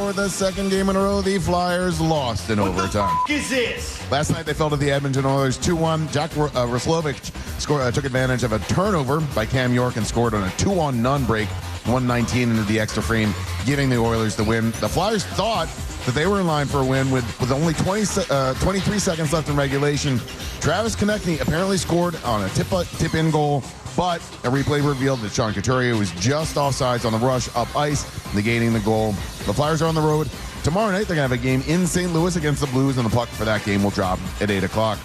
For the second game in a row, the Flyers lost in overtime. What the f*** is this? Last night they fell to the Edmonton Oilers 2-1. Jack Roslovic took advantage of a turnover by Cam York and scored on a 2-on-none break, 119 into the extra frame, giving the Oilers the win. The Flyers thought that they were in line for a win with only 23 seconds left in regulation. Travis Konechny apparently scored on a tip-in goal, but a replay revealed that Sean Couturier was just offsides on the rush up ice, negating the goal. The Flyers are on the road. Tomorrow night, they're going to have a game in St. Louis against the Blues, and the puck for that game will drop at 8 o'clock.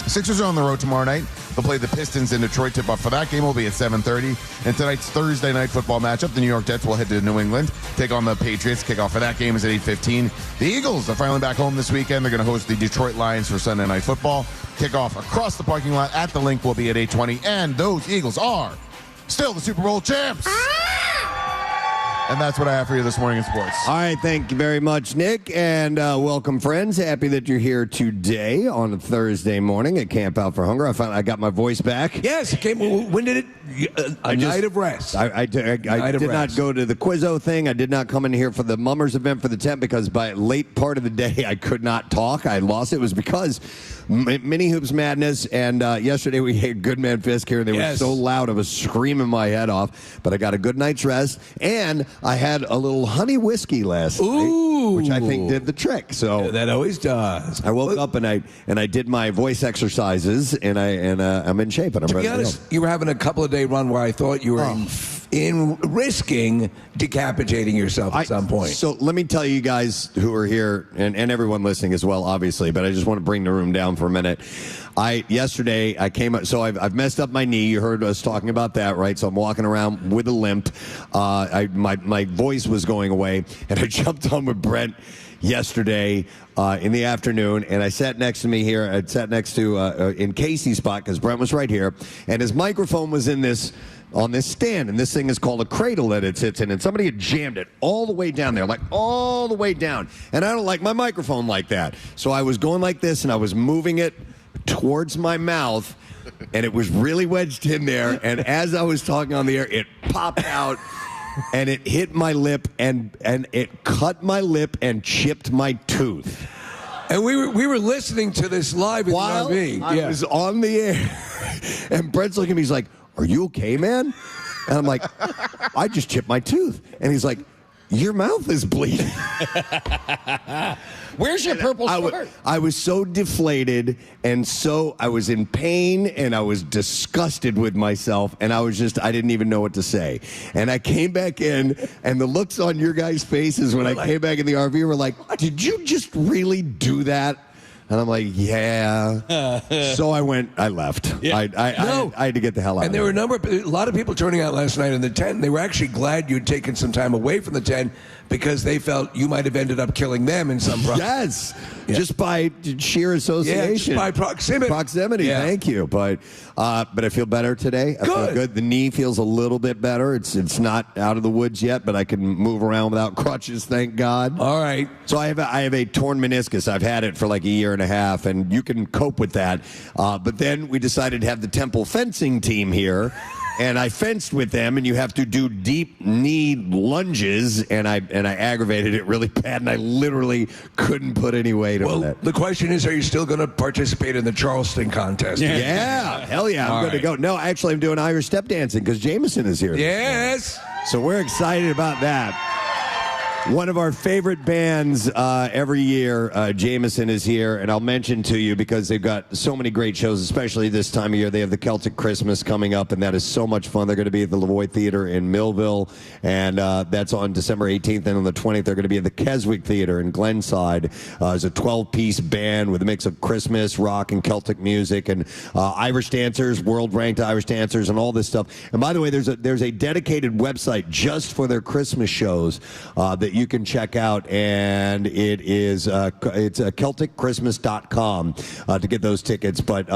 Sixers are on the road tomorrow night. They'll play the Pistons in Detroit. Tip-off for that game will be at 7:30. And tonight's Thursday night football matchup, the New York Jets will head to New England, take on the Patriots. Kickoff for that game is at 8:15. The Eagles are finally back home this weekend. They're going to host the Detroit Lions for Sunday Night Football. Kickoff across the parking lot at the Link will be at 8:20. And those Eagles are still the Super Bowl champs. And that's what I have for you this morning in sports. All right, thank you very much, Nick, and welcome, friends. Happy that you're here today on a Thursday morning at Camp Out for Hunger. I got my voice back. Yes, it came. When did it? Night of rest. I did not go to the Quizzo thing. I did not come in here for the Mummers event for the tent because by late part of the day I could not talk. I lost it. It was because Mini Hoops Madness, and yesterday we had Good Man Fisk here, and they were so loud I was screaming my head off. But I got a good night's rest, and I had a little honey whiskey last night, which I think did the trick. So that always does. I woke up and I did my voice exercises, and I'm in shape, and I'm ready to be honest, you were having a couple of day run where I thought you were in risking decapitating yourself at some point. So let me tell you guys who are here, and everyone listening as well, obviously, but I just want to bring the room down for a minute. Yesterday I came up, so I've messed up my knee. You heard us talking about that, right? So I'm walking around with a limp. My voice was going away, and I jumped on with Brent yesterday in the afternoon, and I sat next to me here. I sat next to in Casey's spot because Brent was right here, and his microphone was on this stand, and this thing is called a cradle that it sits in, and somebody had jammed it all the way down there, like all the way down, and I don't like my microphone like that. So I was going like this, and I was moving it towards my mouth, and it was really wedged in there, and as I was talking on the air, it popped out, and it hit my lip, and it cut my lip and chipped my tooth. And we were listening to this live in While the RV. I was on the air, and Brent's looking at me, he's like, "Are you okay, man?" And I'm like, "I just chipped my tooth." And he's like, "Your mouth is bleeding." Where's your purple sweater? I was so deflated, and so I was in pain, and I was disgusted with myself, and I didn't even know what to say. And I came back in, and the looks on your guys' faces when I came back in the RV were like, "Did you just really do that?" And I'm like, "Yeah." So I left. Yeah. I had to get the hell out. And there were a lot of people turning out last night in the tent, and they were actually glad you'd taken some time away from the tent because they felt you might have ended up killing them in some process. Yes, just by sheer association. Yeah, just by proximity. Proximity, thank you. But I feel better today. I feel good. The knee feels a little bit better. It's not out of the woods yet, but I can move around without crutches, thank God. All right. So I have a torn meniscus. I've had it for like a year and a half, and you can cope with that. But then we decided to have the Temple fencing team here. And I fenced with them, and you have to do deep knee lunges, and I aggravated it really bad, and I literally couldn't put any weight on it. The question is, are you still going to participate in the Charleston contest? Yeah, hell yeah, I'm going to go. No, actually, I'm doing Irish step dancing because Jameson is here. Yes. So we're excited about that. One of our favorite bands every year, Jameson, is here, and I'll mention to you because they've got so many great shows, especially this time of year. They have the Celtic Christmas coming up, and that is so much fun. They're going to be at the Lavoie Theater in Millville, and that's on December 18th, and on the 20th, they're going to be at the Keswick Theater in Glenside. It's a 12-piece band with a mix of Christmas, rock, and Celtic music, and Irish dancers, world-ranked Irish dancers, and all this stuff. And by the way, there's a dedicated website just for their Christmas shows that you can check out, and it's CelticChristmas.com to get those tickets. But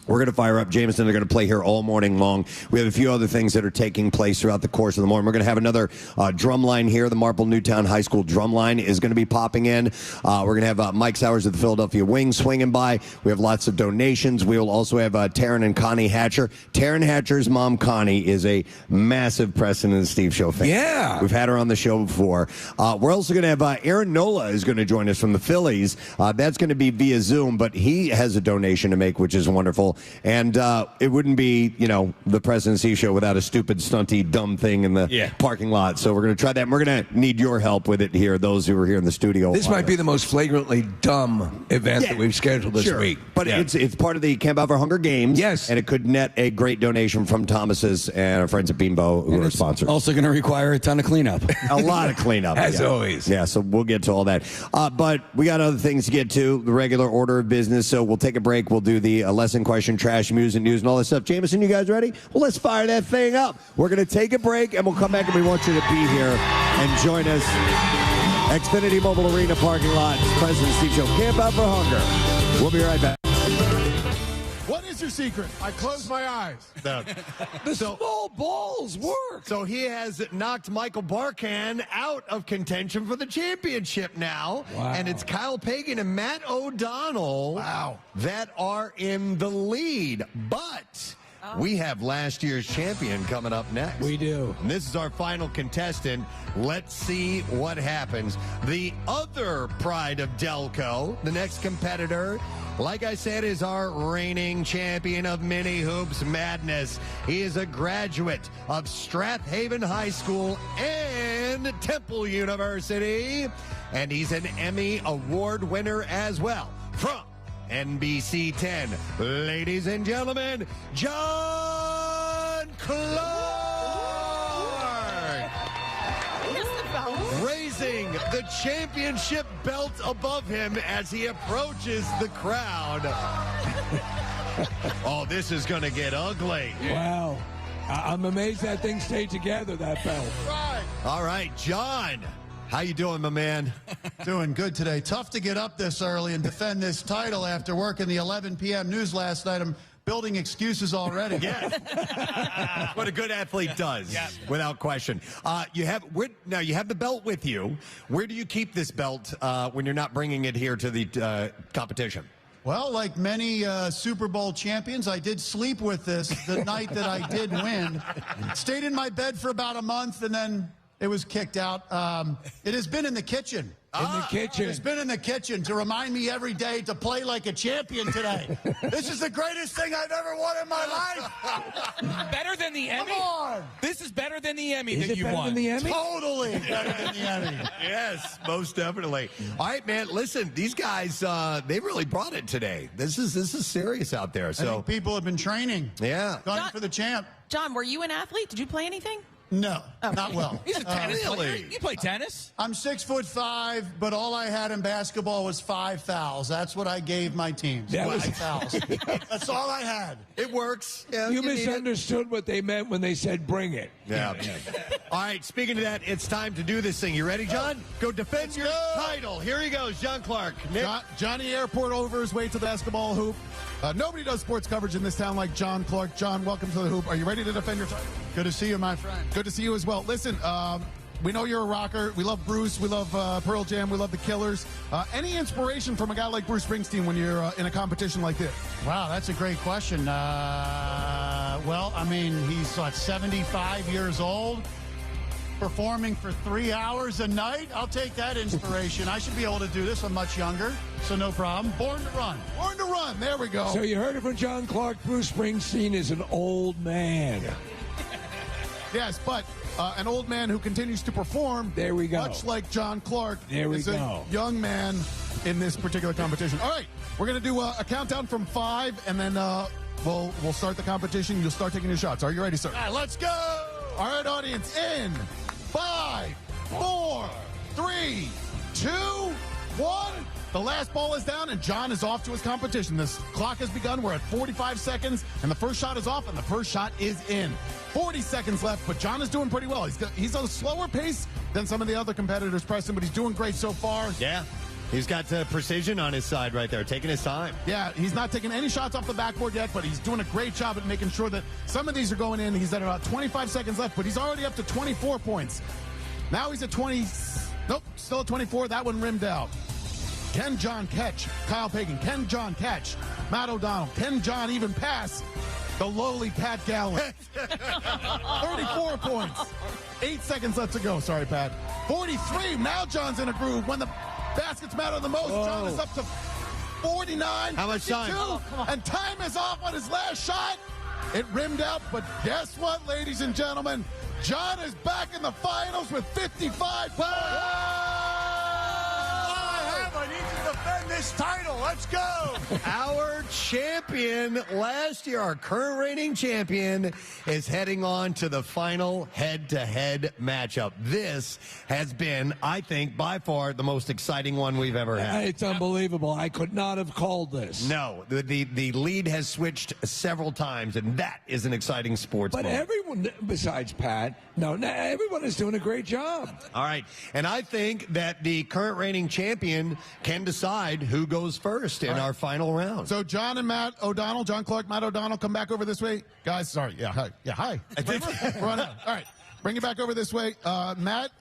We're going to fire up Jameson. They're going to play here all morning long. We have a few other things that are taking place throughout the course of the morning. We're going to have another drum line here. The Marple Newtown High School drum line is going to be popping in. We're going to have Mike Sowers of the Philadelphia Wings swinging by. We have lots of donations. We will also have Taryn and Connie Hatcher. Taryn Hatcher's mom, Connie, is a massive Preston and Steve Show fan. Yeah. We've had her on the show before. We're also going to have Aaron Nola is going to join us from the Phillies. That's going to be via Zoom, but he has a donation to make, which is wonderful. And it wouldn't be, the Presidency Show without a stupid, stunty, dumb thing in the parking lot. So we're going to try that. And we're going to need your help with it here, those who are here in the studio. This might be the most flagrantly dumb event that we've scheduled this week. But it's part of the Camp Out for Hunger Games. Yes. And it could net a great donation from Thomas's and our friends at Beanbo, who are sponsors. Also going to require a ton of cleanup. A lot of cleanup. As always. Yeah, so we'll get to all that. But we got other things to get to, the regular order of business. So we'll take a break. We'll do the lesson question, trash, music, news, and all that stuff. Jameson, you guys ready? Well, let's fire that thing up. We're going to take a break, and we'll come back, and we want you to be here and join us. Xfinity Mobile Arena parking lot, President Steve Show, Camp Out for Hunger. We'll be right back. What is your secret? I close my eyes. The small balls work. So he has knocked Michael Barkan out of contention for the championship now. Wow. And it's Kyle Pagan and Matt O'Donnell that are in the lead. But we have last year's champion coming up next. We do. And this is our final contestant. Let's see what happens. The other pride of Delco, the next competitor, like I said, is our reigning champion of Mini Hoops Madness. He is a graduate of Strathaven High School and Temple University. And he's an Emmy Award winner as well from NBC 10. Ladies and gentlemen, John Clark! Raising the championship belt above him as he approaches the crowd. Oh, this is going to get ugly. Wow. I'm amazed that thing stayed together, that belt. All right, John. How you doing, my man? Doing good today. Tough to get up this early and defend this title after working the 11 p.m. news last night. I'm building excuses already. Yeah. What a good athlete does, without question. You have the belt with you. Where do you keep this belt when you're not bringing it here to the competition? Well, like many Super Bowl champions, I did sleep with this the night that I did win. Stayed in my bed for about a month, and then it was kicked out. It has been in the kitchen. It's been in the kitchen to remind me every day to play like a champion today. This is the greatest thing I've ever won in my life. Better than the Emmy? Come on. This is better than the Emmy Is that it you better won. than the Emmy? Totally better than the Emmy. Yes, most definitely. All right, man. Listen, these guys, they really brought it today. This is serious out there. I So think people have been training. yeah. Gunning for the champ. John, were you an athlete? Did you play anything? No, not well. He's a tennis player. Really? You play tennis? I'm 6'5", but all I had in basketball was 5 fouls. That's what I gave my teams. That was- 5 fouls. That's all I had. It works. Yeah, You need it. misunderstood what they meant when they said bring it. Yeah. All right, speaking of that, it's time to do this thing. You ready, John? Go defend your title. Here he goes, John Clark. Nick? Johnny Airport over his way to the basketball hoop. Nobody does sports coverage in this town like John Clark. John, welcome to the hoop. Are you ready to defend your title? Good to see you, my friend. Good to see you as well. Listen, we know you're a rocker. We love Bruce. We love Pearl Jam. We love the Killers. Any inspiration from a guy like Bruce Springsteen when you're in a competition like this? Wow, that's a great question. Well, I mean, he's 75 years old, performing for 3 hours a night. I'll take that inspiration. I should be able to do this. I'm much younger, so no problem. Born to run. Born to run. There we go. So you heard it from John Clark. Bruce Springsteen is an old man. Yes, but an old man who continues to perform. There we go. Much like John Clark. There we is go. A young man in this particular competition. All right, we're going to do a countdown from 5, and then we'll start the competition. You'll start taking your shots. Are you ready, sir? All right, let's go. All right, audience, in 5, 4, 3, 2, 1. The last ball is down, and John is off to his competition. This clock has begun. We're at 45 seconds, and the first shot is off, and the first shot is in. 40 seconds left, but John is doing pretty well. He's on a slower pace than some of the other competitors, Preston, but he's doing great so far. Yeah. He's got precision on his side right there, taking his time. Yeah, he's not taking any shots off the backboard yet, but he's doing a great job at making sure that some of these are going in. He's at about 25 seconds left, but he's already up to 24 points. Now he's at 20. Nope, still at 24. That one rimmed out. Can John catch Kyle Pagan? Can John catch Matt O'Donnell? Can John even pass the lowly Pat Gallen? 34 points. 8 seconds left to go. Sorry, Pat. 43. Now John's in a groove. When the baskets matter the most, John is up to 49. How much time? 52, and time is off on his last shot. It rimmed out, but guess what, ladies and gentlemen? John is back in the finals with 55 points. I need to defend this title. Let's go. Our champion last year, our current reigning champion, is heading on to the final head-to-head matchup. This has been, I think, by far the most exciting one we've ever had. It's unbelievable. I could not have called this. No, the lead has switched several times, and that is an exciting sports But moment. everyone, besides Pat, everyone is doing a great job. All right, and I think that the current reigning champion can decide who goes first in our final round. So John and Matt O'Donnell, John Clark, Matt O'Donnell, come back over this way. Guys, sorry. Yeah, hi. Yeah, hi. Run out. All right. Bring it back over this way. Matt,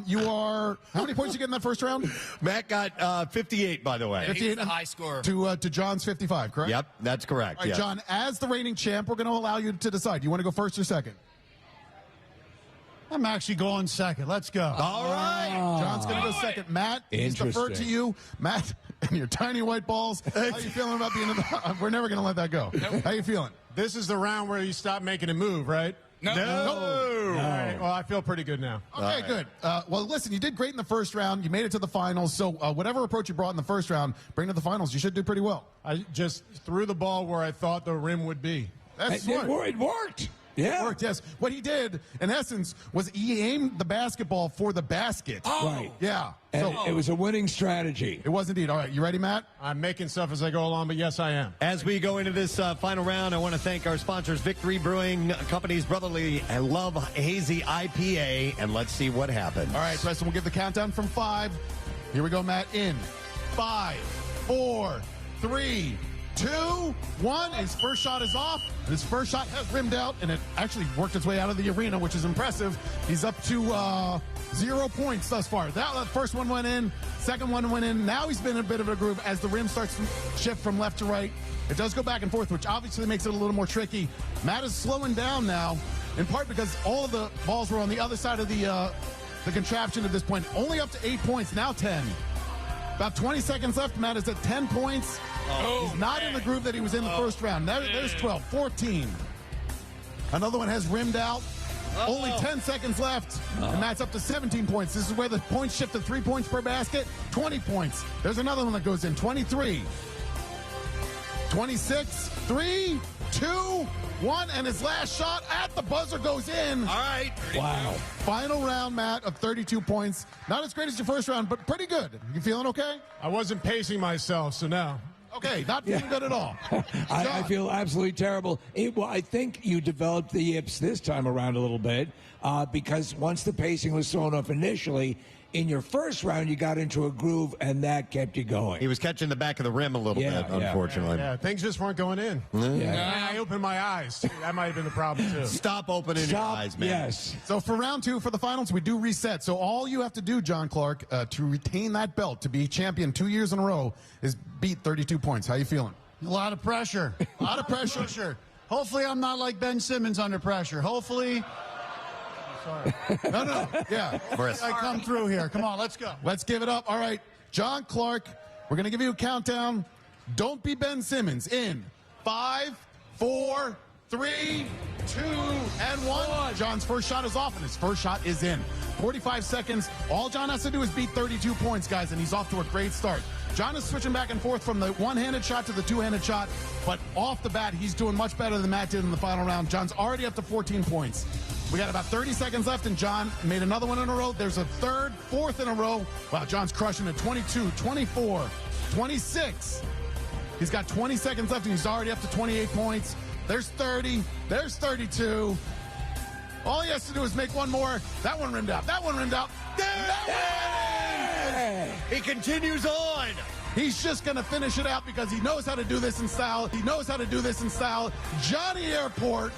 you are, how many points you get in that first round? Matt got 58, by the way. 58 the high score. To John's 55, correct? Yep, that's correct. All right, yes. John, as the reigning champ, we're going to allow you to decide. You want to go first or second? I'm actually going second. Let's go. All right. John's going to go second. Matt, he's deferred to you. Matt, and your tiny white balls. How you feeling about being in the... We're never going to let that go. How you feeling? This is the round where you stop making a move, right? No. All right. Well, I feel pretty good now. Okay, good. Well, listen, you did great in the first round. You made it to the finals. So whatever approach you brought in the first round, bring to the finals. You should do pretty well. I just threw the ball where I thought the rim would be. That's smart. It worked. Yeah. It worked, yes. What he did, in essence, was he aimed the basketball for the basket. Right. Yeah. And So it was a winning strategy. it was indeed. All right, you ready, Matt? I'm making stuff as I go along, but yes, I am. As we go into this final round, I want to thank our sponsors, Victory Brewing Company's Brotherly and Love Hazy IPA, and let's see what happens. All right, Preston, we'll give the countdown from 5. Here we go, Matt. In 5, 4, 3, 2, 1. His first shot is off. His first shot has rimmed out, and it actually worked its way out of the arena, which is impressive. He's up to 0 points thus far. That first one went in. Second one went in. Now he's been in a bit of a groove as the rim starts to shift from left to right. It does go back and forth, which obviously makes it a little more tricky. Matt is slowing down now, in part because all of the balls were on the other side of the contraption at this point. Only up to 8 points, now 10. About 20 seconds left. Matt is at 10 points. He's not in the groove that he was in the first round. There's 12, 14. Another one has rimmed out. Only 10 seconds left. And Matt's up to 17 points. This is where the points shift to 3 points per basket. 20 points. There's another one that goes in. 23. 26. 3, 2, 1. And his last shot at the buzzer goes in. All right. Wow. Final round, Matt, of 32 points. Not as great as your first round, but pretty good. You feeling okay? I wasn't pacing myself, so now. Okay, not feeling good at all. I feel absolutely terrible. Well, I think you developed the yips this time around a little bit because once the pacing was thrown off initially, in your first round, you got into a groove, and that kept you going. He was catching the back of the rim a little bit, unfortunately. Yeah, things just weren't going in. Yeah. I opened my eyes. That might have been the problem, too. Stop opening your eyes, man. Yes. So for round 2, for the finals, we do reset. So all you have to do, John Clark, to retain that belt, to be champion 2 years in a row, is beat 32 points. How you feeling? A lot of pressure. A lot of pressure. Hopefully I'm not like Ben Simmons under pressure. Hopefully. Sorry. No. Yeah. I come through here. Come on, let's go. Let's give it up. All right. John Clark, we're going to give you a countdown. Don't be Ben Simmons. In 5, 4, 3, 2, and 1. John's first shot is off, and his first shot is in. 45 seconds. All John has to do is beat 32 points, guys, and he's off to a great start. John is switching back and forth from the one-handed shot to the two-handed shot, but off the bat, he's doing much better than Matt did in the final round. John's already up to 14 points. We got about 30 seconds left, and John made another one in a row. There's a third, fourth in a row. Wow, John's crushing it. 22, 24, 26. He's got 20 seconds left, and he's already up to 28 points. There's 30. There's 32. All he has to do is make one more. That one rimmed out. That one rimmed out. That one! He continues on. He's just going to finish it out because he knows how to do this in style. He knows how to do this in style. Johnny Airport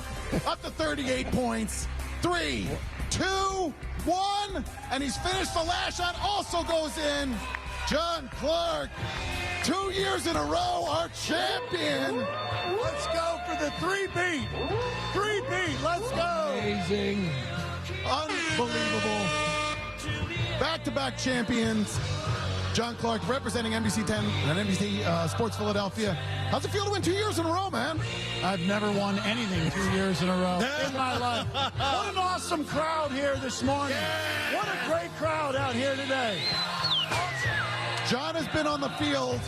up to 38 points. 3, 2, 1. And he's finished. The last shot also goes in. John Clark, 2 years in a row, our champion. Let's go for the 3-beat. 3-beat. Let's go. Amazing. Unbelievable. Back-to-back champions. John Clark representing NBC 10 and NBC Sports Philadelphia. How's it feel to win 2 years in a row, man? I've never won anything 2 years in a row in my life. What an awesome crowd here this morning. What a great crowd out here today. John has been on the field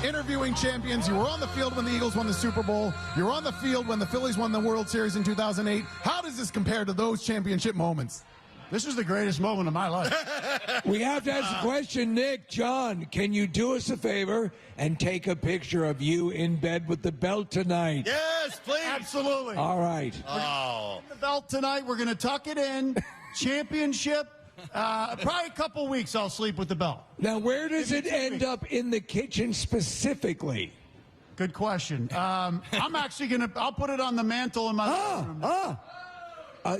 interviewing champions. You were on the field when the Eagles won the Super Bowl. You were on the field when the Phillies won the World Series in 2008. How does this compare to those championship moments? This is the greatest moment of my life. We have to ask the question, Nick, John, can you do us a favor and take a picture of you in bed with the belt tonight? Yes, please. Absolutely. All right. Oh. The belt tonight, we're going to tuck it in. Championship. Probably a couple weeks I'll sleep with the belt. Now, where does it end up in the kitchen specifically? Good question. I'm actually going to, I'll put it on the mantle in my living room.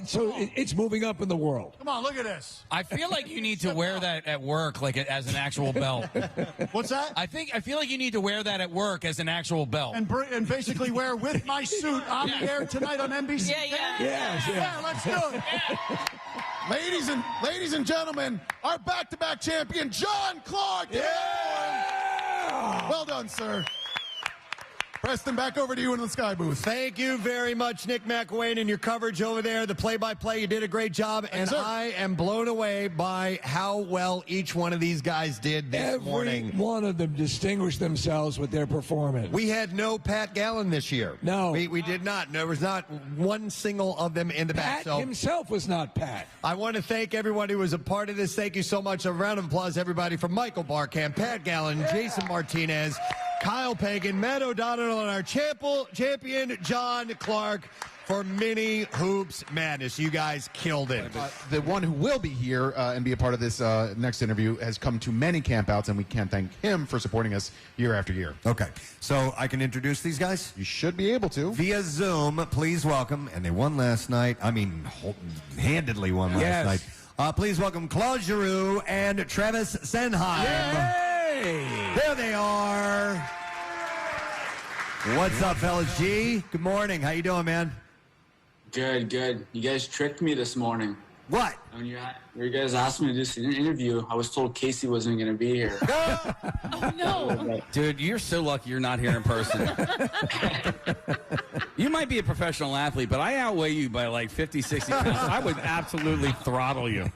So it's moving up in the world. Come on, look at this. I feel like you need to wear that at work, like as an actual belt. What's that? I feel like you need to wear that at work as an actual belt. And basically wear with my suit on the air tonight on NBC. Yeah. Let's do it. Ladies and gentlemen, our back-to-back champion, John Clark. Yeah! Well done, sir. Preston, back over to you in the Sky Booth. Thank you very much, Nick McElwain, and your coverage over there, the play-by-play. You did a great job, and sir. I am blown away by how well each one of these guys did this morning. Every one of them distinguished themselves with their performance. We had no Pat Gallen this year. No. We did not. There was not one single of them in the back. Pat himself was not Pat. I want to thank everyone who was a part of this. Thank you so much. A round of applause, everybody, from Michael Barkamp, Pat Gallen, Jason Martinez, Kyle Pagan, Matt O'Donnell, and our champion, John Clark, for Mini Hoops Madness. You guys killed it. The one who will be here and be a part of this next interview has come to many campouts, and we can't thank him for supporting us year after year. Okay, so I can introduce these guys? You should be able to. Via Zoom, please welcome, and they won last night. I mean, handedly won last night. Please welcome Claude Giroux and Travis Senheim. Hey! There they are. What's up, fellas? G, good morning. How you doing, man? Good. You guys tricked me this morning. What? When you guys asked me to do this interview, I was told Casey wasn't going to be here. Oh, no. Dude, you're so lucky you're not here in person. You might be a professional athlete, but I outweigh you by like 50, 60 pounds. I would absolutely throttle you.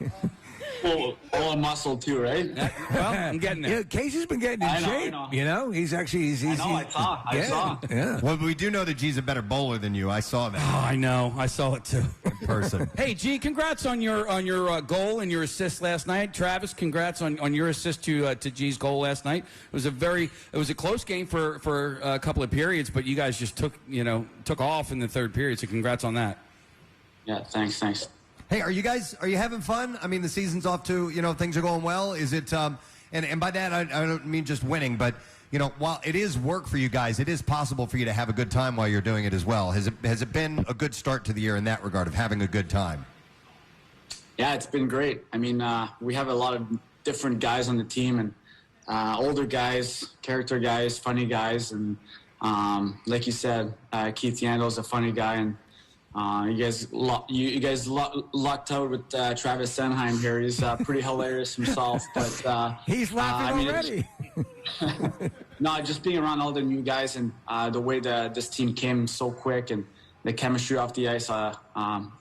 Full of muscle, too, right? Well, I'm getting Yeah, it. Casey's been getting in I know, shape. I know. You know, he's actually I saw. Yeah. Well, we do know that G's a better bowler than you. I saw that Oh, I know. I saw it too. in person. Hey, G, congrats on your goal and your assist last night. Travis, congrats on your assist to G's goal last night. It was a close game for a couple of periods, but you guys just took off in the third period. So congrats on that. Yeah, thanks. Hey, are you having fun? I mean, the season's off to, things are going well. Is it, and by that, I don't mean just winning, but, while it is work for you guys, it is possible for you to have a good time while you're doing it as well. Has it been a good start to the year in that regard of having a good time? Yeah, it's been great. I mean, we have a lot of different guys on the team, and older guys, character guys, funny guys, and like you said, Keith Yando's a funny guy, and you guys lucked out with Travis Senheim here. He's pretty hilarious himself, but He's laughing already. No, just being around all the new guys and the way that this team came so quick and the chemistry off the ice,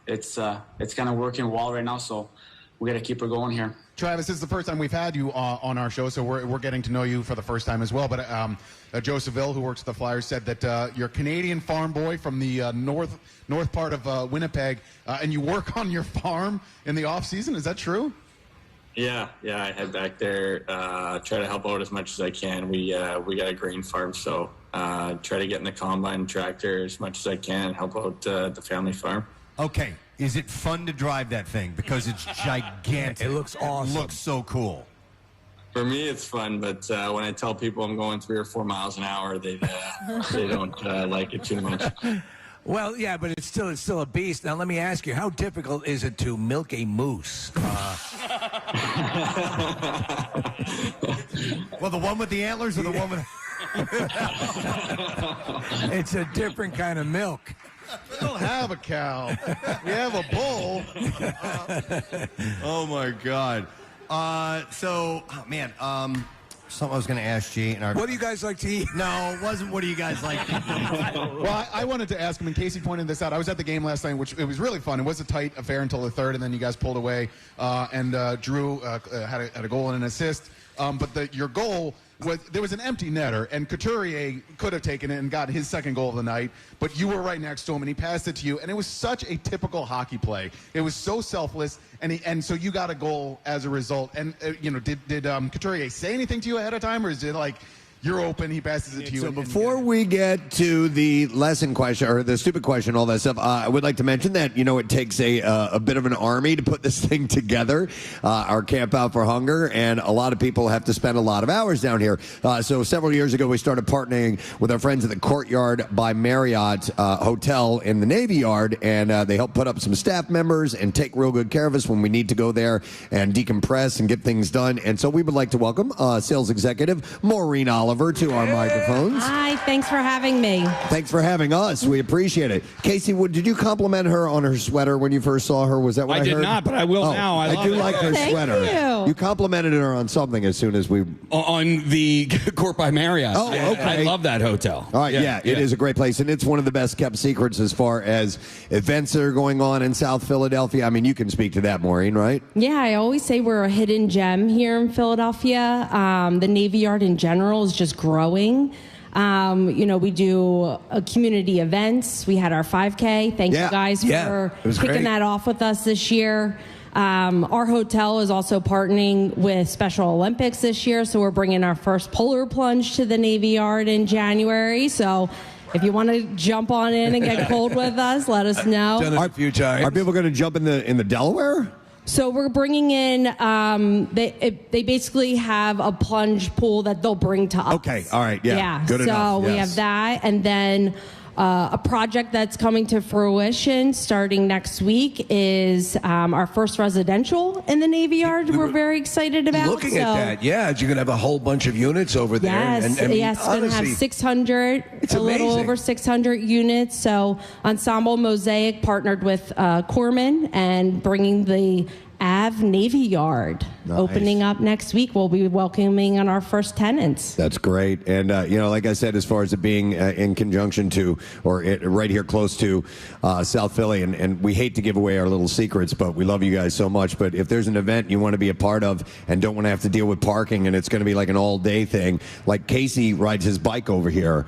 it's kind of working well right now. So we got to keep it going here. Travis, this is the first time we've had you on our show, so we're getting to know you for the first time as well. But Joe Seville, who works at the Flyers, said that you're a Canadian farm boy from the north part of Winnipeg, and you work on your farm in the off season. Is that true? Yeah, I head back there, try to help out as much as I can. We got a grain farm, so try to get in the combine tractor as much as I can, help out the family farm. Okay. Is it fun to drive that thing? Because it's gigantic. It looks awesome. It looks so cool. For me, it's fun, but when I tell people I'm going 3 or 4 miles an hour, they don't like it too much. Well, yeah, but it's still a beast. Now, let me ask you, how difficult is it to milk a moose? Well, the one with the antlers or the one with... It's a different kind of milk. We don't have a cow. We have a bull. Oh, my God. Something I was going to ask G. What do you guys like to eat? No, it wasn't what do you guys like to eat. Well, I wanted to ask him, and Casey pointed this out. I was at the game last night, which it was really fun. It was a tight affair until the third, and then you guys pulled away, and Drew had a goal and an assist. But your goal was there was an empty netter, and Couturier could have taken it and got his second goal of the night, but you were right next to him, and he passed it to you, and it was such a typical hockey play. It was so selfless, and so you got a goal as a result. And did Couturier say anything to you ahead of time, or is it like you're open, he passes it to you? So before we get to the lesson question or the stupid question, all that stuff, I would like to mention that, it takes a bit of an army to put this thing together, our Camp Out for Hunger, and a lot of people have to spend a lot of hours down here. So several years ago, we started partnering with our friends at the Courtyard by Marriott Hotel in the Navy Yard, and they help put up some staff members and take real good care of us when we need to go there and decompress and get things done. And so we would like to welcome sales executive Maureen Oliver to our microphones. Hi, thanks for having me. Thanks for having us. We appreciate it. Casey, did you compliment her on her sweater when you first saw her? Was that what I heard? I did not, but I will now. I do love like her Thank sweater. you. Complimented her on something as soon as we... On the Court by Marriott. Oh, okay. I love that hotel. All right, yeah, it is a great place, and it's one of the best kept secrets as far as events that are going on in South Philadelphia. I mean, you can speak to that, Maureen, right? Yeah, I always say we're a hidden gem here in Philadelphia. The Navy Yard in general is just growing. We do community events. We had our 5K. Thank you guys for kicking that off with us this year. Our hotel is also partnering with Special Olympics this year, so we're bringing our first polar plunge to the Navy Yard in January. So if you want to jump on in and get cold with us, let us know. Done it a few times. Are people going to jump in the Delaware? So we're bringing in, they basically have a plunge pool that they'll bring to us. Okay, all right, yeah. Good enough. So we have that, and then a project that's coming to fruition starting next week is our first residential in the Navy Yard. We're very excited about. Looking at that, you're going to have a whole bunch of units over there. Yes, yes, we're going to have 600, little over 600 units. So Ensemble Mosaic partnered with Corman and bringing the Ave Navy Yard opening up next week. We'll be welcoming on our first tenants. That's great. And, like I said, as far as it being in conjunction to or right here close to South Philly, and we hate to give away our little secrets, but we love you guys so much. But if there's an event you want to be a part of and don't want to have to deal with parking and it's going to be like an all-day thing, like Casey rides his bike over here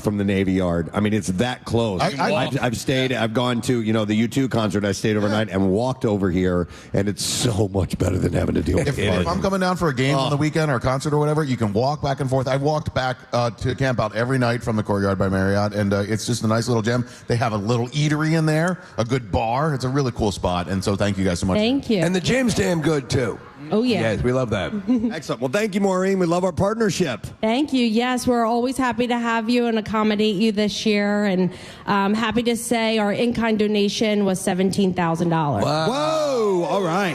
from the Navy Yard. I mean, it's that close. I've gone to, the U2 concert. I stayed overnight and walked over here, and it's so much better than having to deal with parking. If I'm coming down for a game on the weekend or a concert or whatever, you can walk back and forth. I've walked back to Camp Out every night from the Courtyard by Marriott, and it's just a nice little gem. They have a little eatery in there, a good bar. It's a really cool spot, and so thank you guys so much. Thank you. And the gym's damn good, too. Oh, yeah. Yes, we love that. Excellent. Well, thank you, Maureen. We love our partnership. Thank you. Yes, we're always happy to have you and accommodate you this year. And happy to say our in-kind donation was $17,000. Wow. Whoa. All right.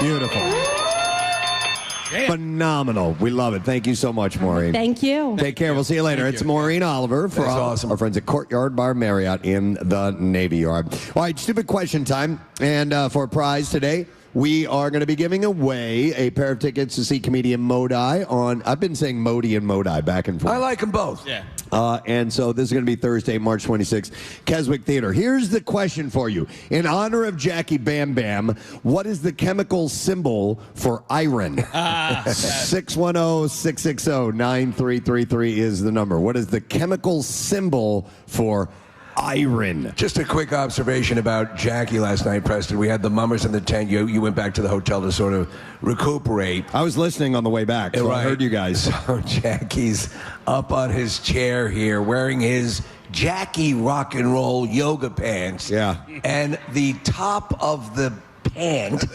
Beautiful. Phenomenal. We love it. Thank you so much, Maureen. Thank you. Take care. We'll see you later. It's Maureen Oliver for our friends at Courtyard Bar Marriott in the Navy Yard. All right, stupid question time. And for a prize today, we are going to be giving away a pair of tickets to see comedian Modi on... I've been saying Modi and Modi back and forth. I like them both. Yeah. And so this is going to be Thursday, March 26th, Keswick Theater. Here's the question for you. In honor of Jackie Bam Bam, what is the chemical symbol for iron? 610-660-9333 is the number. What is the chemical symbol for iron? Just a quick observation about Jackie last night, Preston. We had the mummers in the tent. You went back to the hotel to sort of recuperate. I was listening on the way back, so I heard you guys. So Jackie's up on his chair here wearing his Jackie rock and roll yoga pants. Yeah. And the top of the hand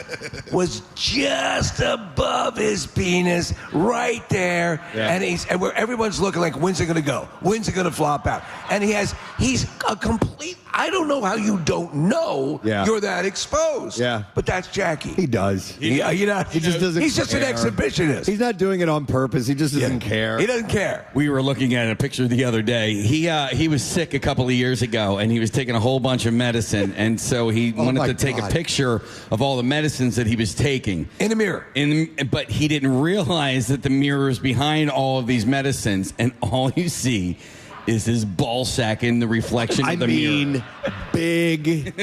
was just above his penis, right there. Yeah. And where everyone's looking like, when's it going to go? When's it going to flop out? And he's a complete, I don't know how you don't know you're that exposed. Yeah. But that's Jackie. He does. He just doesn't He's just an exhibitionist. He's not doing it on purpose. He just doesn't care. He doesn't care. We were looking at a picture the other day. He was sick a couple of years ago, and he was taking a whole bunch of medicine, and so he wanted to take a picture of all the medicines that he was taking in the mirror. But he didn't realize that the mirror is behind all of these medicines, and all you see is his ball sack in the reflection of the mirror. Big,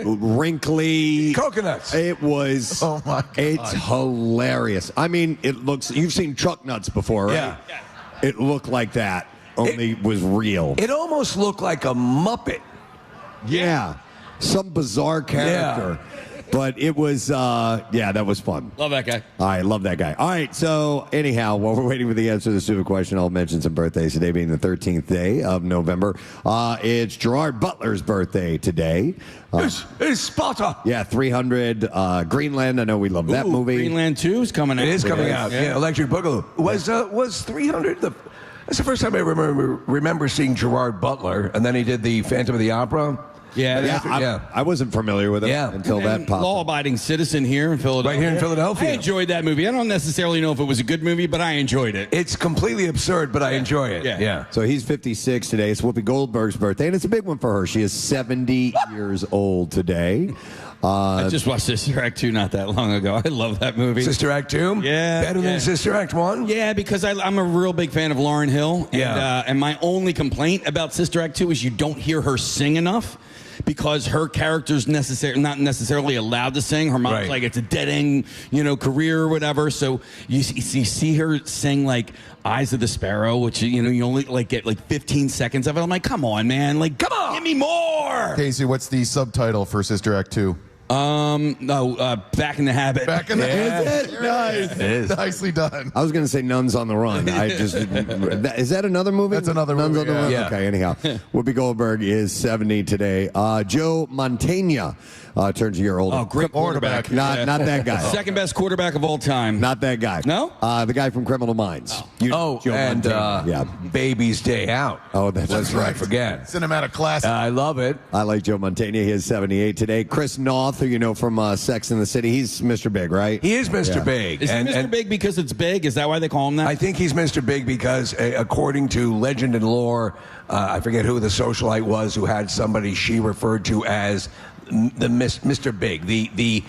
wrinkly coconuts. It was. Oh my God. It's hilarious. I mean, it looks. You've seen truck nuts before, right? Yeah. It looked like that. Only was real. It almost looked like a Muppet. Yeah. Some bizarre character. But it was, that was fun. Love that guy. All right, love that guy. All right, so anyhow, while we're waiting for the answer to the stupid question, I'll mention some birthdays today being the 13th day of November. It's Gerard Butler's birthday today. It's Sparta. Yeah, 300. Greenland, I know we love that movie. Greenland 2 is coming out. It is coming out. Yeah, Electric Boogaloo. Was 300 that's the first time I remember seeing Gerard Butler, and then he did the Phantom of the Opera. I wasn't familiar with him until that popped. Law-abiding citizen here in Philadelphia. Right here in Philadelphia. I enjoyed that movie. I don't necessarily know if it was a good movie, but I enjoyed it. It's completely absurd, but I enjoy it. Yeah. So he's 56 today. It's Whoopi Goldberg's birthday, and it's a big one for her. She is 70 years old today. I just watched Sister Act 2 not that long ago. I love that movie. Sister Act 2? Yeah. Better than Sister Act 1? Yeah, because I'm a real big fan of Lauryn Hill. And my only complaint about Sister Act 2 is you don't hear her sing enough. Because her character's not necessarily allowed to sing. Her mom's like, it's a dead end, career or whatever. So you see her sing like Eyes of the Sparrow, which you only get 15 seconds of it. I'm like, come on, man, come on, give me more. Casey, what's the subtitle for Sister Act 2? Back in the Habit. Back in the Habit. Nice. It is. Nicely done. I was going to say Nuns on the Run. Is that another movie? That's another Nuns movie. on the Run? Yeah. Okay, anyhow. Whoopi Goldberg is 70 today. Joe Montana turns a year older. Oh, great quarterback. Not that guy. Second best quarterback of all time. Not that guy. No? The guy from Criminal Minds. Joe Montana. Baby's Day Out. Oh, that's right. I forget. Cinematic classic. I love it. I like Joe Montana. He is 78 today. Chris Noth, who you know from Sex and the City, he's Mr. Big, right? He is Mr. Big. Is he Mr. Big because it's big? Is that why they call him that? I think he's Mr. Big because, according to legend and lore, I forget who the socialite was who had somebody she referred to as the Mr. Big, the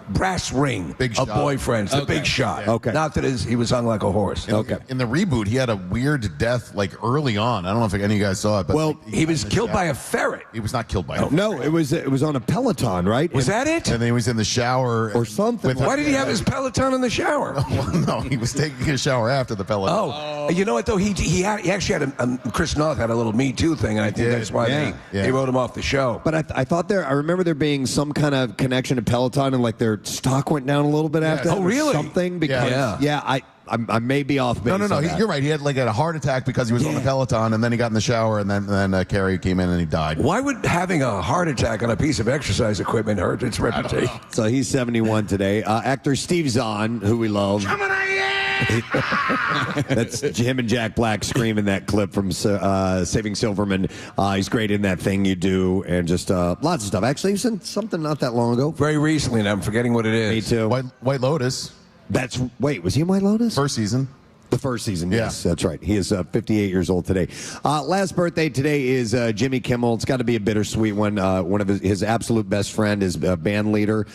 brass ring Big of shot. boyfriends, the big shot. Okay. Not that he was hung like a horse. Okay. In the reboot, he had a weird death early on. I don't know if any of you guys saw it, but Well, He was killed by a ferret. He was not killed by it. No, it was on a Peloton, right? Was that it? And then he was in the shower Or something. Why did he have his Peloton in the shower? No, he was taking a shower after the Peloton. Oh, you know what though? He actually had Chris Noth had a little Me Too thing, and I think that's why they wrote him off the show. But I thought I remember there being some kind of connection to Peloton, and their stock went down a little bit after that. Oh, really? Or something because I may be off base. No. on that. You're right. He had a heart attack because he was on the Peloton, and then he got in the shower, and then Carrie came in and he died. Why would having a heart attack on a piece of exercise equipment hurt its reputation? So he's 71 today. Actor Steve Zahn, who we love. That's him and Jack Black screaming that clip from Saving Silverman. He's great in That Thing You Do, and just lots of stuff. Actually, he was in something not that long ago. Very recently, and I'm forgetting what it is. Me too. White Lotus, Was he in White Lotus? first season. The first season, yes, that's right. He is 58 years old today. Last birthday today is Jimmy Kimmel. It's got to be a bittersweet one. One of his absolute best friend, his band leader,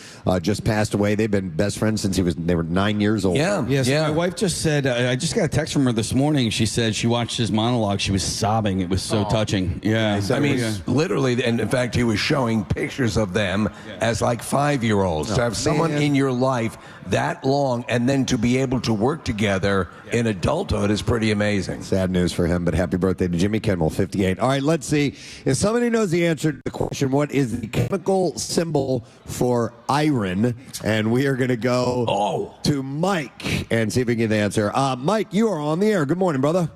just passed away. They've been best friends since they were 9 years old. Yes. My wife just said, I just got a text from her this morning. She said she watched his monologue. She was sobbing. It was so touching. Yeah. I mean, literally, and in fact, he was showing pictures of them as 5-year-olds. To have someone in your life that long and then to be able to work together in adulthood is pretty amazing. Sad news for him, but happy birthday to Jimmy Kimmel, 58. All right, let's see. If somebody knows the answer to the question, what is the chemical symbol for iron? And we are going to go to Mike and see if we can get the answer. Mike, you are on the air. Good morning, brother.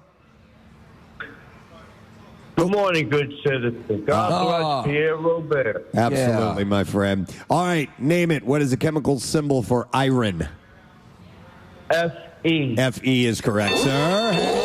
Good morning, good citizen. God bless Pierre Robert. Absolutely, my friend. All right, name it. What is the chemical symbol for iron? Fe. Fe is correct, sir.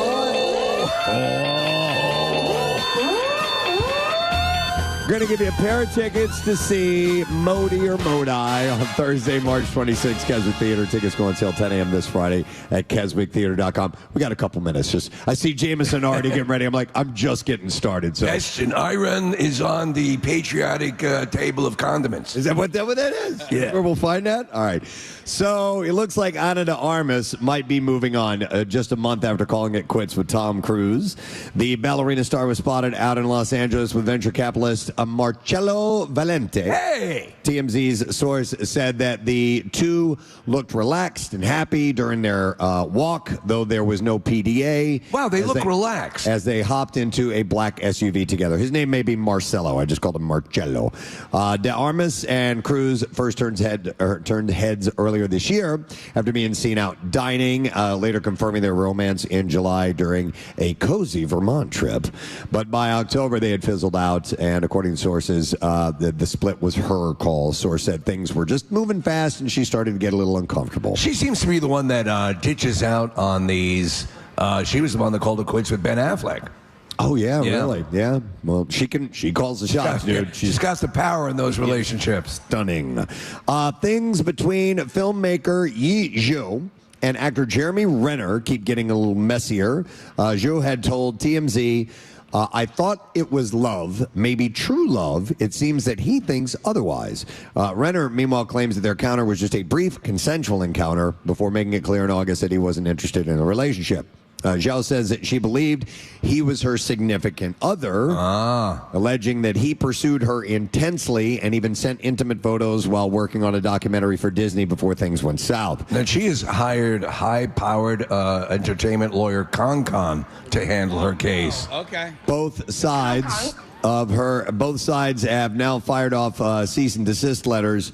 We're going to give you a pair of tickets to see Modi or Modi on Thursday, March 26th, Keswick Theater. Tickets go on sale 10 a.m. this Friday at KeswickTheater.com. We got a couple minutes. I see Jameson already getting ready. I'm like, I'm just getting started. So. Question, iron is on the patriotic table of condiments. Is that what that is? Yeah. Where we'll find that? All right. So it looks like Ana de Armas might be moving on just a month after calling it quits with Tom Cruise. The ballerina star was spotted out in Los Angeles with venture capitalist Marcello Valente. Hey! TMZ's source said that the two looked relaxed and happy during their walk, though there was no PDA. Wow, they look relaxed. As they hopped into a black SUV together. His name may be Marcello. I just called him Marcello. De Armas and Cruise first turned heads earlier this year after being seen out dining, later confirming their romance in July during a cozy Vermont trip. But by October, they had fizzled out, and according to sources, the split was her call. Source said things were just moving fast, and she started to get a little uncomfortable. She seems to be the one that ditches out on these. She was the one that called it quits with Ben Affleck. Oh, yeah, really? Yeah. Well, she calls the shots, dude. She's got the power in those relationships. Stunning. Things between filmmaker Yi Zhou and actor Jeremy Renner keep getting a little messier. Zhou had told TMZ, I thought it was love, maybe true love. It seems that he thinks otherwise. Renner, meanwhile, claims that their encounter was just a brief, consensual encounter before making it clear in August that he wasn't interested in a relationship. Zhao says that she believed he was her significant other, alleging that he pursued her intensely and even sent intimate photos while working on a documentary for Disney before things went south. Now, she has hired high-powered entertainment lawyer Con to handle her case. Okay. Both sides have now fired off cease and desist letters.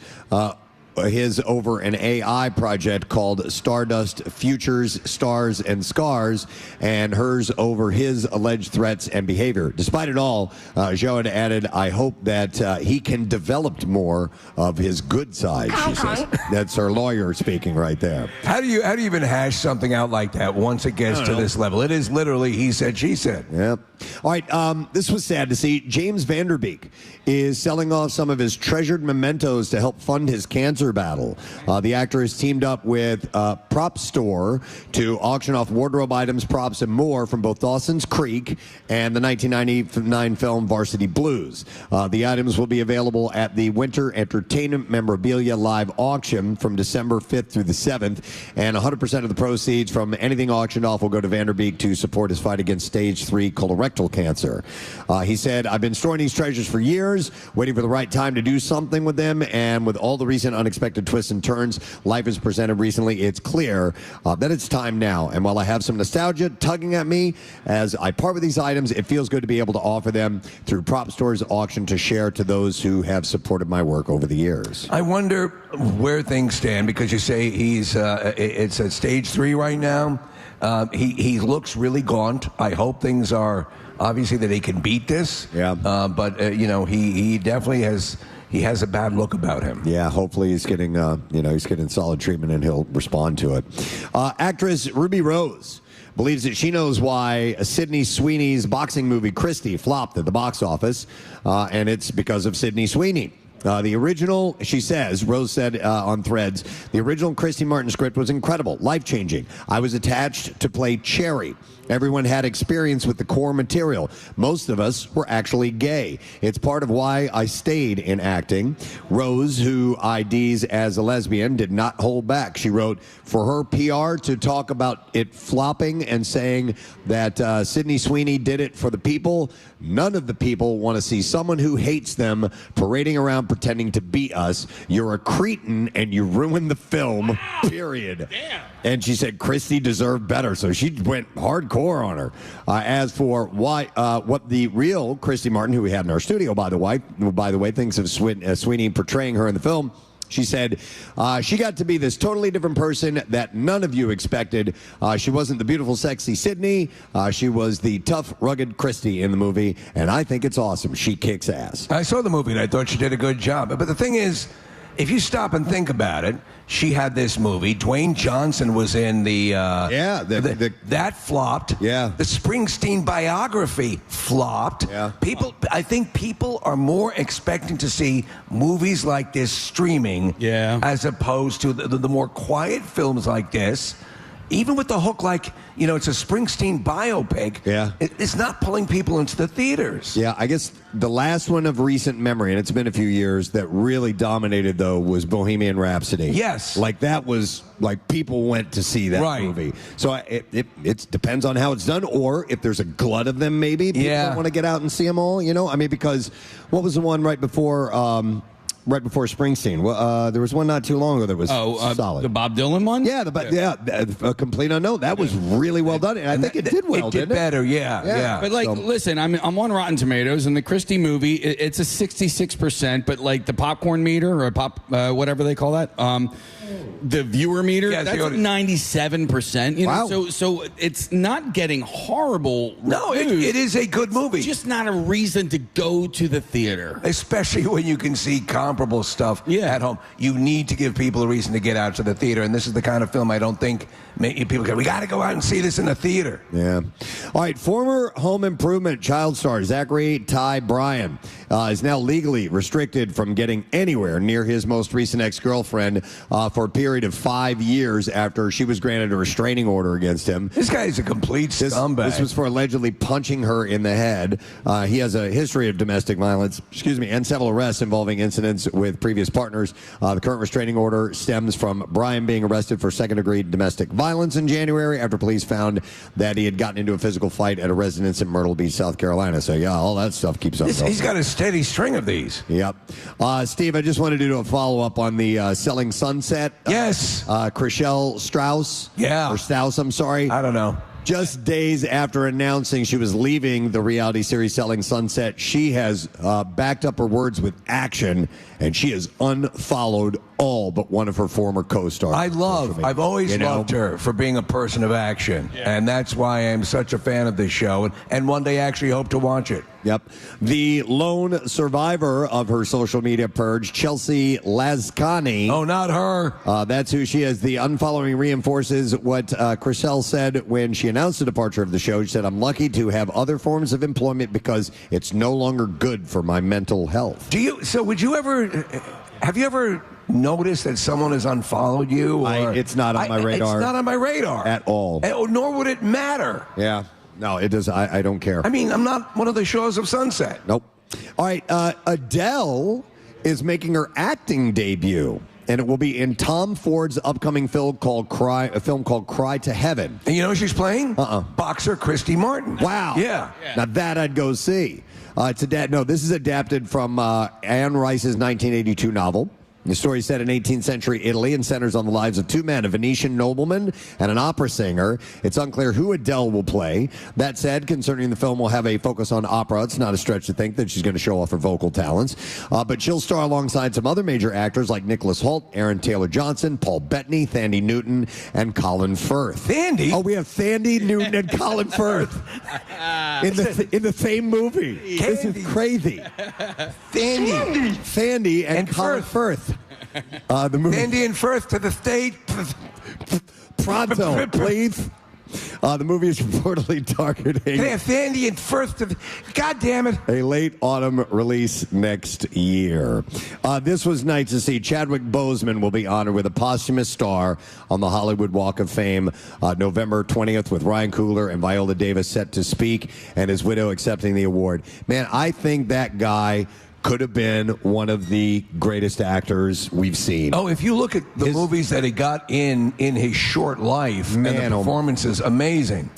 His over an AI project called Stardust Futures, Stars, and Scars, and hers over his alleged threats and behavior. Despite it all, Zhou had added, I hope that he can develop more of his good side, she says. That's her lawyer speaking right there. How do you even hash something out like that once it gets to this level? It is literally he said, she said. Yep. All right, this was sad to see. James Van Der Beek is selling off some of his treasured mementos to help fund his cancer battle. The actor has teamed up with Prop Store to auction off wardrobe items, props, and more from both Dawson's Creek and the 1999 film Varsity Blues. The items will be available at the Winter Entertainment Memorabilia Live Auction from December 5th through the 7th, and 100% of the proceeds from anything auctioned off will go to Van Der Beek to support his fight against stage 3 colorectal cancer. He said, I've been storing these treasures for years, waiting for the right time to do something with them, and with all the recent unexpected twists and turns life has presented recently, it's clear that it's time now. And while I have some nostalgia tugging at me as I part with these items, it feels good to be able to offer them through Prop Store's auction to share to those who have supported my work over the years. I wonder where things stand, because you say he's it's at stage 3 right now. He looks really gaunt. I hope things are obviously that he can beat this. Yeah. But he definitely has. He has a bad look about him. Yeah, hopefully he's getting he's getting solid treatment and he'll respond to it. Actress Ruby Rose believes that she knows why Sydney Sweeney's boxing movie Christie flopped at the box office, and it's because of Sydney Sweeney. The original, she says, Rose said on Threads, the original Christy Martin script was incredible, life-changing. I was attached to play Cherry. Everyone had experience with the core material. Most of us were actually gay. It's part of why I stayed in acting. Rose, who IDs as a lesbian, did not hold back. She wrote, for her PR to talk about it flopping and saying that Sydney Sweeney did it for the people, none of the people want to see someone who hates them parading around pretending to beat us. You're a cretin and you ruined the film, period. Damn. And she said Christy deserved better, so she went hardcore on her. As for what the real Christy Martin, who we had in our studio, by the way, thinks of Sweeney portraying her in the film, She said, she got to be this totally different person that none of you expected. She wasn't the beautiful, sexy Sydney. She was the tough, rugged Christy in the movie, and I think it's awesome. She kicks ass. I saw the movie, and I thought she did a good job. But the thing is, if you stop and think about it, she had this movie. Dwayne Johnson was in that flopped. Yeah. The Springsteen biography flopped. Yeah. I think people are more expecting to see movies like this streaming as opposed to the more quiet films like this. Even with the hook, like, it's a Springsteen biopic. Yeah. It's not pulling people into the theaters. Yeah, I guess the last one of recent memory, and it's been a few years, that really dominated, though, was Bohemian Rhapsody. Yes. Like, that was, like, people went to see that movie. So it depends on how it's done, or if there's a glut of them, maybe. People don't want to get out and see them all, I mean, because what was the one right before Springsteen? Well, there was one not too long ago that was solid. The Bob Dylan one? Yeah, A Complete Unknown. That was really well done, and I think it did well, didn't it? better, yeah. But, listen, I'm on Rotten Tomatoes, and the Christie movie, it's a 66%, but, like, the popcorn meter, or whatever they call that, the viewer meter, that's at 97%. Wow. So it's not getting horrible reviews. It is a good movie. It's just not a reason to go to the theater. Especially when you can see comparable stuff at home. You need to give people a reason to get out to the theater, and this is the kind of film I don't think people go, we got to go out and see this in the theater. Yeah. All right, former Home Improvement child star Zachary Ty Bryan is now legally restricted from getting anywhere near his most recent ex-girlfriend for a period of 5 years after she was granted a restraining order against him. This guy is a complete scumbag. This was for allegedly punching her in the head. He has a history of domestic violence, and several arrests involving incidents with previous partners. The current restraining order stems from Bryan being arrested for second-degree domestic violence in January after police found that he had gotten into a physical fight at a residence in Myrtle Beach, South Carolina. So, all that stuff keeps on going. He's got a steady string of these. Yep. Steve, I just wanted to do a follow-up on the Selling Sunset. Yes. Chrishell Strauss. Yeah. Or Strauss, I'm sorry. I don't know. Just days after announcing she was leaving the reality series Selling Sunset, she has backed up her words with action, and she has unfollowed all but one of her former co-stars. I've always loved her for being a person of action, and that's why I'm such a fan of this show, and one day actually hope to watch it. Yep. The lone survivor of her social media purge, Chelsea Lascani. Oh, not her. That's who she is. The unfollowing reinforces what Chrishell said when she announced the departure of the show. She said, I'm lucky to have other forms of employment because it's no longer good for my mental health. Have you ever noticed that someone has unfollowed you? It's not on my radar. It's not on my radar. At all. Nor would it matter. Yeah. No, it does. I don't care. I mean, I'm not one of the shows of Sunset. Nope. All right. Adele is making her acting debut, and it will be in Tom Ford's upcoming film called Cry to Heaven. And you know who she's playing? Boxer Christy Martin. Wow. Yeah. Now that I'd go see. This is adapted from Anne Rice's 1982 novel. The story is set in 18th century Italy and centers on the lives of two men, a Venetian nobleman and an opera singer. It's unclear who Adele will play. That said, concerning the film will have a focus on opera. It's not a stretch to think that she's going to show off her vocal talents. But she'll star alongside some other major actors like Nicholas Hoult, Aaron Taylor-Johnson, Paul Bettany, Thandie Newton, and Colin Firth. Thandie? Oh, we have Thandie Newton and Colin Firth in the same movie. This is crazy. Thandie and Colin Firth. The movie. Thandie and Firth to the stage. Pronto, please. The movie is reportedly targeting Thandie and Firth to the... God damn it. a late autumn release next year. This was nice to see. Chadwick Boseman will be honored with a posthumous star on the Hollywood Walk of Fame November 20th, with Ryan Coogler and Viola Davis set to speak and his widow accepting the award. Man, I think that guy could have been one of the greatest actors we've seen. Oh, if you look at the movies that he got in his short life, and the performance is amazing.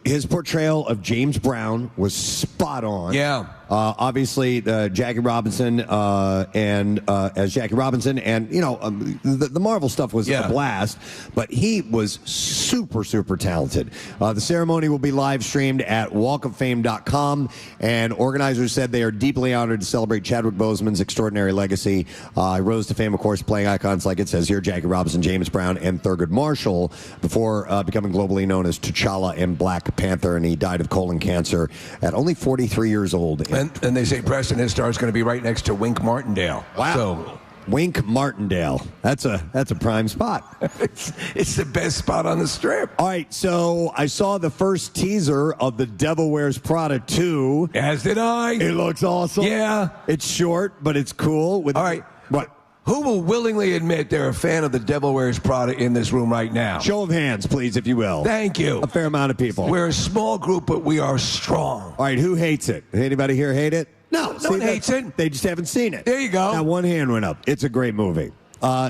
His portrayal of James Brown was spot on. Yeah. Obviously, Jackie Robinson as Jackie Robinson, and the Marvel stuff was a blast. But he was super, super talented. The ceremony will be live streamed at walkoffame.com, and organizers said they are deeply honored to celebrate Chadwick Boseman's extraordinary legacy. He rose to fame, of course, playing icons like it says here, Jackie Robinson, James Brown, and Thurgood Marshall, before becoming globally known as T'Challa in Black Panther, and he died of colon cancer at only 43 years old. And they say Preston, his star is going to be right next to Wink Martindale. Wow. So, Wink Martindale. That's a prime spot. it's the best spot on the strip. All right, so I saw the first teaser of The Devil Wears Prada 2. As did I. It looks awesome. Yeah. It's short, but it's cool. All right. What? Who will willingly admit they're a fan of The Devil Wears Prada in this room right now? Show of hands, please, if you will. Thank you. A fair amount of people. We're a small group, but we are strong. All right, who hates it? Anybody here hate it? No one hates it. They just haven't seen it. There you go. Now, one hand went up. It's a great movie.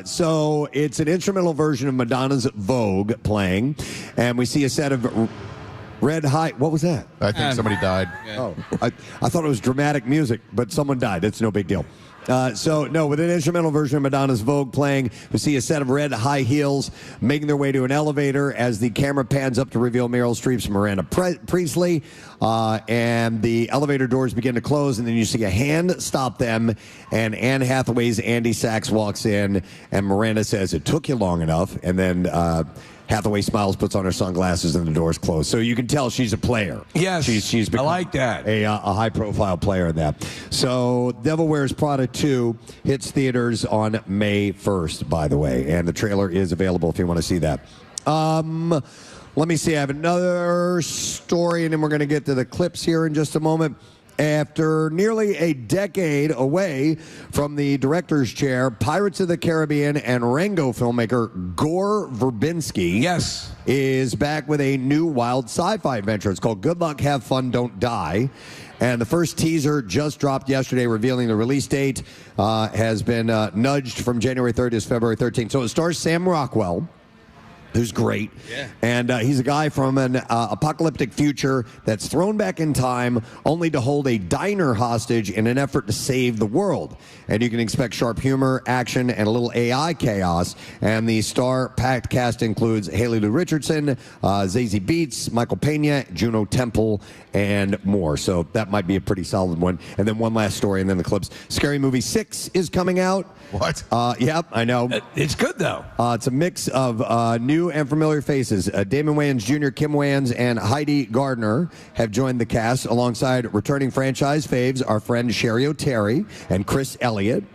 So it's an instrumental version of Madonna's Vogue playing, and we see a set of red high. What was that? I think somebody died. Yeah. Oh, I thought it was dramatic music, but someone died. It's no big deal. With an instrumental version of Madonna's Vogue playing, we see a set of red high heels making their way to an elevator as the camera pans up to reveal Meryl Streep's Miranda Priestley, and the elevator doors begin to close, and then you see a hand stop them, and Anne Hathaway's Andy Sachs walks in, and Miranda says, "It took you long enough," and then Hathaway smiles, puts on her sunglasses, and the doors close. So you can tell she's a player. Yes, she's become I like that. A high-profile player in that. So Devil Wears Prada 2 hits theaters on May 1st, by the way, and the trailer is available if you want to see that. Let me see. I have another story, and then we're going to get to the clips here in just a moment. After nearly a decade away from the director's chair, Pirates of the Caribbean and Rango filmmaker Gore Verbinski is back with a new wild sci-fi adventure. It's called Good Luck, Have Fun, Don't Die. And the first teaser just dropped yesterday, revealing the release date has been nudged from January 3rd to February 13th. So it stars Sam Rockwell, who's great. Yeah. And he's a guy from an apocalyptic future that's thrown back in time only to hold a diner hostage in an effort to save the world. And you can expect sharp humor, action, and a little AI chaos. And the star-packed cast includes Haley Lou Richardson, Zazie Beetz, Michael Pena, Juno Temple, and more. So that might be a pretty solid one. And then one last story, and then the clips. Scary Movie 6 is coming out. What? Yep, I know. It's good, though. It's a mix of new and familiar faces. Damon Wayans Jr., Kim Wayans, and Heidi Gardner have joined the cast alongside returning franchise faves, our friend Sherry O'Terry and Chris Elliott.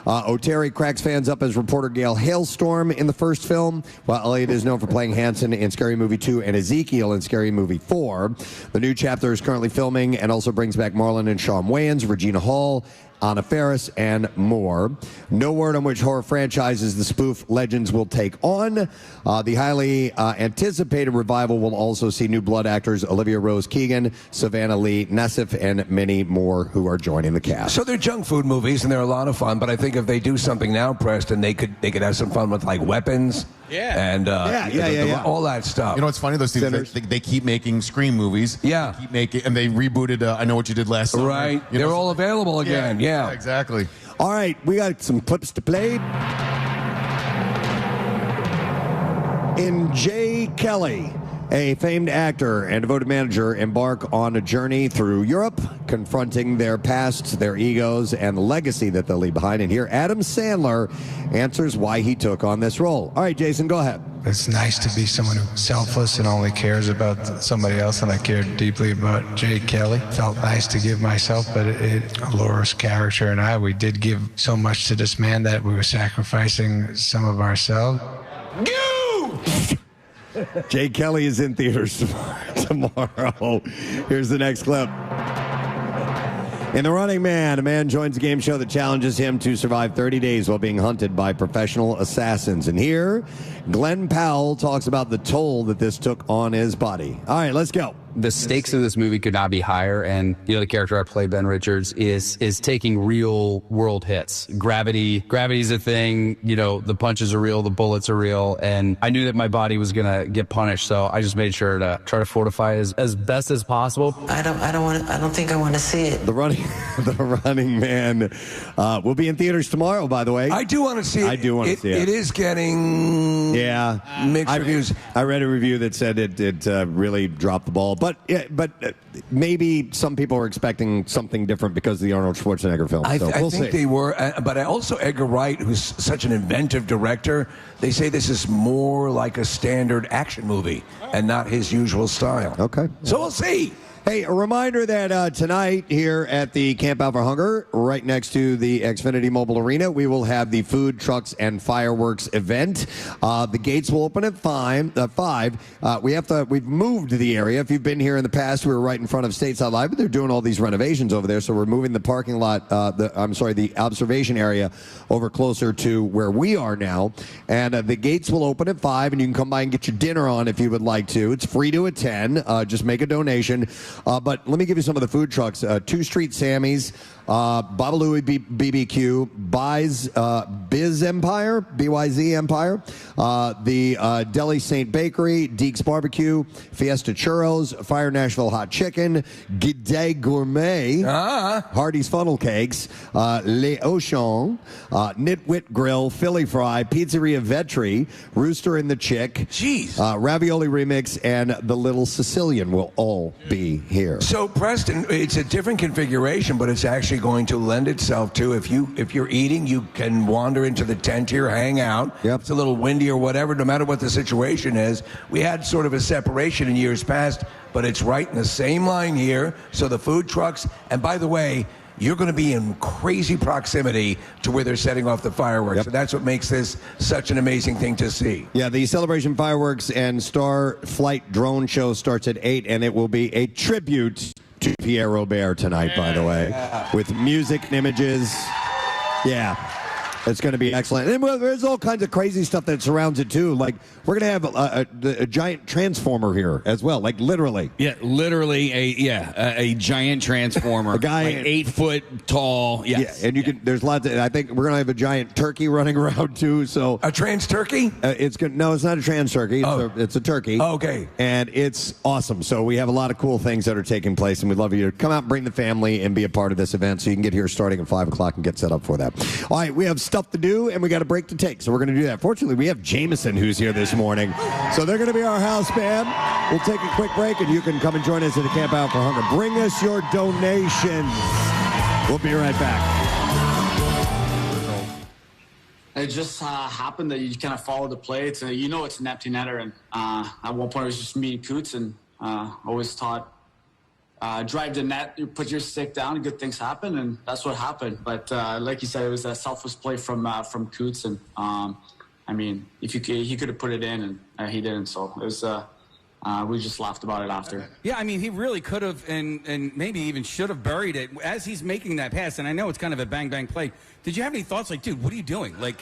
O'Terry cracks fans up as reporter Gail Hailstorm in the first film, while Elliott is known for playing Hanson in Scary Movie 2 and Ezekiel in Scary Movie 4. The new chapter is currently filming and also brings back Marlon and Shawn Wayans, Regina Hall, Anna Faris, and more. No word on which horror franchises the spoof legends will take on. The highly anticipated revival will also see new blood actors Olivia Rose Keegan, Savannah Lee Nassif, and many more who are joining the cast. So they're junk food movies, and they're a lot of fun. But I think if they do something now, Preston, they could have some fun with like weapons. Yeah. And all that stuff. You know what's funny? Those things, they keep making Scream movies. Yeah. They keep making, and they rebooted I Know What You Did Last Summer. Right. They're all available again. Yeah. Exactly. All right, we got some clips to play. In Jay Kelly, a famed actor and devoted manager embark on a journey through Europe, confronting their past, their egos, and the legacy that they'll leave behind. And here, Adam Sandler answers why he took on this role. All right, Jason, go ahead. It's nice to be someone who's selfless and only cares about somebody else, and I cared deeply about Jay Kelly. Felt nice to give myself, but Laura's character and we did give so much to this man that we were sacrificing some of ourselves. Jay Kelly is in theaters tomorrow. Here's the next clip. In The Running Man, a man joins a game show that challenges him to survive 30 days while being hunted by professional assassins. And here, Glenn Powell talks about the toll that this took on his body. All right, let's go. the stakes of this movie could not be higher. And the character I play, Ben Richards, is taking real world hits. Gravity's a thing. The punches are real, the bullets are real, and I knew that my body was gonna get punished. So I just made sure to try to fortify as best as possible. I don't think I want to see it. The Running Man will be in theaters tomorrow. By the way, I do want to see it. I do want to see it. It is getting mixed reviews. I read a review that said it really dropped the ball, but maybe some people are expecting something different because of the Arnold Schwarzenegger film. I we'll think see. they were, but also Edgar Wright, who's such an inventive director. They say this is more like a standard action movie and not his usual style. Okay, so we'll see. Hey, a reminder that tonight here at the Camp Out for Hunger, right next to the Xfinity Mobile Arena, we will have the food trucks and fireworks event. The gates will open at 5. We've moved the area. If you've been here in the past, we were right in front of Stateside Live, but they're doing all these renovations over there, so we're moving the parking lot, the observation area over closer to where we are now. And the gates will open at 5, and you can come by and get your dinner on if you would like to. It's free to attend. Just make a donation. But let me give you some of the food trucks. 2 Street Sammy's, Babalouie BBQ, Biz Empire, BYZ Empire, the Deli St. Bakery, Deke's Barbecue, Fiesta Churros, Fire Nashville Hot Chicken, G'day Gourmet, Hardee's Funnel Cakes, Les Auchan, Nitwit Grill, Philly Fry, Pizzeria Vetri, Rooster and the Chick, Ravioli Remix, and the Little Sicilian will all be here. So, Preston, it's a different configuration, but it's actually going to lend itself to if you're eating, you can wander into the tent here, hang out. It's a little windy or whatever, no matter what the situation is. We had sort of a separation in years past, but it's right in the same line here. So the food trucks, and by the way, you're going to be in crazy proximity to where they're setting off the fireworks. So that's what makes this such an amazing thing to see. Yeah, the Celebration Fireworks and Star Flight Drone Show starts at 8, and it will be a tribute to Pierre Robert tonight, by the way, with music and images. Yeah. It's going to be excellent. And there's all kinds of crazy stuff that surrounds it, too. Like, we're going to have a giant transformer here as well, like literally. Yeah, literally a giant transformer. A guy like 8 foot tall. Yes. Yeah, and you can. There's lots of. I think we're going to have a giant turkey running around, too. So a trans turkey? It's good. No, it's not a trans turkey. It's a turkey. Oh, okay. And it's awesome. So we have a lot of cool things that are taking place, and we'd love you to come out, bring the family, and be a part of this event. So you can get here starting at 5 o'clock and get set up for that. All right, we have stuff to do, and we got a break to take, so we're going to do that. Fortunately, we have Jameson, who's here this morning, so they're going to be our house band. We'll take a quick break, and you can come and join us at the Camp Out for Hunger. Bring us your donations. We'll be right back. It just happened that you kind of follow the play. It's it's an empty netter, and at one point it was just me and Coots, and always taught drive the net, you put your stick down, and good things happen, and that's what happened. But like you said, it was a selfless play from Coots, and I mean, if he could have put it in, and he didn't. So it was we just laughed about it after. Yeah, I mean, he really could have and maybe even should have buried it as he's making that pass. And I know it's kind of a bang bang play. Did you have any thoughts like, dude, what are you doing? Like,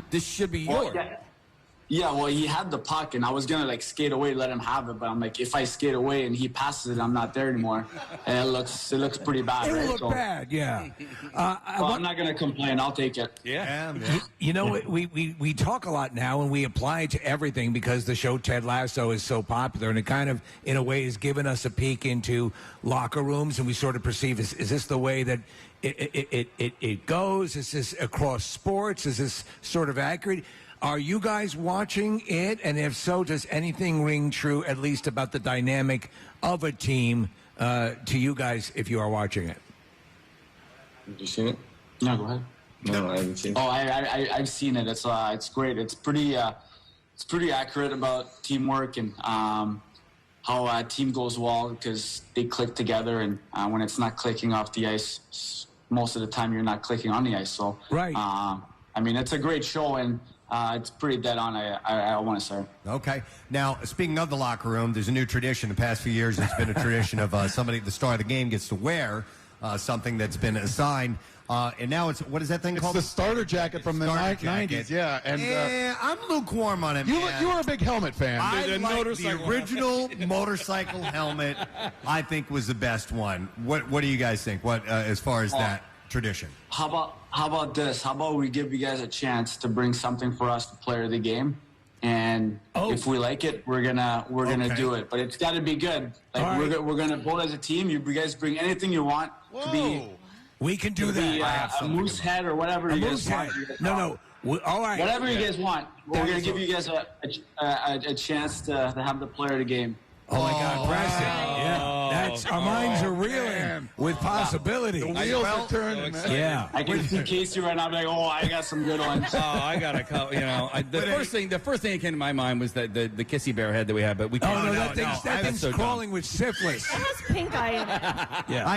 this should be yours. Yeah, well, he had the puck, and I was going to, skate away, let him have it. But I'm like, if I skate away and he passes it, I'm not there anymore. And it looks pretty bad, right? It looked bad, yeah. I'm not going to complain. I'll take it. Yeah. You know, we talk a lot now, and we apply it to everything because the show Ted Lasso is so popular, and it kind of, in a way, has given us a peek into locker rooms, and we sort of perceive, is this the way that it goes? Is this across sports? Is this sort of accurate? Are you guys watching it? And if so, does anything ring true, at least about the dynamic of a team to you guys if you are watching it? Have you seen it? No, go ahead. No, I haven't seen it. Oh, I've seen it. It's great. It's pretty accurate about teamwork and how a team goes well because they click together, and when it's not clicking off the ice, most of the time you're not clicking on the ice. So right. I mean, it's a great show, and it's pretty dead on, I want to say. Okay. Now, speaking of the locker room, there's a new tradition. The past few years, it's been a tradition of somebody at the start of the game gets to wear something that's been assigned. And now it's, what is that thing It's called? the starter jacket from the Starter 90s. jacket. Yeah, and I'm lukewarm on it, man. you were a big helmet fan. I The like motorcycle the original motorcycle helmet. I think was the best one. What do you guys think? What as far as that tradition? How about this? How about we give you guys a chance to bring something for us to player of the game, and if we like it, we're gonna do it. But it's got to be good. Like we're gonna vote as a team. You guys bring anything you want to be. We can do that. A moose head or whatever you guys want. No. All right. Whatever you guys want. We're going to give you guys a chance to have the player of the game. Oh, my God, Preston. Yeah. That's, our minds are reeling with possibility. The wheels are turning, man. Yeah. I can see Casey right now. I'm like, I got some good ones. I got a couple. The first thing that came to my mind was the kissy bear head that we have, but we can't. That thing's crawling with syphilis. It has pink eye in it. Yeah.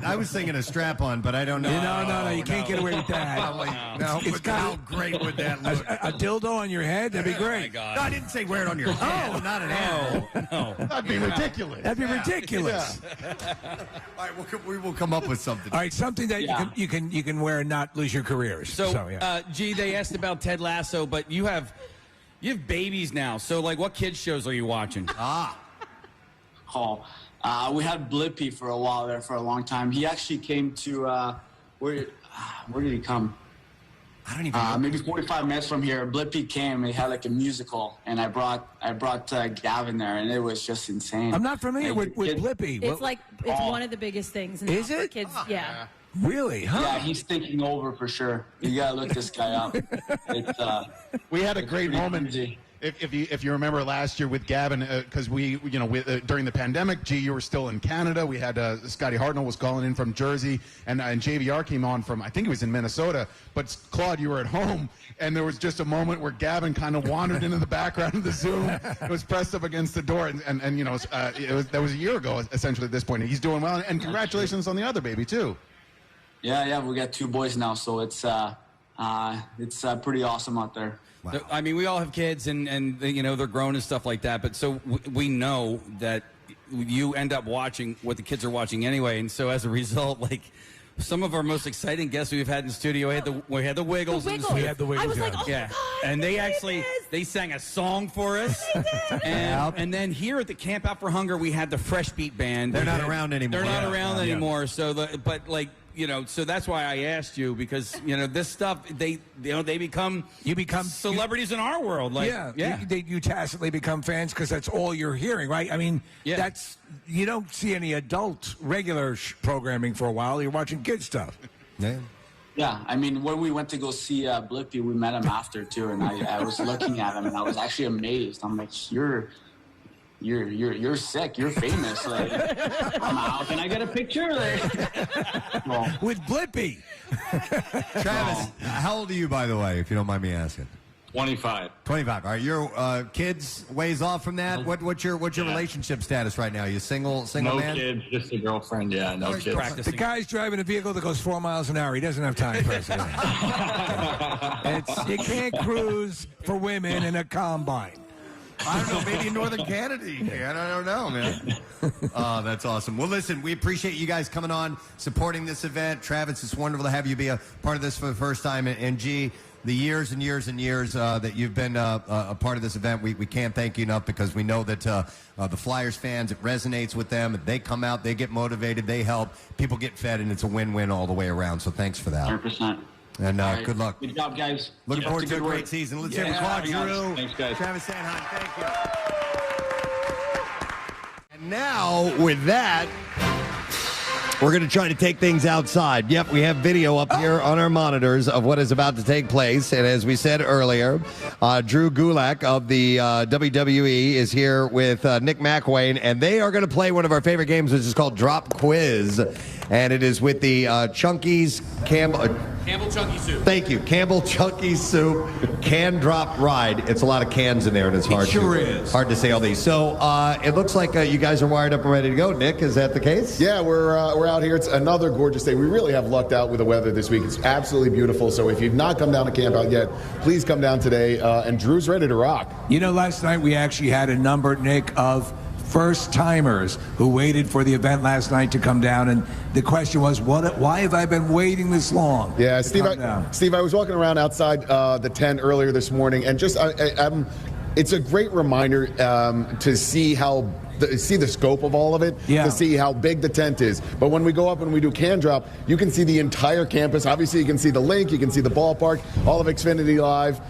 I was thinking a strap-on, but I don't know. No, you can't get away with that. No, It's got how great would that look? a dildo on your head? That'd be great. God. No, I didn't say wear it on your head. I'm not an animal. No. That'd be ridiculous. That'd be ridiculous. All right, we will come up with something. All right, something that you can wear and not lose your careers. G, they asked about Ted Lasso, but you have babies now. So, like, what kids shows are you watching? We had Blippi for a while there for a long time. He actually came to where did he come? I don't even know. Maybe 45 minutes from here. Blippi came. They had like a musical, and I brought Gavin there, and it was just insane. I'm not familiar with Blippi. It's it's one of the biggest things. Now Is for it? kids? Yeah. Really? Huh? Yeah, he's thinking over for sure. You gotta look this guy up. We had a great moment. If you remember last year with Gavin, because during the pandemic, you were still in Canada. We had Scotty Hartnell was calling in from Jersey, and JVR came on from, I think he was in Minnesota. But Claude, you were at home, and there was just a moment where Gavin kind of wandered into the background of the Zoom. It was pressed up against the door, and that was a year ago essentially at this point. He's doing well, and congratulations on the other baby too. Yeah, we got 2 boys now, so it's pretty awesome out there. Wow. I mean, we all have kids, and they're grown and stuff like that. But so we know that you end up watching what the kids are watching anyway, and so as a result, like some of our most exciting guests we've had in the studio, we had the Wiggles. We had the Wiggles. I was like, oh yeah. my God, and they sang a song for us. And then here at the Camp Out for Hunger, we had the Fresh Beat Band. They're not around anymore. They're not around anymore. So so that's why I asked you, because this stuff you become celebrities in our world. Like, you tacitly become fans because that's all you're hearing, right? I mean, you don't see any adult regular programming for a while. You're watching kid stuff. Yeah, I mean, when we went to go see Blippi, we met him after too, and I was looking at him, and I was actually amazed. I'm like, you're sick. You're famous. Like, how can I get a picture? With Blippi. Travis, how old are you, by the way, if you don't mind me asking? 25. 25. All right, your kids ways off from that. What's your relationship status right now? You single no man? No kids, just a girlfriend. Yeah, no kids. The guy's driving a vehicle that goes 4 miles an hour. He doesn't have time for it. You can't cruise for women in a combine. I don't know, maybe in Northern Canada you can. I don't know, man. Oh, that's awesome. Well, listen, we appreciate you guys coming on, supporting this event. Travis, it's wonderful to have you be a part of this for the first time. And G, the years and years and years that you've been a part of this event, we can't thank you enough, because we know that the Flyers fans, it resonates with them. They come out, they get motivated, they help. People get fed, and it's a win-win all the way around. So thanks for that. 100%. And good luck. Good job, guys. Looking forward to a great season. Let's hear it with Claude Giroux. Thanks, guys. Travis Sanheim, thank you. And now, with that, we're going to try to take things outside. Yep, we have video up here on our monitors of what is about to take place. And as we said earlier, Drew Gulak of the WWE is here with Nick McElwain, and they are going to play one of our favorite games, which is called Drop Quiz. And it is with the Chunky's Campbell Chunky Soup. Thank you. Campbell Chunky Soup Can Drop Ride. It's a lot of cans in there, and it's hard to say all these. So it looks like you guys are wired up and ready to go. Nick, is that the case? Yeah, we're out here. It's another gorgeous day. We really have lucked out with the weather this week. It's absolutely beautiful. So if you've not come down to Camp Out yet, please come down today. And Drew's ready to rock. Last night we actually had a number, Nick, of first-timers who waited for the event last night to come down, and the question was, why have I been waiting this long? Yeah, Steve, I was walking around outside the tent earlier this morning, and just it's a great reminder to see see the scope of all of it, to see how big the tent is. But when we go up and we do can drop, you can see the entire campus. Obviously, you can see the link, you can see the ballpark, all of Xfinity Live,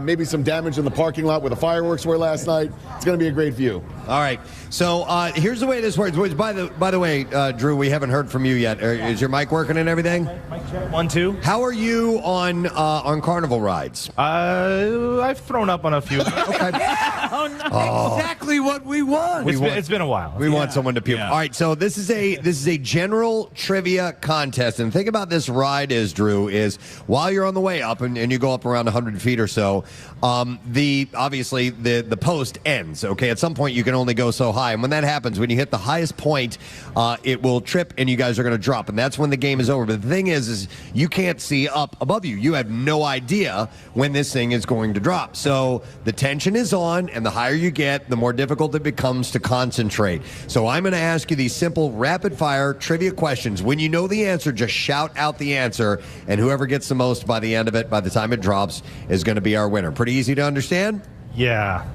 maybe some damage in the parking lot where the fireworks were last night. It's going to be a great view. All right. So here's the way this works. By the way, Drew, we haven't heard from you yet. Is your mic working and everything? Mic check. 1, 2. How are you on carnival rides? I've thrown up on a few. Okay. Exactly what we want. It's been a while. We want someone to puke. All right, so this is a general trivia contest, and the thing about this ride is, Drew, is while you're on the way up and you go up around 100 feet or so, obviously the post ends. Okay, at some point you can only go so high, and when that happens, when you hit the highest point, it will trip and you guys are going to drop, and that's when the game is over. But the thing is you can't see up above you. You have no idea when this thing is going to drop. So the tension is on, and the higher you get, the more difficult it becomes to concentrate. So I'm going to ask you these simple rapid-fire trivia questions. When you know the answer, just shout out the answer, and whoever gets the most by the end of it, by the time it drops, is going to be our winner. Pretty easy to understand? Yeah.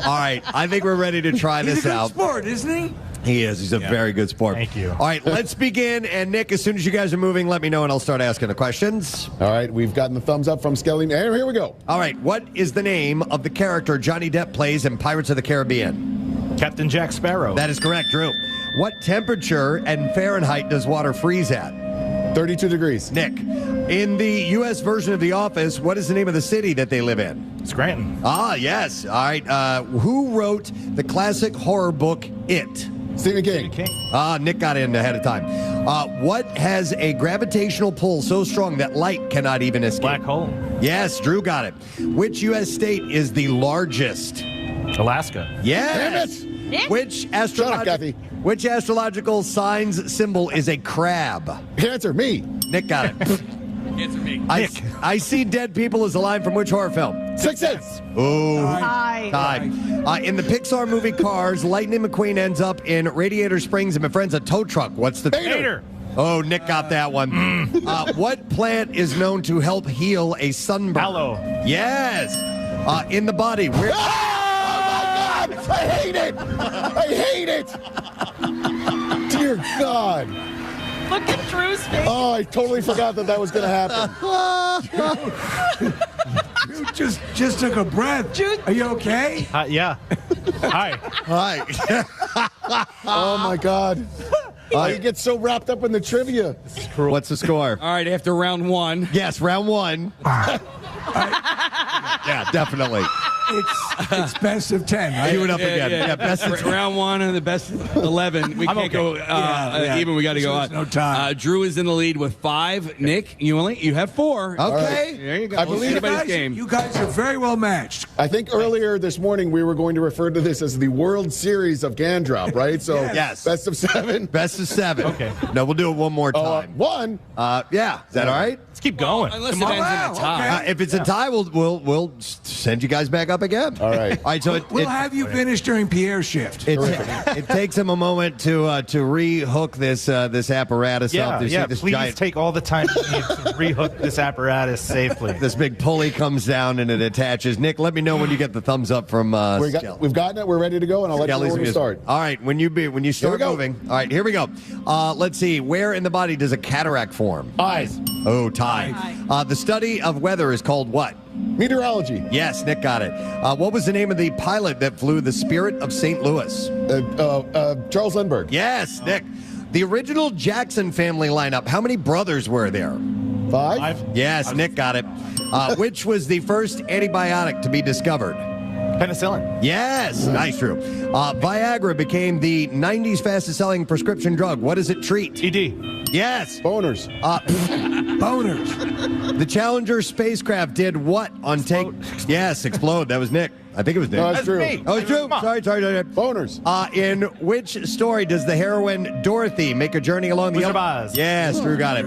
All right, I think we're ready to try this out. He's a good sport, isn't he? He is. He's a very good sport. Thank you. All right, let's begin. And Nick, as soon as you guys are moving, let me know, and I'll start asking the questions. All right, we've gotten the thumbs up from Skelly. And here we go. All right, what is the name of the character Johnny Depp plays in Pirates of the Caribbean? Captain Jack Sparrow. That is correct, Drew. What temperature and Fahrenheit does water freeze at? 32 degrees. Nick, in the U.S. version of The Office, what is the name of the city that they live in? Scranton. Ah, yes. All right. Who wrote the classic horror book It? Stephen King. Nick got in ahead of time. What has a gravitational pull so strong that light cannot even escape? Black hole. Yes, Drew got it. Which U.S. state is the largest? Alaska. Yes. Damn it. Nick? Which Shut up, Kathy. astrological sign's symbol is a crab? Answer me. Nick got it. Answer me. I see dead people is a line from which horror film? Sixth Sense. Oh. Hi. In the Pixar movie Cars, Lightning McQueen ends up in Radiator Springs and befriends a tow truck. What's the Vader. Oh, Nick got that one. What plant is known to help heal a sunburn? Aloe. Yes. In the body. Where? I hate it. I hate it. Dear God. Look at Drew's face. Oh, I totally forgot that was going to happen. You just took a breath. Are you okay? Yeah. Hi. Hi. Oh, my God. You get so wrapped up in the trivia. What's the score? All right, after round one. Yes, round one. Yeah, definitely. It's best of 10, right? Do it up again. Yeah, best of 10. Round one and the best 11. We can't go even. We got to go on. No time. Drew is in the lead with 5. Nick, you have 4. Okay. There you go. I believe anybody's game. You guys are very well matched. I think earlier this morning we were going to refer to this as the World Series of Gandrop, right? So Yes. best of 7. Best of 7. Okay. No, we'll do it one more time. 1. Yeah. Is that all right? Let's keep going. Unless it ends in a tie. If it's a tie, we'll send you guys back up again. All right. All right. So We'll have you finish during Pierre's shift. it takes him a moment to rehook this apparatus up. Yeah, This please giant, take all the time you need to rehook this apparatus safely. this big pulley comes down and it attaches. Nick, let me know when you get the thumbs up from We've gotten it. We're ready to go, and I'll let you know when we start. All right. When you start moving. All right. Here we go. Let's see. Where in the body does a cataract form? Eyes. Oh, tie. The study of weather is called what? Meteorology. Yes, Nick got it. What was the name of the pilot that flew the Spirit of St. Louis? Charles Lindbergh. Yes, Nick. The original Jackson family lineup, how many brothers were there? 5. Yes, Nick got it. Which was the first antibiotic to be discovered? Penicillin. Yes, nice, Drew. Viagra became the 90s fastest-selling prescription drug. What does it treat? ED. Yes. Boners. Boners. The Challenger spacecraft did what on take? Yes, explode. That was Nick. I think it was Nick. No, that's Drew. Me. Oh, it's Drew. Sorry. Boners. In which story does the heroine Dorothy make a journey along the Wizard of Oz. Yes, Drew got it.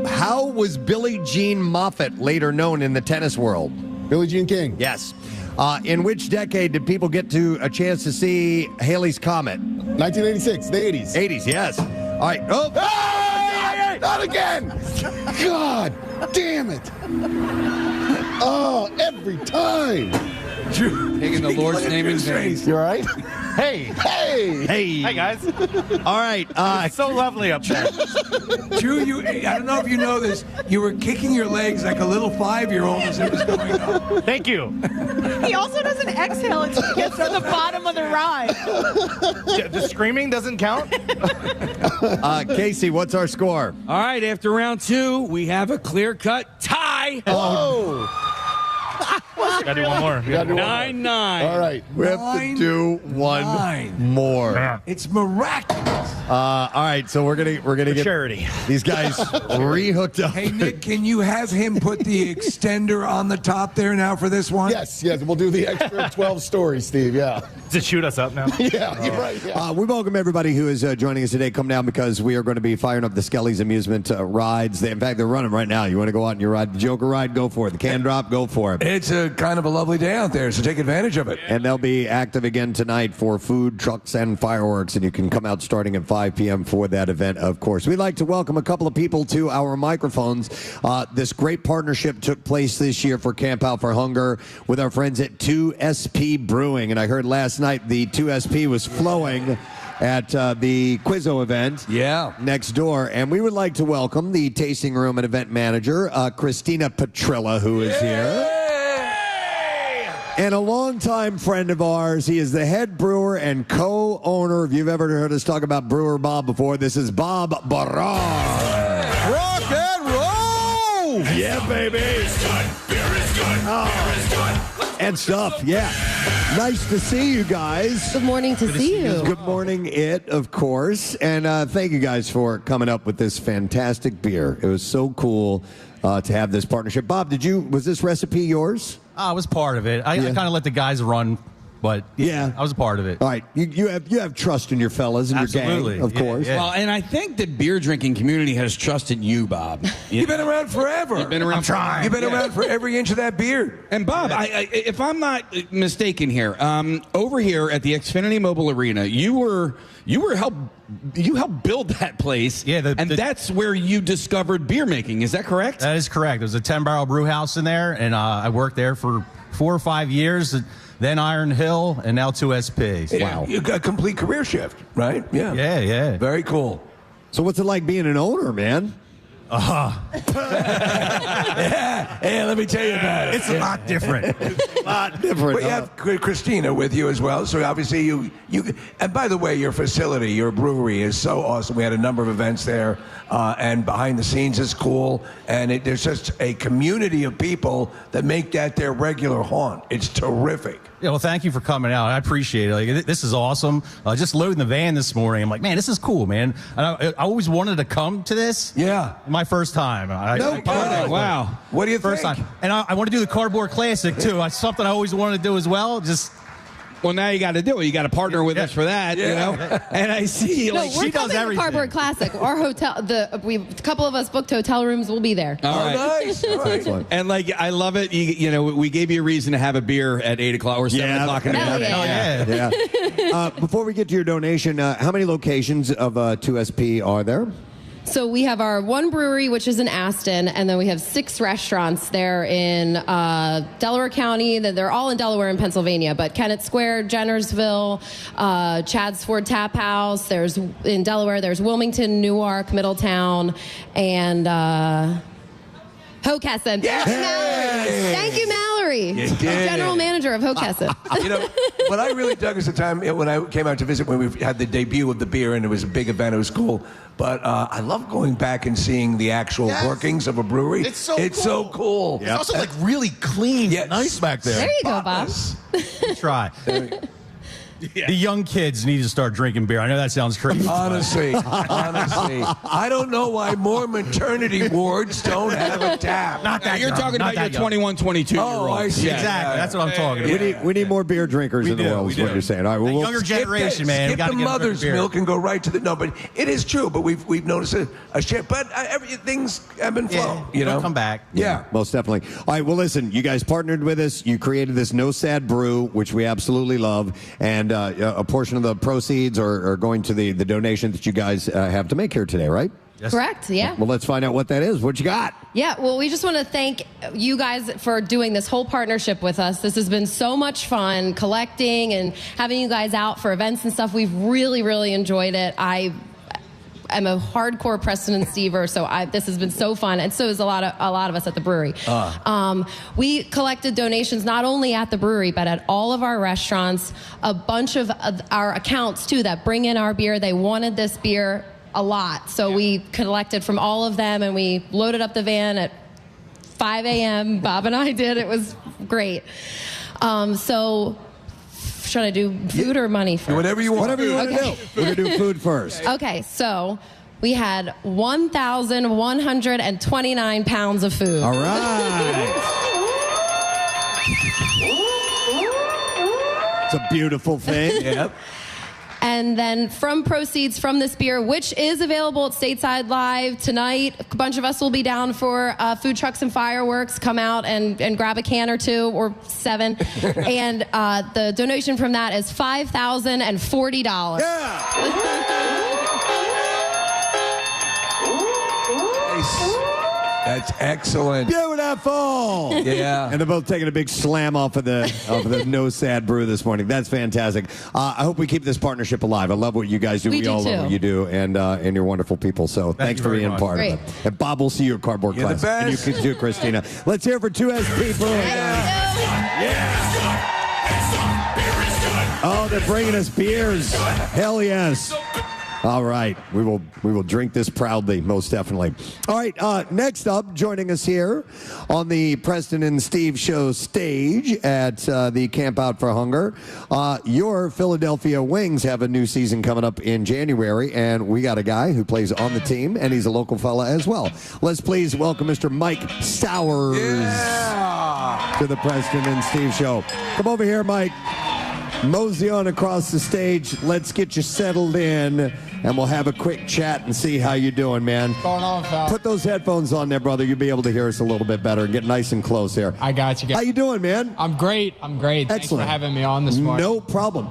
How was Billie Jean Moffitt later known in the tennis world? Billie Jean King. Yes. In which decade did people get to a chance to see Halley's Comet? 1986, the 80s. 80s, yes. All right. Oh, Hey, not again! God damn it! Oh, every time! Taking the Lord's name in vain. You all right? Hey. Hey! Hey. Hi, guys. All right. It's so lovely up there. Drew, I don't know if you know this. You were kicking your legs like a little 5-year-old as it was going on. Thank you. He also doesn't exhale until he gets to the bottom of the ride. The screaming doesn't count? Casey, what's our score? All right, after round 2, we have a clear-cut tie. Oh! Gotta do one more. 9-9. All right. We have to do one more. It's miraculous. All right, so we're gonna get charity. These guys rehooked up. Hey, Nick, can you have him put the extender on the top there now for this one? Yes, we'll do the extra 12 stories, Steve, yeah. Does it shoot us up now? Yeah, you're right, yeah. We welcome everybody who is joining us today. Come down because we are going to be firing up the Skelly's amusement rides. In fact, they're running right now. You want to go out and you ride the Joker ride? Go for it. The can drop? Go for it. It's a kind of a lovely day out there, so take advantage of it. And they'll be active again tonight for food, trucks, and fireworks. And you can come out starting at 5 p.m. for that event, of course. We'd like to welcome a couple of people to our microphones. This great partnership took place this year for Camp Out for Hunger with our friends at 2SP Brewing. And I heard last night the 2SP was flowing at the Quizzo event next door. And we would like to welcome the tasting room and event manager, Christina Petrilla, who is here. And a longtime friend of ours. He is the head brewer and co-owner. If you've ever heard us talk about Brewer Bob before, this is Bob Barrar. Rock and roll! Yeah, baby. Beer is good. Beer is good. Beer is good. And stuff, yeah. Nice to see you guys. Good morning to see you. Good morning, of course. And thank you guys for coming up with this fantastic beer. It was so cool to have this partnership. Bob, was this recipe yours? I was part of it. I kind of let the guys run, but I was a part of it. All right, you have trust in your fellas and Absolutely. your gang, of course. Well, and I think the beer drinking community has trusted you, Bob. You've been around forever. You've been around. You've been around for every inch of that beer. And Bob, if I'm not mistaken here, over here at the Xfinity Mobile Arena, you helped build that place. Yeah, and that's where you discovered beer making. Is that correct? That is correct. There was a 10-barrel brew house in there, and I worked there for 4 or 5 years. Then Iron Hill, and now 2SP. Wow. You got a complete career shift, right? Yeah. Yeah. Very cool. So what's it like being an owner, man? Yeah, let me tell you about it. It's a lot different. We have Christina with you as well. So obviously you and by the way, your facility, your brewery is so awesome. We had a number of events there, and behind the scenes is cool. And there's just a community of people that make that their regular haunt. It's terrific. Yeah, well, thank you for coming out. I appreciate it. Like, this is awesome. Just loading the van this morning, I'm like, man, this is cool, man. And I always wanted to come to this. Yeah. My first time. Wow. What do you first think? Time. And I want to do the Cardboard Classic, too. It's something I always wanted to do as well. Well, now you got to do it. You got to partner with us for that, you know. And I see, No, we're coming to Cardboard Classic. Our hotel, a couple of us booked hotel rooms. We'll be there. All right. Nice. All right. And I love it. You know, we gave you a reason to have a beer at 8 o'clock or 7 o'clock in the morning. Yeah. Before we get to your donation, how many locations of 2SP are there? So we have our one brewery, which is in Aston, and then we have 6 restaurants there in Delaware County. They're all in Delaware and Pennsylvania, but Kennett Square, Jennersville, Chad's Ford Tap House. There's in Delaware. There's Wilmington, Newark, Middletown, and Hockessin. Thank you, Mallory. General manager of Hockessin. You know, what I really dug is the time when I came out to visit when we had the debut of the beer, and it was a big event. It was cool. But I love going back and seeing the actual workings of a brewery. It's so cool. It's also like really clean, nice back there. There you go, Bob. Try. The young kids need to start drinking beer. I know that sounds crazy. Honestly, I don't know why more maternity wards don't have a tap. Not that You're young, talking not about your that young. 21, 22-year-old. Oh, I see. Exactly. That's what I'm talking about. We need more beer drinkers in the world, is what you're saying. All right, well, Younger generation, man. We Skip gotta the get them mother's drinking beer. milk and go right to the no. But it is true. But we've noticed a shift. But things ebb and flow. You know, come back. Yeah. most definitely. All right, well, listen, you guys partnered with us. You created this No Sad Brew, which we absolutely love. And a portion of the proceeds are going to the donation that you guys have to make here today, right? Correct, yeah. Well, let's find out what that is. What you got? Yeah, well, we just want to thank you guys for doing this whole partnership with us. This has been so much fun, collecting and having you guys out for events and stuff. We've really, really enjoyed it. I'm a hardcore Preston and Stever, so this has been so fun, and so is a lot of us at the brewery. We collected donations not only at the brewery, but at all of our restaurants. A bunch of our accounts too that bring in our beer. They wanted this beer a lot, so we collected from all of them, and we loaded up the van at 5 a.m. Bob and I did. It was great. So. Should I do food or money first? Whatever you want. Whatever you want to do. We're going to do food first. Okay, so we had 1,129 pounds of food. All right. It's a beautiful thing. Yep. And then from proceeds from this beer, which is available at Stateside Live tonight, a bunch of us will be down for food trucks and fireworks. Come out and grab a can or two or 7. And the donation from that is $5,040. That's excellent. Beautiful. Yeah. And they're both taking a big slam off of the No Sad Brew this morning. That's fantastic. I hope we keep this partnership alive. I love what you guys do. We do all love too. what you do, and you're wonderful people. So thanks for being part of it. And Bob, we'll see you at Cardboard You're the Class. And you best. can do, Christina. Let's hear it for 2SP Brewing. Oh, they're bringing us beers. Hell yes. All right, we will drink this proudly, most definitely. All right, next up, joining us here on the Preston and Steve Show stage at the Camp Out for Hunger, your Philadelphia Wings have a new season coming up in January, and we got a guy who plays on the team, and he's a local fella as well. Let's please welcome Mr. Mike Sowers to the Preston and Steve Show. Come over here, Mike. Mosey on across the stage. Let's get you settled in, and we'll have a quick chat and see how you're doing, man. What's going on, Phil? Put those headphones on there, brother. You'll be able to hear us a little bit better and get nice and close here. I got you guys. How you doing, man? I'm great. Thanks Excellent. for having me on this morning. No problem.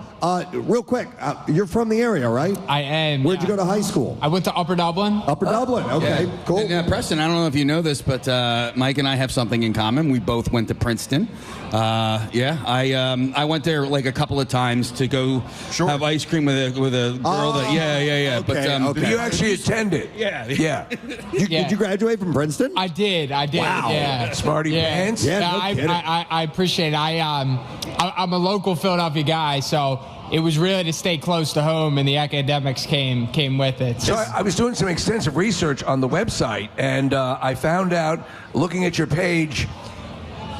Real quick, you're from the area, right? I am. Where'd you go to high school? I went to Upper Dublin. Upper Dublin. Okay, cool. And, Preston, I don't know if you know this, but Mike and I have something in common. We both went to Princeton. I went there like a couple of times to go have ice cream with a girl. Okay, But you actually attended. Yeah. Did you graduate from Princeton? I did. Wow. Yeah. Smarty pants. Yeah, no kidding. I appreciate it. I'm a local Philadelphia guy, so it was really to stay close to home, and the academics came with it. So I was doing some extensive research on the website, and I found out, looking at your page,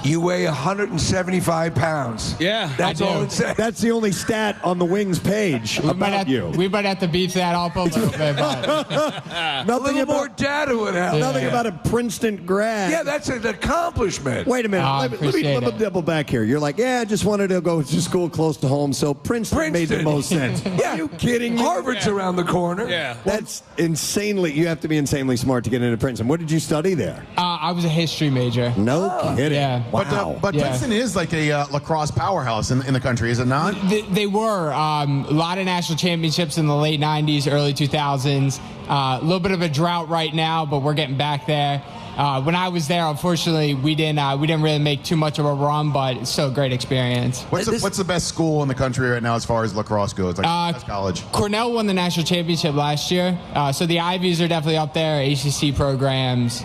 you weigh 175 pounds. Yeah, that's all it says. That's the only stat on the Wings page about you. We might have to beef that up a little bit. A little more data would help. Nothing about a Princeton grad. Yeah, that's an accomplishment. Wait a minute. Let me appreciate it. double back here. You're like, I just wanted to go to school close to home, so Princeton made the most sense. Yeah. Are you kidding me? Harvard's around the corner. Yeah. That's insanely, you have to be insanely smart to get into Princeton. What did you study there? I was a history major. No kidding. Yeah. Wow. But Princeton is like a lacrosse powerhouse in the country, is it not? They were. A lot of national championships in the late 90s, early 2000s. A little bit of a drought right now, but we're getting back there. When I was there, unfortunately, we didn't really make too much of a run, but it's still a great experience. What's the best school in the country right now as far as lacrosse goes? Like best college? Cornell won the national championship last year, so the Ivies are definitely up there. ACC programs.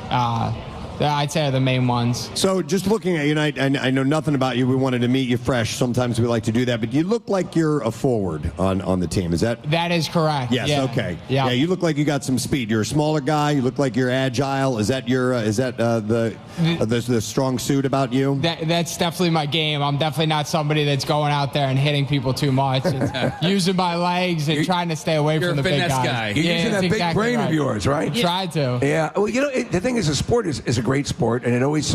I'd say are the main ones. So just looking at you, and I know nothing about you. We wanted to meet you fresh. Sometimes we like to do that, but you look like you're a forward on the team. Is that? That is correct. Yes. Yeah. Okay. Yeah. You look like you got some speed. You're a smaller guy. You look like you're agile. Is that the strong suit about you? That's definitely my game. I'm definitely not somebody that's going out there and hitting people too much. It's using my legs and trying to stay away from the big guys. You're using that big brain of yours, right? Try to. Yeah. Well, the thing is, a sport is a great sport, and it always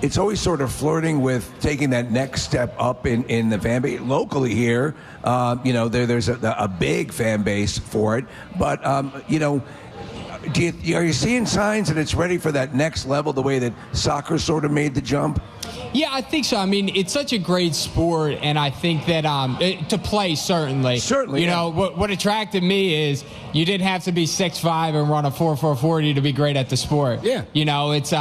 it's always sort of flirting with taking that next step up in the fan base. Locally here, there's a big fan base for it, but are you seeing signs that it's ready for that next level, the way that soccer sort of made the jump? Yeah, I think so. I mean, it's such a great sport, and I think that to play, certainly. You know, what attracted me is you didn't have to be 6'5" and run a 4.40 to be great at the sport. Yeah. You know, it's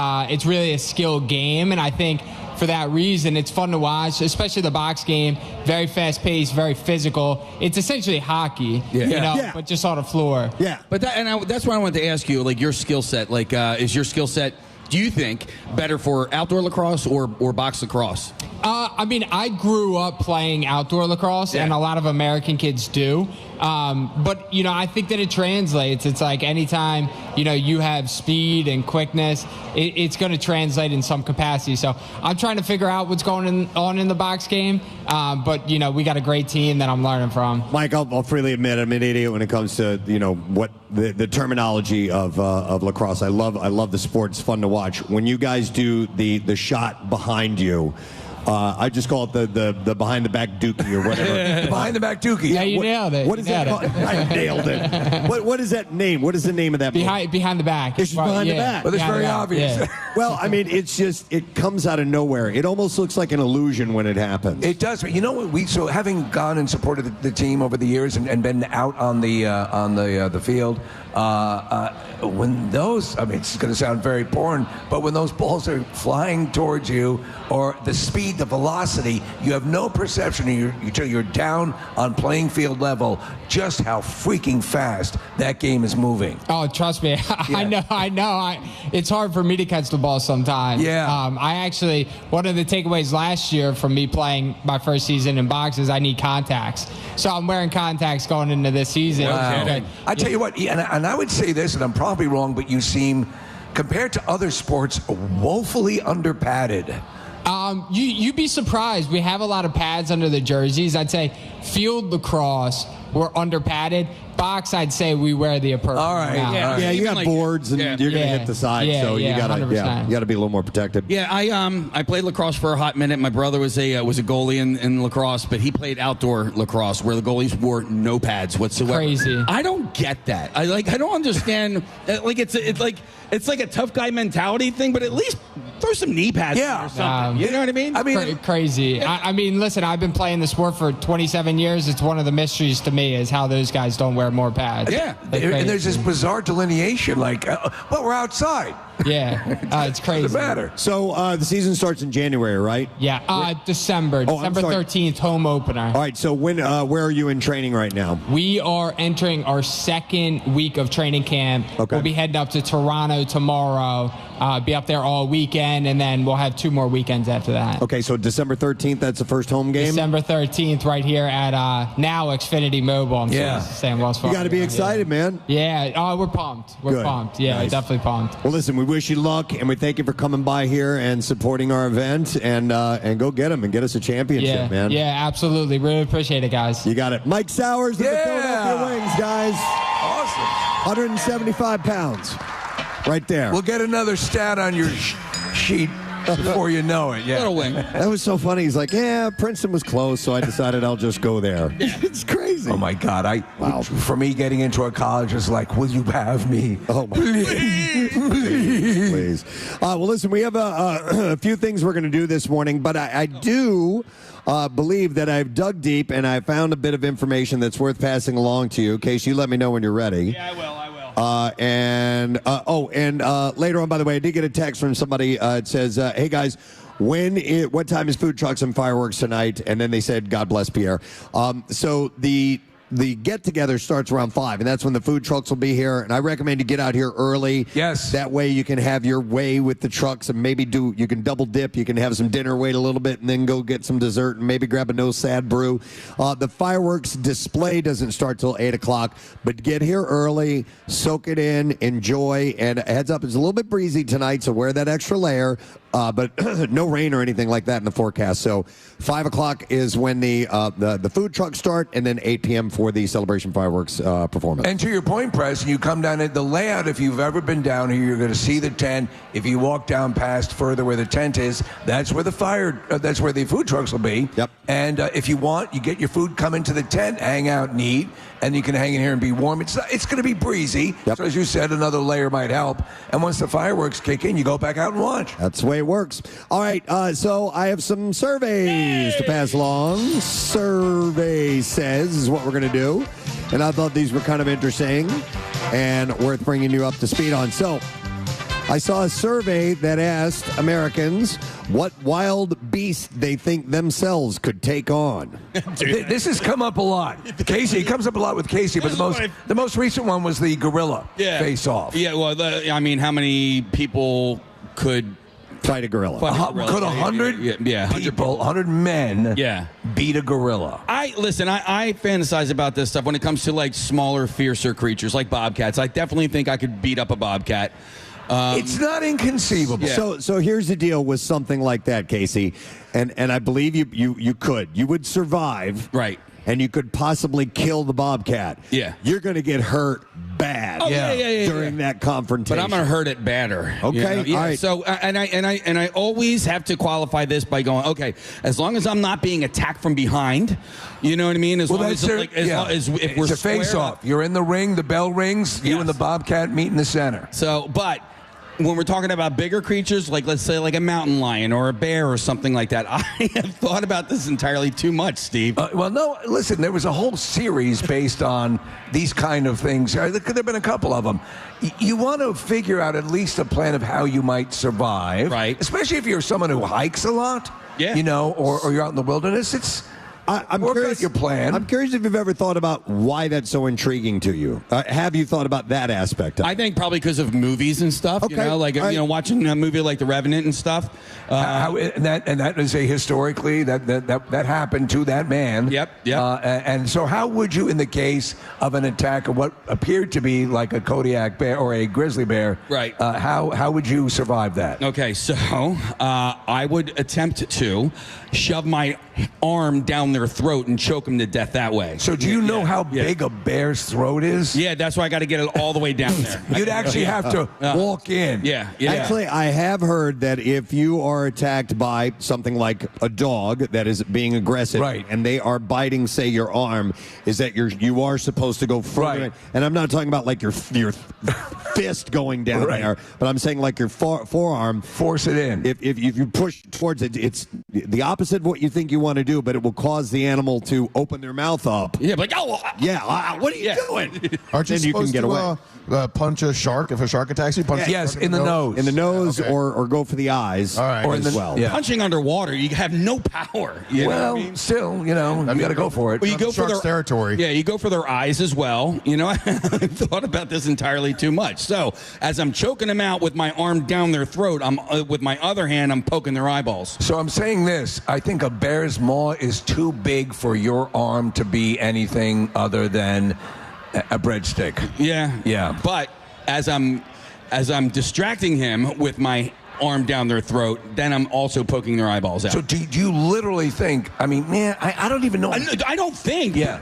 really a skill game, and I think for that reason, it's fun to watch, especially the box game. Very fast-paced, very physical. It's essentially hockey, but just on the floor. Yeah. But that's what I wanted to ask you, like your skill set. Like, is your skill set, do you think, better for outdoor lacrosse or box lacrosse? I mean, I grew up playing outdoor lacrosse, and a lot of American kids do. But, I think that it translates. It's like anytime, you have speed and quickness, it's going to translate in some capacity. So I'm trying to figure out what's going on in the box game. But, we got a great team that I'm learning from. Mike, I'll freely admit I'm an idiot when it comes to, what the terminology of lacrosse. I love the sport. It's fun to watch. When you guys do the shot behind you, I just call it the behind the back dookie or whatever. The behind the back dookie. Yeah, you nailed it. What is that called? I nailed it. What is that name? What is the name of that? Behind the back. It's just behind the back. Well, it's very obvious. Yeah. Well, I mean, it comes out of nowhere. It almost looks like an illusion when it happens. It does. But so having gone and supported the team over the years and been out on the field, when those, I mean, it's going to sound very boring, but when those balls are flying towards you, or the speed, the velocity, you have no perception until you're down on playing field level just how freaking fast that game is moving. Oh, trust me. I know. It's hard for me to catch the ball sometimes. Yeah. One of the takeaways last year from me playing my first season in box is I need contacts. So I'm wearing contacts going into this season. Wow. I tell you what, and I would say this, and I'm probably wrong, but you seem, compared to other sports, woefully under-padded. You'd be surprised. We have a lot of pads under the jerseys. I'd say field lacrosse, we're under padded. Box, I'd say we wear the appropriate amount. Yeah, you got boards and you're going to hit the side, so you got to be a little more protected. Yeah, I played lacrosse for a hot minute. My brother was a goalie in lacrosse, but he played outdoor lacrosse where the goalies wore no pads whatsoever. Crazy. I don't get that. I don't understand. It's like a tough guy mentality thing, but at least throw some knee pads or something. You know what I mean? I mean, crazy. I mean, listen, I've been playing the sport for 27 years. It's one of the mysteries to me is how those guys don't wear more pads. Yeah. And there's this bizarre delineation, like, we're outside. Yeah, it's crazy. Doesn't matter. So the season starts in January, right? Yeah, December 13th, home opener. All right, so where are you in training right now? We are entering our second week of training camp. Okay. We'll be heading up to Toronto tomorrow, be up there all weekend, and then we'll have 2 more weekends after that. Okay, so December 13th, that's the first home game? December 13th, right here at now Xfinity Mobile. I'm saying Wells Fargo. You got to be excited, man. Yeah, we're pumped. We're pumped. Yeah, Nice. definitely pumped. Well, listen, we wish you luck, and we thank you for coming by here and supporting our event, and go get them and get us a championship, man. Yeah, absolutely. Really appreciate it, guys. You got it. Mike Sowers of the Philadelphia Wings, guys. Awesome. 175 pounds. Right there. We'll get another stat on your sheet before you know it. Yeah. Little wing. That was so funny. He's like, Princeton was close, so I decided I'll just go there. It's crazy. Oh, my God. For me, getting into a college is like, will you have me? Oh, my Please. Well, listen, we have a few things we're going to do this morning, but I do believe that I've dug deep and I found a bit of information that's worth passing along to you. Casey, you let me know when you're ready. Yeah, I will. And later on, by the way, I did get a text from somebody. It says, hey, guys, what time is food trucks and fireworks tonight? And then they said, God bless Pierre. So the the get-together starts around 5, and that's when the food trucks will be here. And I recommend you get out here early. Yes. That way you can have your way with the trucks and maybe you can double dip. You can have some dinner, wait a little bit, and then go get some dessert and maybe grab a no sad brew. The fireworks display doesn't start till 8 o'clock, but get here early, soak it in, enjoy, and heads up, it's a little bit breezy tonight, so wear that extra layer. But no rain or anything like that in the forecast. So 5 o'clock is when the food trucks start, and then 8 p.m. for the celebration fireworks performance. And to your point, Preston, you come down at the layout. If you've ever been down here, you're going to see the tent. If you walk down past further where the tent is, that's where that's where the food trucks will be. Yep. And if you want, you get your food, come into the tent, hang out and eat, and you can hang in here and be warm. It's going to be breezy. Yep. So as you said, another layer might help. And once the fireworks kick in, you go back out and watch. That's the way it works. All right, so I have some surveys to pass along. Survey says is what we're going to do. And I thought these were kind of interesting and worth bringing you up to speed on. So I saw a survey that asked Americans what wild beast they think themselves could take on. This has come up a lot. Casey, it comes up a lot with Casey, but the most recent one was the gorilla face-off. Yeah, well, I mean, how many people could fight a gorilla? Could 100 people, 100 men beat a gorilla? I fantasize about this stuff when it comes to like smaller, fiercer creatures like bobcats. I definitely think I could beat up a bobcat. It's not inconceivable. Yeah. So here's the deal with something like that, Casey, and I believe you could. You would survive. Right. And you could possibly kill the bobcat. Yeah. You're going to get hurt bad during that confrontation. But I'm going to hurt it badder. Okay. Yeah. All right. So and I always have to qualify this by going, okay, as long as I'm not being attacked from behind, you know what I mean? As long as if we're it's a face-off. You're in the ring, the bell rings, you and the bobcat meet in the center. So, but when we're talking about bigger creatures, like let's say like a mountain lion or a bear or something like that, I have thought about this entirely too much, Steve. Well, no, listen, there was a whole series based on these kind of things. There could have been a couple of them. You want to figure out at least a plan of how you might survive. Right. Especially if you're someone who hikes a lot. Yeah. You know, or you're out in the wilderness. I'm work curious out your plan. I'm curious if you've ever thought about why that's so intriguing to you. Have you thought about that aspect of it? I think probably because of movies and stuff. Okay. You know, like watching a movie like The Revenant and stuff. And that is historically that happened to that man. Yep. And so, how would you, in the case of an attack of what appeared to be like a Kodiak bear or a grizzly bear, right? How would you survive that? Okay, so I would attempt to shove my arm down their throat and choke them to death that way. So do you know how big a bear's throat is? Yeah, that's why I got to get it all the way down there. You'd actually have to walk in. Yeah. Actually, I have heard that if you are attacked by something like a dog that is being aggressive, right, and they are biting, say, your arm, is that you are supposed to go further. Right. And I'm not talking about like your fist going down there, but I'm saying like your forearm. Force it in. If you push towards it, it's the opposite of what you think you want to do, but it will cause the animal to open their mouth up. Yeah, like, what are you doing? Aren't you then you can supposed get to away. Punch a shark if a shark attacks you? Yes, in the nose. In the nose, or go for the eyes. All right. Or as well. Yeah. Punching underwater, you have no power. You know what I mean? Still, you got to go for it. Well, you go for their territory. Yeah, you go for their eyes as well. You know, I've thought about this entirely too much. So as I'm choking them out with my arm down their throat, I'm with my other hand, I'm poking their eyeballs. So I'm saying this. I think a bear's maw is too big for your arm to be anything other than a breadstick. Yeah. But as I'm distracting him with my arm down their throat, then I'm also poking their eyeballs out. So do you literally think? I mean, man, I don't even know. I don't think. Yeah.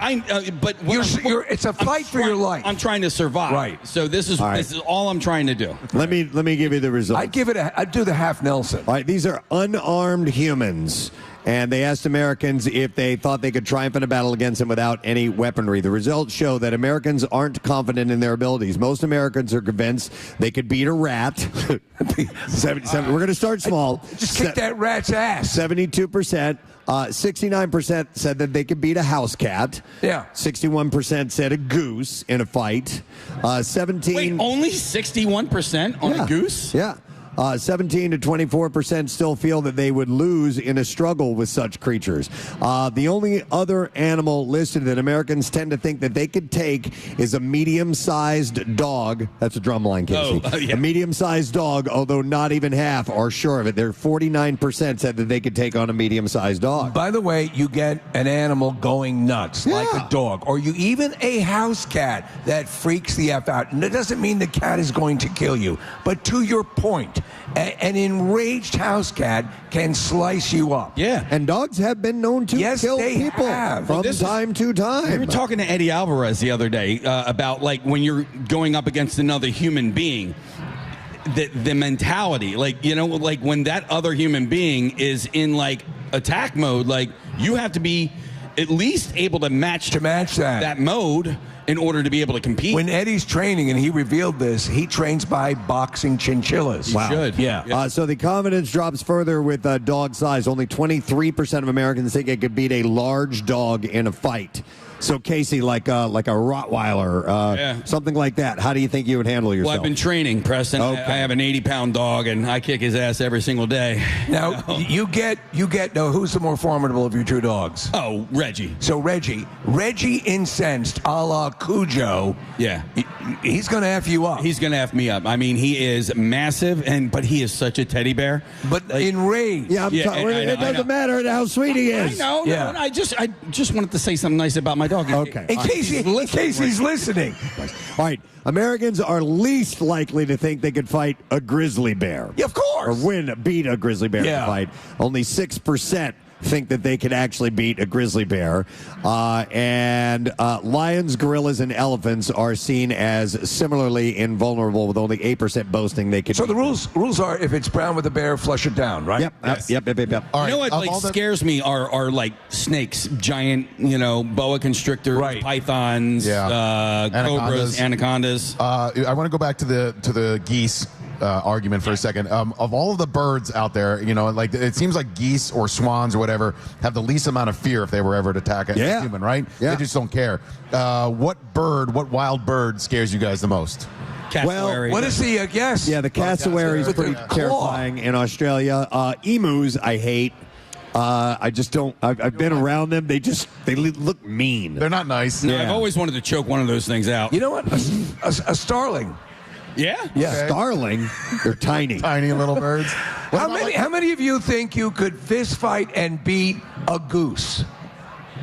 But it's a fight for your life. I'm trying to survive. Right. So this is all I'm trying to do. Let me give you the results. I'd do the half Nelson. All right, these are unarmed humans. And they asked Americans if they thought they could triumph in a battle against them without any weaponry. The results show that Americans aren't confident in their abilities. Most Americans are convinced they could beat a rat. 77. We're going to start small. Just kick that rat's ass. 72%. 69% said that they could beat a house cat. Yeah. 61% said a goose in a fight. 17. Wait, only 61% on a goose? Yeah. 17 to 24% still feel that they would lose in a struggle with such creatures. The only other animal listed that Americans tend to think that they could take is a medium-sized dog. That's a drumline, Casey. A medium-sized dog, although not even half are sure of it. 49% said that they could take on a medium-sized dog. By the way, you get an animal going nuts, like a dog, or you even a house cat that freaks the F out. And that doesn't mean the cat is going to kill you. But to your point, an enraged house cat can slice you up. Yeah. And dogs have been known to kill people from time to time. We were talking to Eddie Alvarez the other day about, like, when you're going up against another human being, the mentality, like, you know, like when that other human being is in like attack mode, like you have to be at least able to match that mode in order to be able to compete. When Eddie's training, and he revealed this, he trains by boxing chinchillas. Wow. Should. Yeah. So the confidence drops further with dog size. Only 23% of Americans think it could beat a large dog in a fight. So, Casey, like a Rottweiler, something like that, how do you think you would handle yourself? Well, I've been training, Preston. Okay. I have an 80-pound dog, and I kick his ass every single day. Now, you get. Now, who's the more formidable of your two dogs? Oh, Reggie. So, Reggie incensed, a la Cujo. Yeah. He's going to F you up. He's going to F me up. I mean, he is massive, but he is such a teddy bear. But enraged. Yeah, it doesn't matter how sweet he is. I know. Yeah. No, I just wanted to say something nice about my dog. Okay. In case he's listening. All right. Americans are least likely to think they could fight a grizzly bear. Yeah, of course. Or beat a grizzly bear in a fight. Only 6% think that they could actually beat a grizzly bear. And lions, gorillas, and elephants are seen as similarly invulnerable, with only 8% boasting they could. So the rules are, if it's brown with a bear, flush it down, right? Yep. Yes. Yep. All right. You know what scares me are like snakes, giant, boa constrictors, pythons, cobras, anacondas. I want to go back to the geese argument for a second. Of all of the birds out there, like it seems like geese or swans or whatever have the least amount of fear if they were ever to attack a human, right? Yeah. They just don't care. What wild bird scares you guys the most? Cassowary. What is the guess? Yeah, the cassowary is pretty terrifying in Australia. Emus, I hate. I just don't. I've been around them. They look mean. They're not nice. No, I've always wanted to choke one of those things out. You know what? A starling. Yeah? Yeah. Okay. Starling. They're tiny. Tiny little birds. How many of you think you could fist fight and beat a goose?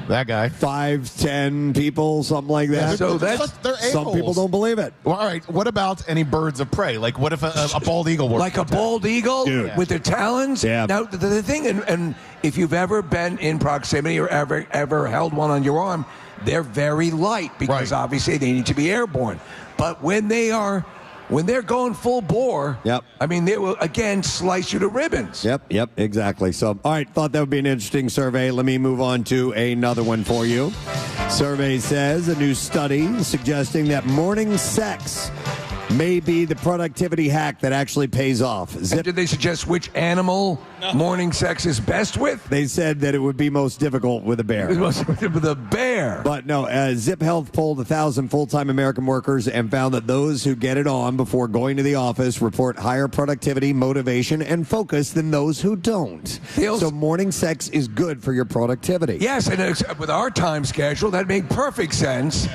That guy. 5-10 people, something like that. So they're some people don't believe it. Well, all right. What about any birds of prey? Like, what if a bald eagle were like a bald eagle with their talons? Yeah. Now the thing, and if you've ever been in proximity or ever held one on your arm, they're very light because obviously they need to be airborne. But when they're going full bore, I mean, they will, again, slice you to ribbons. Yep, exactly. So, all right, thought that would be an interesting survey. Let me move on to another one for you. Survey says a new study suggesting that morning sex may be the productivity hack that actually pays off. Did they suggest which animal morning sex is best with? They said that it would be most difficult with a bear. With a bear. But no, Zip Health polled 1,000 full-time American workers and found that those who get it on before going to the office report higher productivity, motivation, and focus than those who don't. So morning sex is good for your productivity. Yes, and with our time schedule, that makes perfect sense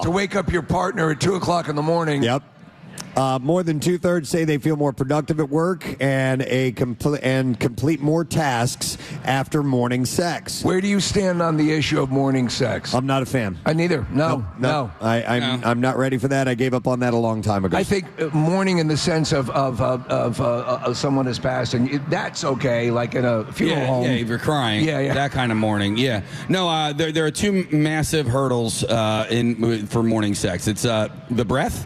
to wake up your partner at 2 o'clock in the morning. Yep. More than 2/3 say they feel more productive at work and complete more tasks after morning sex. Where do you stand on the issue of morning sex? I'm not a fan. I neither. No. I'm not ready for that. I gave up on that a long time ago. I think morning in the sense of someone has passed, and that's okay. Like in a funeral home. Yeah, if you're crying. Yeah. That kind of morning. Yeah. No, there are two massive hurdles for morning sex. It's the breath.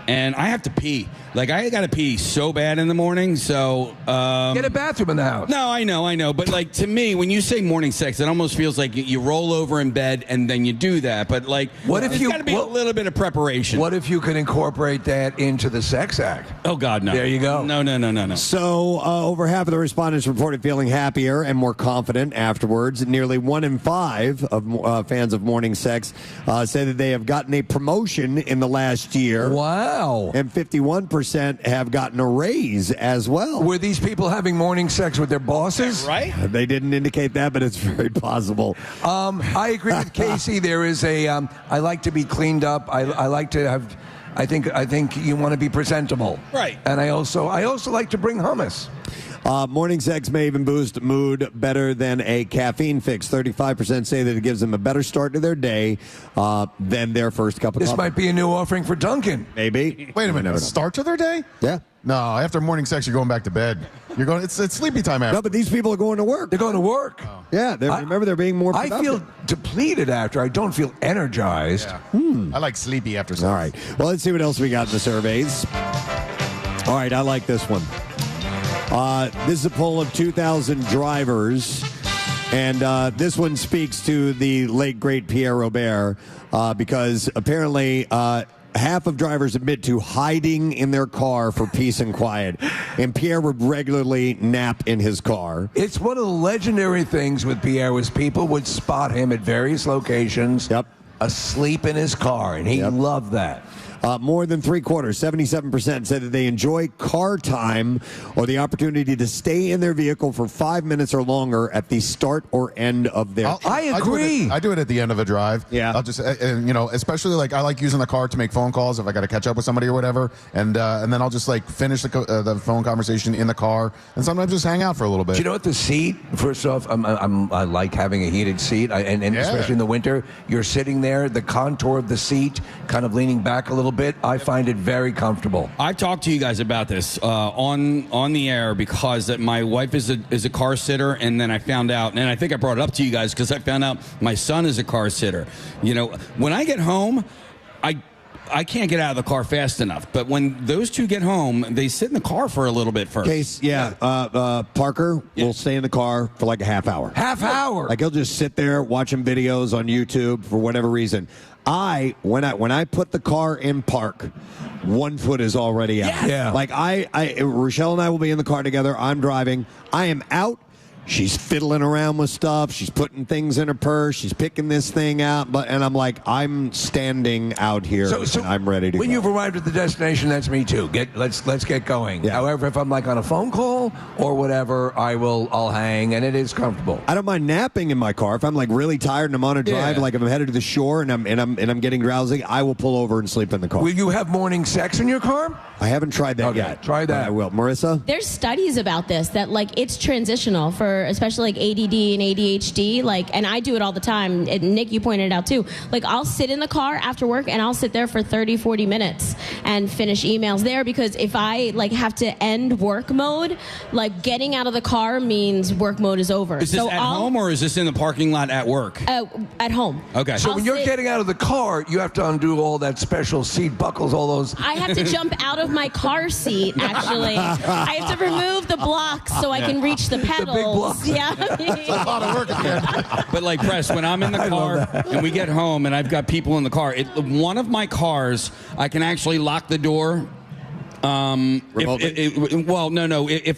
And I have to pee. Like, I got to pee so bad in the morning, so... Get a bathroom in the house. No, I know. But, like, to me, when you say morning sex, it almost feels like you roll over in bed and then you do that. But, like, there's got to be a little bit of preparation. What if you could incorporate that into the sex act? Oh, God, no. There you go. No. So, over half of the respondents reported feeling happier and more confident afterwards. Nearly 1 in 5 of fans of morning sex say that they have gotten a promotion in the last year. Wow. Wow. And 51% have gotten a raise as well. Were these people having morning sex with their bosses? Right? They didn't indicate that, but it's very possible. I agree with Casey. There is a, I like to be cleaned up. I like to have, I think you want to be presentable. Right. And I also like to bring hummus. Morning sex may even boost mood better than a caffeine fix. 35% say that it gives them a better start to their day than their first cup of coffee. This might be a new offering for Duncan. Maybe. Wait a minute. Start to their day? Yeah. No, after morning sex, you're going back to bed. You're going. It's sleepy time after. No, but these people are going to work. They're going to work. Oh. Yeah. Remember, they're being more productive. I feel depleted after. I don't feel energized. Yeah. I like sleepy after sex. All right. Well, let's see what else we got in the surveys. All right. I like this one. This is a poll of 2,000 drivers, and this one speaks to the late, great Pierre Robert, because apparently half of drivers admit to hiding in their car for peace and quiet, and Pierre would regularly nap in his car. It's one of the legendary things with Pierre was people would spot him at various locations asleep in his car, and he loved that. More than three-quarters, 77%, said that they enjoy car time or the opportunity to stay in their vehicle for 5 minutes or longer at the start or end of their I agree. I do it at the end of a drive. Yeah. I'll just, especially like I like using the car to make phone calls if I got to catch up with somebody or whatever, and then I'll just like finish the phone conversation in the car, and sometimes just hang out for a little bit. Do you know what the seat? First off, I like having a heated seat, and especially in the winter, you're sitting there, the contour of the seat, kind of leaning back a little bit. I find it very comfortable. I've talked to you guys about this on the air because that my wife is a car sitter, and then I found out, and I think I brought it up to you guys because I found out my son is a car sitter. You know, when I get home, I can't get out of the car fast enough. But when those two get home, they sit in the car for a little bit first. Case, Parker will stay in the car for like a half hour. Half hour? Like he'll just sit there watching videos on YouTube for whatever reason. When I put the car in park, 1 foot is already out. Yes. Yeah. Like Rochelle and I will be in the car together. I'm driving. I am out. She's fiddling around with stuff. She's putting things in her purse. She's picking this thing out. And I'm like, I'm standing out here. So I'm ready to go. When you've arrived at the destination, that's me too. Let's get going. Yeah. However, if I'm like on a phone call or whatever, I'll hang, and it is comfortable. I don't mind napping in my car. If I'm like really tired and I'm on a drive, like if I'm headed to the shore and I'm getting drowsy, I will pull over and sleep in the car. Will you have morning sex in your car? I haven't tried that yet. Try that. I will. Marissa? There's studies about this that like it's transitional for especially like ADD and ADHD, like, and I do it all the time. And Nick, you pointed it out too. Like I'll sit in the car after work and I'll sit there for 30, 40 minutes and finish emails there, because if I like have to end work mode, like getting out of the car means work mode is over. Is this at home or is this in the parking lot at work? At home. Okay. So when you're getting out of the car, you have to undo all that special seat buckles, all those. I have to jump out of my car seat, actually. I have to remove the blocks so I can reach the pedals. The big blocks. Yeah. It's a lot of work at the end. But like Press, when I'm in the car and we get home and I've got people in the car, one of my cars, I can actually lock the door. If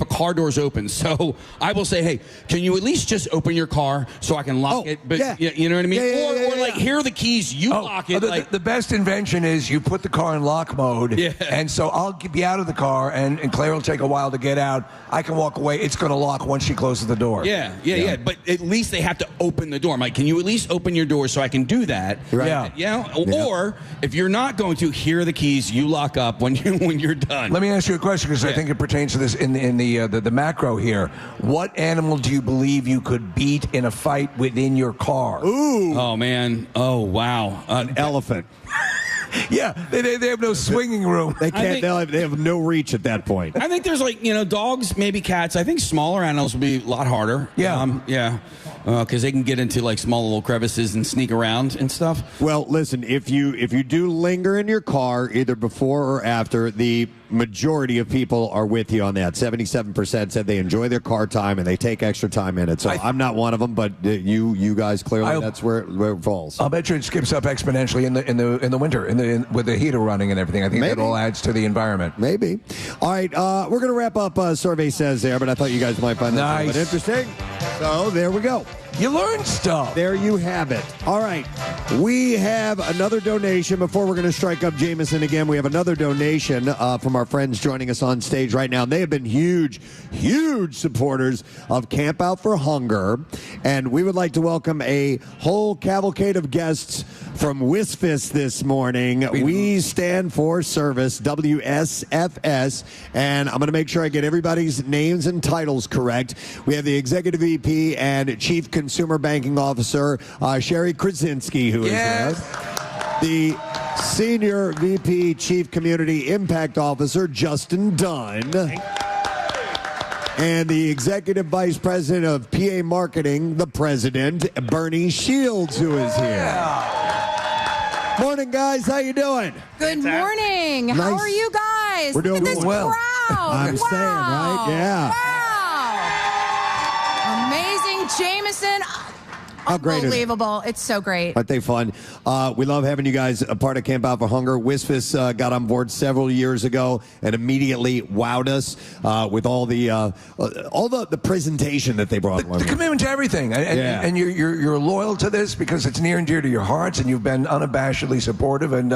a car door's open. So I will say, hey, can you at least just open your car so I can lock it? But you know what I mean? Or like, here are the keys, you lock it. The best invention is you put the car in lock mode. Yeah. And so I'll be out of the car, and Claire will take a while to get out. I can walk away. It's going to lock once she closes the door. Yeah. But at least they have to open the door. I'm like, can you at least open your door so I can do that? Right. Yeah. Or if you're not going to, here are the keys, you lock up when you're done. Let me ask you a question, because I think it pertains to this in the macro here. What animal do you believe you could beat in a fight within your car? Ooh. Oh, man. Oh, wow. An elephant. Yeah, they have no swinging room. They can't. They have no reach at that point. I think there's like dogs, maybe cats. I think smaller animals would be a lot harder. Yeah, because they can get into like small little crevices and sneak around and stuff. Well, listen, if you do linger in your car either before or after, the majority of people are with you on that. 77% said they enjoy their car time and they take extra time in it. So I'm not one of them, but you guys clearly that's where it falls. I'll bet you it skips up exponentially in the winter with the heater running and everything. I think that all adds to the environment. Maybe. All right, we're going to wrap up. Survey says there, but I thought you guys might find that a little bit interesting. So there we go. You learn stuff. There you have it. All right. We have another donation. Before we're going to strike up Jameson again, we have another donation from our friends joining us on stage right now. They have been huge supporters of Camp Out for Hunger. And we would like to welcome a whole cavalcade of guests from WSFS this morning. We stand for service, WSFS. And I'm going to make sure I get everybody's names and titles correct. We have the Executive VP and Chief Consumer Banking Officer, Sherry Krasinski, who is there. The Senior VP Chief Community Impact Officer, Justin Dunn. And the Executive Vice President of PA Marketing, the President, Bernie Shields, who is here. Morning, guys. How you doing? Good morning. Nice. How are you guys? We're doing Look at this well. crowd. I'm saying, right? Yeah. Wow. Amazing. Jameson. How great is it? Unbelievable. It's so great. Aren't they fun? We love having you guys a part of Camp Out for Hunger. WSFS got on board several years ago and immediately wowed us with all the presentation that they brought. The commitment to everything, and you're loyal to this because it's near and dear to your hearts, and you've been unabashedly supportive, and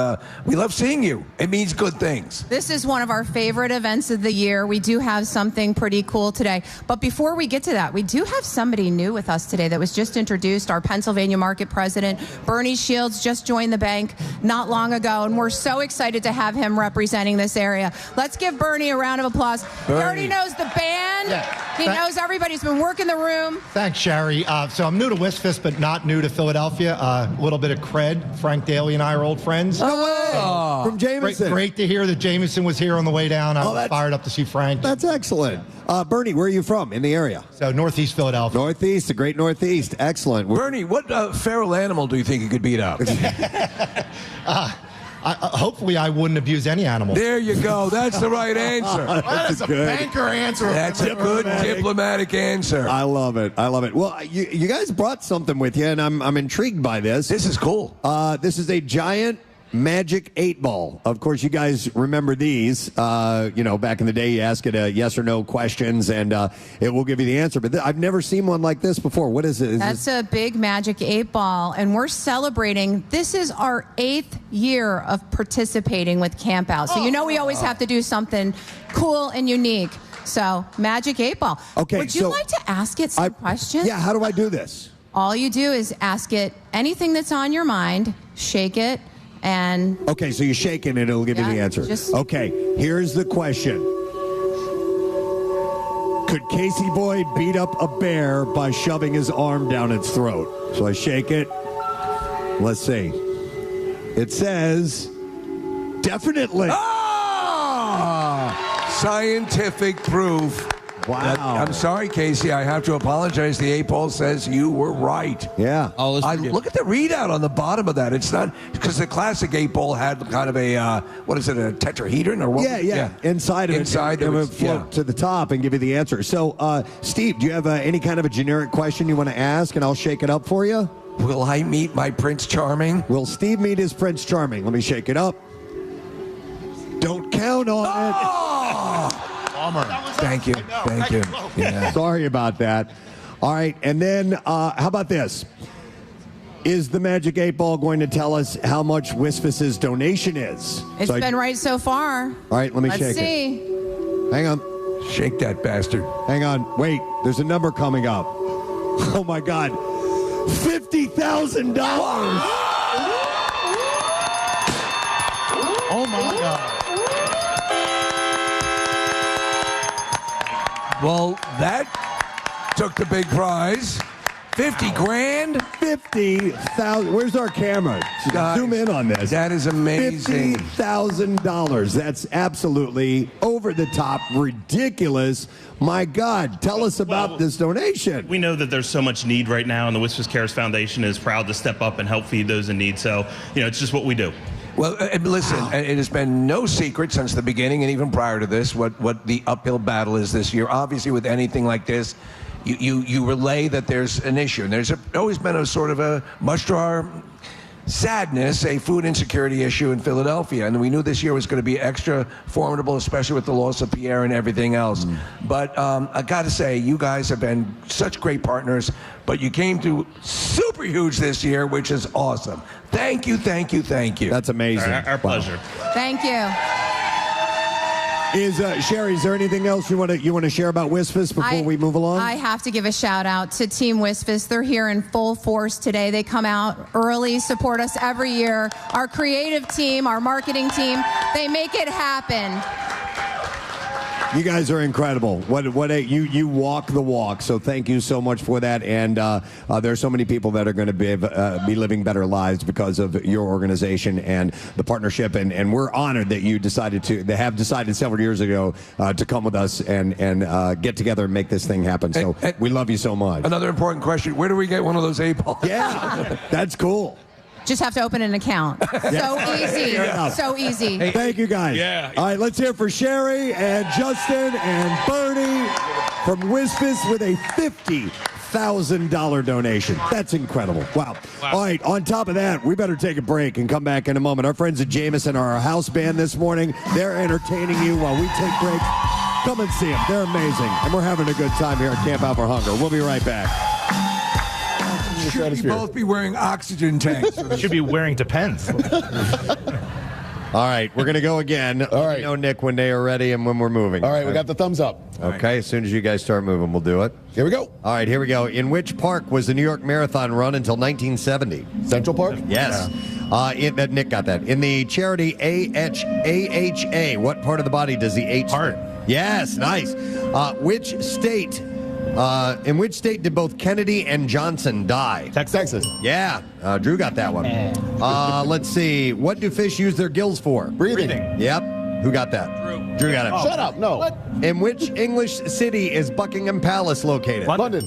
we love seeing you. It means good things. This is one of our favorite events of the year. We do have something pretty cool today. But before we get to that, we do have somebody new with us today that was just introduced. Our Pennsylvania Market President, Bernie Shields, just joined the bank not long ago, and we're so excited to have him representing this area. Let's give Bernie a round of applause. He already knows the band. Yeah. He knows everybody. He's been working the room. Thanks, Sherry. So I'm new to WSFS, but not new to Philadelphia. A little bit of cred. Frank Daly and I are old friends. No way! From Jameson. Great to hear that Jameson was here on the way down. I was fired up to see Frank. That's excellent. Bernie, where are you from in the area? So Northeast Philadelphia. Northeast, the great Northeast. Excellent. Bernie, what feral animal do you think you could beat up? Hopefully I wouldn't abuse any animal. There you go. That's the right answer. That is a banker answer. That's a good diplomatic answer. I love it. I love it. Well, you guys brought something with you, and I'm intrigued by this. This is cool. This is a giant Magic 8-ball. Of course, you guys remember these. Back in the day, you ask it yes or no questions, and it will give you the answer. But I've never seen one like this before. What is it? That's a big Magic 8-ball, and we're celebrating. This is our 8th year of participating with Camp Out. So we always have to do something cool and unique. So Magic 8-ball. Okay. Would you like to ask it some questions? Yeah. How do I do this? All you do is ask it anything that's on your mind, shake it, and okay, so you shake it and it'll give you the answer. Okay, here's the question. Could Casey Boyd beat up a bear by shoving his arm down its throat? So I shake it. Let's see. It says definitely. Scientific proof. Wow. I'm sorry, Casey. I have to apologize. The 8-ball says you were right. Yeah. Look at the readout on the bottom of that. It's not because the classic 8-ball had kind of a what is it, a tetrahedron or what? Yeah. Inside of it, it would float to the top and give you the answer. So, Steve, do you have any kind of a generic question you want to ask, and I'll shake it up for you? Will I meet my Prince Charming? Will Steve meet his Prince Charming? Let me shake it up. Don't count on it. Thank you. Yeah. Sorry about that. All right, and then how about this? Is the Magic 8-ball going to tell us how much WSFS's donation is? It's been right so far. All right, let me shake Let's see. it. Hang on. Shake that bastard. Hang on. Wait, there's a number coming up. Oh, my God. $50,000. Oh, my God. Well, that took the big prize. 50 grand? 50,000. Where's our camera? Zoom in on this. That is amazing. $50,000. That's absolutely over the top, ridiculous. My God, tell us about this donation. We know that there's so much need right now, and the WSFS Cares Foundation is proud to step up and help feed those in need. So, it's just what we do. Well, listen, it has been no secret since the beginning and even prior to this what the uphill battle is this year. Obviously, with anything like this, you relay that there's an issue. And there's always been a sort of a much to our sadness, a food insecurity issue in Philadelphia. And we knew this year was going to be extra formidable, especially with the loss of Pierre and everything else. But I got to say, you guys have been such great partners, but you came through super huge this year, which is awesome. Thank you, thank you, thank you. That's amazing. Our pleasure. Thank you. Sherry, is there anything else you want to share about WISFIS before we move along? I have to give a shout out to Team WISFIS. They're here in full force today. They come out early, support us every year. Our creative team, our marketing team, they make it happen. You guys are incredible. You walk the walk. So thank you so much for that. And there are so many people that are going to be living better lives because of your organization and the partnership. And we're honored that you decided several years ago to come with us and get together and make this thing happen. So we love you so much. Another important question: where do we get one of those 8-balls? Yeah, that's cool. Just have to open an account. So easy. So easy. Hey, thank you, guys. Yeah. All right, let's hear for Sherry and Justin and Bernie from WISFIS with a $50,000 donation. That's incredible. Wow. All right, on top of that, we better take a break and come back in a moment. Our friends at Jameson are our house band this morning. They're entertaining you while we take breaks. Come and see them. They're amazing. And we're having a good time here at Camp Out for Hunger. We'll be right back. Should we both be wearing oxygen tanks? Should be wearing Depends. All right, we're going to go again. All right. Know, Nick, when they are ready and when we're moving. All right, we got the thumbs up. Okay, as soon as you guys start moving, we'll do it. Here we go. All right, here we go. In which park was the New York Marathon run until 1970? Central Park? Yes. Nick got that. In the charity AHA, what part of the body does the H Heart. Yes, nice. In which state did both Kennedy and Johnson die? Texas. Yeah, Drew got that one. Let's see. What do fish use their gills for? Breathing. Yep. Who got that? Drew got it. Shut up. No. What? In which English city is Buckingham Palace located? London.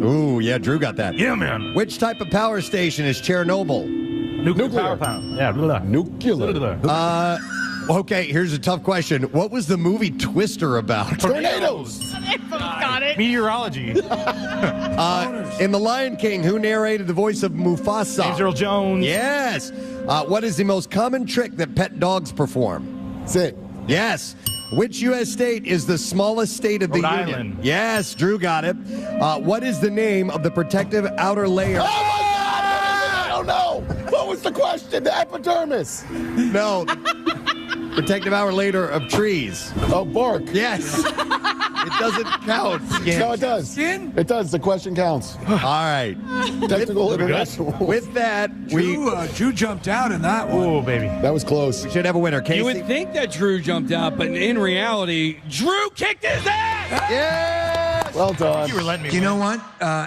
Ooh, yeah, Drew got that. Yeah, man. Which type of power station is Chernobyl? Nuclear power plant. Yeah. Nuclear. Okay, here's a tough question. What was the movie Twister about? Tornadoes. Got it. Meteorology. In The Lion King, who narrated the voice of Mufasa? James Earl Jones. Yes. What is the most common trick that pet dogs perform? Sit. Yes. Which U.S. state is the smallest state of the Rhode Union? Island. Yes, Drew got it. What is the name of the protective outer layer? Oh, my God. I don't know. What was the question? The epidermis. No. Protective outer layer of trees. Oh, bark. Yes. It doesn't count. No, it does. Skin? It does. The question counts. All right. Technical international. With that, Drew jumped out in that one. Oh, baby. That was close. We should have a winner. Casey? You would think that Drew jumped out, but in reality, Drew kicked his ass! Yeah! Well done. You were letting me You win. know what?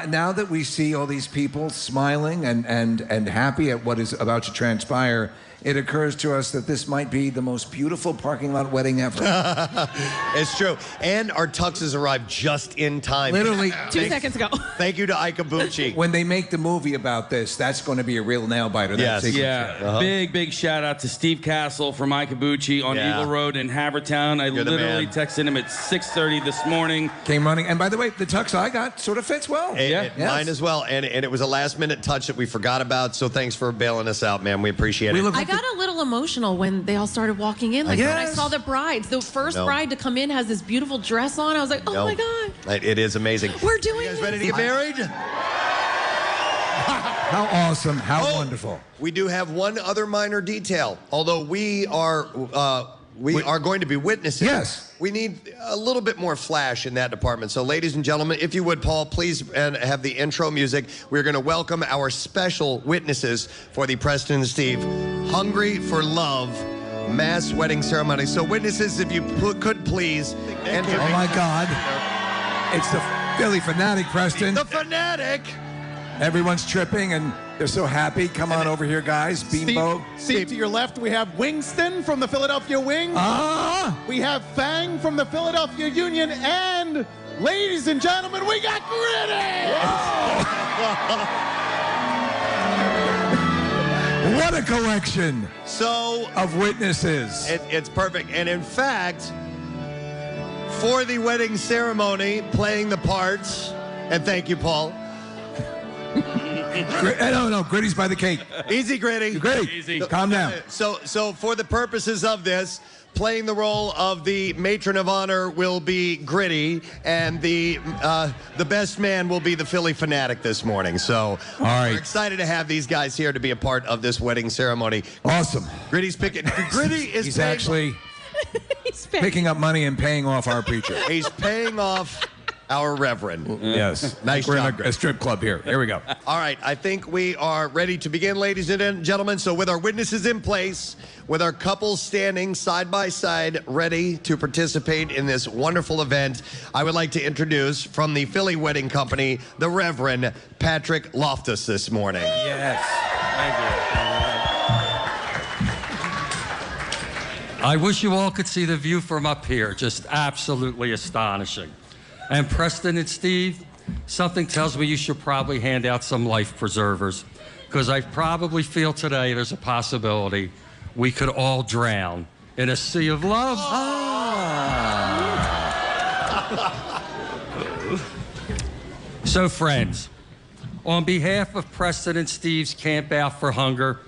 Now that we see all these people smiling and happy at what is about to transpire, it occurs to us that this might be the most beautiful parking lot wedding ever. It's true. And our tuxes arrived just in time. Literally 2 seconds ago. Thank you to Ikabuchi. When they make the movie about this, that's going to be a real nail biter. Yes. Yeah, big shout out to Steve Castle from Ikabuchi on Eagle Road in Havertown. I literally texted him at 6:30 this morning. Came running. And by the way, the tux I got sort of fits well. Mine as well. And it was a last-minute touch that we forgot about, so thanks for bailing us out, man. We appreciate it. I got a little emotional when they all started walking in. Like when I saw the brides. The first bride to come in has this beautiful dress on. I was like, oh my God. It is amazing. We're doing You guys this. ready to get married? How awesome. How wonderful. We do have one other minor detail. Although we are going to be witnesses. Yes. We need a little bit more flash in that department. So, ladies and gentlemen, if you would, Paul, please have the intro music. We're going to welcome our special witnesses for the Preston and Steve Hungry for Love mass wedding ceremony. So, witnesses, if you could please enter. Oh, my God. It's the Philly Fanatic, Preston. The Fanatic. Everyone's tripping, and they're so happy. Come on over here, guys. Beambo. Steve, to your left, we have Wingston from the Philadelphia Wings. We have Fang from the Philadelphia Union. And, ladies and gentlemen, we got Gritty! What a collection of witnesses. It's perfect. And in fact, for the wedding ceremony, playing the parts, and thank you, Paul. No, Gritty's by the cake. Easy, Gritty. Gritty, calm down. So for the purposes of this, playing the role of the matron of honor will be Gritty, and the best man will be the Philly fanatic this morning. So we're excited to have these guys here to be a part of this wedding ceremony. Awesome. Gritty's picking. Gritty is He's actually picking up money and paying off our preacher. He's paying off our reverend. Yes. Nice We're job. in a strip club here. Here we go. All right, I think we are ready to begin, ladies and gentlemen. So with our witnesses in place, with our couples standing side by side, ready to participate in this wonderful event, I would like to introduce from the Philly Wedding Company, the Reverend Patrick Loftus this morning. Yes. Thank you. I wish you all could see the view from up here. Just absolutely astonishing. And Preston and Steve, something tells me you should probably hand out some life preservers, because I probably feel today there's a possibility we could all drown in a sea of love. So, friends, on behalf of Preston and Steve's Camp Out for Hunger,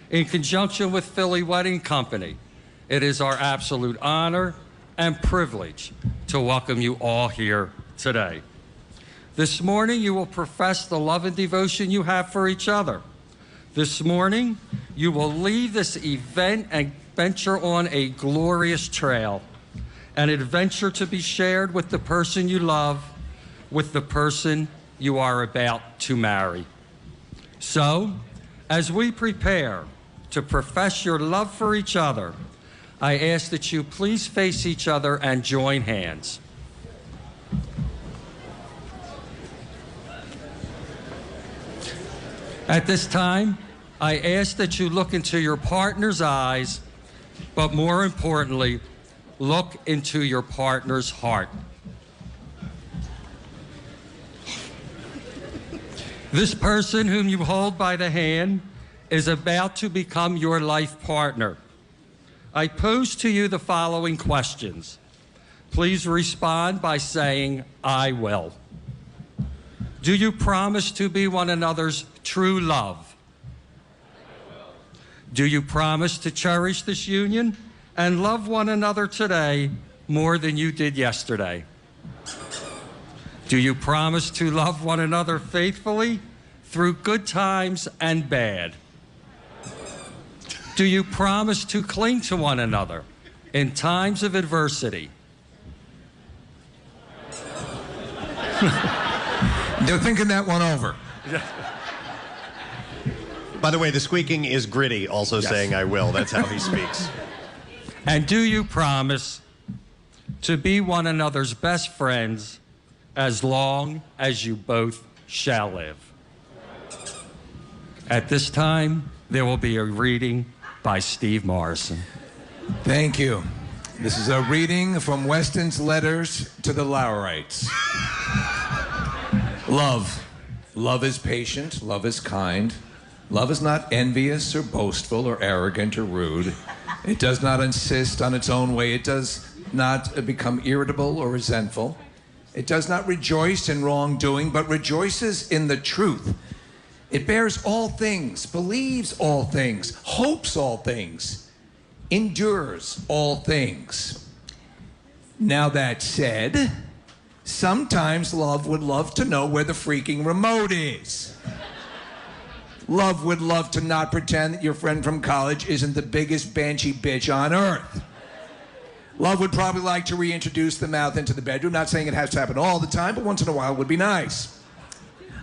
in conjunction with Philly Wedding Company, it is our absolute honor and privilege to welcome you all here today. This morning, you will profess the love and devotion you have for each other. This morning, you will leave this event and venture on a glorious trail, an adventure to be shared with the person you love, with the person you are about to marry. So, as we prepare to profess your love for each other, I ask that you please face each other and join hands. At this time, I ask that you look into your partner's eyes, but more importantly, look into your partner's heart. This person whom you hold by the hand is about to become your life partner. I pose to you the following questions. Please respond by saying, I will. Do you promise to be one another's true love? Do you promise to cherish this union and love one another today more than you did yesterday? Do you promise to love one another faithfully through good times and bad? Do you promise to cling to one another in times of adversity? They're thinking that one over. By the way, the squeaking is Gritty also saying I will. That's how he speaks. And do you promise to be one another's best friends as long as you both shall live? At this time, there will be a reading by Steve Morrison. Thank you. This is a reading from Weston's letters to the Lowerites. Love. Love is patient. Love is kind. Love is not envious or boastful or arrogant or rude. It does not insist on its own way. It does not become irritable or resentful. It does not rejoice in wrongdoing, but rejoices in the truth. It bears all things, believes all things, hopes all things, endures all things. Now that said, sometimes love would love to know where the freaking remote is. Love would love to not pretend that your friend from college isn't the biggest banshee bitch on earth. Love would probably like to reintroduce the mouth into the bedroom. Not saying it has to happen all the time, but once in a while would be nice.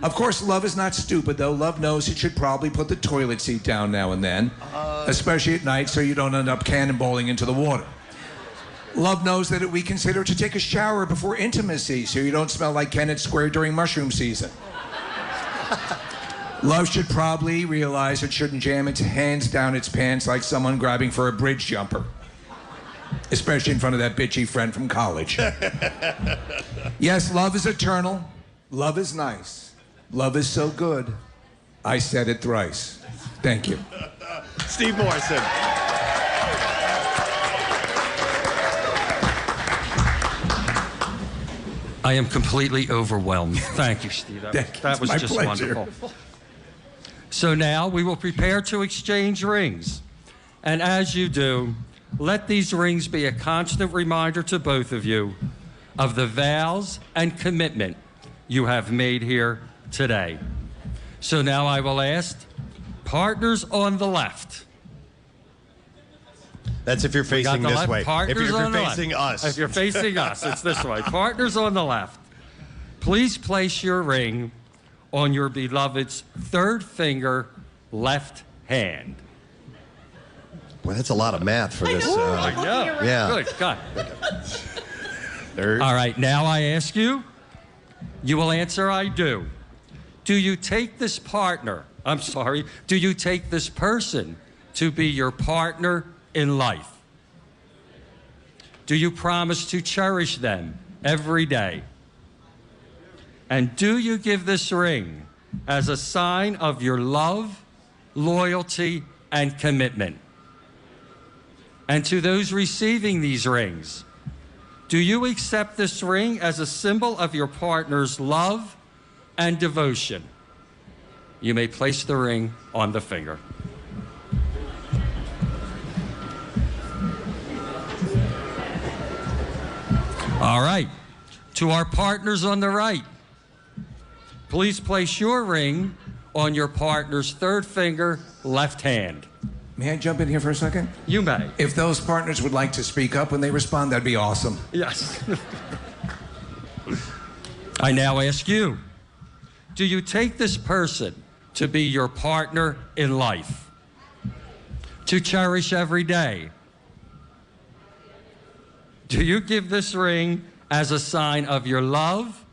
Of course, love is not stupid, though. Love knows it should probably put the toilet seat down now and then, especially at night so you don't end up cannonballing into the water. Love knows that we consider to take a shower before intimacy so you don't smell like Kennett Square during mushroom season. Love should probably realize it shouldn't jam its hands down its pants like someone grabbing for a bridge jumper, especially in front of that bitchy friend from college. Yes, love is eternal. Love is nice. Love is so good. I said it thrice. Thank you. Steve Morrison. I am completely overwhelmed. Thank you, Steve. That was my just pleasure. wonderful. So now we will prepare to exchange rings. And as you do, let these rings be a constant reminder to both of you of the vows and commitment you have made here today. So now I will ask partners on the left. That's if you're facing this way. If you're facing us. If you're facing us, it's this way. Partners on the left, please place your ring on your beloved's third finger, left hand. Boy, that's a lot of math for this. I know. Yeah. Good. God. All right. Now I ask you. You will answer, I do. Do you take this partner? Do you take this person to be your partner in life? Do you promise to cherish them every day? And do you give this ring as a sign of your love, loyalty, and commitment? And to those receiving these rings, do you accept this ring as a symbol of your partner's love and devotion? You may place the ring on the finger. All right. To our partners on the right, please place your ring on your partner's third finger, left hand. May I jump in here for a second? You may. If those partners would like to speak up when they respond, that'd be awesome. Yes. I now ask you, do you take this person to be your partner in life? To cherish every day? Do you give this ring as a sign of your love,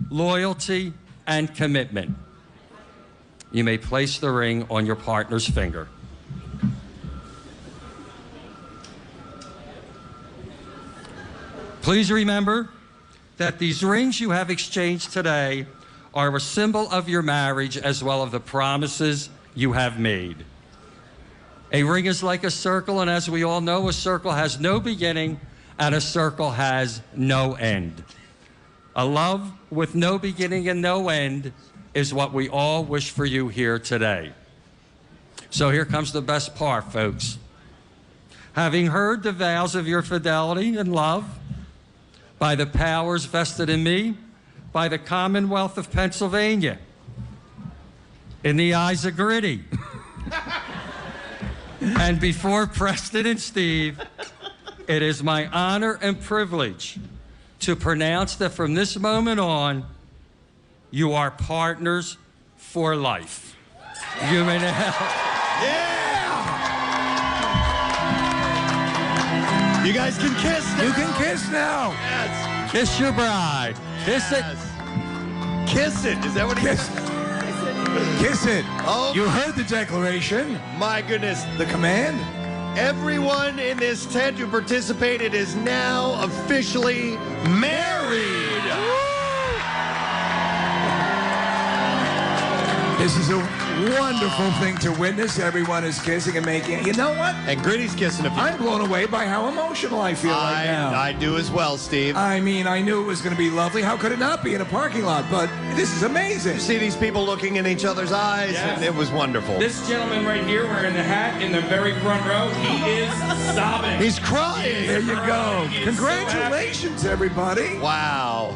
loyalty, and commitment? You may place the ring on your partner's finger. Please remember that these rings you have exchanged today are a symbol of your marriage as well as the promises you have made. A ring is like a circle, and as we all know, a circle has no beginning and a circle has no end. A love with no beginning and no end is what we all wish for you here today. So here comes the best part, folks. Having heard the vows of your fidelity and love, by the powers vested in me, by the Commonwealth of Pennsylvania, in the eyes of Gritty, and before Preston and Steve, it is my honor and privilege to pronounce that from this moment on, you are partners for life. You may now. You guys can kiss now. You can kiss now. Yes. Kiss your bride. Kiss it. Kiss it. Is that what he said? Kiss it. Oh. You heard the declaration. My goodness. The command. Everyone in this tent who participated is now officially married. This is a wonderful thing to witness. Everyone is kissing and making. You know what? And Gritty's kissing a few. I'm blown away by how emotional I feel right now. I do as well, Steve. I mean, I knew it was going to be lovely. How could it not be in a parking lot? But this is amazing. You see these people looking in each other's eyes, Yes. and it was wonderful. This gentleman right here wearing the hat in the very front row, he is sobbing. He's crying. There you go. Congratulations, everybody. Wow.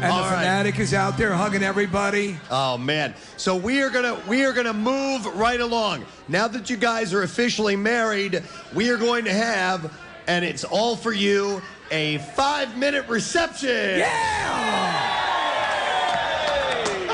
And the fanatic is out there hugging everybody. Oh man! So we are gonna move right along. Now that you guys are officially married, we are going to have, and it's all for you, a 5-minute reception. Yeah!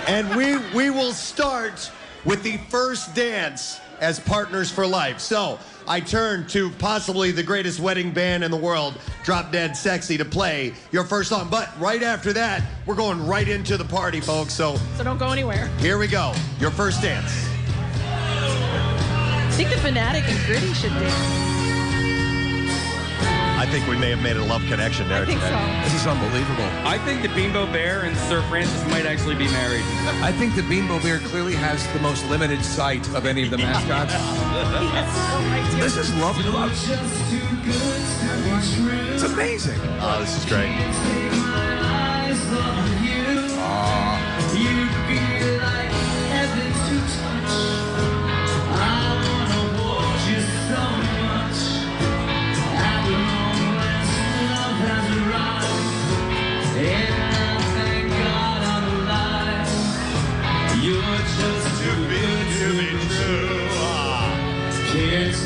And we will start with the first dance as partners for life. So I turn to possibly the greatest wedding band in the world, Drop Dead Sexy, to play your first song. But right after that, we're going right into the party, folks. So don't go anywhere. Here we go. Your first dance. I think the fanatic and Gritty should dance. I think we may have made a love connection there. I think so. This is unbelievable. I think the Bimbo Bear and Sir Francis might actually be married. I think the Bimbo Bear clearly has the most limited sight of any of the mascots. This is lovely. It's amazing. Oh, this is great.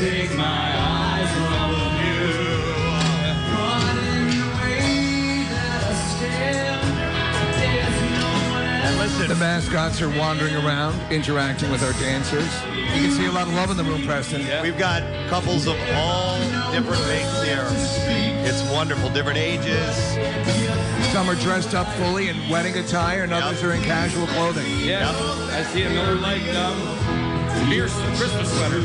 take my eyes off you. Running away that I stand, there's no one else. And listen, the mascots are wandering around, interacting with our dancers. You can see a lot of love in the room, Preston. We've got couples of all different faiths here. It's wonderful, different ages. Some are dressed up fully in wedding attire, and others are in casual clothing. Yeah, I see a Miller Lite Pierce Christmas sweater.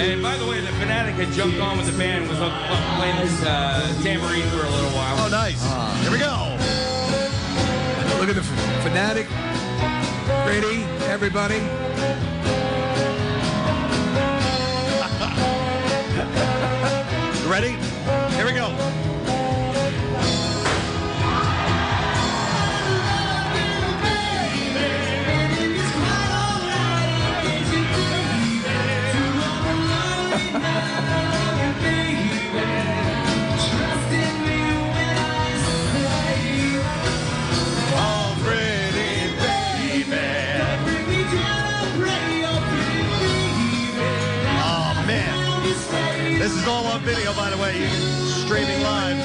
And by the way, the Fanatic had jumped on with the band, was playing his tambourine for a little while. Oh, nice. Here we go. Look at the Fanatic. Pretty, everybody. Ready? Here we go. This is all on video, by the way. Streaming live.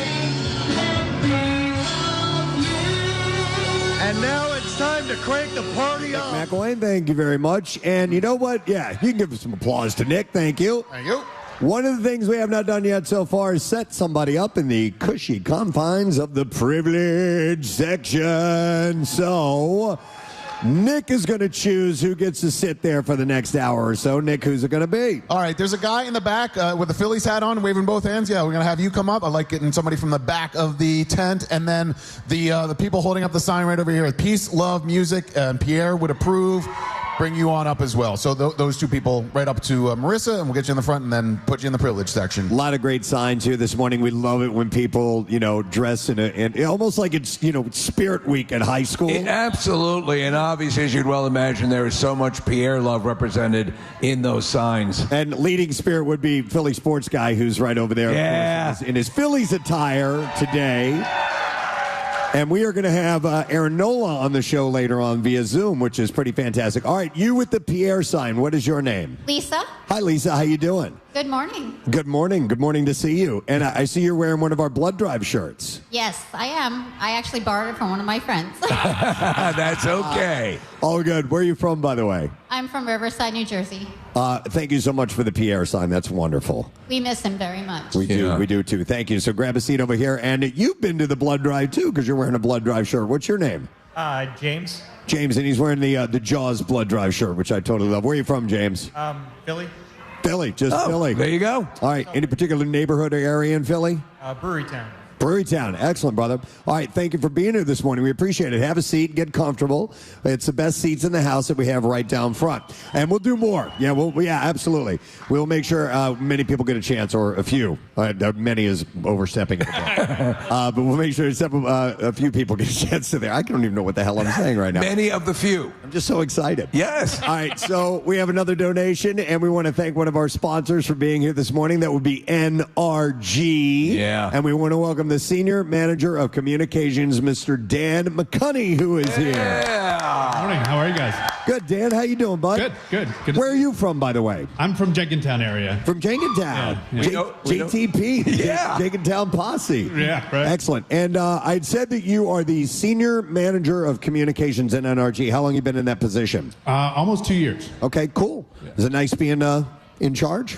And now it's time to crank the party up. McElwain, thank you very much. And you know what? Yeah, you can give some applause to Nick. Thank you. Thank you. One of the things we have not done yet so far is set somebody up in the cushy confines of the privilege section. So Nick is going to choose who gets to sit there for the next hour or so. Nick, who's it going to be? All right, there's a guy in the back with a Phillies hat on, waving both hands. Yeah, we're going to have you come up. I like getting somebody from the back of the tent. And then the people holding up the sign right over here. Peace, love, music, and Pierre would approve. Bring you on up as well. So those two people right up to Marissa, and we'll get you in the front and then put you in the privilege section. A lot of great signs here this morning. We love it when people, dress in almost like it's, Spirit Week at high school. Absolutely. And obviously, as you'd well imagine, there is so much Pierre love represented in those signs. And leading spirit would be Philly sports guy who's right over there. Yeah. In his Phillies attire today. And we are going to have Aaron Nola on the show later on via Zoom, which is pretty fantastic. All right, you with the Pierre sign. What is your name? Lisa. Hi, Lisa. How you doing? Good morning. Good morning. Good morning to see you. And I see you're wearing one of our blood drive shirts. Yes, I am. I actually borrowed it from one of my friends. That's okay. All good. Where are you from, by the way? I'm from Riverside, New Jersey. Thank you so much for the Pierre sign. That's wonderful. We miss him very much. We do too. Thank you. So grab a seat over here. And you've been to the blood drive too, because you're wearing a blood drive shirt. What's your name? James. James, and he's wearing the Jaws blood drive shirt, which I totally love. Where are you from, James? Philly. Philly, just Philly. There you go. All right. Any particular neighborhood or area in Philly? Brewery Town. Brewerytown. Excellent, brother. All right, thank you for being here this morning. We appreciate it. Have a seat, get comfortable. It's the best seats in the house that we have right down front. And we'll do more. Yeah, absolutely. We'll make sure many people get a chance, or a few. Many is overstepping it. But we'll make sure a few people get a chance to there. I don't even know what the hell I'm saying right now. Many of the few. I'm just so excited. Yes. All right, so we have another donation, and we want to thank one of our sponsors for being here this morning. That would be NRG. Yeah. And we want to welcome the Senior Manager of Communications, Mr. Dan McCunney, who is here. Yeah. Morning. How are you guys? Good, Dan. How you doing, bud? Good. Where are you from, by the way? I'm from Jenkintown area. From Jenkintown. Yeah. JTP. Yeah. Jenkintown Posse. Yeah, right. Excellent. And I'd said that you are the Senior Manager of Communications in NRG. How long have you been in that position? Almost 2 years. Okay, cool. Yeah. Is it nice being in charge?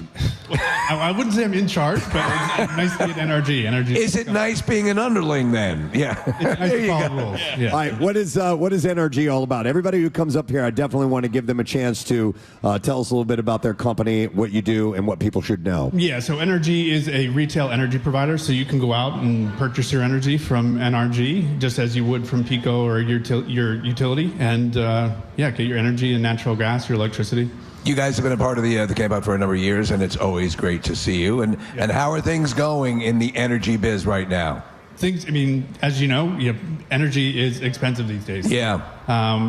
I wouldn't say I'm in charge, but it's nice to be at NRG. Is it nice being an underling then? Yeah. It's nice to follow rules. Yeah. All right. What is NRG all about? Everybody who comes up here, I definitely want to give them a chance to tell us a little bit about their company, what you do, and what people should know. Yeah. So NRG is a retail energy provider. So you can go out and purchase your energy from NRG, just as you would from Pico or your utility, and get your energy and natural gas, your electricity. You guys have been a part of the campout for a number of years, and it's always great to see you. And how are things going in the energy biz right now? things, I mean, as you know, energy is expensive these days. Yeah.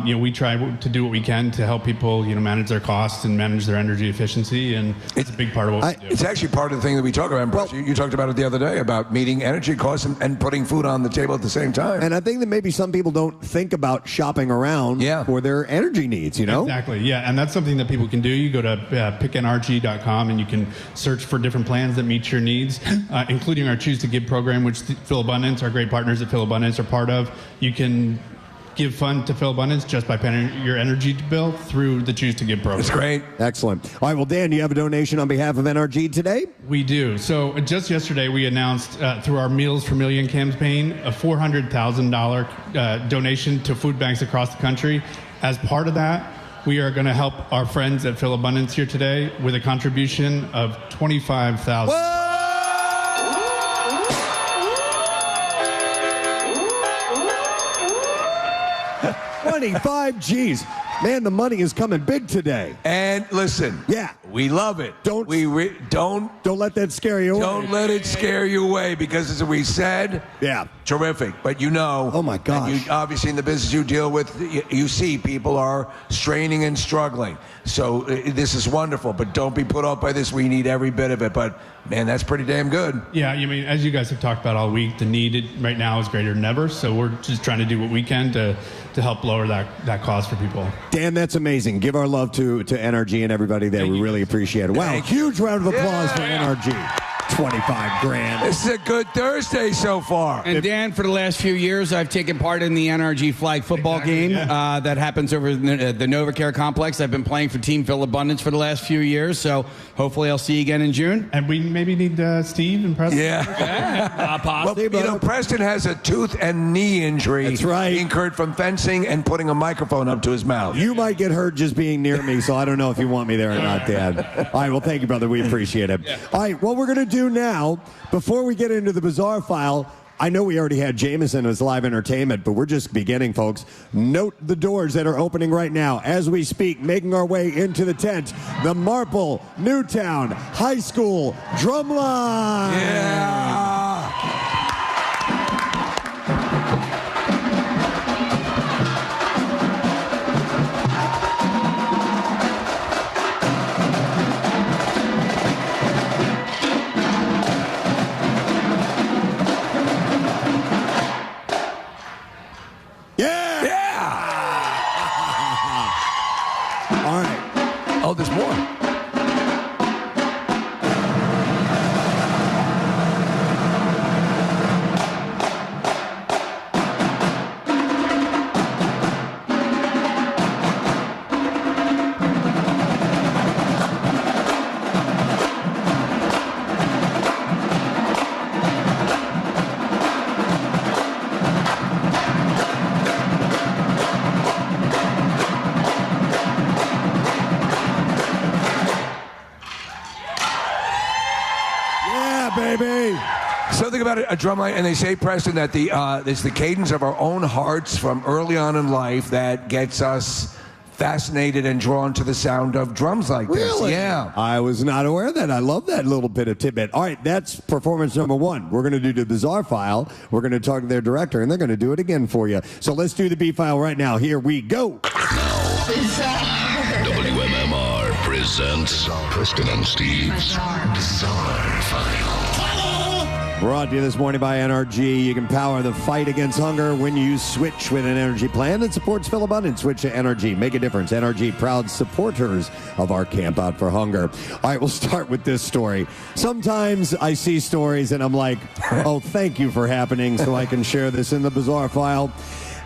We try to do what we can to help people, manage their costs and manage their energy efficiency, and it's a big part of what we do. It's actually part of the thing that we talk about. Well, you talked about it the other day about meeting energy costs and putting food on the table at the same time. And I think that maybe some people don't think about shopping around for their energy needs, Exactly, yeah. And that's something that people can do. You go to picknrg.com and you can search for different plans that meet your needs, including our Choose to Give program, which Phil Abundance, our great partners at Phil Abundance, are part of. You can give fund to Phil Abundance just by paying your energy bill through the Choose to Give program. That's great. Excellent. All right, well, Dan, do you have a donation on behalf of NRG today? We do. So just yesterday, we announced through our Meals for Million campaign a $400,000 donation to food banks across the country. As part of that, we are going to help our friends at Phil Abundance here today with a contribution of $25,000. 25 G's. Man, the money is coming big today. And listen, we love it. Don't let that scare you away. Don't let it scare you away, because as we said, terrific. But oh my gosh, obviously in the business you deal with, you see people are straining and struggling. So this is wonderful, but don't be put off by this. We need every bit of it. But man, that's pretty damn good. Yeah, as you guys have talked about all week, the need right now is greater than ever. So we're just trying to do what we can to help lower that cost for people. Dan, that's amazing. Give our love to NRG and everybody there. We really appreciate it. Wow, huge round of applause for NRG. 25 grand. This is a good Thursday so far. And Dan, for the last few years, I've taken part in the NRG flag football game that happens over the NovaCare complex. I've been playing for Team Phil Abundance for the last few years, so hopefully I'll see you again in June. And we maybe need Steve and Preston. Possibly. Well, Preston has a tooth and knee injury. That's right. Incurred from fencing and putting a microphone up to his mouth. You might get hurt just being near me, so I don't know if you want me there or not, Dad. All right, well, thank you, brother. We appreciate it. All right, what we're going to do now, before we get into the bizarre file, I know we already had Jameson as live entertainment, but we're just beginning, folks. Note the doors that are opening right now. As we speak, making our way into the tent, the Marple Newtown High School Drumline. Yeah. All right. Oh, there's more. Baby. Something about a drum line, and they say, Preston, that it's the cadence of our own hearts from early on in life that gets us fascinated and drawn to the sound of drums like this. Really? Yeah. I was not aware of that. I love that little bit of tidbit. All right, that's performance number one. We're going to do the bizarre file. We're going to talk to their director, and they're going to do it again for you. So let's do the B file right now. Here we go. WMMR presents Preston and Steve's Bizarre File. Brought to you this morning by NRG. You can power the fight against hunger when you switch with an energy plan that supports Phil Abundance. Switch to NRG. Make a difference. NRG, proud supporters of our Camp Out for Hunger. All right, we'll start with this story. Sometimes I see stories and I'm like, oh, thank you for happening so I can share this in the bizarre file.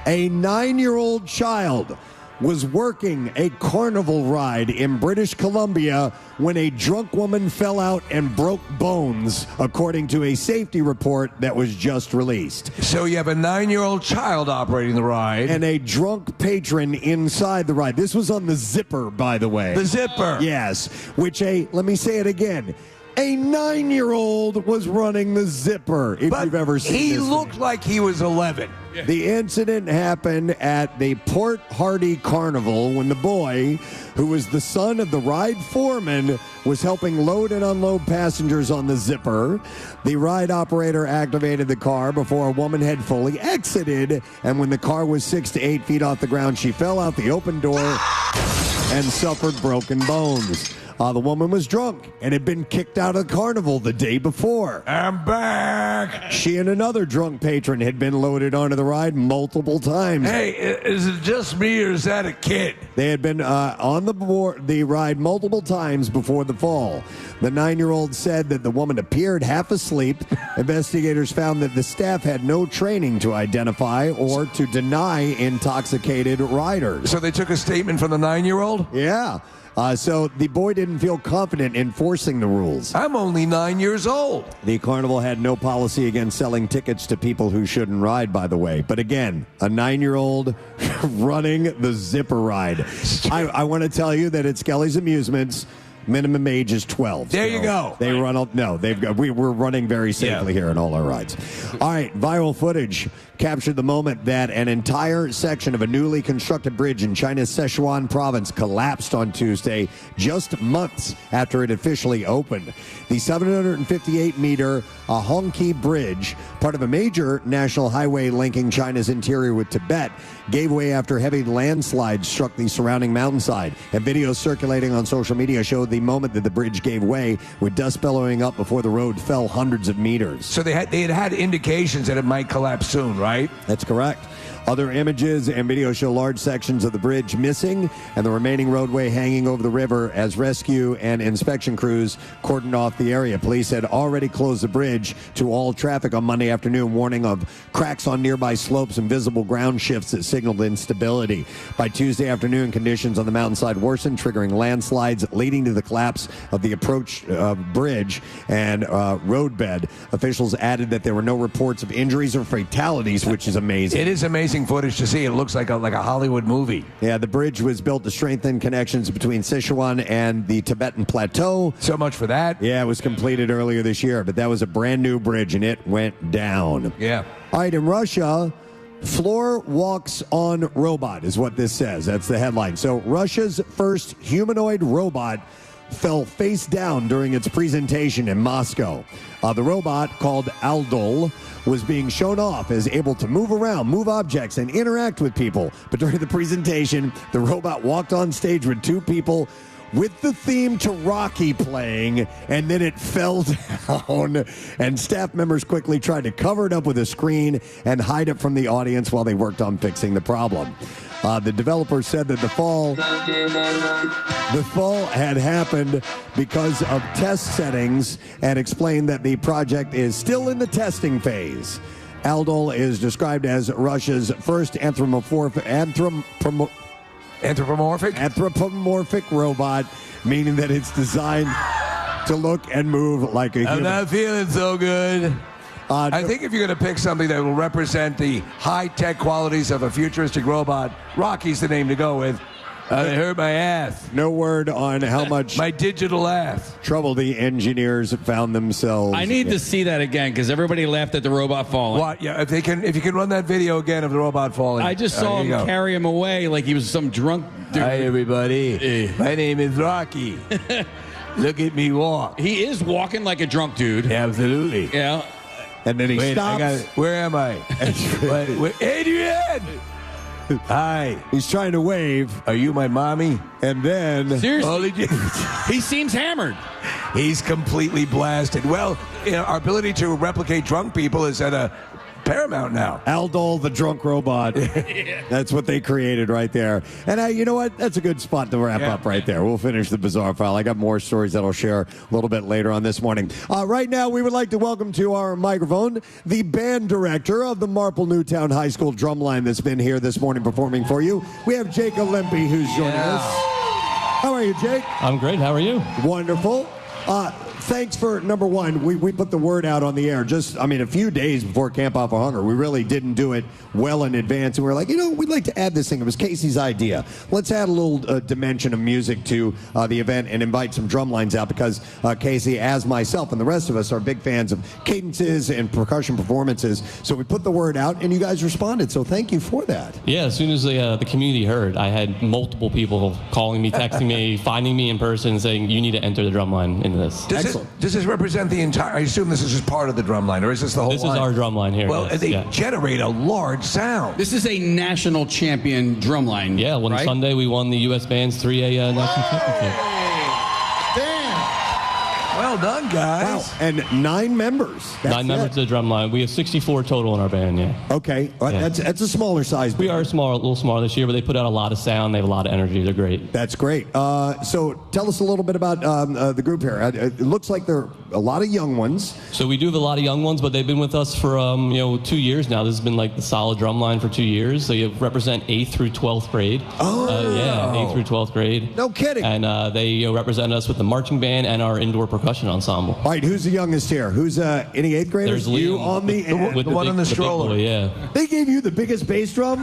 A 9-year-old child was working a carnival ride in British Columbia when a drunk woman fell out and broke bones, according to a safety report that was just released. So you have a 9-year-old child operating the ride. And a drunk patron inside the ride. This was on the Zipper, by the way. The Zipper. Yes. Which let me say it again. A 9-year-old was running the zipper, if you've ever seen He this looked like he was 11. The incident happened at the Port Hardy Carnival when the boy, who was the son of the ride foreman, was helping load and unload passengers on the zipper. The ride operator activated the car before a woman had fully exited, and when the car was 6 to 8 feet off the ground, she fell out the open door and suffered broken bones. The woman was drunk and had been kicked out of the carnival the day before. I'm back. She and another drunk patron had been loaded onto the ride multiple times. Hey, is it just me or is that a kid? They had been on the ride multiple times before the fall. The 9-year-old said that the woman appeared half asleep. Investigators found that the staff had no training to identify or to deny intoxicated riders. So they took a statement from the 9-year-old? Yeah. So the boy didn't feel confident enforcing the rules. I'm only 9 years old. The carnival had no policy against selling tickets to people who shouldn't ride, by the way. But again, a 9-year-old running the zipper ride. I want to tell you that at Skelly's Amusements, minimum age is 12. There you go. They run. We're running very safely here in all our rides. All right, viral footage captured the moment that an entire section of a newly constructed bridge in China's Sichuan province collapsed on Tuesday, just months after it officially opened. The 758-meter Hongqi Bridge, part of a major national highway linking China's interior with Tibet, gave way after heavy landslides struck the surrounding mountainside. And videos circulating on social media showed the moment that the bridge gave way, with dust billowing up before the road fell hundreds of meters. So they had indications that it might collapse soon, right? That's correct. Other images and videos show large sections of the bridge missing and the remaining roadway hanging over the river as rescue and inspection crews cordoned off the area. Police had already closed the bridge to all traffic on Monday afternoon, warning of cracks on nearby slopes and visible ground shifts that signaled instability. By Tuesday afternoon, conditions on the mountainside worsened, triggering landslides leading to the collapse of the approach bridge and roadbed. Officials added that there were no reports of injuries or fatalities, which is amazing. It is amazing footage to see. It looks like a Hollywood movie. Yeah, the bridge was built to strengthen connections between Sichuan and the Tibetan Plateau. So much for that. Yeah, it was completed earlier this year, but that was a brand new bridge and it went down. Yeah. All right, in Russia, floor walks on robot is what this says. That's the headline. So Russia's first humanoid robot fell face down during its presentation in Moscow. The robot, called Aldol, was being shown off as able to move around, move objects, and interact with people. But during the presentation, the robot walked on stage with two people with the theme to Rocky playing, and then it fell down, and staff members quickly tried to cover it up with a screen and hide it from the audience while they worked on fixing the problem. The developer said that the fall had happened because of test settings and explained that the project is still in the testing phase. Aldol is described as Russia's first anthropomorphic robot, meaning that it's designed to look and move like a human. I'm not feeling so good. I think if you're going to pick something that will represent the high-tech qualities of a futuristic robot, Rocky's the name to go with. It hurt my ass. No word on how much my digital ass trouble the engineers found themselves. I need to see that again because everybody laughed at the robot falling. What? Yeah, if you can run that video again of the robot falling. I just saw him carry him away like he was some drunk dude. Hi everybody, my name is Rocky. Look at me walk. He is walking like a drunk dude. Yeah, absolutely. Yeah. And then he stops. Where am I? Adrian! Hi. He's trying to wave. Are you my mommy? And then... Seriously? He seems hammered. He's completely blasted. Well, our ability to replicate drunk people is at a paramount now. Aldol, the drunk robot. Yeah. That's what they created right there. And you know what? That's a good spot to wrap up right there. We'll finish the Bizarre File. I got more stories that I'll share a little bit later on this morning. Right now, we would like to welcome to our microphone the band director of the Marple Newtown High School Drumline that's been here this morning performing for you. We have Jake Olympi, who's joining us. How are you, Jake? I'm great. How are you? Wonderful. thanks for, number one, we put the word out on the air a few days before Camp Out for Hunger. We really didn't do it well in advance. And we were like, we'd like to add this thing. It was Casey's idea. Let's add a little dimension of music to the event and invite some drum lines out because Casey, as myself and the rest of us, are big fans of cadences and percussion performances. So we put the word out and you guys responded. So thank you for that. Yeah, as soon as the community heard, I had multiple people calling me, texting me, finding me in person, saying, you need to enter the drumline into this. Does this represent the entire? I assume this is just part of the drumline, or is this the whole? This line? is our drumline here. Well, yes, they generate a large sound. This is a national champion drumline. Yeah, right? Sunday we won the U.S. Band's 3A national championship. Well done, guys. Wow. And 9 members. That's 9 members to the drumline. We have 64 total in our band, yeah. Okay. Yeah. That's a smaller size band. We are a little smaller this year, but they put out a lot of sound. They have a lot of energy. They're great. That's great. So tell us a little bit about the group here. It looks like there are a lot of young ones. So we do have a lot of young ones, but they've been with us for 2 years now. This has been like the solid drumline for 2 years. So you represent 8th through 12th grade. Oh. Yeah, 8th through 12th grade. No kidding. And they represent us with the marching band and our indoor percussion ensemble. All right, who's the youngest here? Who's any 8th graders? There's you Liam, on the one on the stroller. Boy, yeah. They gave you the biggest bass drum,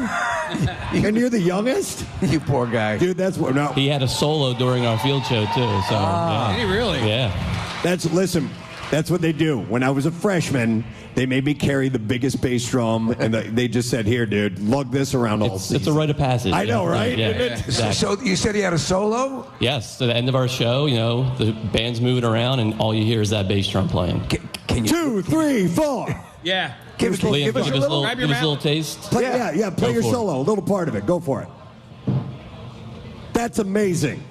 and you're the youngest. You poor guy, dude. That's what. No, he had a solo during our field show too. So yeah. Did he really? Yeah. That's what they do. When I was a freshman, they made me carry the biggest bass drum, and they just said, "Here, dude, lug this around all season." It's a rite of passage. I know, right? Yeah, Exactly. So you said he had a solo? Yes. To the end of our show, the band's moving around, and all you hear is that bass drum playing. Can you? 2, 3, 4. Yeah. Give us a little taste. Play, yeah. Play your solo, a little part of it. Go for it. That's amazing.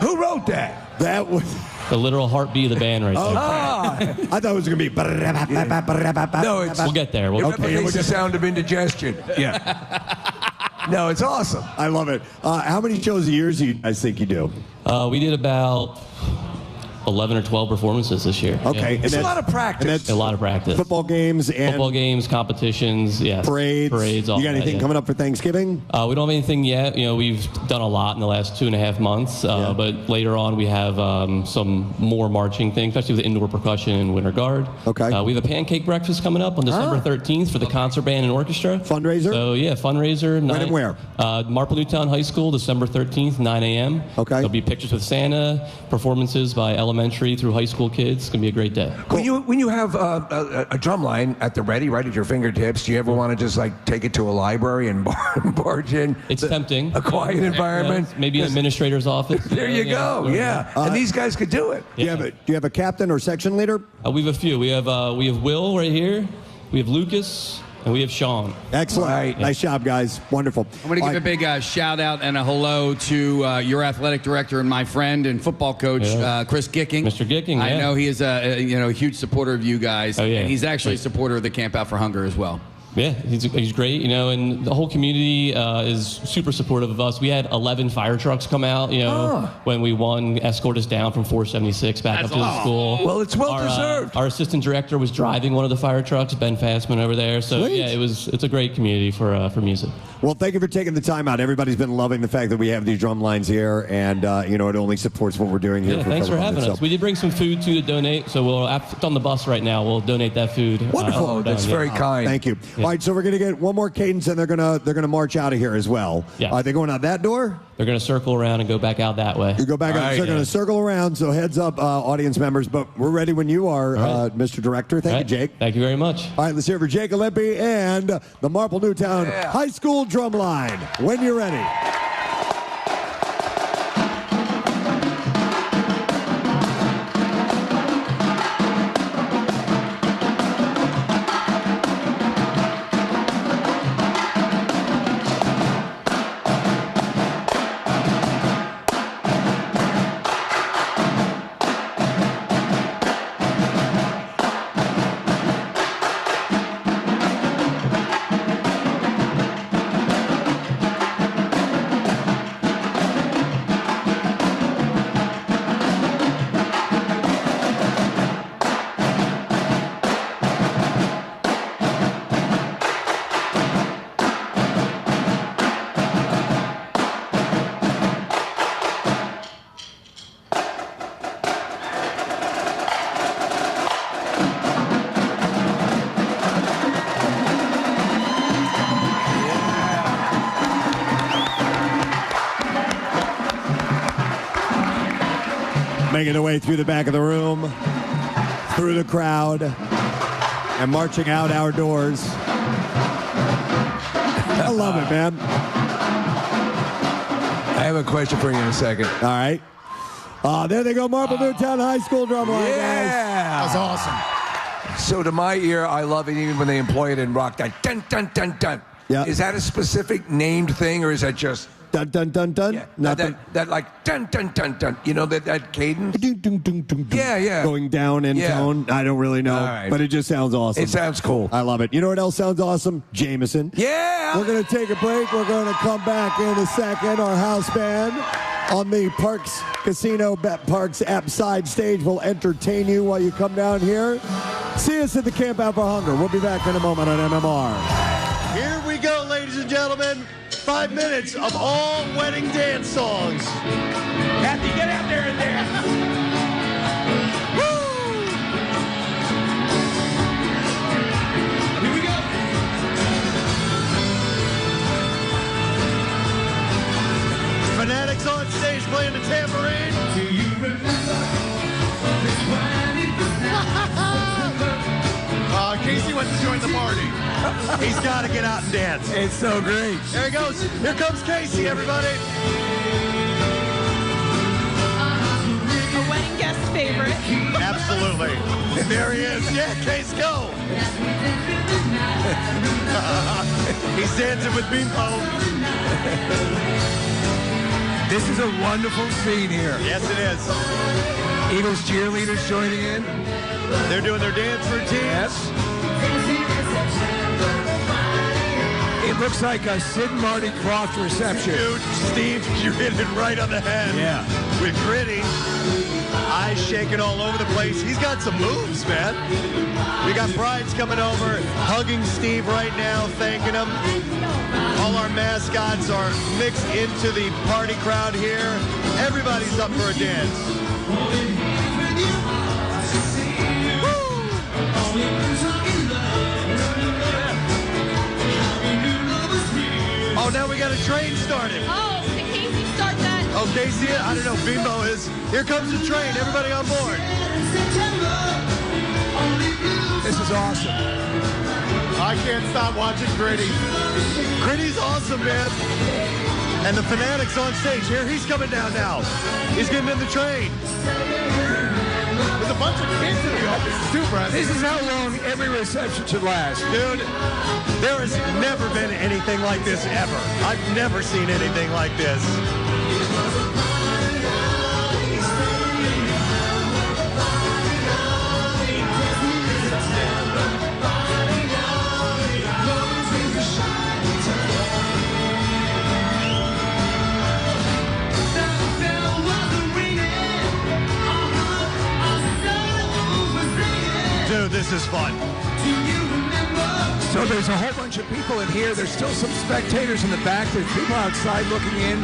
Who wrote that? That was the literal heartbeat of the band right there. I thought it was going to be. No, we'll get there. It replicates the sound of indigestion. Yeah. No, it's awesome. I love it. How many shows a year do you guys think you do? We did about 11 or 12 performances this year. Okay. Yeah. It's a lot of practice. A lot of practice. Football games, competitions, yes. Parades, all You got anything coming up for Thanksgiving? We don't have anything yet. We've done a lot in the last 2.5 months, but later on we have some more marching things, especially with indoor percussion and winter guard. Okay. We have a pancake breakfast coming up on December 13th for the concert band and orchestra. Fundraiser? So, yeah, fundraiser. When and where? Marple Newtown High School, December 13th, 9 a.m. Okay. There'll be pictures with Santa, performances by elementary through high school kids. It's going to be a great day. Cool. When you have a drum line at the ready, right at your fingertips, do you ever want to just take it to a library and barge in? It's tempting. A quiet environment. Yeah, maybe an administrator's office. There you go. Yeah. And these guys could do it. Yeah. Do you have a captain or section leader? We have a few. We have Will right here. We have Lucas. And we have Sean. Excellent. Right. Nice job, guys. Wonderful. I'm going to give a big shout out and a hello to your athletic director and my friend and football coach, Chris Gicking. Mr. Gicking, I know he is a huge supporter of you guys. Oh, yeah. And he's actually a supporter of the Camp Out for Hunger as well. Yeah, he's great, and the whole community is super supportive of us. We had 11 fire trucks come out, when we won, escort us down from 476 back up to the school. Well, it's well-deserved. Our assistant director was driving one of the fire trucks, Ben Fastman over there. So, Sweet. yeah, it's a great community for music. Well, thank you for taking the time out. Everybody's been loving the fact that we have these drum lines here, and, it only supports what we're doing here. Yeah, thanks for having us. We did bring some food, too, to donate, so it's on the bus right now. We'll donate that food. Wonderful. That's very kind. Thank you. Yeah. All right, so we're going to get one more cadence, and they're gonna march out of here as well. Yeah. Are they going out that door? They're going to circle around and go back out that way. You go back out. Right, They're going to circle around, so heads up, audience members. But we're ready when you are, Mr. Director. Thank you, Jake. Thank you very much. All right, let's hear it for Jake Olympy and the Marple Newtown High School Drumline. When you're ready. making their way through the back of the room, through the crowd, and marching out our doors. I love it, man. I have a question for you in a second. All right. There they go, Marple Newtown High School drum line, guys. That was awesome. So to my ear, I love it even when they employ it in rock. That dun dun dun dun. Yeah. Is that a specific named thing, or is that just dun dun dun dun? Yeah, that like dun dun dun dun. You know that cadence. Yeah. Going down in tone. I don't really know, All right. but it just sounds awesome. It sounds cool. I love it. You know what else sounds awesome? Jameson. Yeah. We're gonna take a break. We're gonna come back in a second. Our house band on the Parks Casino Bet Parks app side stage will entertain you while you come down here. See us at the Camp Out for Hunger. We'll be back in a moment on MMR. Here we go, ladies and gentlemen. 5 minutes of all wedding dance songs. Kathy, get out there and dance. Woo! Here we go. Fanatics on stage playing the tambourine. Do you remember? Casey went to join the party. He's got to get out and dance. It's so great. There he goes. Here comes Casey, everybody. A wedding guest favorite. Absolutely. And there he is. Yeah, Case, go. He's dancing with Bimbo. This is a wonderful scene here. Yes, it is. Eagles cheerleaders joining in. They're doing their dance routine. Yes. It looks like a Sid and Marty Croft reception. Dude, Steve, you hit it right on the head. Yeah. With Gritty. Eyes shaking all over the place. He's got some moves, man. We got brides coming over, hugging Steve right now, thanking him. All our mascots are mixed into the party crowd here. Everybody's up for a dance. Oh, now we got a train started. Oh, can Casey start that? Oh, Casey, I don't know. Bimbo is. Here comes the train. Everybody on board. This is awesome. I can't stop watching Gritty. Gritty's awesome, man. And the Fanatics on stage. Here, he's coming down now. He's getting in the train. There's a bunch of kids in the office. Super. This is how long every reception should last. Dude, there has never been anything like this ever. I've never seen anything like this. Dude, this is fun. So there's a whole bunch of people in here. There's still some spectators in the back. There's people outside looking in.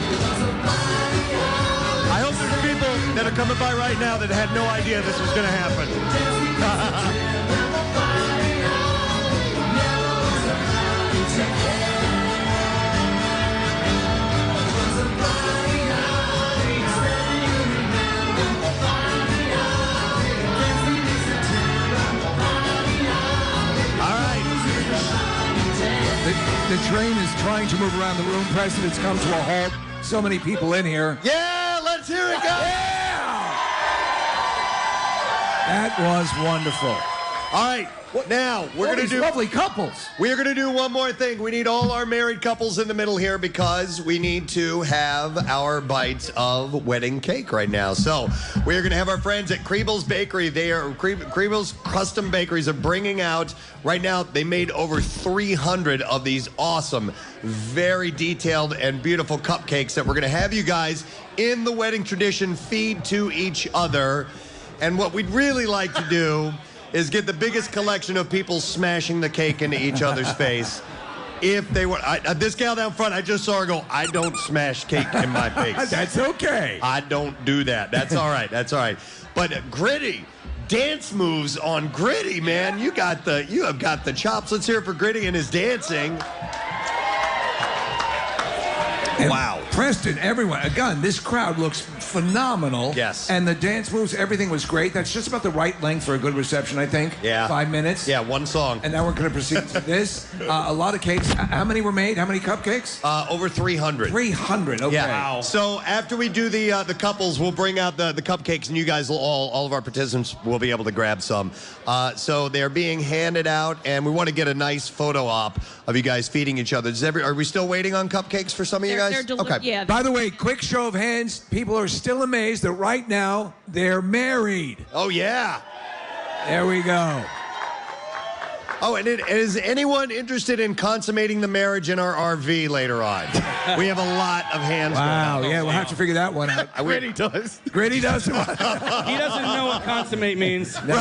I hope there's people that are coming by right now that had no idea this was going to happen. The train is trying to move around the room. Preston, it's come to a halt. So many people in here. Yeah, let's hear it go. Yeah! That was wonderful. All right, now we're going to do lovely couples. We are going to do one more thing. We need all our married couples in the middle here because we need to have our bites of wedding cake right now. So we are going to have our friends at Kriebel's Bakery. They are Kriebel's Custom Bakeries are bringing out right now. They made over 300 of these awesome, very detailed and beautiful cupcakes that we're going to have you guys in the wedding tradition feed to each other. And what we'd really like to do is get the biggest collection of people smashing the cake into each other's face. If they were, this gal down front, I just saw her go, I don't smash cake in my face. That's okay. I don't do that. That's all right. That's all right. But Gritty, dance moves on Gritty, man. You have got the chops. Let's hear it for Gritty and his dancing. And wow. Preston, everyone, again, this crowd looks phenomenal. Yes. And the dance moves, everything was great. That's just about the right length for a good reception, I think. Yeah. 5 minutes. Yeah, one song. And now we're going to proceed to this. A lot of cakes. How many were made? How many cupcakes? Over 300. 300. Okay. Yeah. Wow. So after we do the couples, we'll bring out the cupcakes, and you guys will all of our participants will be able to grab some. So they're being handed out, and we want to get a nice photo op of you guys feeding each other. Are we still waiting on cupcakes for some of you guys? Yeah. By the way, quick show of hands. People are still amazed that right now they're married. Oh, yeah. There we go. Oh, and is anyone interested in consummating the marriage in our RV later on? We have a lot of hands Wow, going. yeah, we'll have to figure that one out. Gritty does. Gritty does. He doesn't know what consummate means. No.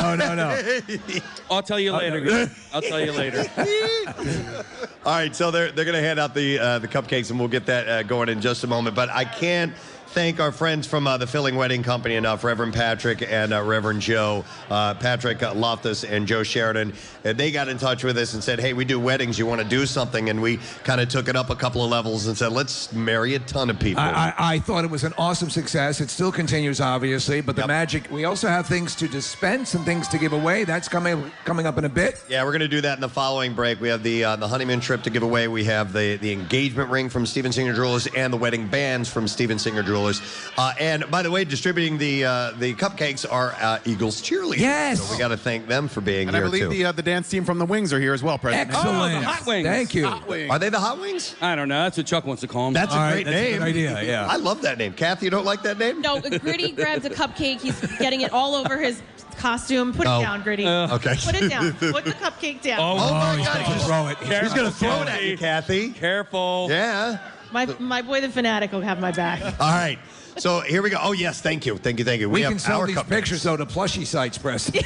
I'll tell you later. Gritty. I'll tell you later. All right, so they're going to hand out the cupcakes, and we'll get that going in just a moment. But I can't thank our friends from the Filling Wedding Company enough, Reverend Patrick and Reverend Joe. Patrick Loftus and Joe Sheridan. They got in touch with us and said, hey, we do weddings. You want to do something? And we kind of took it up a couple of levels and said, let's marry a ton of people. I thought it was an awesome success. It still continues, obviously, but the magic, we also have things to dispense and things to give away. That's coming up in a bit. Yeah, we're going to do that in the following break. We have the honeymoon trip to give away. We have the engagement ring from Steven Singer Jewelers and the wedding bands from Steven Singer Jewelers. And by the way, distributing the cupcakes are Eagles cheerleaders. Yes. So we got to thank them for being And here I believe too. the dance team from the Wings are here as well, President. Excellent. Oh, the Hot Wings. Thank you. Hot Wings. Are they the Hot Wings? I don't know. That's what Chuck wants to call them. That's a great that's a name. good idea, yeah. I love that name. Kathy, you don't like that name? No, Gritty grabs a cupcake. He's getting it all over his costume. Put it down, Gritty. Okay. Put it down. Put the cupcake down. Oh my God! Just throw it. He's going to throw it at you, Kathy. Careful. Yeah. My boy, the fanatic, will have my back. All right. So here we go. Oh yes, thank you. We have can sell our these cupcakes. pictures, though, to plushie sites, Preston.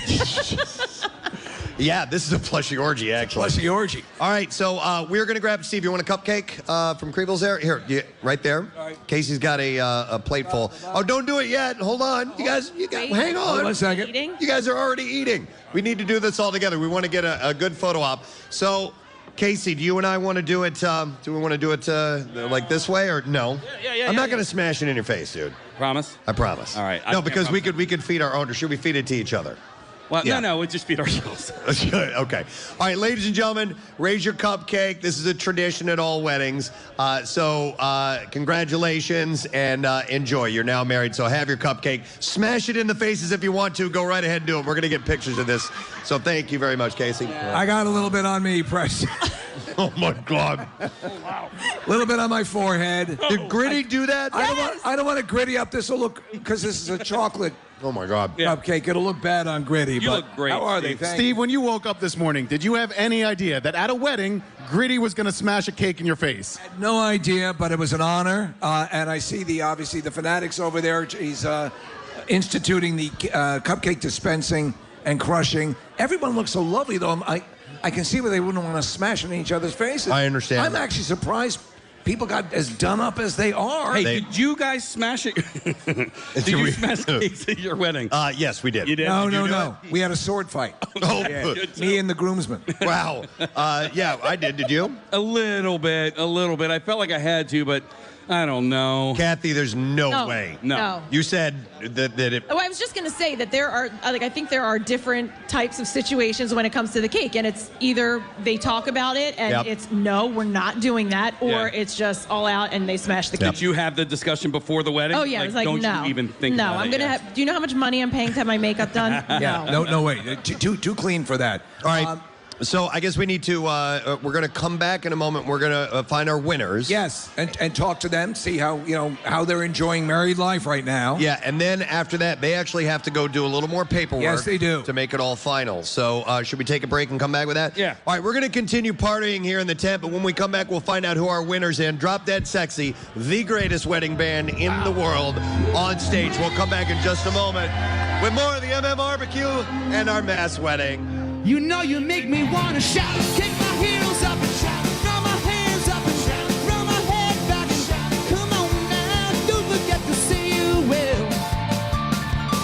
Yeah, this is a plushie orgy, actually. Plushie orgy. All right, so we're going to grab, Steve, you want a cupcake from Creeville's there? Here, right there. All right. Casey's got a plate full. Oh, don't do it yet. Hold on. You guys, hang on. Hold on a second. Eating? You guys are already eating. We need to do this all together. We want to get a good photo op. So, Casey, do you and I want to do it, like this way or no? Yeah, I'm not going to smash it in your face, dude. Promise? I promise. All right. No, because we could feed our own, or should we feed it to each other? Well, Yeah. no, we just feed ourselves. Okay. All right, ladies and gentlemen, raise your cupcake. This is a tradition at all weddings. So congratulations and enjoy. You're now married, so have your cupcake. Smash it in the faces if you want to. Go right ahead and do it. We're going to get pictures of this. So thank you very much, Casey. I got a little bit on me, Preston. Oh, my God. A little bit on my forehead. Did Gritty do that? I don't want to gritty up. This will look, because this is a chocolate Oh, my God. cupcake. It'll look bad on Gritty. You but look great, How are they? Steve. Thank Steve, you. when you woke up this morning, did you have any idea that at a wedding, Gritty was going to smash a cake in your face? No idea, but it was an honor. And I see obviously the fanatics over there. He's instituting the cupcake dispensing and crushing. Everyone looks so lovely, though. I can see where they wouldn't want to smash it in each other's faces. I understand. I'm actually surprised people got as done up as they are. Hey, did you guys smash it? Did you smash cakes at your wedding? Yes, we did. You did? No, Did you do no. We had a sword fight. Oh, Yeah. Me and the groomsman. Wow. Yeah, I did. Did you? A little bit. I felt like I had to, but I don't know. Kathy, there's no No. way. No. You said that it... Oh, I was just going to say that there are, I think there are different types of situations when it comes to the cake. And it's either they talk about it and Yep. it's, no, we're not doing that. Or Yeah. it's just all out and they smash the cake. Did you have the discussion before the wedding? Oh, yeah. I was like, don't no. you even think no, about I'm it going to yet? have, do you know how much money I'm paying to have my makeup done? Yeah. No way. Too clean for that. All right. So I guess we need to, we're going to come back in a moment. We're going to find our winners. Yes, and talk to them, see how they're enjoying married life right now. Yeah, and then after that, they actually have to go do a little more paperwork. Yes, they do. To make it all final. So should we take a break and come back with that? Yeah. All right, we're going to continue partying here in the tent, but when we come back, we'll find out who our winners and Drop Dead Sexy, the greatest wedding band in the world, on stage. We'll come back in just a moment with more of the MM Barbecue and our mass wedding. You know you make me wanna shout, kick my heels up and shout, throw my hands up and shout, throw my head back and shout. Come on now, don't forget to say you will.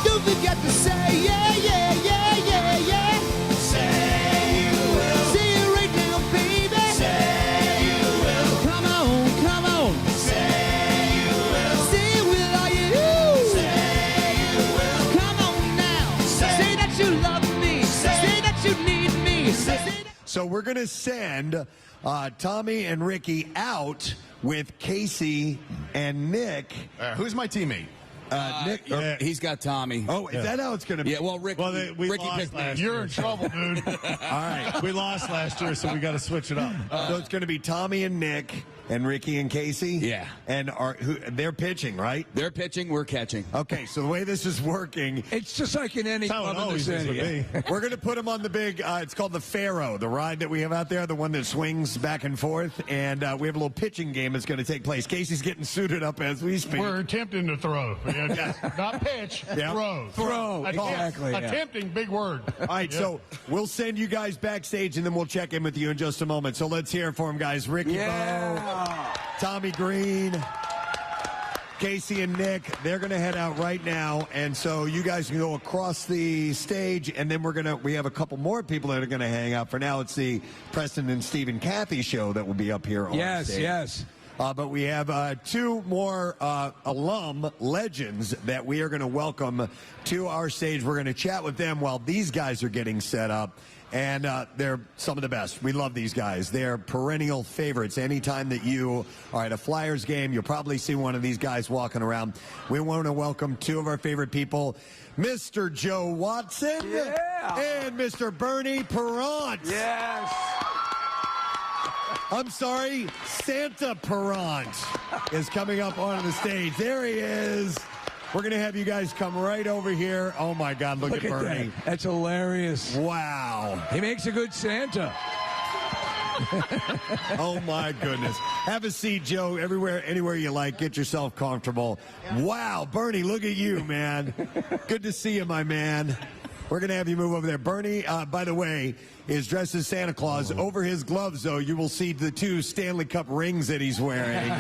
Don't forget to say yeah, yeah, yeah, yeah, yeah. Say you will. Say it right now, baby. Say you will. Come on, come on. Say you will. Say will, are you? we're going to send Tommy and Ricky out with Casey and Nick. Who's my teammate? Nick. He's got Tommy. Oh, is that how it's going to be? Yeah, well, Ricky Ricky picked me. You're in trouble, dude. All right. We lost last year, so we got to switch it up. So it's going to be Tommy and Nick and Ricky and Casey? Yeah. And they're pitching, right? They're pitching, we're catching. Okay, so the way this is working... It's just like in any club in the city. We're going to put them on the big, it's called the Pharaoh, the ride that we have out there, the one that swings back and forth. And we have a little pitching game that's going to take place. Casey's getting suited up as we speak. We're attempting to throw. Not pitch, throw. Throw, exactly. Attempting, big word. All right, so we'll send you guys backstage, and then we'll check in with you in just a moment. So let's hear it for them, guys. Ricky Bowe, Tommy Green, Casey and Nick, they're going to head out right now. And so you guys can go across the stage, and then we have a couple more people that are going to hang out. For now, it's the Preston and Steve and Kathy show that will be up here on stage. Yes. But we have two more alum legends that we are going to welcome to our stage. We're going to chat with them while these guys are getting set up. And they're some of the best. We love these guys. They're perennial favorites. Anytime that you are at a Flyers game, you'll probably see one of these guys walking around. We want to welcome two of our favorite people, Mr. Joe Watson and Mr. Bernie Perrant. Yes. I'm sorry, Santa Perrant is coming up onto the stage. There he is. We're going to have you guys come right over here. Oh, my God, look at Bernie. That. That's hilarious. Wow. He makes a good Santa. Oh, my goodness. Have a seat, Joe, anywhere you like. Get yourself comfortable. Wow, Bernie, look at you, man. Good to see you, my man. We're going to have you move over there. Bernie, by the way, is dressed as Santa Claus. Over his gloves, though, you will see the two Stanley Cup rings that he's wearing.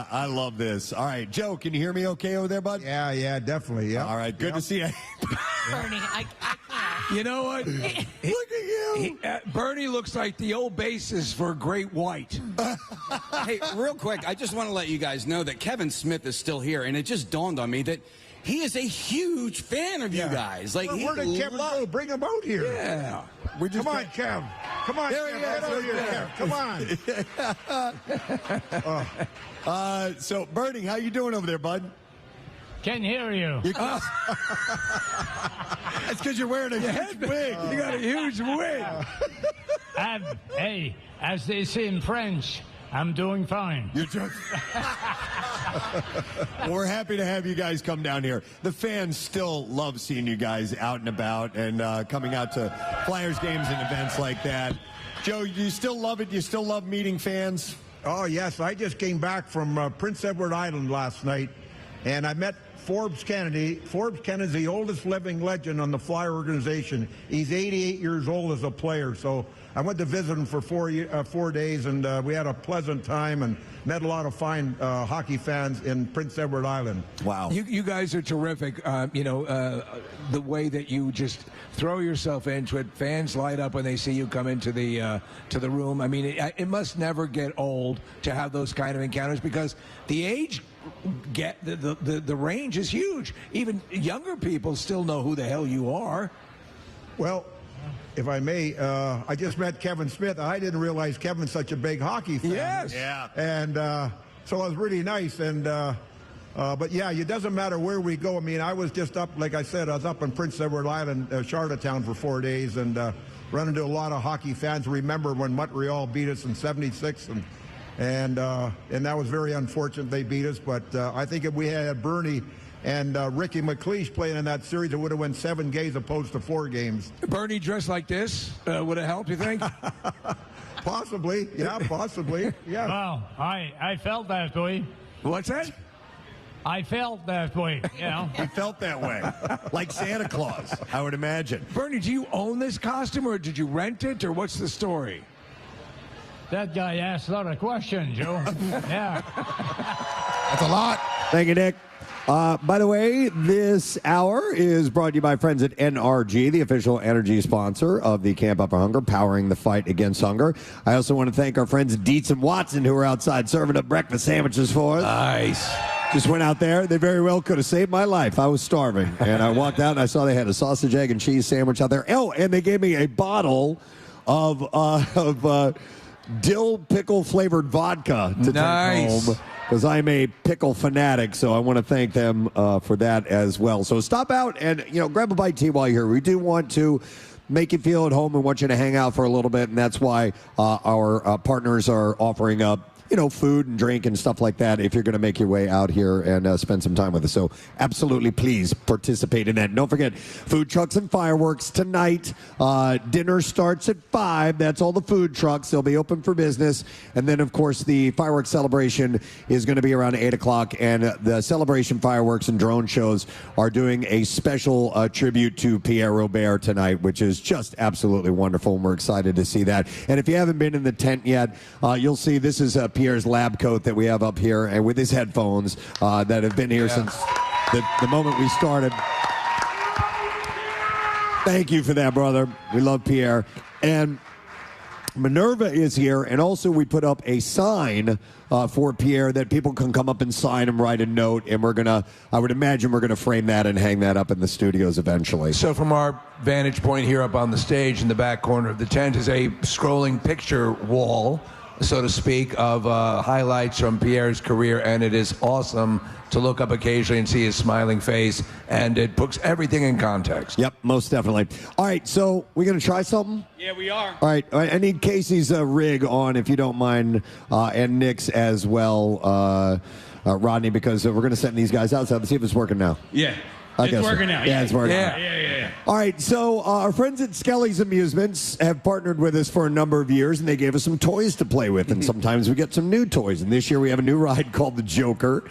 I love this. All right, Joe, can you hear me okay over there, bud? Yeah, definitely. Yeah. All right, good to see you. Bernie, I can't. You know what? Look at you. Bernie looks like the old basis for Great White. Hey, real quick, I just want to let you guys know that Kevin Smith is still here, and it just dawned on me that he is a huge fan of you guys. Like, Where did Kevin go? Bring him out here. Yeah. Come on, Kev. Come on, There Kev. he Get is. over here, Kev. Come on. So, Bernie, how you doing over there, bud? Can't hear you. That's because you're wearing a huge wig. You got a huge wig. Hey, as they say in French, I'm doing fine. You're doing. We're happy to have you guys come down here. The fans still love seeing you guys out and about and coming out to Flyers games and events like that. Joe, you still love it? You still love meeting fans? Oh, yes. I just came back from Prince Edward Island last night, and I met Forbes Kennedy. Forbes Kennedy's the oldest living legend on the Flyer organization. He's 88 years old as a player, so I went to visit him for 4 days, and we had a pleasant time and met a lot of fine hockey fans in Prince Edward Island. Wow. You guys are terrific. The way that you just throw yourself into it. Fans light up when they see you come into the room. I mean, it must never get old to have those kind of encounters because the age the range is huge. Even younger people still know who the hell you are. Well, if I may, I just met Kevin Smith. I didn't realize Kevin's such a big hockey fan. Yes. Yeah. And so it was really nice. And but yeah, it doesn't matter where we go. I mean, I was just up, like I said, I was up in Prince Edward Island, Charlottetown for 4 days, and run into a lot of hockey fans. Remember when Montreal beat us in '76, and that was very unfortunate they beat us. But I think if we had Bernie and Ricky McLeish playing in that series, it would have won 7 games opposed to 4 games. Bernie dressed like this would have helped, you think? Possibly, yeah, possibly, yeah. Well, I felt that way. What's that? I felt that way, you know. You felt that way, like Santa Claus, I would imagine. Bernie, do you own this costume, or did you rent it, or what's the story? That guy asked a lot of questions, Joe. Yeah. That's a lot. Thank you, Nick. By the way, this hour is brought to you by friends at NRG, the official energy sponsor of the Camp Out for Hunger, powering the fight against hunger. I also want to thank our friends Dietz and Watson, who are outside serving up breakfast sandwiches for us. Nice. Just went out there. They very well could have saved my life. I was starving. And I walked out and I saw they had a sausage, egg, and cheese sandwich out there. Oh, and they gave me a bottle of dill pickle flavored vodka to take home. Because I'm a pickle fanatic, so I want to thank them for that as well. So stop out and grab a bite tea while you're here. We do want to make you feel at home and want you to hang out for a little bit, and that's why our partners are offering up food and drink and stuff like that if you're going to make your way out here and spend some time with us. So absolutely, please participate in that. And don't forget, food trucks and fireworks tonight. Dinner starts at 5. That's all the food trucks. They'll be open for business. And then, of course, the fireworks celebration is going to be around 8 o'clock. And the celebration fireworks and drone shows are doing a special tribute to Pierre Robert tonight, which is just absolutely wonderful. And we're excited to see that. And if you haven't been in the tent yet, you'll see this is Pierre's lab coat that we have up here, and with his headphones that have been here since the moment we started. Thank you for that, brother. We love Pierre. And Minerva is here, and also we put up a sign for Pierre that people can come up and sign and write a note, and I would imagine we're gonna frame that and hang that up in the studios eventually. So from our vantage point here up on the stage in the back corner of the tent is a scrolling picture wall, so to speak, of highlights from Pierre's career, and it is awesome to look up occasionally and see his smiling face, and it puts everything in context. Yep, most definitely. All right, so we're going to try something? Yeah, we are. All right, I need Casey's rig on, if you don't mind, and Nick's as well, Rodney, because we're going to send these guys outside to see if it's working now. Yeah. I guess It's working now. Yeah, it's working. Yeah. All right, so our friends at Skelly's Amusements have partnered with us for a number of years, and they gave us some toys to play with, and sometimes we get some new toys. And this year we have a new ride called the Joker.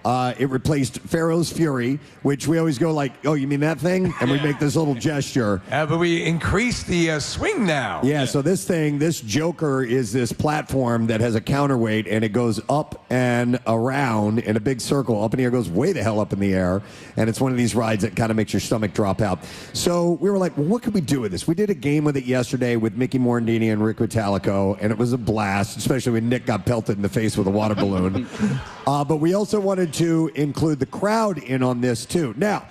It replaced Pharaoh's Fury, which we always go like, oh, you mean that thing? And we make this little gesture. But we increased the swing now. Yeah, so this Joker is this platform that has a counterweight, and it goes up and around in a big circle. Up in the air, goes way the hell up in the air. And it's one of these rides that kind of makes your stomach drop out. So we were like, well, what could we do with this? We did a game with it yesterday with Mickey Morandini and Rick Vitalico, and it was a blast, especially when Nick got pelted in the face with a water balloon. But we also wanted to include the crowd in on this, too. Now,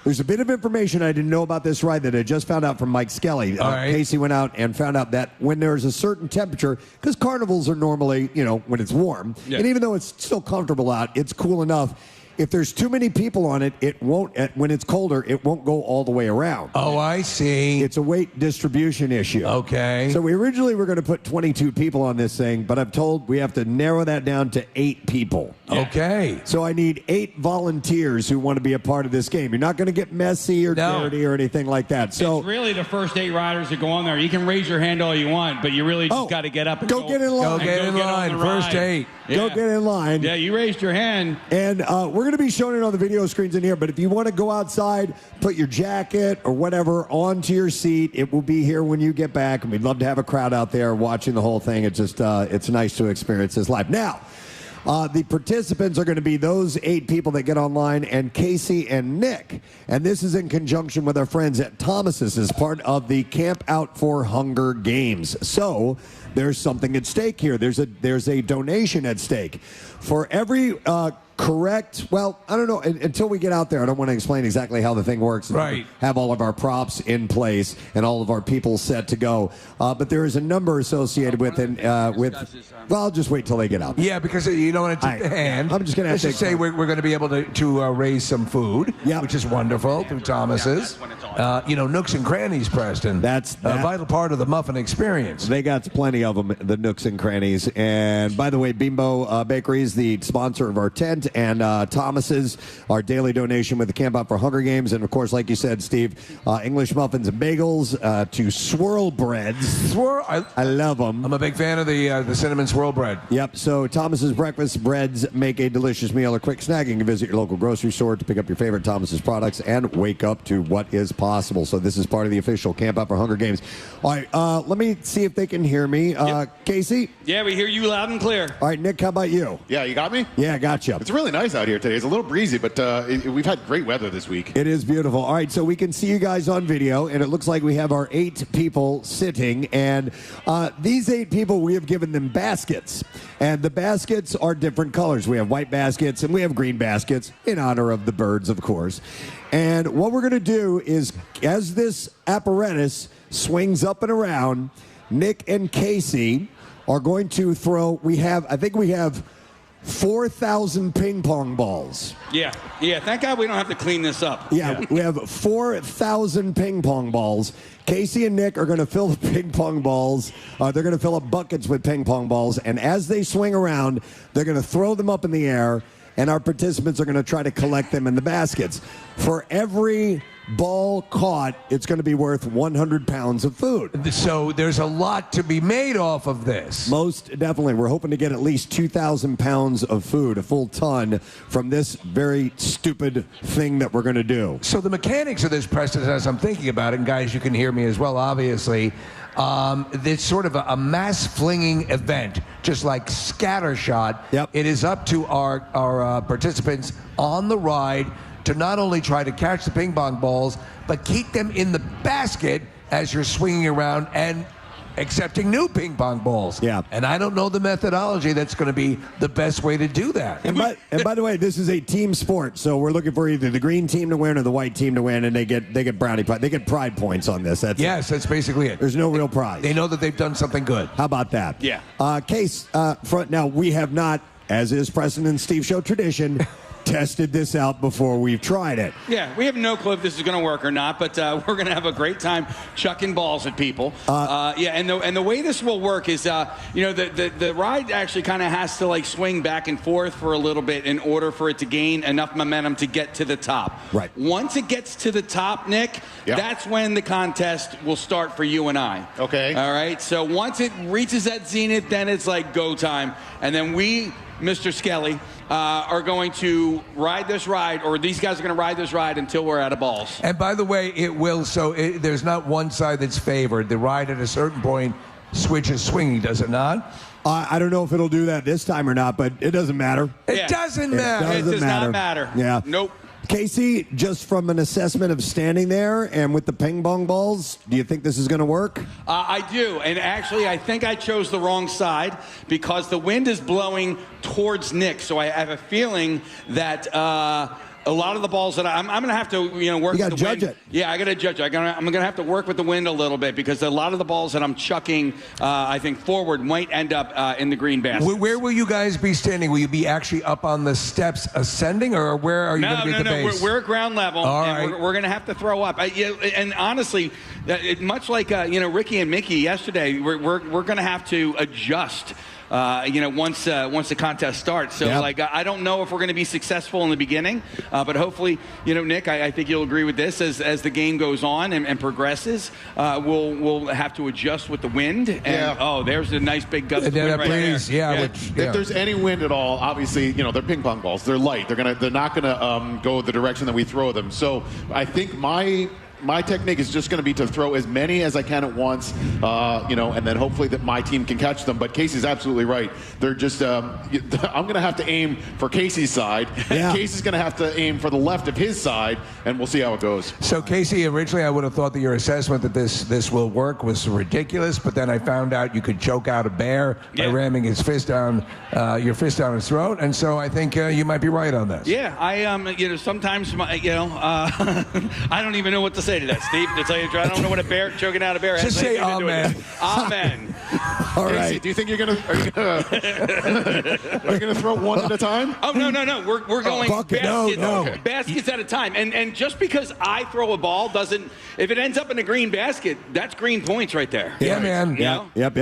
there's a bit of information I didn't know about this ride that I just found out from Mike Skelly. Casey went out and found out that when there's a certain temperature, because carnivals are normally, when it's warm, and even though it's still comfortable out, it's cool enough. If there's too many people on it, it won't. When it's colder, it won't go all the way around. Oh, I see. It's a weight distribution issue. Okay. So we originally were going to put 22 people on this thing, but I'm told we have to narrow that down to 8 people. Okay. So I need 8 volunteers who want to be a part of this game. You're not going to get messy or dirty or anything like that. So it's really the first 8 riders that go on there. You can raise your hand all you want, but you really just got to get up and go get in line. Go get in line. First 8. Yeah. Go get in line. Yeah, you raised your hand. And we're going to be showing it on the video screens in here, but if you want to go outside, put your jacket or whatever onto your seat. It will be here when you get back, and we'd love to have a crowd out there watching the whole thing. It's just it's nice to experience this live. Now, the participants are going to be those 8 people that get online, and Casey and Nick. And this is in conjunction with our friends at Thomas's as part of the Camp Out for Hunger Games. So there's something at stake here. There's a donation at stake. For every correct, well, I don't know, until we get out there, I don't want to explain exactly how the thing works. Right. Have all of our props in place and all of our people set to go. But there is a number associated with it. Well, I'll just wait till they get out. Yeah, because you don't want to take the hand. I'm just going to have to say we're going to be able to raise some food, which is wonderful, through Thomas's. Nooks and crannies, Preston. That's a vital part of the muffin experience. They got plenty of them, the nooks and crannies. And by the way, Bimbo Bakery is the sponsor of our tent, and Thomas's, our daily donation with the Camp Out for Hunger Games. And of course, like you said, Steve, English muffins and bagels to swirl breads. I love them. I'm a big fan of the cinnamon swirl bread. Yep. So Thomas's breakfast breads make a delicious meal or quick snack. You can visit your local grocery store to pick up your favorite Thomas's products and wake up to what is possible. So this is part of the official Camp Out for Hunger Games. All right, let me see if they can hear me. Casey? Yeah, we hear you loud and clear. All right, Nick, how about you? Yeah, you got me? Yeah, I got you. It's really nice out here today. It's a little breezy, but we've had great weather this week. It is beautiful. All right, so we can see you guys on video, and it looks like we have our 8 people sitting. And these 8 people, we have given them baskets. And the baskets are different colors. We have white baskets, and we have green baskets, in honor of the birds, of course. And what we're going to do is, as this apparatus swings up and around, Nick and Casey are going to throw, I think we have 4,000 ping pong balls. Yeah. Thank God we don't have to clean this up. Yeah, we have 4,000 ping pong balls. Casey and Nick are going to fill the ping pong balls. They're going to fill up buckets with ping pong balls. And as they swing around, they're going to throw them up in the air. And our participants are going to try to collect them in the baskets. For every ball caught, it's going to be worth 100 pounds of food. So there's a lot to be made off of this. Most definitely. We're hoping to get at least 2,000 pounds of food, a full ton, from this very stupid thing that we're going to do. So the mechanics of this, Preston, as I'm thinking about it, and guys, you can hear me as well, obviously, it's sort of a mass flinging event, just like scattershot. Yep. It is up to our participants on the ride to not only try to catch the ping pong balls, but keep them in the basket as you're swinging around and accepting new ping pong balls. Yeah. And I don't know the methodology that's going to be the best way to do that. And by the way, this is a team sport, so we're looking for either the green team to win or the white team to win, and they get brownie points. They get pride points on this. That's basically it. There's no real prize. They know that they've done something good. How about that? Yeah. Case, now we have not, as is Preston and Steve Show tradition, tested this out before we've tried it. Yeah, we have no clue if this is going to work or not, but we're going to have a great time chucking balls at people. And the way this will work is, the ride actually kind of has to like swing back and forth for a little bit in order for it to gain enough momentum to get to the top. Right. Once it gets to the top, Nick, that's when the contest will start for you and I. Okay. All right. So once it reaches that zenith, then it's like go time, and then we, Mr. Skelly, are going to ride this ride, or these guys are going to ride this ride until we're out of balls. And by the way, it will, there's not one side that's favored. The ride at a certain point switches swinging, does it not? I don't know if it'll do that this time or not, but it doesn't matter. It doesn't matter. It does not matter. Yeah. Nope. Casey, just from an assessment of standing there and with the ping pong balls, do you think this is going to work? I do, and actually I think I chose the wrong side because the wind is blowing towards Nick, so I have a feeling that a lot of the balls that I'm going to have to work with the wind. You got to judge it. Yeah, I got to judge it. I'm going to have to work with the wind a little bit because a lot of the balls that I'm chucking, I think forward, might end up in the green basket. Where will you guys be standing? Will you be actually up on the steps ascending, or where are you going to be at the base? We're at ground level, All and right. we're going to have to throw up. And honestly, much like Ricky and Mickey yesterday, we're going to have to adjust. Once the contest starts. So, I don't know if we're going to be successful in the beginning, but hopefully, Nick, I think you'll agree with this. As the game goes on and progresses, we'll have to adjust with the wind. And, there's a nice big gust of wind right there. If there's any wind at all, obviously, they're ping pong balls. They're light. They're not gonna go the direction that we throw them. So I think my technique is just going to be to throw as many as I can at once, and then hopefully that my team can catch them. But Casey's absolutely right. They're just, I'm going to have to aim for Casey's side. Yeah. Casey's going to have to aim for the left of his side, and we'll see how it goes. So, Casey, originally I would have thought that your assessment that this will work was ridiculous, but then I found out you could choke out a bear by ramming his fist down, your fist down his throat, and so I think you might be right on this. Yeah, I sometimes I don't even know what to say to that, Steve. To tell you the truth, I don't know what choking out a bear has. Just say amen. Amen. All Casey, right. do you think are you gonna throw one at a time? Oh no. We're going bucket. baskets, baskets at a time. And just because I throw a ball doesn't, if it ends up in a green basket, that's green points right there. Yeah, man. Yep.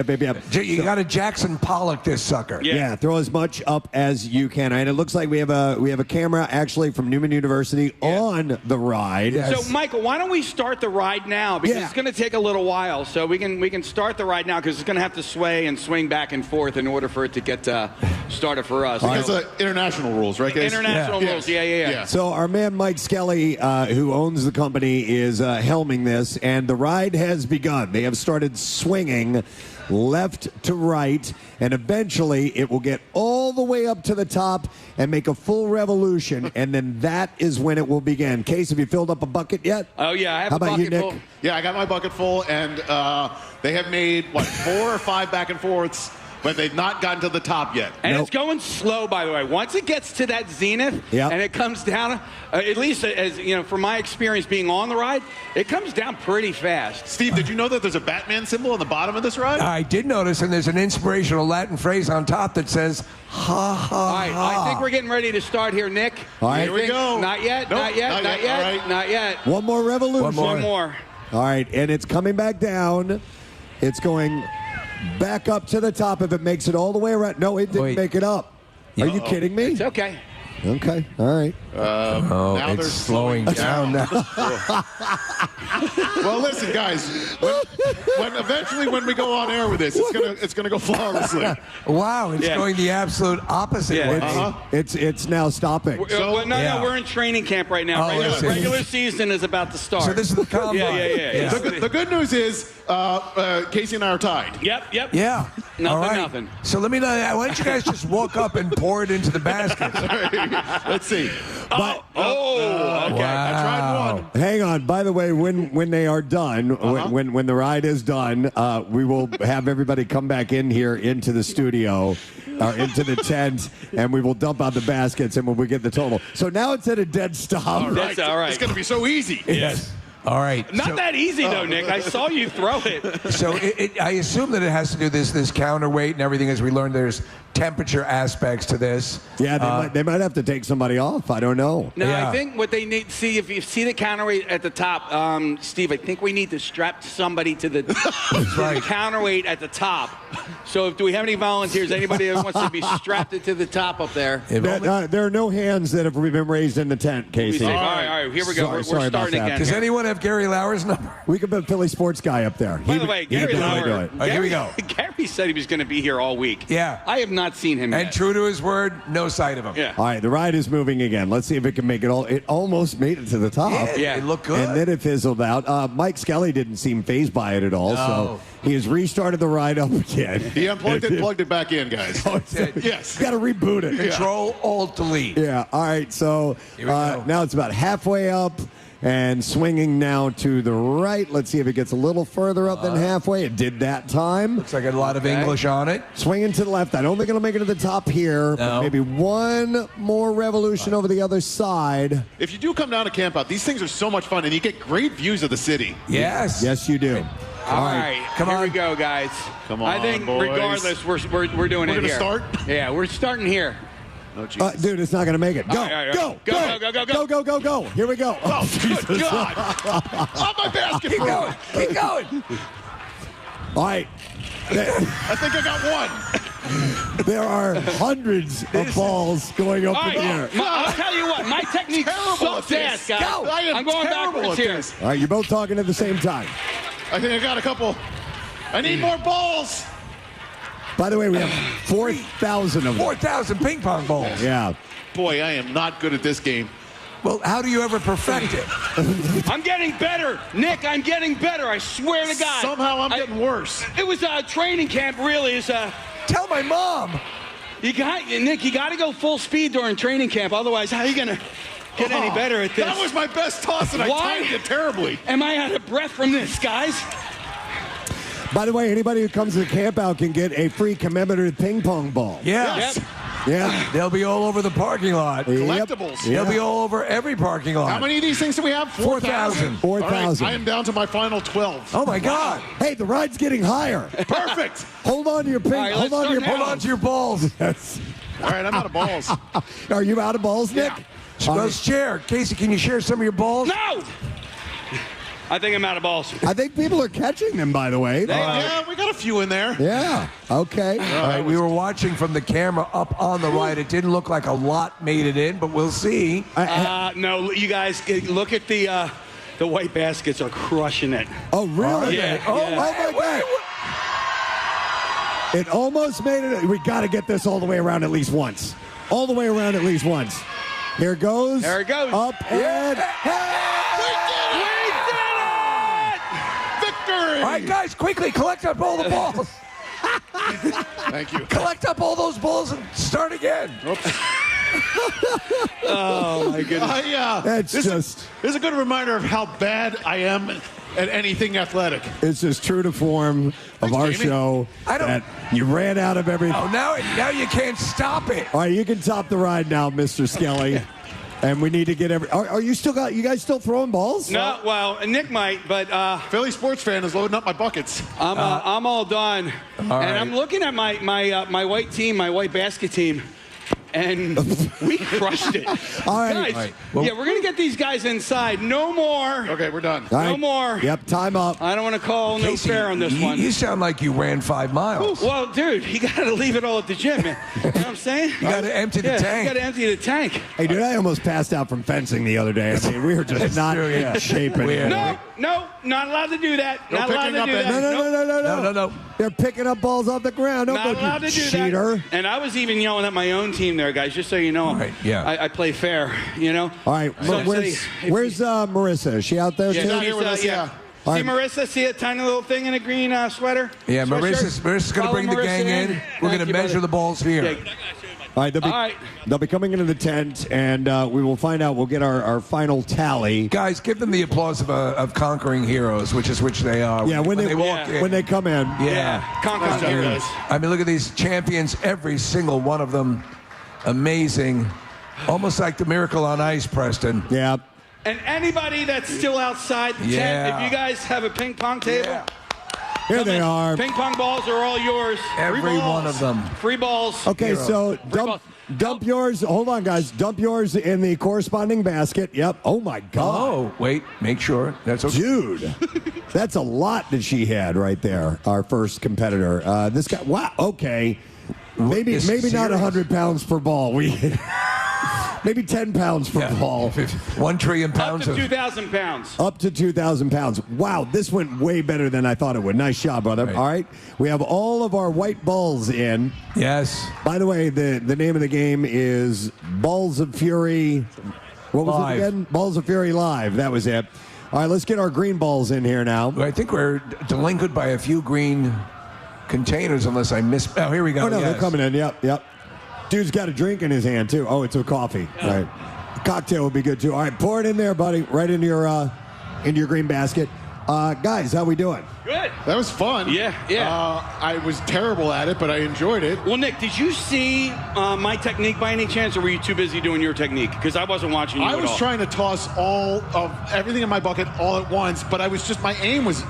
You got to Jackson Pollock this sucker. Yeah, throw as much up as you can. And it looks like we have a camera actually from Neumann University on the ride. So, Michael, why don't we start the ride now? Because it's going to take a little while. So we can start the ride now because it's going to have to sway and swing back and forth in order for it to get started for us. It's international rules, right, guys? International rules, yeah. So our man Mike Skelly, who owns the company, is helming this, and the ride has begun. They have started swinging left to right, and eventually it will get all the way up to the top and make a full revolution, and then that is when it will begin. Case, have you filled up a bucket yet? Oh, yeah, I have How a about bucket you, Nick? full. Yeah, I got my bucket full, and they have made, 4 or 5 back and forths, but they've not gotten to the top yet. And it's going slow, by the way. Once it gets to that zenith Yep. and it comes down, at least as you know, from my experience being on the ride, it comes down pretty fast. Steve, did you know that there's a Batman symbol on the bottom of this ride? I did notice, and there's an inspirational Latin phrase on top that says, ha, ha, All right, ha. I think we're getting ready to start here, Nick. All right. Here we go. Not yet, Nope, not yet, not not yet. yet, All right. not yet. One more revolution. One more. All right, and it's coming back down. It's going back up to the top if it makes it all the way around. No, it didn't make it up. Are you kidding me? It's okay. Okay, all right. Oh, now it's they're slowing down now. Well, listen, guys. When we go on air with this, it's gonna go flawlessly. Wow, it's Yeah. going the absolute opposite Yeah. way. It's now stopping. No, we're in training camp right now. Oh, I see. Regular season is about to start. So this is the combine. Yeah. The good news is Casey and I are tied. Yep. Yeah. Nothing, All right. nothing. So let me know. Why don't you guys just walk up and pour it into the basket? Let's see. Okay. Wow. I tried one. Hang on. By the way, when they are done, when the ride is done, we will have everybody come back in here into the studio or into the tent, and we will dump out the baskets, and we get the total. So now it's at a dead stop. All right. That's all right. It's gonna be so easy. Yes. All right. Not that easy, though, Nick. I saw you throw it. So I assume that it has to do this counterweight and everything. As we learned, there's temperature aspects to this. Yeah, they might have to take somebody off. I don't know. No, Yeah. I think what they need, see, if you see the counterweight at the top, Steve, I think we need to strap somebody to the, right. counterweight at the top. So do we have any volunteers? Anybody that wants to be strapped to the top up there? There are no hands that have been raised in the tent, Casey. All right, here we go. We're Sorry about starting that. again. Does anyone have Gary Lauer's number? We could put Philly Sports Guy up there. By the way, Gary Lauer. All right, here we go. Gary said he was going to be here all week. Yeah. I have not seen him And yet. true to his word, no sight of him. Yeah. All right, the ride is moving again. Let's see if it can make it all. It almost made it to the top. Yeah. It looked good. And then it fizzled out. Mike Skelly didn't seem fazed by it at all, so he has restarted the ride up again. He unplugged it, plugged it back in, guys. Yes. Got to reboot it. Control, Alt, Delete. Yeah. All right. So now it's about halfway up and swinging now to the right. Let's see if it gets a little further up than halfway. It did that time. Looks like a lot of English on it. Swinging to the left. I don't think it'll make it to the top here. But maybe one more revolution over the other side. If you do come down to camp out, these things are so much fun, and you get great views of the city. Yes. Yes, you do. All right. Here we go, guys. Come on, I think boys. regardless, we're doing it We're gonna here. start? Yeah, we're starting here. Oh, Jesus. Dude, it's not going to make it. Go, All right. go, Go. Here we go. Oh, good God. On my basket. Keep going. Keep going. All right. I think I got one. There are hundreds of balls going up All in the air. right. I'll tell you what. My technique sucks ass, guys. I am I'm going terrible backwards at here. this. All right, you're both talking at the same time. I think I got a couple. I need more balls. By the way, we have 4,000 of them. 4,000 ping pong balls. Yeah. Boy, I am not good at this game. Well, how do you ever perfect it? I'm getting better. Nick, I'm getting better. I swear to God. Somehow I'm getting worse. It was a training camp, really. Tell my mom. Nick, you got to go full speed during training camp. Otherwise, how are you going to get any better at this? That was my best toss, and I timed it terribly. Am I out of breath from this, guys? By the way, anybody who comes to the camp out can get a free commemorative ping pong ball. Yes. Yep. Yeah. They'll be all over the parking lot. Collectibles. They'll be all over every parking lot. How many of these things do we have? 4,000. 4,000. I am down to my final 12. Oh, my God. Hey, the ride's getting higher. Perfect. Hold on to your ping. right, hold let's on to your balls. Yes. All right, I'm out of balls. Are you out of balls, Nick? Let's share. Casey, can you share some of your balls? No! I think I'm out of balls. I think people are catching them, by the way. Yeah, we got a few in there. Yeah. Okay. All right, we were watching from the camera up on the ride. It didn't look like a lot made it in, but we'll see. No, you guys, look at the white baskets are crushing it. Oh, really? Yeah. Oh, my God. It almost made it. We got to get this all the way around at least once. All the way around at least once. Here it goes. There it goes. Up and... Victory! All right, guys, quickly collect up all the balls. Thank you. Collect up all those balls and start again. Oh, my goodness. This is a good reminder of how bad I am at anything athletic. It's just true to form of our Jamie. show that you ran out of everything. Oh, now you can't stop it. All right, you can top the ride now, Mr. Skelly. And we need to get Are you guys still throwing balls? No, well, Nick might, but Philly sports fan is loading up my buckets. I'm all done, and right. I'm looking at my white team, my white basket team, and we crushed it. All right. Guys, All right. Well, yeah, we're gonna get these guys inside. No more. Okay, we're done. All No right. more. Yep, time up. I don't want to call no Casey, fair on this one. You sound like you ran 5 miles. Well, dude, you got to leave it all at the gym, man. You know what I'm saying? You got to empty the tank. You got to empty the tank. Hey, dude, I almost passed out from fencing the other day. I mean, we were just not in shape anymore. No, not allowed to do that. Not allowed to do that. No. They're picking up balls off the ground. Don't Not go, allowed you to do cheater. that. And I was even yelling at my own team there, guys, just so you know. Right, yeah. I play fair, you know? All right, So where's Marissa? Is she out there Yeah, too? she's, yeah. All See right. Marissa? See a tiny little thing in a green sweater? Yeah, Sweatshirt? Marissa's going to Follow bring the Marissa gang in. We're going to Thank you, measure buddy. the balls here. Yeah. All right, they'll be coming into the tent, and we will find out. We'll get our final tally. Guys, give them the applause of conquering heroes, which they are. Yeah, when they walk in. when they come in. Yeah. Conquering heroes. I mean, look at these champions, every single one of them. Amazing. Almost like the Miracle on Ice, Preston. Yeah. And anybody that's still outside the tent, if you guys have a ping pong table, Here they are. ping pong balls are all yours. Every Free balls. one of them. Free balls. Okay, so dump yours. Hold on, guys. Dump yours in the corresponding basket. Yep. Oh my God. Oh, wait. Make sure. That's okay. Dude, that's a lot that she had right there. Our first competitor. This guy. Wow. Okay. Maybe not 100 pounds per ball. Maybe 10 pounds per ball. 1 trillion pounds. Up to 2,000 pounds. Up to 2,000 pounds. Wow, this went way better than I thought it would. Nice job, brother. Right. All right, we have all of our white balls in. Yes. By the way, the name of the game is Balls of Fury. What was Live. it again? Balls of Fury Live. That was it. All right, let's get our green balls in here now. I think we're delinquent by a few green containers, unless I miss. Oh, here we go. Oh, no, yes. they're coming in. Yep. Dude's got a drink in his hand, too. Oh, it's a coffee. All right. Cocktail would be good, too. All right, pour it in there, buddy. Right into your green basket. Guys, how we doing? Good. That was fun. Yeah. I was terrible at it, but I enjoyed it. Well, Nick, did you see my technique by any chance, or were you too busy doing your technique? Because I wasn't watching you I at was all. trying to toss all of everything in my bucket all at once, but my aim was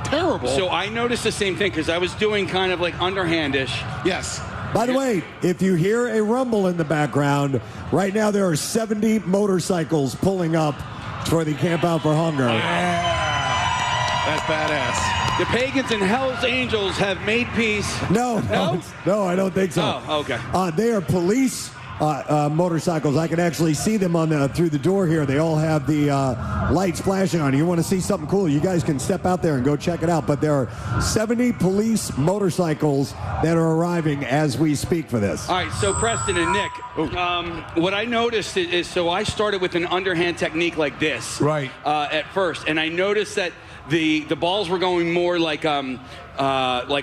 terrible. So I noticed the same thing, because I was doing kind of like underhandish. Yes. By the way, if you hear a rumble in the background, right now there are 70 motorcycles pulling up for the Camp Out for Hunger. That's badass. The pagans and Hell's Angels have made peace. No, I don't think so. Oh, okay. They are police motorcycles. I can actually see them through the door here. They all have the lights flashing on. You want to see something cool, you guys can step out there and go check it out. But there are 70 police motorcycles that are arriving as we speak for this. All right, so Preston and Nick, what I noticed is, so I started with an underhand technique like this. Right. At first, and I noticed that the balls were going more like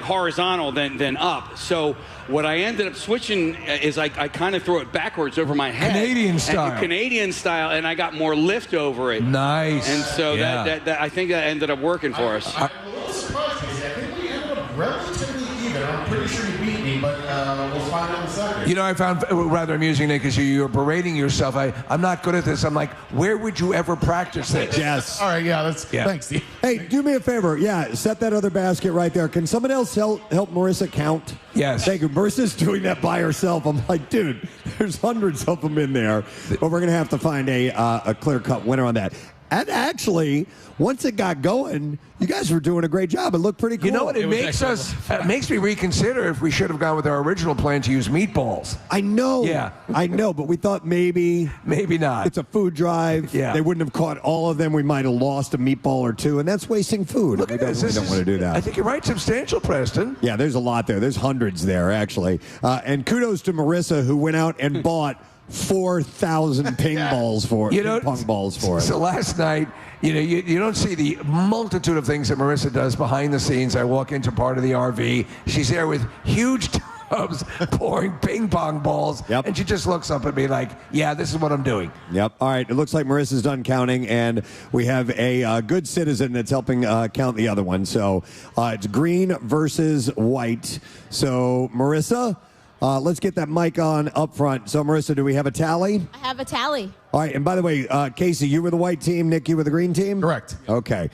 horizontal than up. So what I ended up switching is I kind of throw it backwards over my head. Canadian style, and I got more lift over it. Nice. And so that I think that ended up working for us. I'm a little surprised, Casey. I think we ended up relatively even. I'm pretty sure you beat me, but we'll find out in a second. You know, I found rather amusing, Nick, because you're berating yourself. I'm not good at this. I'm like, where would you ever practice this? Yes. All right, thanks, Steve. Hey, do me a favor. Yeah, set that other basket right there. Can someone else help Marissa count? Yes. Thank you. Marissa's doing that by herself. I'm like, dude, there's hundreds of them in there. But we're going to have to find a clear-cut winner on that. And actually, once it got going, you guys were doing a great job. It looked pretty cool. You know what? It makes me reconsider if we should have gone with our original plan to use meatballs. I know. Yeah. I know, but we thought maybe not. It's a food drive. Yeah. They wouldn't have caught all of them. We might have lost a meatball or two, and that's wasting food. Look at this. We don't want to do that. I think you're right. Substantial, Preston. Yeah, there's a lot there. There's hundreds there, actually. And kudos to Marissa, who went out and bought 4,000 ping balls for pong balls for us. So last night, you don't see the multitude of things that Marissa does behind the scenes. I walk into part of the RV. She's there with huge tubs pouring ping pong balls. Yep. And she just looks up at me like, yeah, this is what I'm doing. Yep. All right. It looks like Marissa's done counting, and we have a good citizen that's helping count the other one. So it's green versus white. So, Marissa, let's get that mic on up front. So, Marissa, do we have a tally? I have a tally. All right. And by the way, Casey, you were the white team. Nick, you were the green team? Correct. Okay.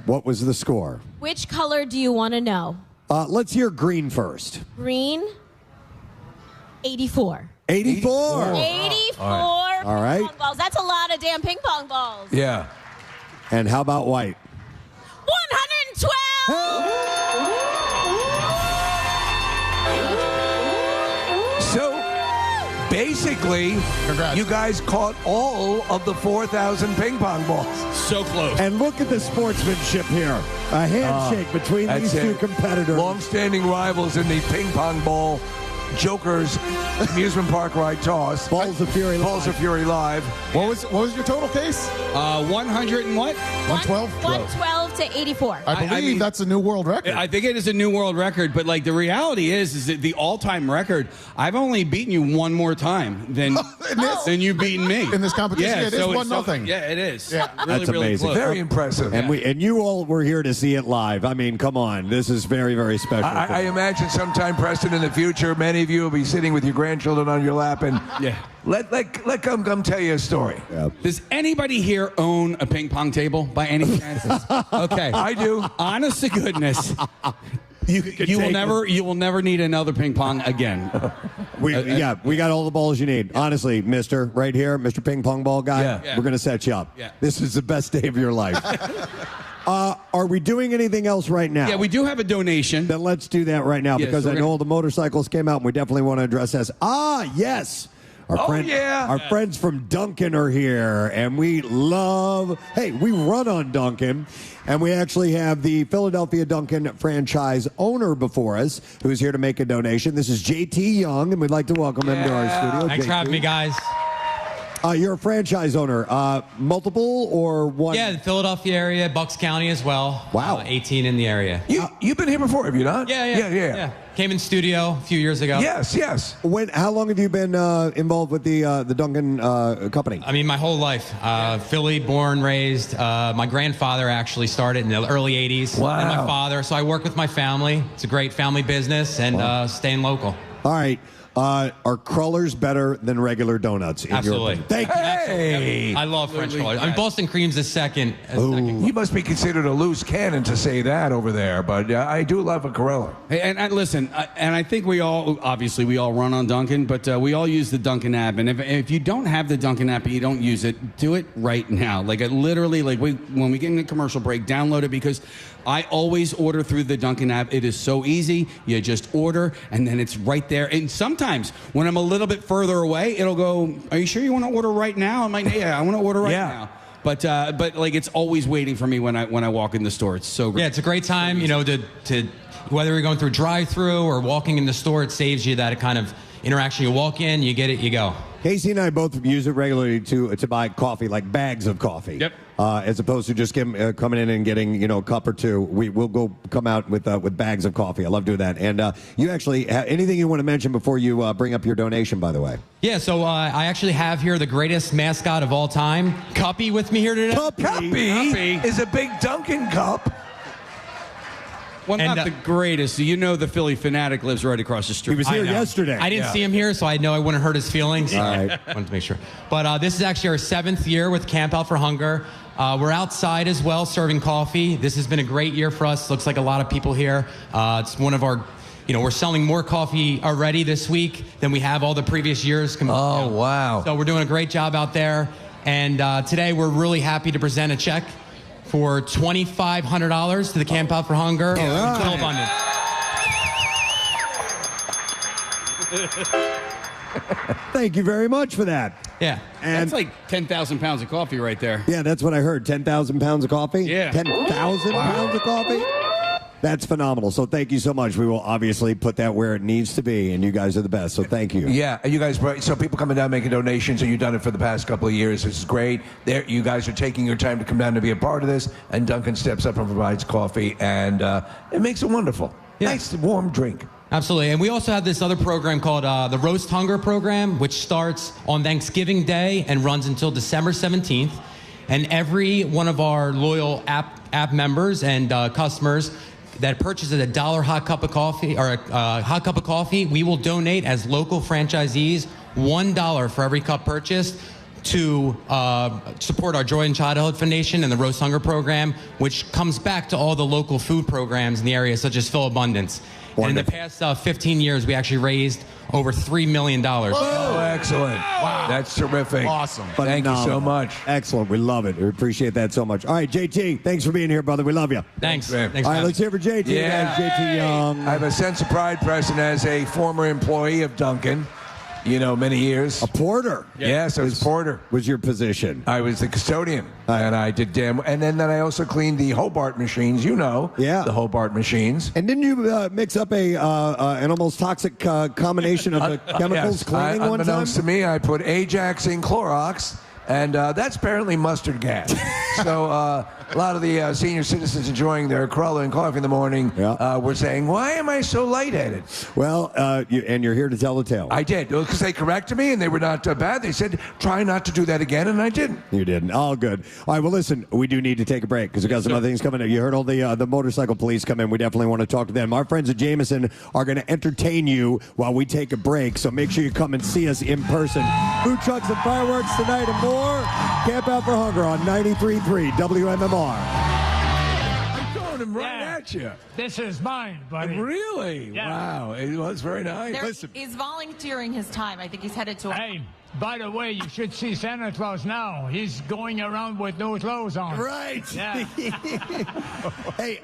What was the score? Which color do you want to know? Let's hear green first. Green, 84. 84. 84 All right. ping pong balls. That's a lot of damn ping pong balls. Yeah. And how about white? 112. So basically, you guys caught all of the 4,000 ping pong balls. So close. And look at the sportsmanship here. A handshake between these two competitors. Long-standing rivals in the ping pong ball Joker's amusement park ride toss. Balls of Fury Live. Balls of Fury Live. What was your total case? 100 and what? 112? 112 to 84. I believe that's a new world record. I think it is a new world record, but like the reality is that the all-time record, I've only beaten you one more time than you've beaten me. In this competition, it is 1-0. Yeah, it is. Yeah. That's amazing. Close. Very impressive. And you all were here to see it live. I mean, come on. This is very, very special. I imagine sometime, Preston, in the future, many of you will be sitting with your grandchildren on your lap and let come tell you a story. Yeah. Does anybody here own a ping pong table by any chance? Okay. I do. Honest to goodness. You will never need another ping pong again. We got all the balls you need. Honestly, Mister, right here, Mr. Ping Pong Ball Guy, Yeah. we're going to set you up. Yeah. This is the best day of your life. Are we doing anything else right now? Yeah, we do have a donation. Then let's do that right now, Yes, because I know all the motorcycles came out, and we definitely want to address this. Yes. Our friends from Duncan are here, and we run on Duncan, and we actually have the Philadelphia Duncan franchise owner before us, who's here to make a donation. This is JT Young, and we'd like to welcome him to our studio. Thanks for having me, guys. You're a franchise owner. Multiple or one? Yeah, the Philadelphia area, Bucks County as well. Wow. 18 in the area. You've been here before, have you not? Yeah. Came in studio a few years ago. Yes. How long have you been involved with the Duncan company? I mean, my whole life. Philly, born, raised. My grandfather actually started in the early 80s. Wow. And my father. So I work with my family. It's a great family business, and staying local. All right. Are crullers better than regular donuts? Absolutely. Thank you. Hey. I love French crullers. I mean, Boston cream's the second. You must be considered a loose cannon to say that over there, but I do love a cruller. Hey, and listen, and I think we all run on Duncan, but we all use the Duncan app. And if you don't have the Duncan app and you don't use it, do it right now. Like when we get in a commercial break, download it, because I always order through the Duncan app. It is so easy. You just order, and then it's right there. And sometimes when I'm a little bit further away, it'll go, "Are you sure you want to order right now?" I'm like, "Yeah, I want to order right now." But like it's always waiting for me when I walk in the store. It's so great. Yeah, it's a great time, to whether you're going through drive-through or walking in the store, it saves you that kind of interaction. You walk in, you get it, you go. Casey and I both use it regularly to buy coffee, like bags of coffee. Yep. As opposed to just coming in and getting a cup or two. We'll come out with bags of coffee. I love doing that. And you actually have anything you want to mention before you bring up your donation, by the way? Yeah, so I actually have here the greatest mascot of all time, Cuppy, with me here today. Cuppy is a big Duncan cup. Well, not the greatest. The Philly fanatic lives right across the street. He was here yesterday. I didn't see him here, so I know I wouldn't hurt his feelings. All right. Wanted to make sure. But this is actually our 7th year with Camp Out for Hunger. We're outside as well, serving coffee. This has been a great year for us. Looks like a lot of people here. It's one of our... we're selling more coffee already this week than we have all the previous years. Wow. So we're doing a great job out there. And today we're really happy to present a check for $2,500 to the Camp Out for Hunger. Phil Abundant. Thank you very much for that. Yeah. And That's like 10,000 pounds of coffee right there. yeah, that's what I heard. 10,000 pounds of coffee? Yeah. 10,000 pounds of coffee? That's phenomenal. So thank you so much. We will obviously put that where it needs to be, and you guys are the best. So thank you. Yeah, and you guys, so people coming down making donations, and you've done it for the past couple of years. This is great. There, you guys are taking your time to come down to be a part of this, and Duncan steps up and provides coffee, and it makes it wonderful. Yeah. Nice, warm drink. Absolutely. And we also have this other program called the Roast Hunger Program, which starts on Thanksgiving Day and runs until December 17th. And every one of our loyal app members and customers that purchases a $1 hot cup of coffee or a hot cup of coffee, we will donate as local franchisees $1 for every cup purchased to support our Joy in Childhood Foundation and the Roast Hunger Program, which comes back to all the local food programs in the area, such as Phil Abundance. And in the past 15 years, we actually raised over $3 million. Oh, excellent. Wow. That's terrific. Awesome. Thank you so much. Excellent. We love it. We appreciate that so much. All right, JT, thanks for being here, brother. We love you. Thanks. man. Thanks, All right, man. let's hear for JT. Yeah. JT Young. I have a sense of pride, Preston, as a former employee of Duncan. You know, many years. A porter. Yes, I was porter. Was your position? I was the custodian, and I did and then I also cleaned the Hobart machines. You know, the Hobart machines. And didn't you mix up an almost toxic combination of chemicals Yes. cleaning one time? Unbeknownst to me, I put Ajax in Clorox, and that's apparently mustard gas. So a lot of the senior citizens enjoying their cruller and coffee in the morning were saying, "Why am I so lightheaded?" Well, and you're here to tell the tale. I did, because they corrected me, and they were not bad. They said, "Try not to do that again," and I didn't. You didn't. All good. All right. Well, listen, we do need to take a break because we got some other things coming in. You heard all the motorcycle police come in. We definitely want to talk to them. Our friends at Jameson are going to entertain you while we take a break. So make sure you come and see us in person. Food trucks and fireworks tonight and more. Camp Out for Hunger on 93.3 WMMR. I'm throwing him right at you. This is mine, buddy. Really? Yeah. Wow. It was very nice. He's volunteering his time. I think he's headed to. Hey, by the way, you should see Santa Claus now. He's going around with no clothes on. Right. Yeah. Hey,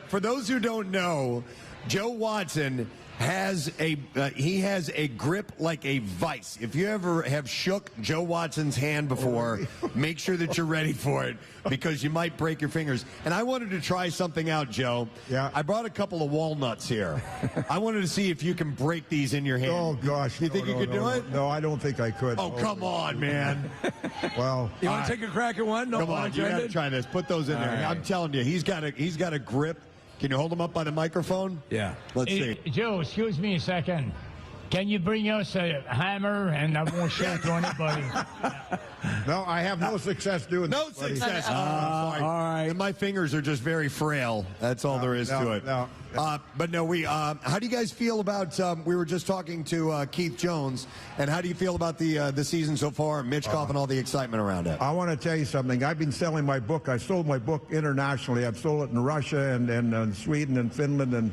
for those who don't know, Joe Watson has a grip like a vice. If you ever have shook Joe Watson's hand before, make sure that you're ready for it because you might break your fingers. And I wanted to try something out, Joe. Yeah. I brought a couple of walnuts here. I wanted to see if you can break these in your hand. Oh, gosh. You think you could do it? No, I don't think I could. Oh, come on, man. Well, You want to take a crack at one? No, Come on, you got to try this. Put those in there. right. I'm telling you, he's got a grip. Can you hold him up by the microphone? Yeah. Let's see. Joe, excuse me a second. Can you bring us a hammer and I won't show it to anybody? No, I have no success doing No this, buddy. success. I'm sorry. all right. And my fingers are just very frail. That's all there is to it. No. But no, how do you guys feel about? We were just talking to Keith Jones, and how do you feel about the season so far, Mitchkoff, and all the excitement around it? I want to tell you something. I've been selling my book. I sold my book internationally. I've sold it in Russia and Sweden and Finland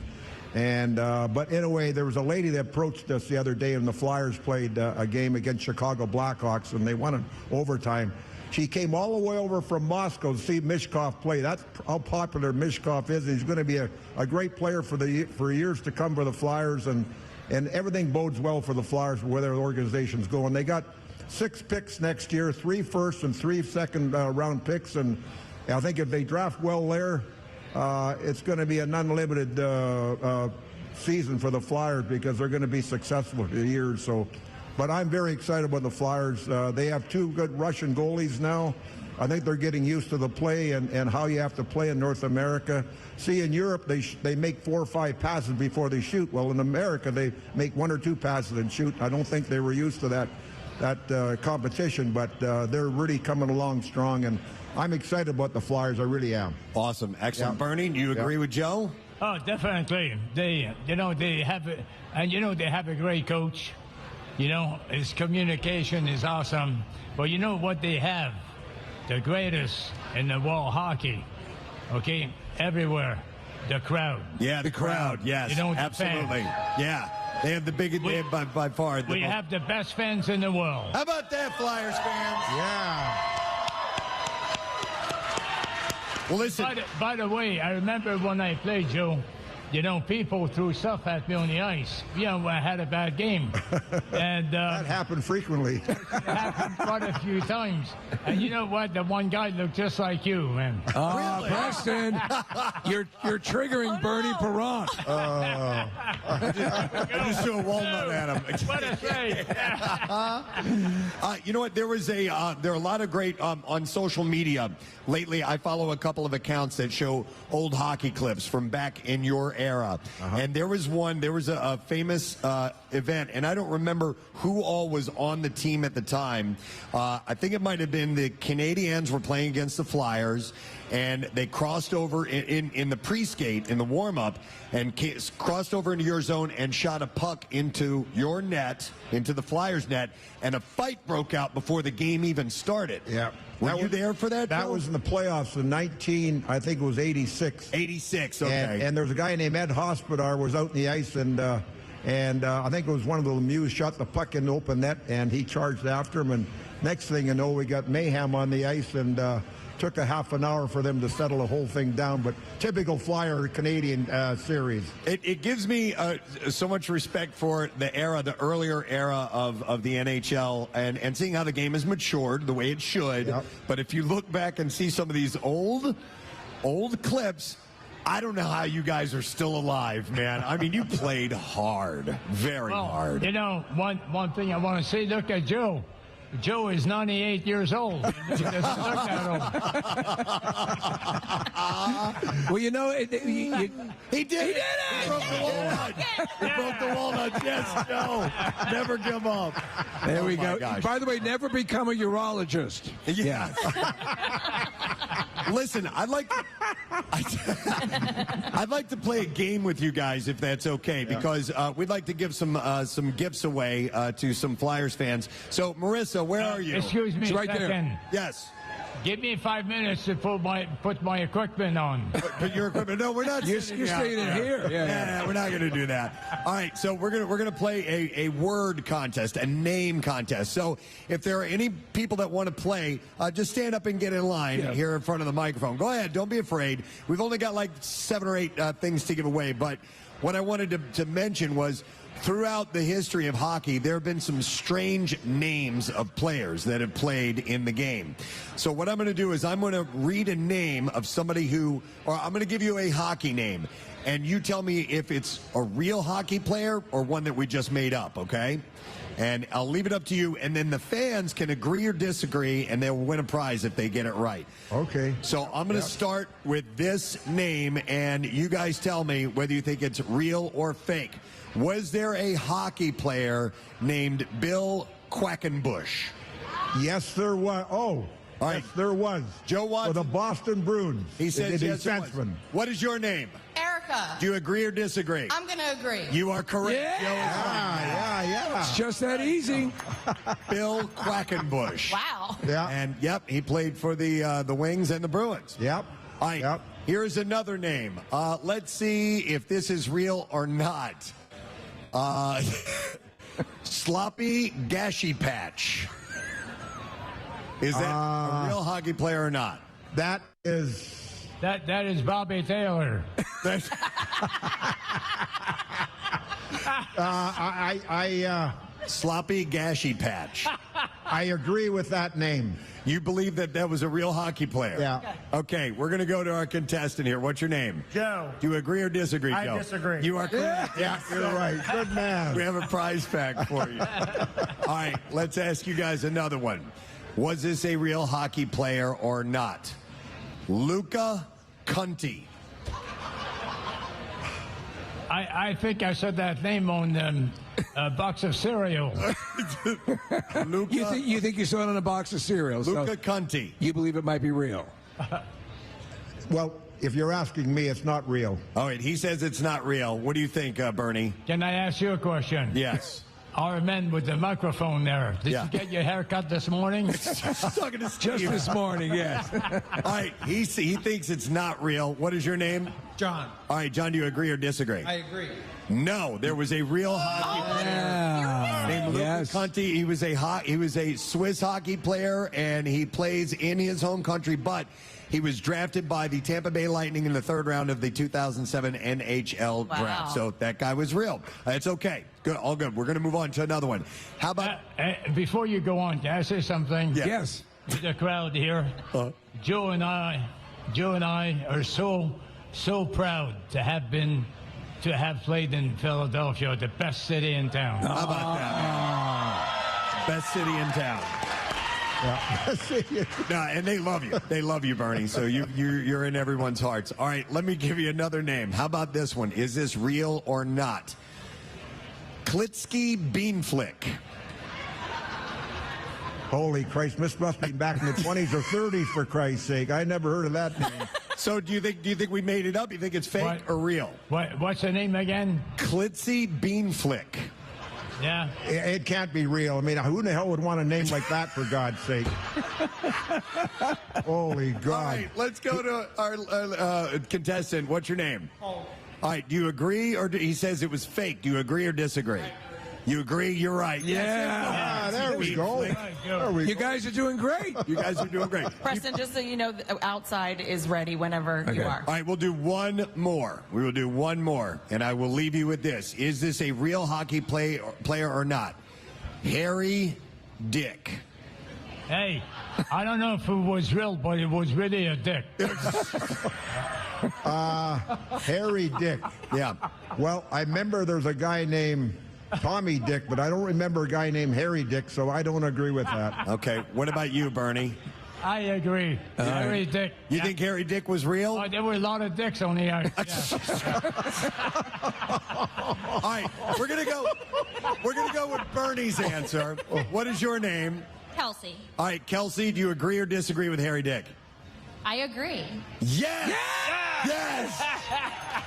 but in a way, there was a lady that approached us the other day, and the Flyers played a game against Chicago Blackhawks, and they won in overtime. She came all the way over from Moscow to see Mishkov play. That's how popular Mishkov is. He's going to be a great player for years to come for the Flyers, and everything bodes well for the Flyers where their organization's going. They got 6 picks next year, 3 first and 3 second round picks, and I think if they draft well there, it's going to be an unlimited season for the Flyers because they're going to be successful for years. So, but I'm very excited about the Flyers. They have 2 good Russian goalies now. I think they're getting used to the play and how you have to play in North America. See, in Europe, they make 4 or 5 passes before they shoot. Well, in America, they make 1 or 2 passes and shoot. I don't think they were used to that competition, but they're really coming along strong, and I'm excited about the Flyers. I really am. Awesome, excellent. Yeah. Bernie, do you agree with Joe? Oh, definitely. They have a great coach. His communication is awesome. But you know what they have? The greatest in the world hockey. Okay, everywhere. The crowd. Yeah, the crowd. Yes, the absolutely. fans. Yeah. They have the biggest, by far. We have the best fans in the world. How about that, Flyers fans? Yeah. Well, listen. By the way, I remember when I played, Joe, people threw stuff at me on the ice. I had a bad game. And that happened frequently. It happened quite a few times. And you know what? The one guy looked just like you, man. Oh, Preston, you're triggering Bernie Perron. I just threw a walnut at him. What a shame. You know what? There are a lot of great on social media lately. I follow a couple of accounts that show old hockey clips from back in your era. And there was a famous event, and I don't remember who all was on the team at the time. I think it might have been the Canadiens were playing against the Flyers, and they crossed over in the pre-skate, in the warm-up, and crossed over into your zone and shot a puck into your net, into the Flyers net, and a fight broke out before the game even started. Yeah. Were you there for that? That was in the playoffs in 86. 86, okay. And there was a guy named Ed Hospodar was out in the ice, and I think it was one of the Lemieux shot the puck in the open net, and he charged after him, and next thing you know, we got mayhem on the ice, and took a half an hour for them to settle the whole thing down, but typical Flyer Canadian series. It gives me so much respect for the earlier era of the NHL, and seeing how the game has matured the way it should. Yep. But if you look back and see some of these old clips, I don't know how you guys are still alive, man. I mean, you played hard, very hard. One thing I want to say, look at Joe. Joe is 98 years old. He doesn't look that old. Well, he did it. He broke the walnut. He broke the walnut. Yes, Joe. Never give up. There we go. Gosh. By the way, never become a urologist. Yeah. Listen, I'd like to play a game with you guys, if that's okay, because we'd like to give some gifts away to some Flyers fans. So, Marissa, where are you? Excuse me, She's right second. there. Yes. Give me 5 minutes to put my equipment on. Put your equipment. No, we're not. You're staying in here. Yeah, we're not going to do that. All right, so we're gonna play a word contest, a name contest. So if there are any people that want to play, just stand up and get in line here in front of the microphone. Go ahead. Don't be afraid. We've only got like 7 or 8 things to give away, but what I wanted to mention was, throughout the history of hockey, there have been some strange names of players that have played in the game. So what I'm going to do is I'm going to read a name of somebody or I'm going to give you a hockey name, and you tell me if it's a real hockey player or one that we just made up, okay? And I'll leave it up to you, and then the fans can agree or disagree, and they'll win a prize if they get it right. Okay. So I'm going to start with this name, and you guys tell me whether you think it's real or fake. Was there a hockey player named Bill Quackenbush? Yes, there was. Oh, all right. Yes, there was. Joe Watson. For the Boston Bruins. He says yes, defenseman. What is your name? Erica. Do you agree or disagree? I'm going to agree. You are correct. Yeah. It's just that easy. Bill Quackenbush. Wow. Yeah. And, he played for the Wings and the Bruins. Yep. All right. Yep. Here's another name. Let's see if this is real or not. Sloppy Gashy Patch. Is that a real hockey player or not? That is Bobby Taylor. Sloppy Gashy Patch. I agree with that name. You believe that was a real hockey player? Yeah. Okay, we're going to go to our contestant here. What's your name? Joe. Do you agree or disagree, Joe? I disagree. You are correct. Yeah, you're right. Good man. We have a prize pack for you. All right, let's ask you guys another one. Was this a real hockey player or not? Luca Conti. I think I said that name on a box of cereal. You think you saw it on a box of cereal? Luca Conti. You believe it might be real? Well, if you're asking me, it's not real. All right, he says it's not real. What do you think, Bernie? Can I ask you a question? Yes. Our men with the microphone there. Did you get your hair cut this morning? Talking to Steve. Just this morning, yes. All right, he thinks it's not real. What is your name? John. All right, John, do you agree or disagree? I agree. No, there was a real hockey player named Luca Conti. He was a Swiss hockey player, and he plays in his home country, but he was drafted by the Tampa Bay Lightning in the third round of the 2007 NHL draft. So that guy was real. It's okay. Good, all good. We're going to move on to another one. How about... before you go on, can I say something? Yes. To the crowd here. Joe and I are so proud to have played in Philadelphia, the best city in town. How about that? Best city in town. No, and they love you. They love you, Bernie. So you're in everyone's hearts. All right, let me give you another name. How about this one? Is this real or not? Klitsky Beanflick. Holy Christ, this must be back in the 20s or 30s, for Christ's sake. I never heard of that name. So do you think we made it up? You think it's fake or real? What's the name again? Klitsky Beanflick. Yeah. It can't be real. I mean, who the hell would want a name like that, for God's sake? Holy God. All right, let's go to our contestant. What's your name? All right, do you agree or he says it was fake? Do you agree or disagree? You agree? You're right. Yeah. There we go. You guys are doing great. You guys are doing great. Preston, just so you know, the outside is ready whenever you are. All right, we'll do one more. We will do one more, and I will leave you with this. Is this a real hockey player or not? Harry Dick. Hey, I don't know if it was real, but it was really a dick. Harry Dick. Yeah. Well, I remember there's a guy named Tommy Dick, but I don't remember a guy named Harry Dick, so I don't agree with that. Okay. What about you, Bernie? I agree. Harry Dick. You think Harry Dick was real? Oh, there were a lot of dicks on the ice. All right, we're gonna go with Bernie's answer. What is your name? Kelsey. All right, Kelsey, do you agree or disagree with Harry Dick? I agree. Yes! Yes!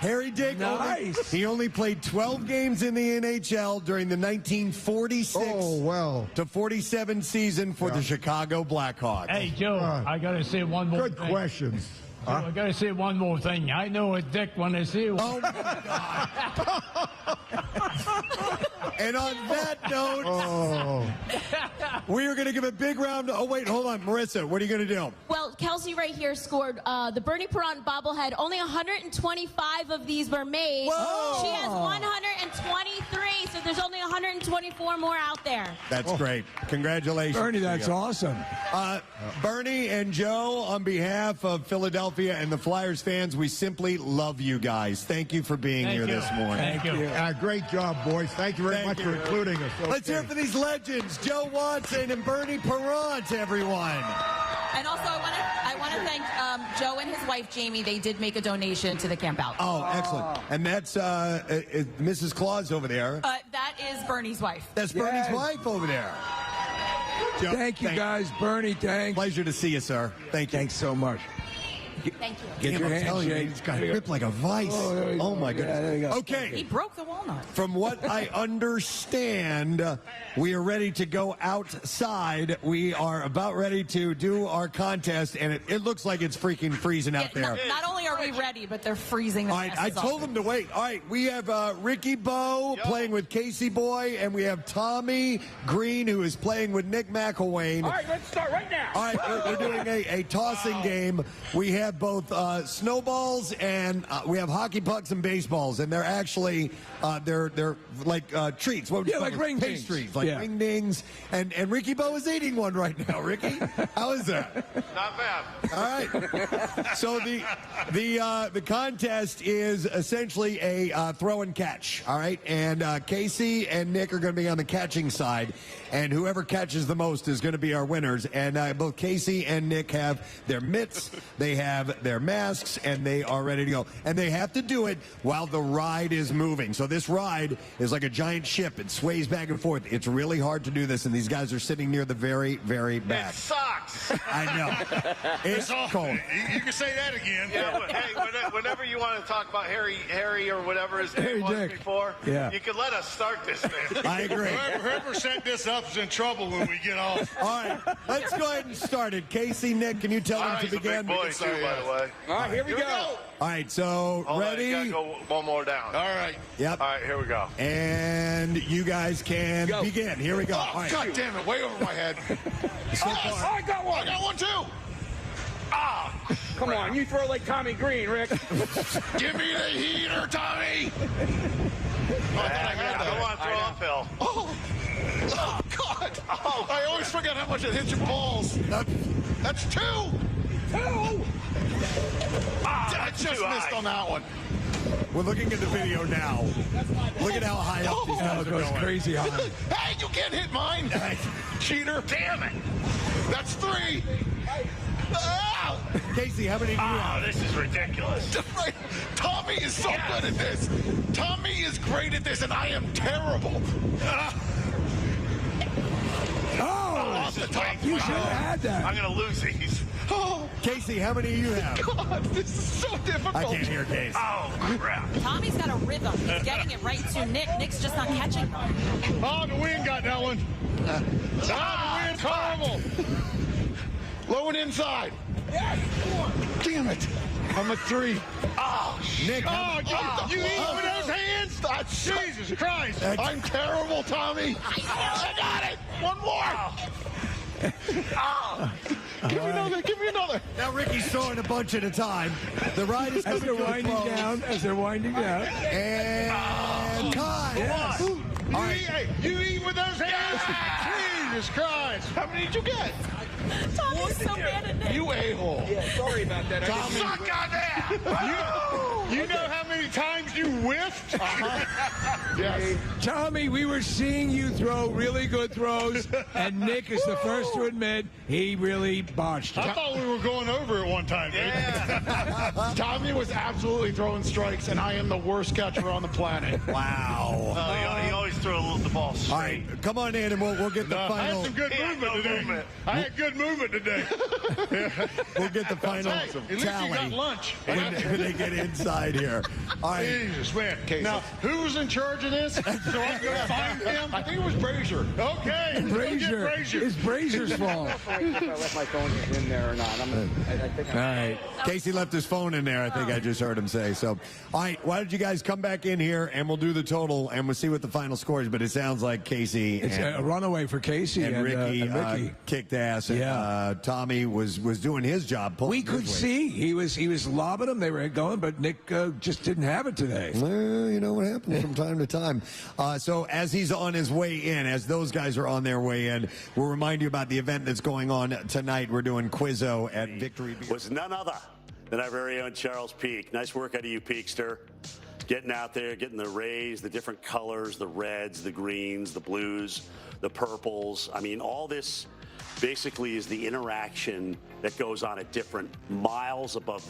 Harry Dick, Nice. he only played 12 games in the NHL during the 1946 to 47 season for the Chicago Blackhawks. Hey, Joe, I got to say one more thing. Good questions. Joe, I got to say one more thing. I know a dick when I see one. Oh, my God. And on that note, we are going to give a big round. Oh, wait, hold on. Marissa, what are you going to do? Well, Kelsey right here scored the Bernie Perron bobblehead. Only 125 of these were made. Whoa. She has 123, so there's only 124 more out there. That's great. Congratulations. Bernie, that's awesome. Bernie and Joe, on behalf of Philadelphia and the Flyers fans, we simply love you guys. Thank you for being here this morning. Thank you. Great job, boys. Thank you very much for including us. Okay. Let's hear it for these legends, Joe Watson and Bernie Perron, everyone. And also, I want to thank Joe and his wife, Jamie. They did make a donation to the camp out. Oh, excellent. And that's Mrs. Claus over there. That is Bernie's wife. That's Bernie's wife over there. Joe, Thank you, guys. Bernie, thanks. Pleasure to see you, sir. Thank you. Thanks so much. Thank you. Get your I'm telling you, handshake. he's got gripped like a vice. Oh, my goodness. there you go. Okay. He broke the walnut. From what I understand, we are ready to go outside. We are about ready to do our contest, and it looks like it's freaking freezing out there. Not only are we ready, but they're freezing. All right, I told them to wait. All right, we have Ricky Bowe playing with Casey Boy, and we have Tommy Green, who is playing with Nick McElwain. All right, let's start right now. All right, we're doing a tossing game. We have both snowballs and we have hockey pucks and baseballs, and they're actually they're like treats. What would you call like them? ring pastries, like ring dings. And Ricky Bowe is eating one right now. Ricky, how is that? Not bad. All right. So the contest is essentially a throw and catch. All right, and Casey and Nick are going to be on the catching side, and whoever catches the most is going to be our winners. And both Casey and Nick have their mitts, they have their masks, and they are ready to go. And they have to do it while the ride is moving. So this ride is like a giant ship. It sways back and forth. It's really hard to do this, and these guys are sitting near the very, very back. It sucks. I know. It's cold. You can say that again. Yeah, but hey, whenever you want to talk about Harry or whatever his name was Dick. before, you can let us start this thing. I agree. Whoever set this up is in trouble when we get off. All right, let's go ahead and start it. Casey, Nick, can you tell them to begin? Big boy, too, by the way. All right, here we go. All right, so Hold ready? on, you gotta go one more down. All right. Yep. All right, here we go. And you guys can begin. Here we go. Oh, All right. God damn it, way over my head. I got one. I got one too. Ah, come on, you throw like Tommy Green, Rick. Give me the heater, Tommy. Go on, throw uphill. Oh, God. Oh, I always forget how much it hits your balls. That's two. I just missed on that one. We're looking at the video now. Look at how high up these guys are goes going. crazy high. Hey, you can't hit mine. Cheater. Damn it. That's three. Ah! Casey, how many do you have? Oh, this is ridiculous. Tommy is so good at this. Tommy is great at this, and I am terrible. Oh, This is top. way you too should have high. had that. I'm gonna lose these. Oh, Casey, how many do you have? God, this is so difficult. I can't hear Casey. Oh, crap. Tommy's got a rhythm. He's getting it right to Nick. Nick's just not catching them. Oh, the wind got that one. The wind's horrible. Low and inside. Damn it. I'm at three. Oh, Nick, Oh, you eat with those hands? Jesus Christ. I'm terrible, Tommy. I got it. One more. Give me another. Give me another. Now Ricky's throwing a bunch at a time. The ride is As coming they're to a winding close. down, And time. Yes. You eat with those hands? Jesus Christ. How many did you get? Tommy's so mad at Nick. You a-hole. Yeah, sorry about that. Tommy. Suck on that. You know how many times you whiffed? Yes. Tommy, we were seeing you throw really good throws, and Nick is the first to admit he really botched it. I thought we were going over it one time, dude. Yeah. Tommy was absolutely throwing strikes, and I am the worst catcher on the planet. Wow. He always throws the ball All straight. right, come on in and we'll get the I had final. some good He had movement no today. movement. I had good movement today. We'll get the final Hey, at least you got tally lunch. when they get inside here. All right. Jesus, man. Now, who's in charge of this? So I can go find him? I think it was Brazier. Okay. go get Brazier. Brazier. It's Brazier's fault. If I left my phone in there or not. I think All right. Casey left his phone in there, I think I just heard him say. So, all right, why don't you guys come back in here and we'll do the total and we'll see what the final score is. But it sounds like Casey It's and, a runaway for Casey and Ricky, Ricky. kicked ass. And, Tommy was doing his job. pulling We his could weight. see he was lobbing them. They were going, but Nick just didn't have it today. Well, you know what happens from time to time. So as he's on his way in, as those guys are on their way in, we'll remind you about the event that's going on tonight. We're doing Quizzo at Victory Beer. Was none other than our very own Charles Peak. Nice work out of you, Peakster. Getting out there, getting the rays, the different colors, the reds, the greens, the blues, the purples. I mean, all this basically is the interaction that goes on at different miles above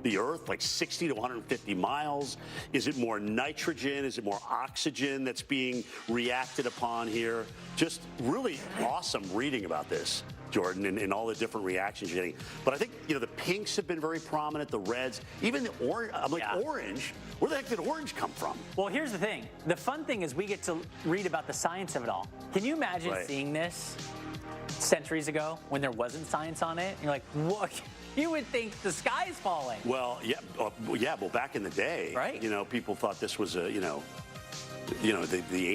the earth, like 60 to 150 miles. Is it more nitrogen? Is it more oxygen that's being reacted upon here? Just really awesome reading about this, Jordan, and all the different reactions you're getting. But I think, the pinks have been very prominent, the reds, even the orange. I'm like, orange? Where the heck did orange come from? Well, here's the thing. The fun thing is we get to read about the science of it all. Can you imagine seeing this centuries ago when there wasn't science on it? And you're like, what? You would think the sky is falling. Well, yeah. Well, back in the day, right? People thought this was the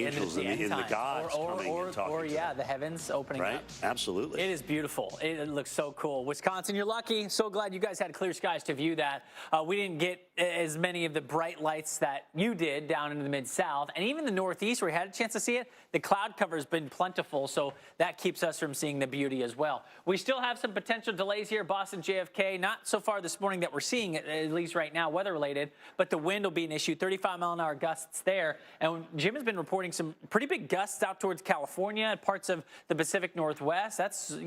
angels and the gods coming and talking. Or the heavens opening up. Right, absolutely. It is beautiful. It looks so cool. Wisconsin, you're lucky. So glad you guys had clear skies to view that. We didn't get as many of the bright lights that you did down in the Mid-South. And even the Northeast, where we had a chance to see it, the cloud cover has been plentiful, so that keeps us from seeing the beauty as well. We still have some potential delays here, Boston, JFK. Not so far this morning that we're seeing, at least right now, weather-related, but the wind will be an issue. 35-mile-an-hour gusts there. And Jim has been reporting some pretty big gusts out towards California and parts of the Pacific Northwest. That's,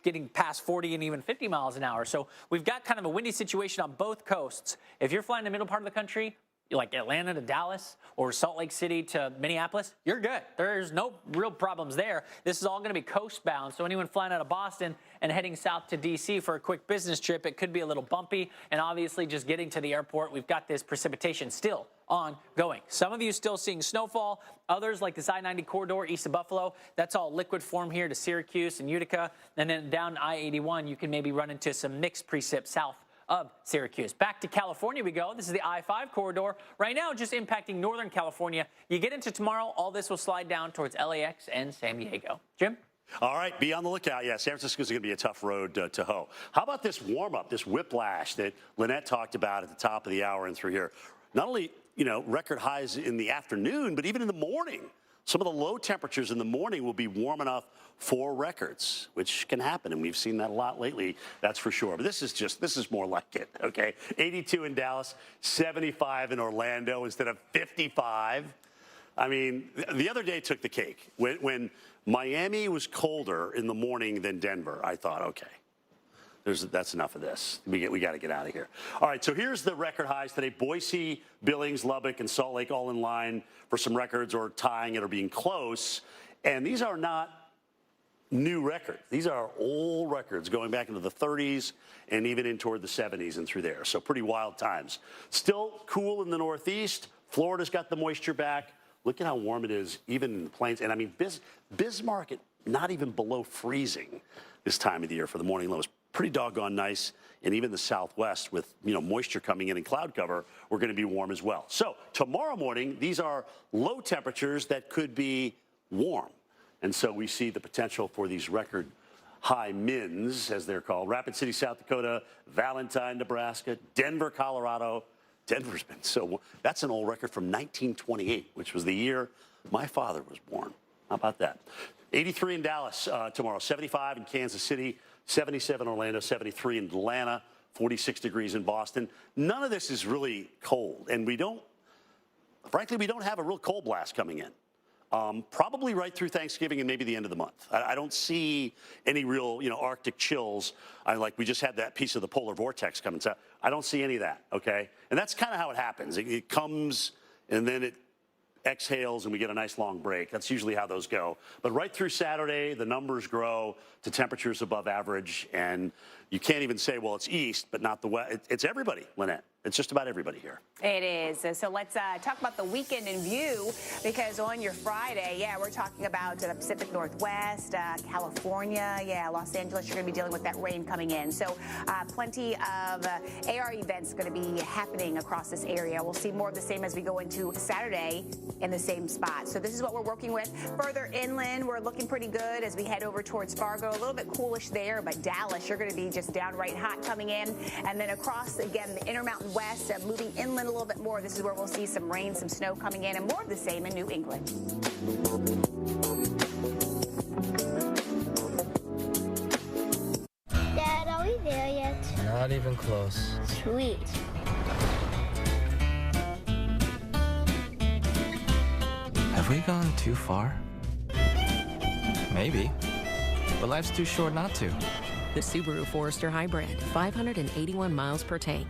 getting past 40 and even 50 miles an hour. So we've got kind of a windy situation on both coasts. If you're flying the middle part of the country, like Atlanta to Dallas or Salt Lake City to Minneapolis, you're good. There's no real problems there. This is all going to be coast-bound, so anyone flying out of Boston and heading south to D.C. for a quick business trip, it could be a little bumpy, and obviously just getting to the airport, we've got this precipitation still ongoing. Some of you still seeing snowfall. Others, like this I-90 corridor east of Buffalo, that's all liquid form here to Syracuse and Utica, and then down I-81, you can maybe run into some mixed precip south of Syracuse. Back to California we go. This is the I-5 corridor. Right now, just impacting Northern California. You get into tomorrow, all this will slide down towards LAX and San Diego. Jim? All right, be on the lookout. Yeah, San Francisco's going to be a tough road to hoe. How about this warm-up, this whiplash that Lynette talked about at the top of the hour and through here? Not only, record highs in the afternoon, but even in the morning. Some of the low temperatures in the morning will be warm enough for records, which can happen, and we've seen that a lot lately, that's for sure. But this is more like it, okay? 82 in Dallas, 75 in Orlando instead of 55. I mean, the other day took the cake. When Miami was colder in the morning than Denver, I thought, okay, that's enough of this. We got to get out of here. All right, so here's the record highs today. Boise, Billings, Lubbock, and Salt Lake all in line for some records or tying it or being close. And these are not new records. These are old records going back into the 30s and even in toward the 70s and through there. So pretty wild times. Still cool in the Northeast. Florida's got the moisture back. Look at how warm it is, even in the plains. And I mean, Bismarck, not even below freezing this time of the year for the morning lows. Pretty doggone nice. And even the Southwest with, moisture coming in and cloud cover, we're going to be warm as well. So tomorrow morning, these are low temperatures that could be warm. And so we see the potential for these record high mins, as they're called. Rapid City, South Dakota, Valentine, Nebraska, Denver, Colorado. Denver's been that's an old record from 1928, which was the year my father was born. How about that? 83 in Dallas tomorrow, 75 in Kansas City, 77 in Orlando, 73 in Atlanta, 46 degrees in Boston. None of this is really cold, and frankly, we don't have a real cold blast coming in. Probably right through Thanksgiving and maybe the end of the month. I don't see any real, Arctic chills. We just had that piece of the polar vortex coming. So I don't see any of that, okay? And that's kind of how it happens. It comes and then it exhales and we get a nice long break. That's usually how those go. But right through Saturday, the numbers grow to temperatures above average. And you can't even say, well, it's east, but not the west. It's everybody, Lynette. It's just about everybody here. It is. So let's talk about the weekend in view, because on your Friday, we're talking about the Pacific Northwest, California, Los Angeles. You're going to be dealing with that rain coming in. So plenty of AR events going to be happening across this area. We'll see more of the same as we go into Saturday in the same spot. So this is what we're working with. Further inland, we're looking pretty good as we head over towards Fargo. A little bit coolish there, but Dallas, you're going to be just downright hot coming in. And then across, again, the Intermountain West, moving inland a little bit more. This is where we'll see some rain, some snow coming in, and more of the same in New England. Dad, are we there yet? Not even close. Sweet. Have we gone too far? Maybe. But life's too short not to. The Subaru Forester Hybrid, 581 miles per tank.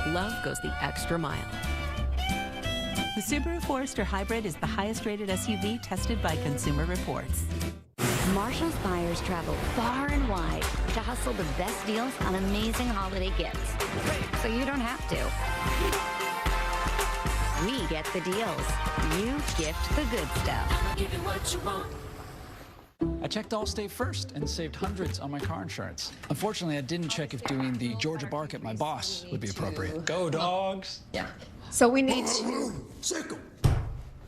Love goes the extra mile. The Subaru Forester Hybrid is the highest rated SUV tested by Consumer Reports. Marshall's buyers travel far and wide to hustle the best deals on amazing holiday gifts. So you don't have to. We get the deals. You gift the good stuff. Give you what you want. I checked Allstate first and saved hundreds on my car insurance. Unfortunately, I didn't check if doing the Georgia bark at my boss would be appropriate. Go, dogs! Yeah. So we need to...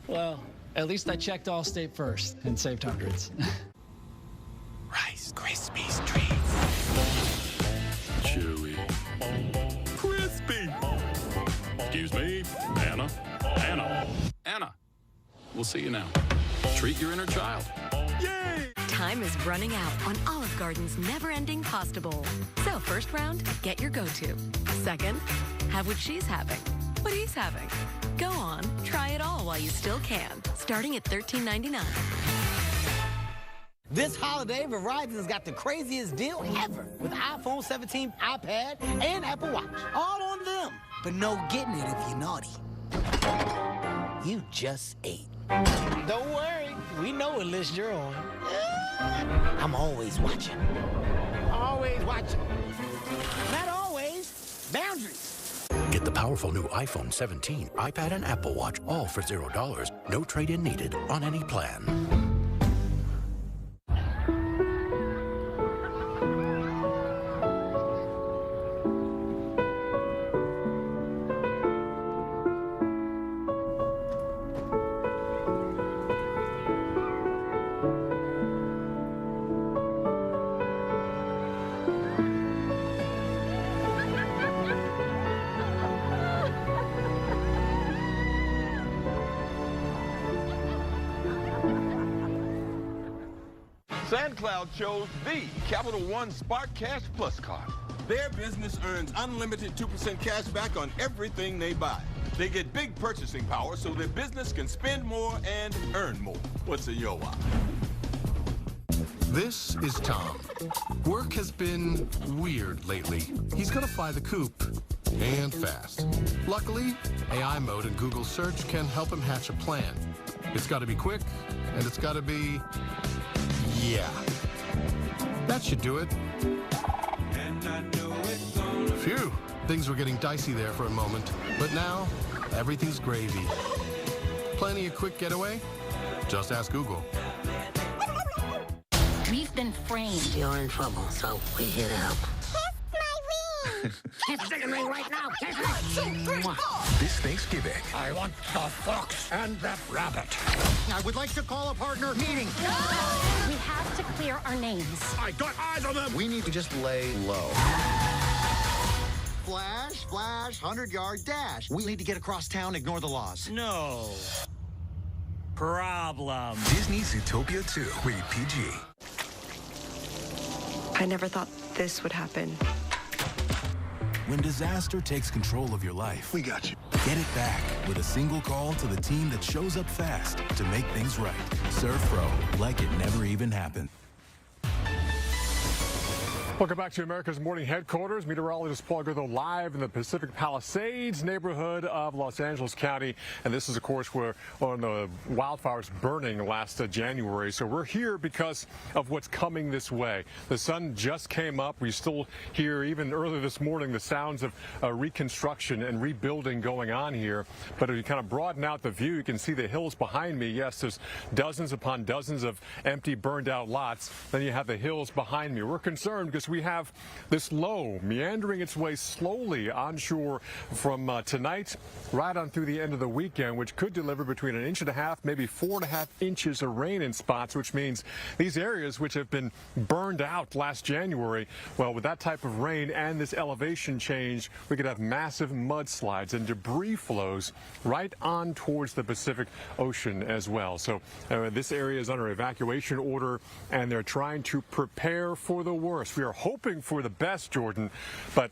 Well, at least I checked Allstate first and saved hundreds. Rice Krispies treats. Chewy. Crispy. Excuse me, Anna. Anna. We'll see you now. Treat your inner child. Yay! Time is running out on Olive Garden's never-ending pasta bowl. So first round, get your go-to. Second, have what she's having, what he's having. Go on, try it all while you still can. Starting at $13.99. This holiday, Verizon's got the craziest deal ever with iPhone 17, iPad, and Apple Watch. All on them. But no getting it if you're naughty. You just ate. Don't worry, we know what list you're on. I'm always watching. Always watching. Not always. Boundaries. Get the powerful new iPhone 17, iPad, and Apple Watch, all for $0. No trade-in needed on any plan. SandCloud chose the Capital One Spark Cash Plus card. Their business earns unlimited 2% cash back on everything they buy. They get big purchasing power so their business can spend more and earn more. What's a yo why? This is Tom. Work has been weird lately. He's gonna fly the coop, and fast. Luckily, AI mode and Google search can help him hatch a plan. It's gotta be quick, and it's gotta be, yeah. That should do it. Phew, things were getting dicey there for a moment, but now, everything's gravy. Planning a quick getaway? Just ask Google. We've been framed. You're in trouble, so we're here to help. Kiss the ring right now. Kiss it. This Thanksgiving, I want the fox and that rabbit. I would like to call a partner meeting. We have to clear our names. I got eyes on them. we need to just lay low. Flash, 100-yard dash. We need to get across town, ignore the laws. No problem. Disney Zootopia 2, rated PG. I never thought this would happen. When disaster takes control of your life, we got you. Get it back with a single call to the team that shows up fast to make things right. Serve Pro, like it never even happened. Welcome back to America's Morning Headquarters. Meteorologist Paul Gurtho live in the Pacific Palisades neighborhood of Los Angeles County. And this is, of course, where on the wildfires burning last January. So we're here because of what's coming this way. The sun just came up. We still hear, even earlier this morning, the sounds of reconstruction and rebuilding going on here. But if you kind of broaden out the view, you can see the hills behind me. Yes, there's dozens upon dozens of empty, burned out lots. Then you have the hills behind me. We're concerned because we have this low meandering its way slowly onshore from tonight right on through the end of the weekend, which could deliver between 1.5 inches, maybe 4.5 inches of rain in spots, which means these areas which have been burned out last January, well, with that type of rain and this elevation change, we could have massive mudslides and debris flows right on towards the Pacific Ocean as well. So this area is under evacuation order, and they're trying to prepare for the worst. We are hoping for the best, Jordan, but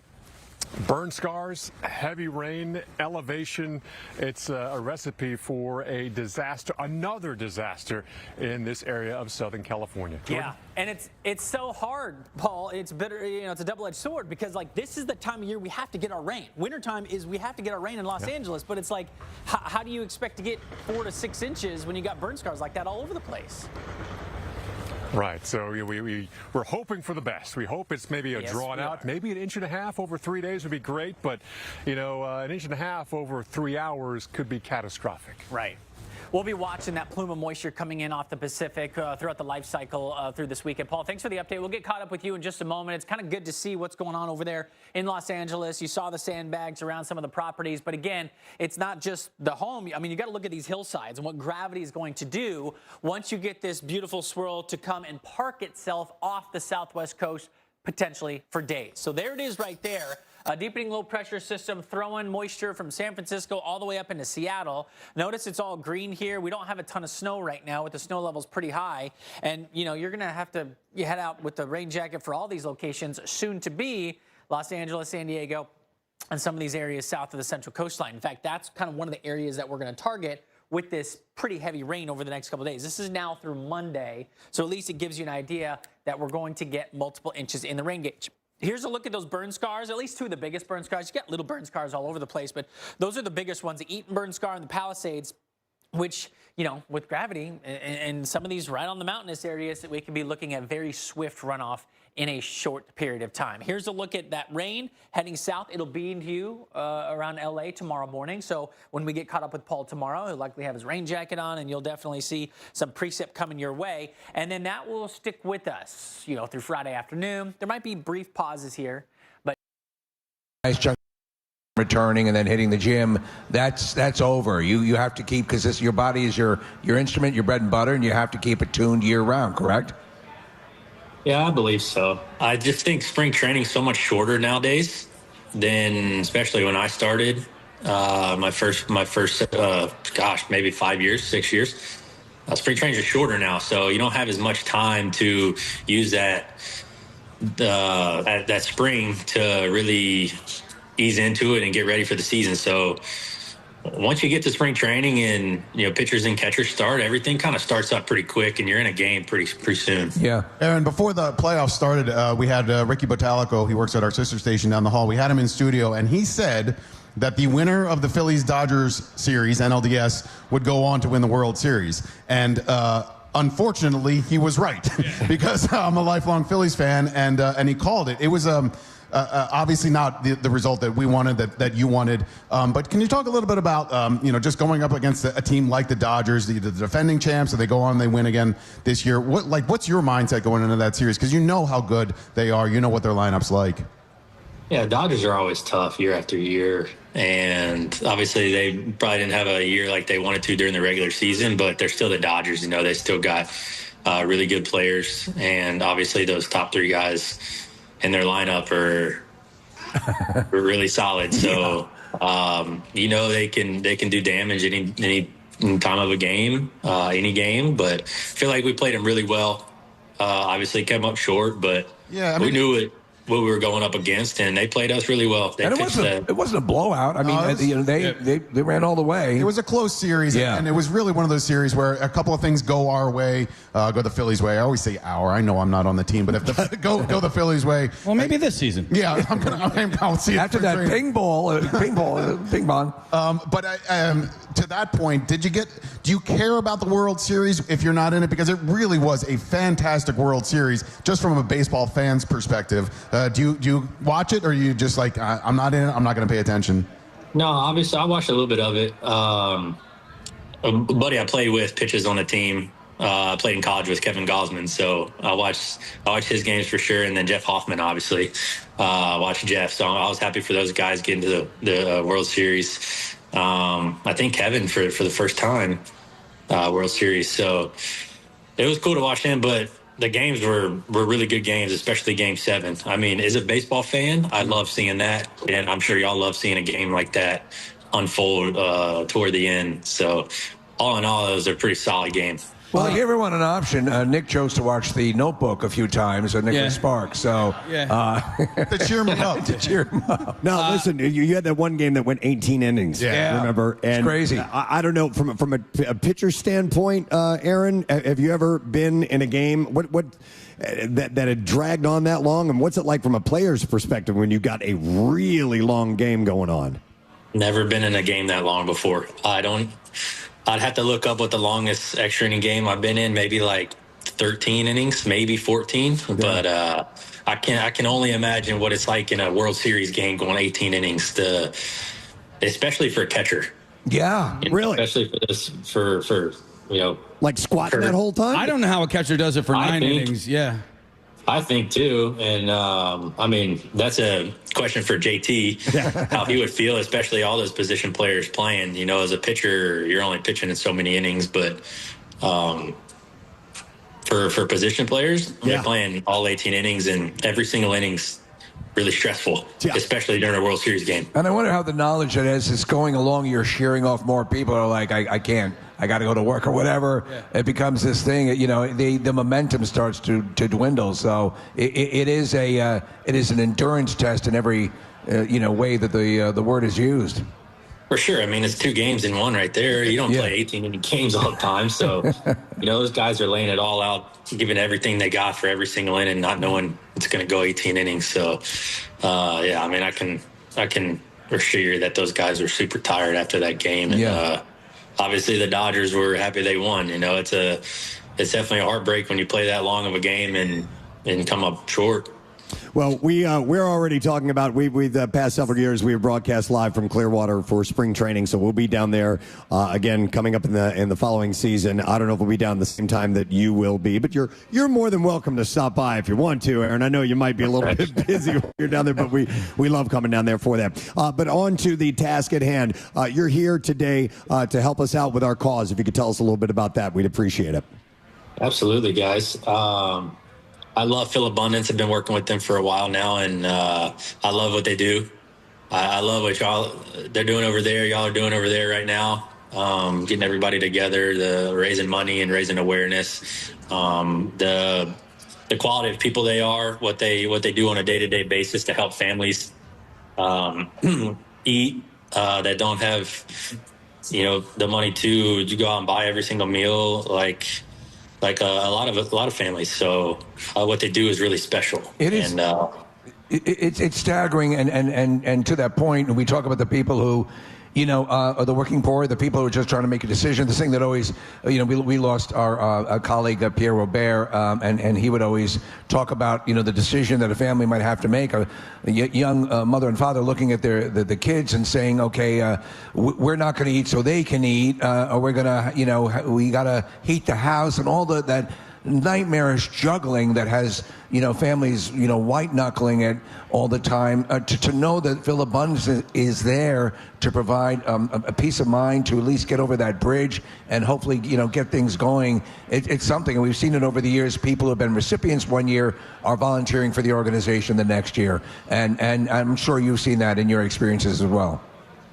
burn scars, heavy rain, elevation, it's a recipe for a disaster, another disaster in this area of Southern California. Jordan? Yeah, and it's so hard, Paul. It's bitter, it's a double-edged sword because, like, this is the time of year we have to get our rain. Wintertime is we have to get our rain in Los Angeles, but it's like, how do you expect to get 4 to 6 inches when you got burn scars like that all over the place? Right, so we're hoping for the best. We hope it's maybe drawn out, maybe 1.5 inches over 3 days would be great, but 1.5 inches over 3 hours could be catastrophic. Right. We'll be watching that plume of moisture coming in off the Pacific throughout the life cycle through this weekend. Paul, thanks for the update. We'll get caught up with you in just a moment. It's kind of good to see what's going on over there in Los Angeles. You saw the sandbags around some of the properties. But again, it's not just the home. I mean, you got to look at these hillsides and what gravity is going to do once you get this beautiful swirl to come and park itself off the southwest coast, potentially for days. So there it is right there. A deepening low pressure system throwing moisture from San Francisco all the way up into Seattle. Notice it's all green here. We don't have a ton of snow right now with the snow levels pretty high. And, you're going to have to head out with the rain jacket for all these locations soon to be Los Angeles, San Diego, and some of these areas south of the Central Coastline. In fact, that's kind of one of the areas that we're going to target with this pretty heavy rain over the next couple of days. This is now through Monday. So at least it gives you an idea that we're going to get multiple inches in the rain gauge. Here's a look at those burn scars, at least two of the biggest burn scars. You got little burn scars all over the place, but those are the biggest ones. The Eaton burn scar in the Palisades, which, with gravity and some of these right on the mountainous areas, that we can be looking at very swift runoff in a short period of time. Here's a look at that rain heading south. It'll be into you around LA tomorrow morning. So when we get caught up with Paul tomorrow, he'll likely have his rain jacket on, and you'll definitely see some precip coming your way. And then that will stick with us, through Friday afternoon. There might be brief pauses here, but nice chunk returning and then hitting the gym. That's over. You have to keep, because your body is your instrument, your bread and butter, and you have to keep it tuned year round. Correct? Yeah, I believe so. I just think spring training is so much shorter nowadays than especially when I started. My first, maybe 5 years, 6 years. spring trainings are shorter now, so you don't have as much time to use that spring to really ease into it and get ready for the season. So once you get to spring training and pitchers and catchers start, everything kind of starts up pretty quick, and you're in a game pretty soon. Yeah. Aaron, before the playoffs started, we had Ricky Botalico. He works at our sister station down the hall. We had him in studio, and he said that the winner of the Phillies-Dodgers series, NLDS, would go on to win the World Series. And unfortunately, he was right because I'm a lifelong Phillies fan, and he called it. It was obviously not the result that we wanted, that you wanted. But can you talk a little bit about just going up against a team like the Dodgers, the defending champs, so they go on, they win again this year. What's your mindset going into that series? Because you know how good they are. You know what their lineup's like. Yeah, Dodgers are always tough year after year. And obviously they probably didn't have a year like they wanted to during the regular season, but they're still the Dodgers. They still got really good players. And obviously those top three guys in their lineup are really solid. So, they can do damage any time of a game, any game. But I feel like we played them really well. Obviously came up short, but we knew what we were going up against, and they played us really well. And it wasn't a blowout. I mean, they ran all the way. It was a close series, and it was really one of those series where a couple of things go our way, go the Phillies' way. I always say our. I know I'm not on the team, but if go the Phillies' way. Well, maybe this season. Yeah, I'll see it after that ping pong. But to that point, do you care about the World Series if you're not in it? Because it really was a fantastic World Series, just from a baseball fan's perspective. Do you watch it, or are you just like, I'm not in it, I'm not going to pay attention? No, obviously I watched a little bit of it. A buddy I played with pitches on the team. I played in college with Kevin Gosman, so I watched his games for sure, and then Jeff Hoffman, obviously. Watched Jeff, so I was happy for those guys getting to the World Series. I think Kevin for the first time World Series, so it was cool to watch him, but the games were really good games, especially Game 7. I mean, as a baseball fan, I love seeing that, and I'm sure y'all love seeing a game like that unfold toward the end. So all in all, it was a pretty solid game. Well, I gave everyone an option. Nick chose to watch The Notebook a few times, Nicholas Sparks. So, to cheer him up. No, listen, you had that one game that went 18 innings. Yeah, remember? And it's crazy. I don't know, from a pitcher standpoint, Aaron, have you ever been in a game that had dragged on that long? And what's it like from a player's perspective when you got a really long game going on? Never been in a game that long before. I'd have to look up what the longest extra inning game I've been in, maybe like 13 innings, maybe 14. Yeah. But I can only imagine what it's like in a World Series game going 18 innings, especially for a catcher. Yeah, really. Especially for like squatting that whole time. I don't know how a catcher does it for 9 innings. Yeah. I think too, and I mean that's a question for JT, how he would feel, especially all those position players playing. As a pitcher, you're only pitching in so many innings, but for position players, they're playing all 18 innings, and every single inning's really stressful, especially during a World Series game. And I wonder how the knowledge that as it's going along, you're shearing off more people are like, I can't. I got to go to work or whatever. Yeah. It becomes this thing. The momentum starts to dwindle. So it is an endurance test in every way that the word is used. For sure. I mean, it's 2 games in one right there. You don't play 18 inning games all the time. So those guys are laying it all out, giving everything they got for every single inning, not knowing it's going to go 18 innings. So I mean, I can assure you that those guys are super tired after that game. And, obviously the Dodgers were happy they won. It's definitely a heartbreak when you play that long of a game and come up short. Well, we're already talking about the past several years we have broadcast live from Clearwater for spring training, so we'll be down there again coming up in the following season. I don't know if we'll be down the same time that you will be, but you're more than welcome to stop by if you want to, Aaron. I know you might be a little bit busy when you're down there, but we love coming down there for that. But on to the task at hand. You're here today to help us out with our cause. If you could tell us a little bit about that, we'd appreciate it. Absolutely, guys. I love Phil Abundance. I've been working with them for a while now, and I love what they do. I love what they're doing over there. Y'all are doing over there right now. getting everybody together, the raising money and raising awareness, the quality of people they are, what they do on a day-to-day basis to help families eat that don't have, the money to go out and buy every single meal, like a lot of families. So what they do is really special. It is. And, it's staggering, and to that point, we talk about the people who, are the working poor, the people who are just trying to make a decision. The thing that always, we lost our colleague Pierre Robert, and he would always talk about, the decision that a family might have to make. A young mother and father looking at the kids and saying, okay, we're not going to eat so they can eat, or we're going to, we got to heat the house, and all that nightmarish juggling that has families white knuckling it all the time. To know that Phil Abundance is there to provide a peace of mind to at least get over that bridge and hopefully get things going. It's something, and we've seen it over the years. People who have been recipients one year are volunteering for the organization the next year, and I'm sure you've seen that in your experiences as well.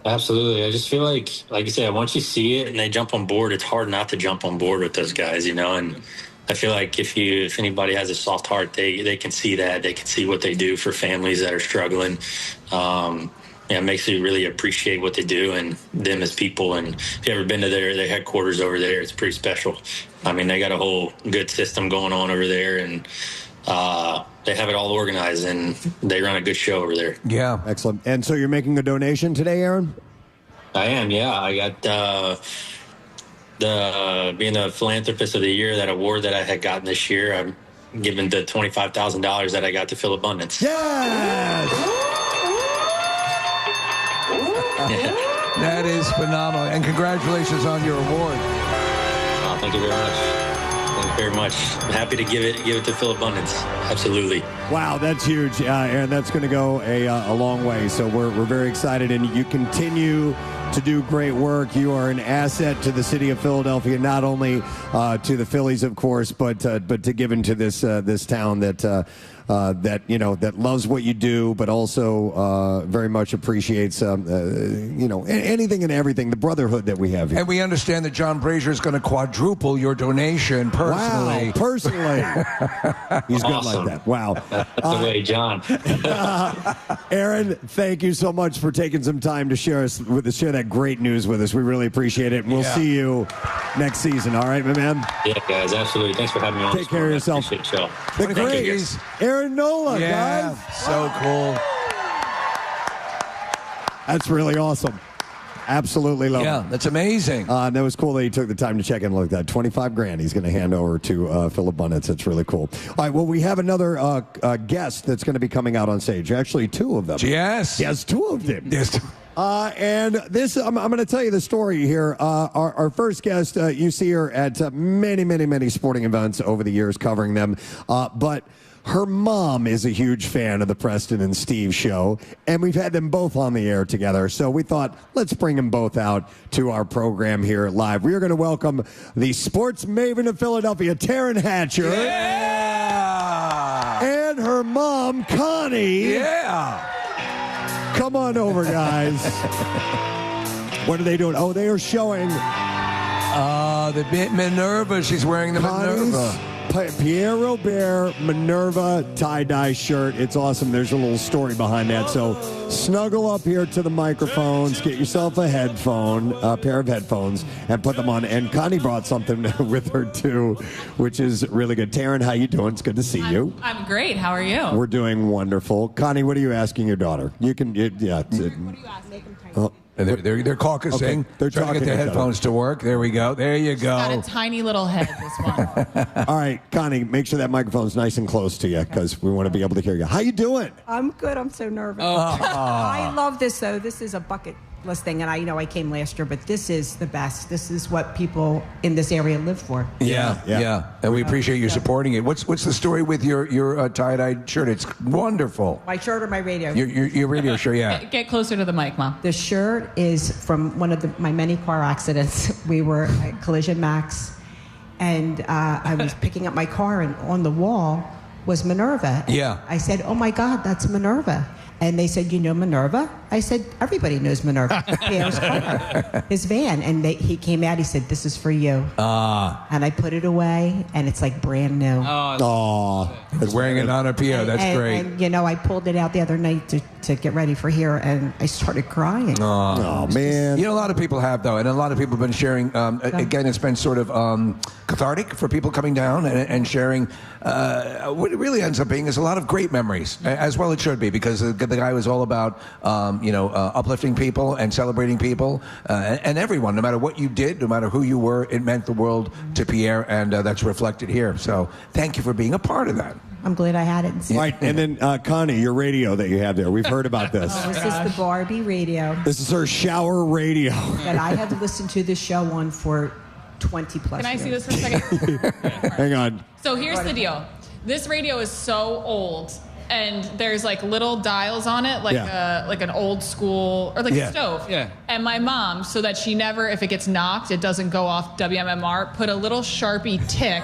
Absolutely. I just feel like you said, once you see it and they jump on board, it's hard not to jump on board with those guys, and I feel like if anybody has a soft heart, they can see that. They can see what they do for families that are struggling. It makes you really appreciate what they do and them as people. And if you've ever been to their headquarters over there, it's pretty special. I mean, they got a whole good system going on over there, and they have it all organized, and they run a good show over there. Yeah. Excellent. And so you're making a donation today, Aaron? I am, yeah. I got being the philanthropist of the year, that award that I had gotten this year, I'm giving the $25,000 that I got to Phil Abundance. Yes! That is phenomenal, and congratulations on your award. Oh, thank you very much. Thank you very much. I'm happy to give it to Phil Abundance. Absolutely. Wow, that's huge, Aaron. That's going to go a long way. So we're very excited, and you continue to do great work. You are an asset to the city of Philadelphia, not only to the Phillies, of course, but to give into this town that loves what you do, but also very much appreciates anything and everything, the brotherhood that we have here. And we understand that John Brazier is going to quadruple your donation personally. Wow, personally. He's good like that. Wow. That's the way, John. Aaron, thank you so much for taking some time to share that great news with us. We really appreciate it. And we'll see you next season. All right, my man? Yeah, guys, absolutely. Thanks for having me on. Take care of yourself. The great Aaron Nola, guys. So cool. That's really awesome. Absolutely love it. Yeah, that's amazing. That was cool that he took the time to check in like that. $25,000 he's going to hand over to Phil Abundance. That's really cool. All right, well, we have another guest that's going to be coming out on stage. Actually, two of them. Yes. Yes, two of them. Yes. And this, I'm going to tell you the story here. Our first guest, you see her at many, many, many sporting events over the years covering them. But her mom is a huge fan of the Preston and Steve show, and we've had them both on the air together. So we thought, let's bring them both out to our program here live. We are going to welcome the sports maven of Philadelphia, Taryn Hatcher. Yeah! And her mom, Connie. Yeah! Come on over, guys. What are they doing? Oh, they are showing the Minerva. She's wearing the Minerva. Pierre Robert Minerva tie-dye shirt. It's awesome. There's a little story behind that. So snuggle up here to the microphones, get yourself a pair of headphones, and put them on. And Connie brought something with her, too, which is really good. Taryn, how you doing? It's good to see you. I'm great. How are you? We're doing wonderful. Connie, what are you asking your daughter? You can, What are you asking? They're caucusing. Okay. They're trying to get their headphones to work. There we go. There you go. Got a tiny little head, this one. All right, Connie, make sure that microphone's nice and close to you because we want to be able to hear you. How you doing? I'm good. I'm so nervous. I love this, though. This is a bucket list thing, and I came last year, but this is the best. This is what people in this area live for. Yeah. And we appreciate you supporting it. What's the story with your tie-dyed shirt? It's wonderful. My shirt or my radio? Your radio shirt, yeah. Get closer to the mic, Mom. The shirt is from one of my many car accidents. We were at Collision Max, and I was picking up my car, and on the wall was Minerva. Yeah. I said, oh, my God, that's Minerva. And they said, you know Minerva? I said, everybody knows Minerva. Pierre's car, his van. And he came out, he said, this is for you. And I put it away, and it's like brand new. It's wearing it on a Pierre. That's great. And, you know, I pulled it out the other night to get ready for here, and I started crying. Oh, man. You know, a lot of people have, though, and a lot of people have been sharing. Again, it's been sort of cathartic for people coming down and sharing. What it really ends up being is a lot of great memories, as well it should be, because the guy was all about, uplifting people and celebrating people, and everyone, no matter what you did, no matter who you were, it meant the world to Pierre, and that's reflected here. So thank you for being a part of that. I'm glad I had it. Right, and then Connie, your radio that you have there, we've heard about this. This is the Barbie radio. This is her shower radio. That I have listened to this show on for 20 plus Can I years. see this for a second? Hang on. So here's the deal. This radio is so old, and there's like little dials on it, like like an old school, or like a stove. Yeah. And my mom, so that she never, if it gets knocked, it doesn't go off WMMR, put a little Sharpie tick.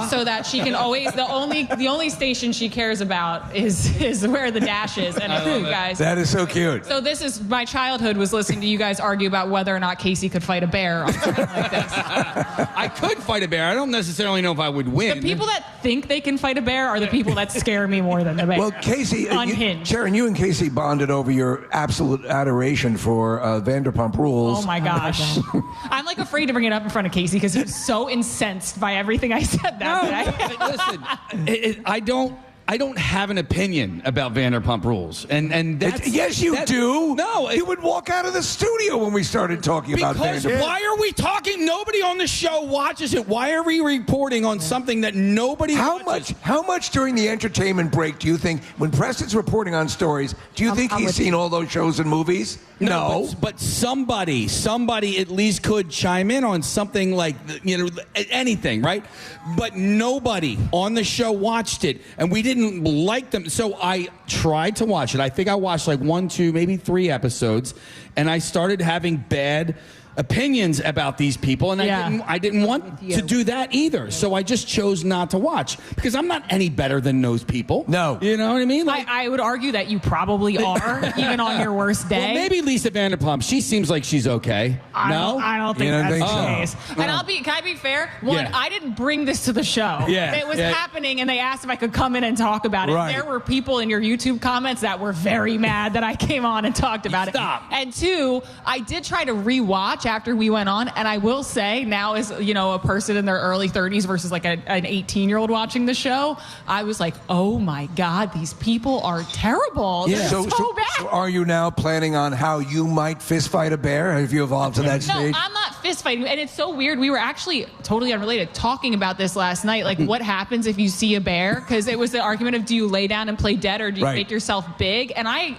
So that she can always, the only station she cares about is where the dash is. And you guys, That is so cute. so this is my childhood, was listening to you guys argue about whether or not Casey could fight a bear on something like this. I could fight a bear. I don't necessarily know if I would win. The people that think they can fight a bear are the people that scare me more than the bear. Well, Casey, Unhinged. Sharon, you and Casey bonded over your absolute adoration for Vanderpump Rules. Oh my gosh. I'm like afraid to bring it up in front of Casey because he was so incensed by everything I said that day. Listen, I don't have an opinion about Vanderpump Rules, and that's yes, you do. No, you would walk out of the studio when we started talking about because Vanderpump. why are we talking? Nobody on the show watches it. Why are we reporting on something that nobody watches? How much during the entertainment break do you think, when Preston's reporting on stories, do you think he's seen all those shows and movies? No. But somebody at least could chime in on something like, anything, right? But nobody on the show watched it, and we didn't like them. So I tried to watch it. I think I watched like 1, 2, maybe 3 episodes, and I started having bad opinions about these people, and I didn't want to do that either. So I just chose not to watch, because I'm not any better than those people. No. You know what I mean? Like, I would argue that you probably are, even on your worst day. well, maybe Lisa Vanderpump. She seems like she's okay. I don't think that's the case. No. And can I be fair? One, I didn't bring this to the show. Yeah. It was happening, and they asked if I could come in and talk about it. Right. There were people in your YouTube comments that were very mad that I came on and talked about it. And 2, I did try to rewatch after we went on, and I will say, now as a person in their early 30s versus like an 18-year-old watching the show, I was like, oh my God, these people are terrible. Yeah. They're so bad. So are you now planning on how you might fist fight a bear? Have you evolved to that stage? No, I'm not fist fighting. And it's so weird. We were actually totally unrelated talking about this last night. Like, what happens if you see a bear? Because it was the argument of, do you lay down and play dead, or do you make yourself big? And I,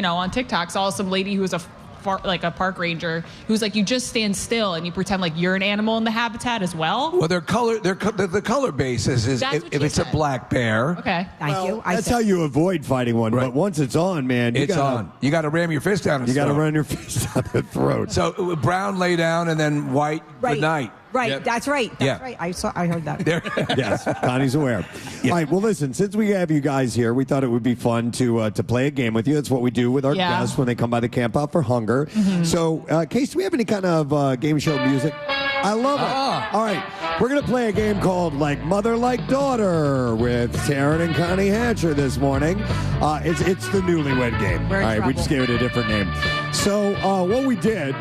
on TikTok saw some lady who was a park ranger who's like, you just stand still and you pretend like you're an animal in the habitat as well. Well, the color basis is if it's a black bear. Okay. Thank you. That's how you avoid fighting one. But once it's on, man, It's on. You got to ram your fist down. You got to run your fist down the throat. So brown lay down, and then white good night. Right, Yep. that's right. That's Yeah. right. I heard that. Yes, Connie's aware. All right, well, listen, since we have you guys here, we thought it would be fun to play a game with you. That's what we do with our guests when they come by the Camp Out for Hunger. Mm-hmm. So, Case, do we have any kind of game show music? I love it. All right, we're going to play a game called Like Mother, Like Daughter with Taryn and Connie Hatcher this morning. It's the Newlywed Game. All right, we just gave it a different name. So, what we did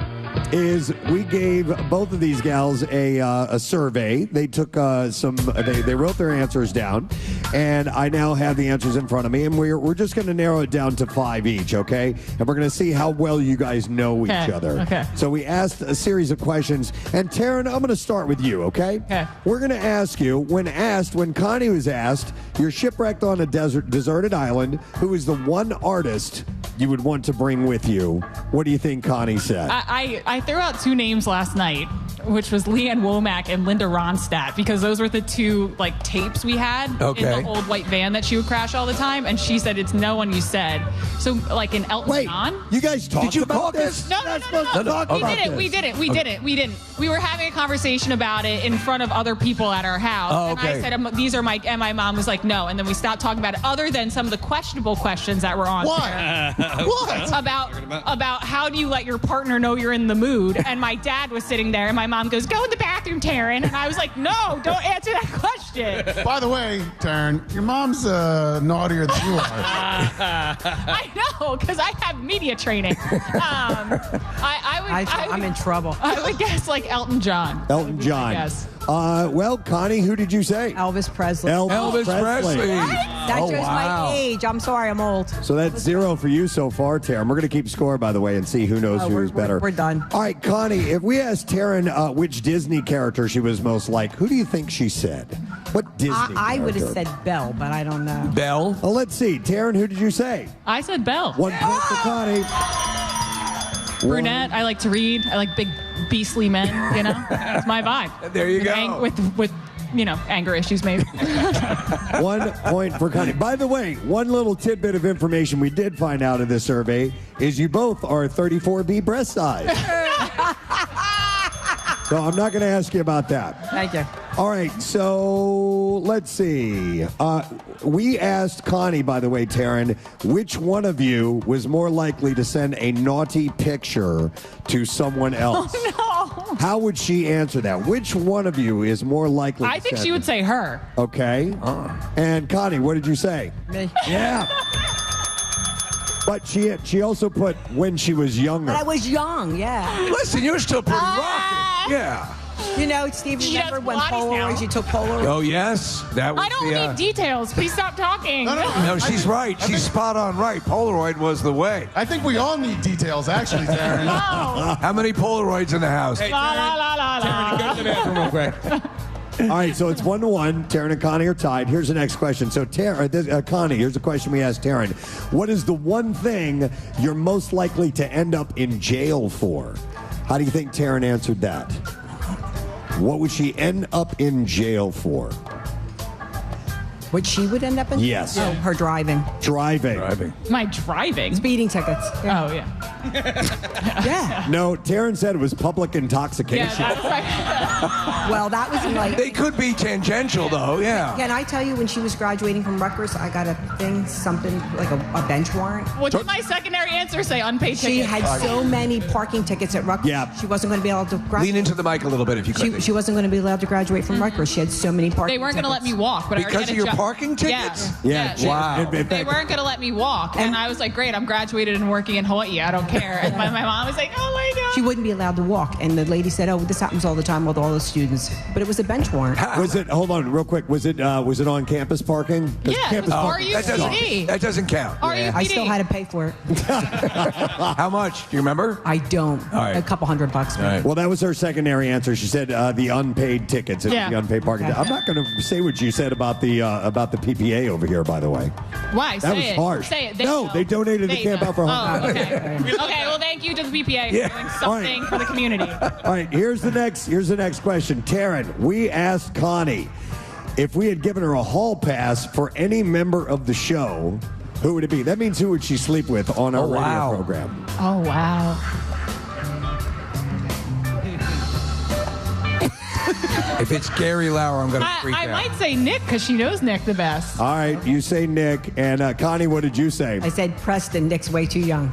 is we gave both of these gals a survey. They took they wrote their answers down, and I now have the answers in front of me, and we're just going to narrow it down to 5 each, okay? And we're going to see how well you guys know each other. Okay. So we asked a series of questions, and Taryn, I'm going to start with you, okay? Okay. We're going to ask you, when Connie was asked, you're shipwrecked on a deserted island, who is the one artist you would want to bring with you? What do you think Connie said? I threw out 2 names last night. which was Leanne Womack and Linda Ronstadt, because those were the two like tapes we had in the old white van that she would crash all the time. And she said, "It's no one you said." So like in Elton John. You guys talked about this? No. We didn't. We were having a conversation about it in front of other people at our house. Oh, okay. And I said, "These are my," and my mom was like, "No." And then we stopped talking about it, other than some of the questionable questions that were on there. What? About how do you let your partner know you're in the mood? And my dad was sitting there, and my mom goes, "Go in the bathroom, Taryn." And I was like, "No, don't answer that question." By the way, Taryn, your mom's naughtier than you are. I know, because I have media training. I'm in trouble. I would guess like Elton John. Elton John. Yes. Well, Connie, who did you say? Elvis Presley. Elvis Presley. That shows my age. I'm sorry, I'm old. So that's 0 for you so far, Taryn. We're going to keep score, by the way, and see who knows who's better. We're done. All right, Connie, if we asked Taryn which Disney character she was most like, who do you think she said? What Disney character? I would have said Belle, but I don't know. Belle? Well, let's see. Taryn, who did you say? I said Belle. 1 point for Connie. Brunette. I like to read. I like big, beastly men. You know, it's my vibe. There you go. With anger issues maybe. 1 point for Connie. By the way, one little tidbit of information we did find out in this survey is you both are 34B breast size. So I'm not going to ask you about that. Thank you. All right, so let's see. We asked Connie, by the way, Taryn, which one of you was more likely to send a naughty picture to someone else? Oh, no. How would she answer that? Which one of you is more likely to I think send she would say her. Okay. And Connie, what did you say? Me. Yeah. But she also put when she was younger. But I was young, yeah. Listen, you're still pretty rocking. Yeah. You know, Steve, remember when Polaroids, you took Polaroids? Oh, yes. That was I don't need details. Please stop talking. No, she's right. She's spot on right. Polaroid was the way. I think we all need details, actually, Taryn. No. How many Polaroids in the house? Hey, La, la, la, la, la. Taryn, go to the bathroom real quick. All right, so it's 1-1. Taryn and Connie are tied. Here's the next question. So, Connie, here's a question we asked Taryn. What is the one thing you're most likely to end up in jail for? How do you think Taryn answered that? What would she end up in jail for? What she would end up in? Yes. Oh, her driving. Driving. My driving? Speeding tickets. Yeah. Oh, yeah. Yeah. No, Taryn said it was public intoxication. Yeah, that was right. Well, that was like... They could be tangential, though, yeah. Can I tell you, when she was graduating from Rutgers, I got a thing, something like a bench warrant. What did my secondary answer say? Unpaid tickets? She had so many parking tickets at Rutgers. Yeah. She wasn't going to be able to graduate. Lean into the mic a little bit if you could. She wasn't going to be allowed to graduate from Rutgers. She had so many parking They weren't going to let me walk. But Because I of your parking tickets? Yeah. Wow. In They fact, weren't going to let me walk. And I was like, great, I'm graduated and working in Hawaii. I don't care. And my mom was like, oh, my God. She wouldn't be allowed to walk. And the lady said, oh, this happens all the time with all the students. But it was a bench warrant. was it, hold on real quick, was it on campus parking? 'Cause Yeah, campus parking- That doesn't count. I still had to pay for it. How much? Do you remember? I don't. All right. A couple $100. Right. Well, that was her secondary answer. She said the unpaid tickets, Yeah. the unpaid parking. Okay. I'm not going to say what you said about the PPA over here, by the way. Why? That was Say it. harsh. Say it. They No, know. they donated the They camp know. out for home. Oh, okay. Okay, well, thank you to the PPA Yeah. for doing something for the community. All right, here's the next question. Taryn, we asked Connie if we had given her a hall pass for any member of the show, who would it be? That means who would she sleep with on our radio program? Oh, wow. If it's Gary Lauer, I'm going to freak I out. might say Nick because she knows Nick the best. All right, you say Nick. And Connie, what did you say? I said Preston. Nick's way too young.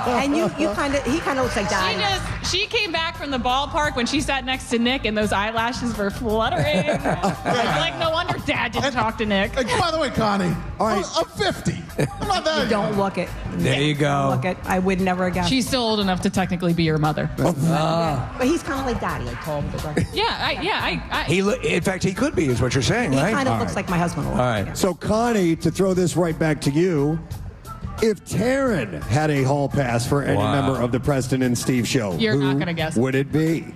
And he kind of looks like Daddy. She came back from the ballpark when she sat next to Nick and those eyelashes were fluttering. like no wonder Dad didn't talk to Nick. By the way, Connie, I'm 50. I'm not that Don't look it. There you go. Look it. I would never guess. She's still old enough to technically be your mother. But he's kind of like Daddy, like tall with the dark. In fact, he could be, is what you're saying, He right? kind of All looks right. like my husband a lot. All right. So, Connie, to throw this right back to you, if Taryn had a hall pass for any member of the Preston and Steve show, You're who not going to guess. would it be?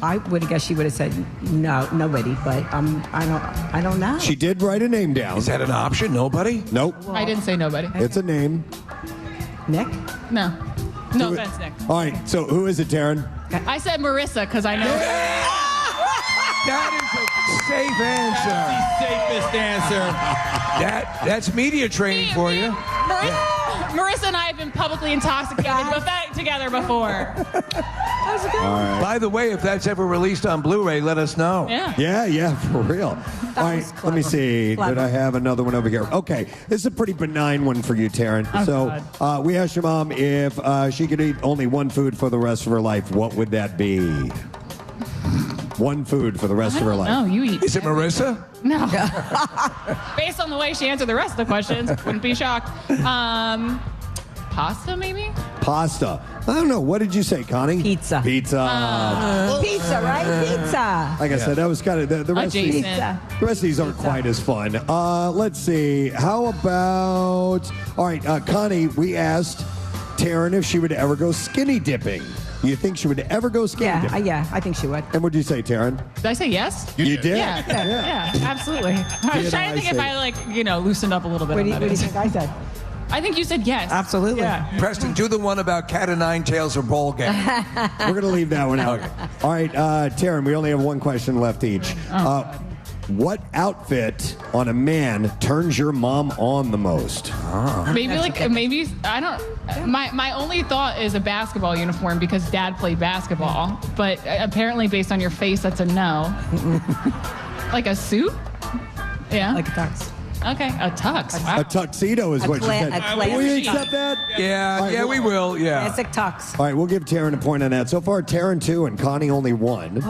I would have guessed she would have said no, nobody. But I don't know. She did write a name down. Is that an option? Nobody? Nope. I didn't say nobody. It's a name. Nick? No. No offense, Nick. All right, so who is it, Taryn? I said Marissa because I know. That is a safe answer. Safest answer. That's media training for you. Marissa and I have been publicly intoxicated together before. That was good. All right. By the way, if that's ever released on Blu-ray, let us know. Yeah, for real. All right, let me see. Did I have another one over here? Okay, this is a pretty benign one for you, Taryn. Oh, we asked your mom if she could eat only one food for the rest of her life. What would that be? One food for the rest of her life. No, you eat. Is it Marissa? No. Based on the way she answered the rest of the questions, wouldn't be shocked. Pasta, maybe? Pasta. I don't know. What did you say, Connie? Pizza. Pizza. Pizza, right? Pizza. Like I said, that was kind of the rest. The rest of these aren't quite as fun. Let's see. How about? All right, Connie. We asked Taryn if she would ever go skinny dipping. Do you think she would ever go skinny dipping? Yeah, I think she would. And what did you say, Taryn? Did I say yes? You did? Yeah, absolutely. I was trying to think if I loosened up a little bit. What do you think I said? I think you said yes. Absolutely. Yeah. Preston, do the one about cat o' nine tails or ball game. We're going to leave that one out. All right, Taryn, we only have one question left each. What outfit on a man turns your mom on the most? Maybe I don't. My only thought is a basketball uniform because Dad played basketball, but apparently based on your face, that's a no. Like a suit? Yeah. Like a tux. Okay, a tux. Wow. A tuxedo is what she said. Will you accept that? Yeah, we will. Yeah. It's a tux. All right, we'll give Taryn a point on that. So far, Taryn 2 and Connie only 1.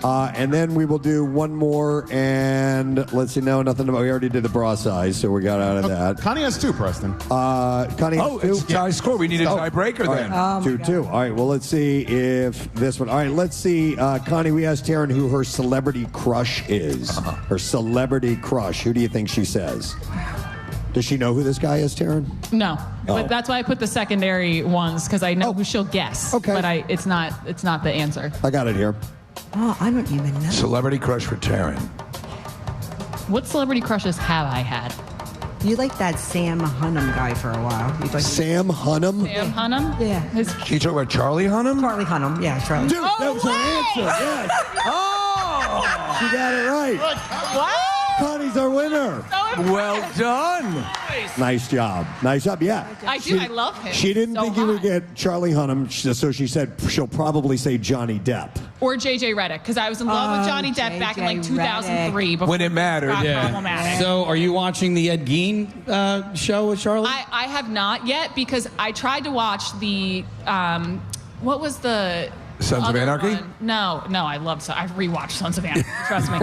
And then we will do one more. And let's see, no, nothing about. We already did the bra size, so we got out of that. Connie has 2, Preston. Connie has 2. It's a tie score. We need a tiebreaker then. 2-2. All right, well, let's see if this one. All right, let's see. Connie, we asked Taryn who her celebrity crush is. Her celebrity crush. Who do you think she says? Does she know who this guy is, Taryn? No, but that's why I put the secondary ones because I know who she'll guess. Okay, but it's not the answer. I got it here. Oh, I don't even know. Celebrity crush for Taryn. What celebrity crushes have I had? You liked that Sam Hunnam guy for a while. Sam Hunnam? Sam Hunnam? Yeah. You talking about Charlie Hunnam? Charlie Hunnam, yeah, Charlie. Dude, that was her answer. Yes. Oh! She got it right. What? Connie's our winner. Well done. Nice job. Nice job. Yeah. I do. I love him. She didn't so think you would get Charlie Hunnam, so she said she'll probably say Johnny Depp. Or JJ Redick, because I was in love with Johnny Depp back in like 2003. Before when it mattered. Problematic. So are you watching the Ed Gein show with Charlie? I have not yet because I tried to watch the, what was the... Sons of Anarchy? One. No, I've rewatched Sons of Anarchy. Trust me.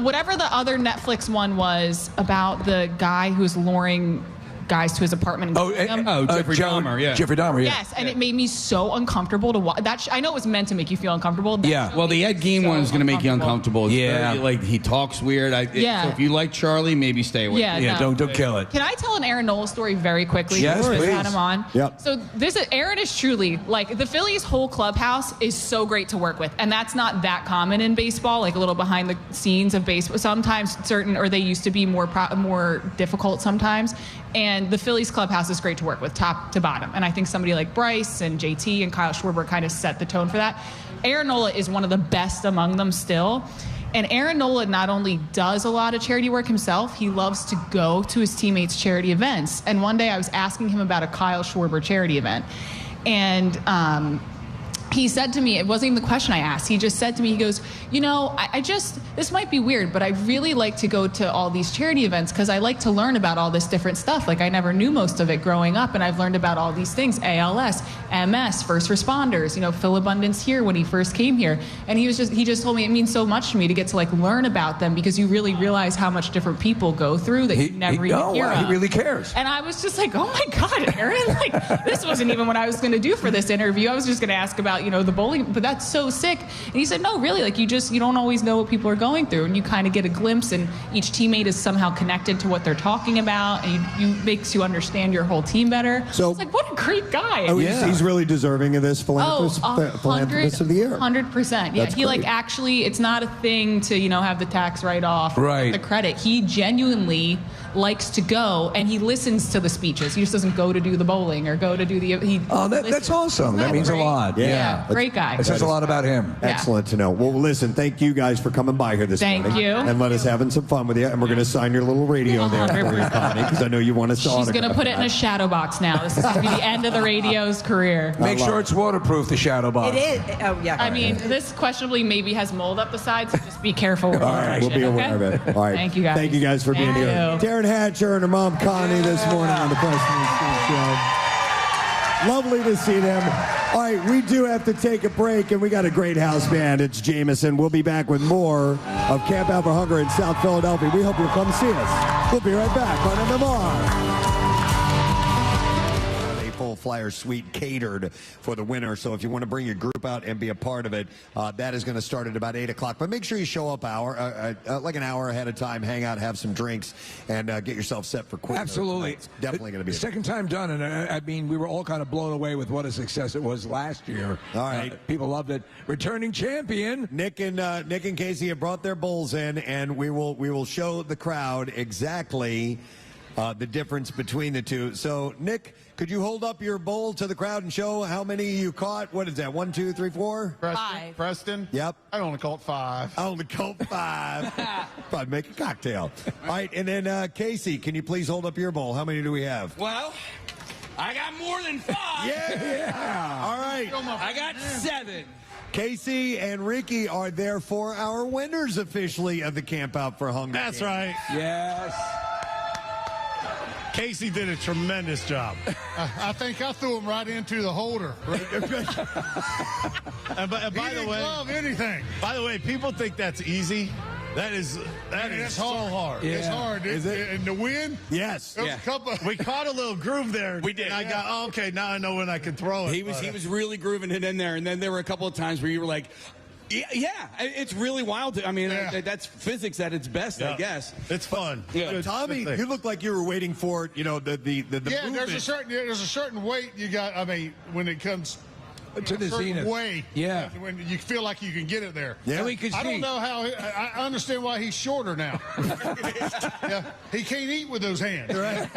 Whatever the other Netflix one was about the guy who's luring guys to his apartment. And Jeffrey Dahmer, yeah. Jeffrey Dahmer, yeah. Yes, and it made me so uncomfortable to watch. I know it was meant to make you feel uncomfortable. Well, the Ed Gein one is going to make you uncomfortable. It's very, he talks weird. So if you like Charlie, maybe stay away. Yeah, don't kill it. Can I tell an Aaron Nola story very quickly? Yes, please. Had him on. Yep. So Aaron is truly, like, the Phillies' whole clubhouse is so great to work with, and that's not that common in baseball, like a little behind the scenes of baseball. Sometimes they used to be more difficult sometimes. And the Phillies clubhouse is great to work with, top to bottom. And I think somebody like Bryce and JT and Kyle Schwarber kind of set the tone for that. Aaron Nola is one of the best among them still. And Aaron Nola not only does a lot of charity work himself, he loves to go to his teammates' charity events. And one day I was asking him about a Kyle Schwarber charity event. And he said to me, it wasn't even the question I asked. He just said to me, he goes, this might be weird, but I really like to go to all these charity events because I like to learn about all this different stuff. Like, I never knew most of it growing up, and I've learned about all these things, ALS, MS, first responders, Phil Abundance here when he first came here. And he just told me it means so much to me to get to learn about them because you really realize how much different people go through that you never even hear of. He really cares. And I was just like, oh my God, Aaron, this wasn't even what I was going to do for this interview. I was just going to ask about about, the bowling, but that's so sick. And he said, no, really, like you don't always know what people are going through, and you kind of get a glimpse, and each teammate is somehow connected to what they're talking about, and you makes you understand your whole team better. So it's like, what a great guy. Oh, he's really deserving of this philanthropist of the year. 100%. Yeah, he like actually, it's not a thing to have the tax write-off, the credit. He genuinely likes to go, and he listens to the speeches. He just doesn't go to do the bowling or go to do the. That's awesome. That means a lot. Yeah, great guy. It says a lot about him. Excellent to know. Well, listen, thank you guys for coming by here this morning. Thank you. And let us having some fun with you. And we're going to sign your little radio there for you, Connie, because I know you want us to She's going to put it in a shadow box now. This is going to be the end of the radio's career. Make sure it's waterproof, the shadow box. It is. Oh, yeah. I mean, this questionably maybe has mold up the sides, so just be careful. All right, we'll be aware of it. All right. Thank you, guys. Thank you guys for being here. Taryn Hatcher and her mom, Connie, this morning on the Preston Show. Lovely to see them. All right, we do have to take a break, and we got a great house band. It's Jameson. We'll be back with more of Camp Out for Hunger in South Philadelphia. We hope you'll come see us. We'll be right back on MMR. Full Flyer Suite catered for the winter. So if you want to bring your group out and be a part of it, that is going to start at about 8 o'clock. But make sure you show up like an hour ahead of time, hang out, have some drinks, and get yourself set for quick. Absolutely. It's definitely going to be the second time done. And I mean, we were all kind of blown away with what a success it was last year. All right. People loved it. Returning champion. Nick and Casey have brought their bowls in, and we will show the crowd exactly the difference between the two. So, Nick, could you hold up your bowl to the crowd and show how many you caught? What is that? 1, 2, 3, 4? Preston? Yep. I only caught 5. I only caught 5. Probably make a cocktail. All right, and then Casey, can you please hold up your bowl? How many do we have? Well, I got more than 5. Yeah. All right. I got 7. Casey and Ricky are therefore our winners officially of the Camp Out for Hunger. That's right. Yes. Casey did a tremendous job. I think I threw him right into the holder. and by the way, love anything. By the way, people think that's easy. That is so hard. Yeah. It's hard. Is it? And the win? Yes. We caught a little groove there. We did. And I got, okay, now I know when I can throw it. He was really grooving it in there, and then there were a couple of times where you were like, yeah, it's really wild. I mean, that's physics at its best, I guess. It's fun. Yeah. Tommy, you look like you were waiting for the movement. There's a certain weight you got. I mean, when it comes to the zenith. Way. Yeah. When you feel like you can get it there. Yeah. I don't know how. I understand why he's shorter now. He can't eat with those hands. Right.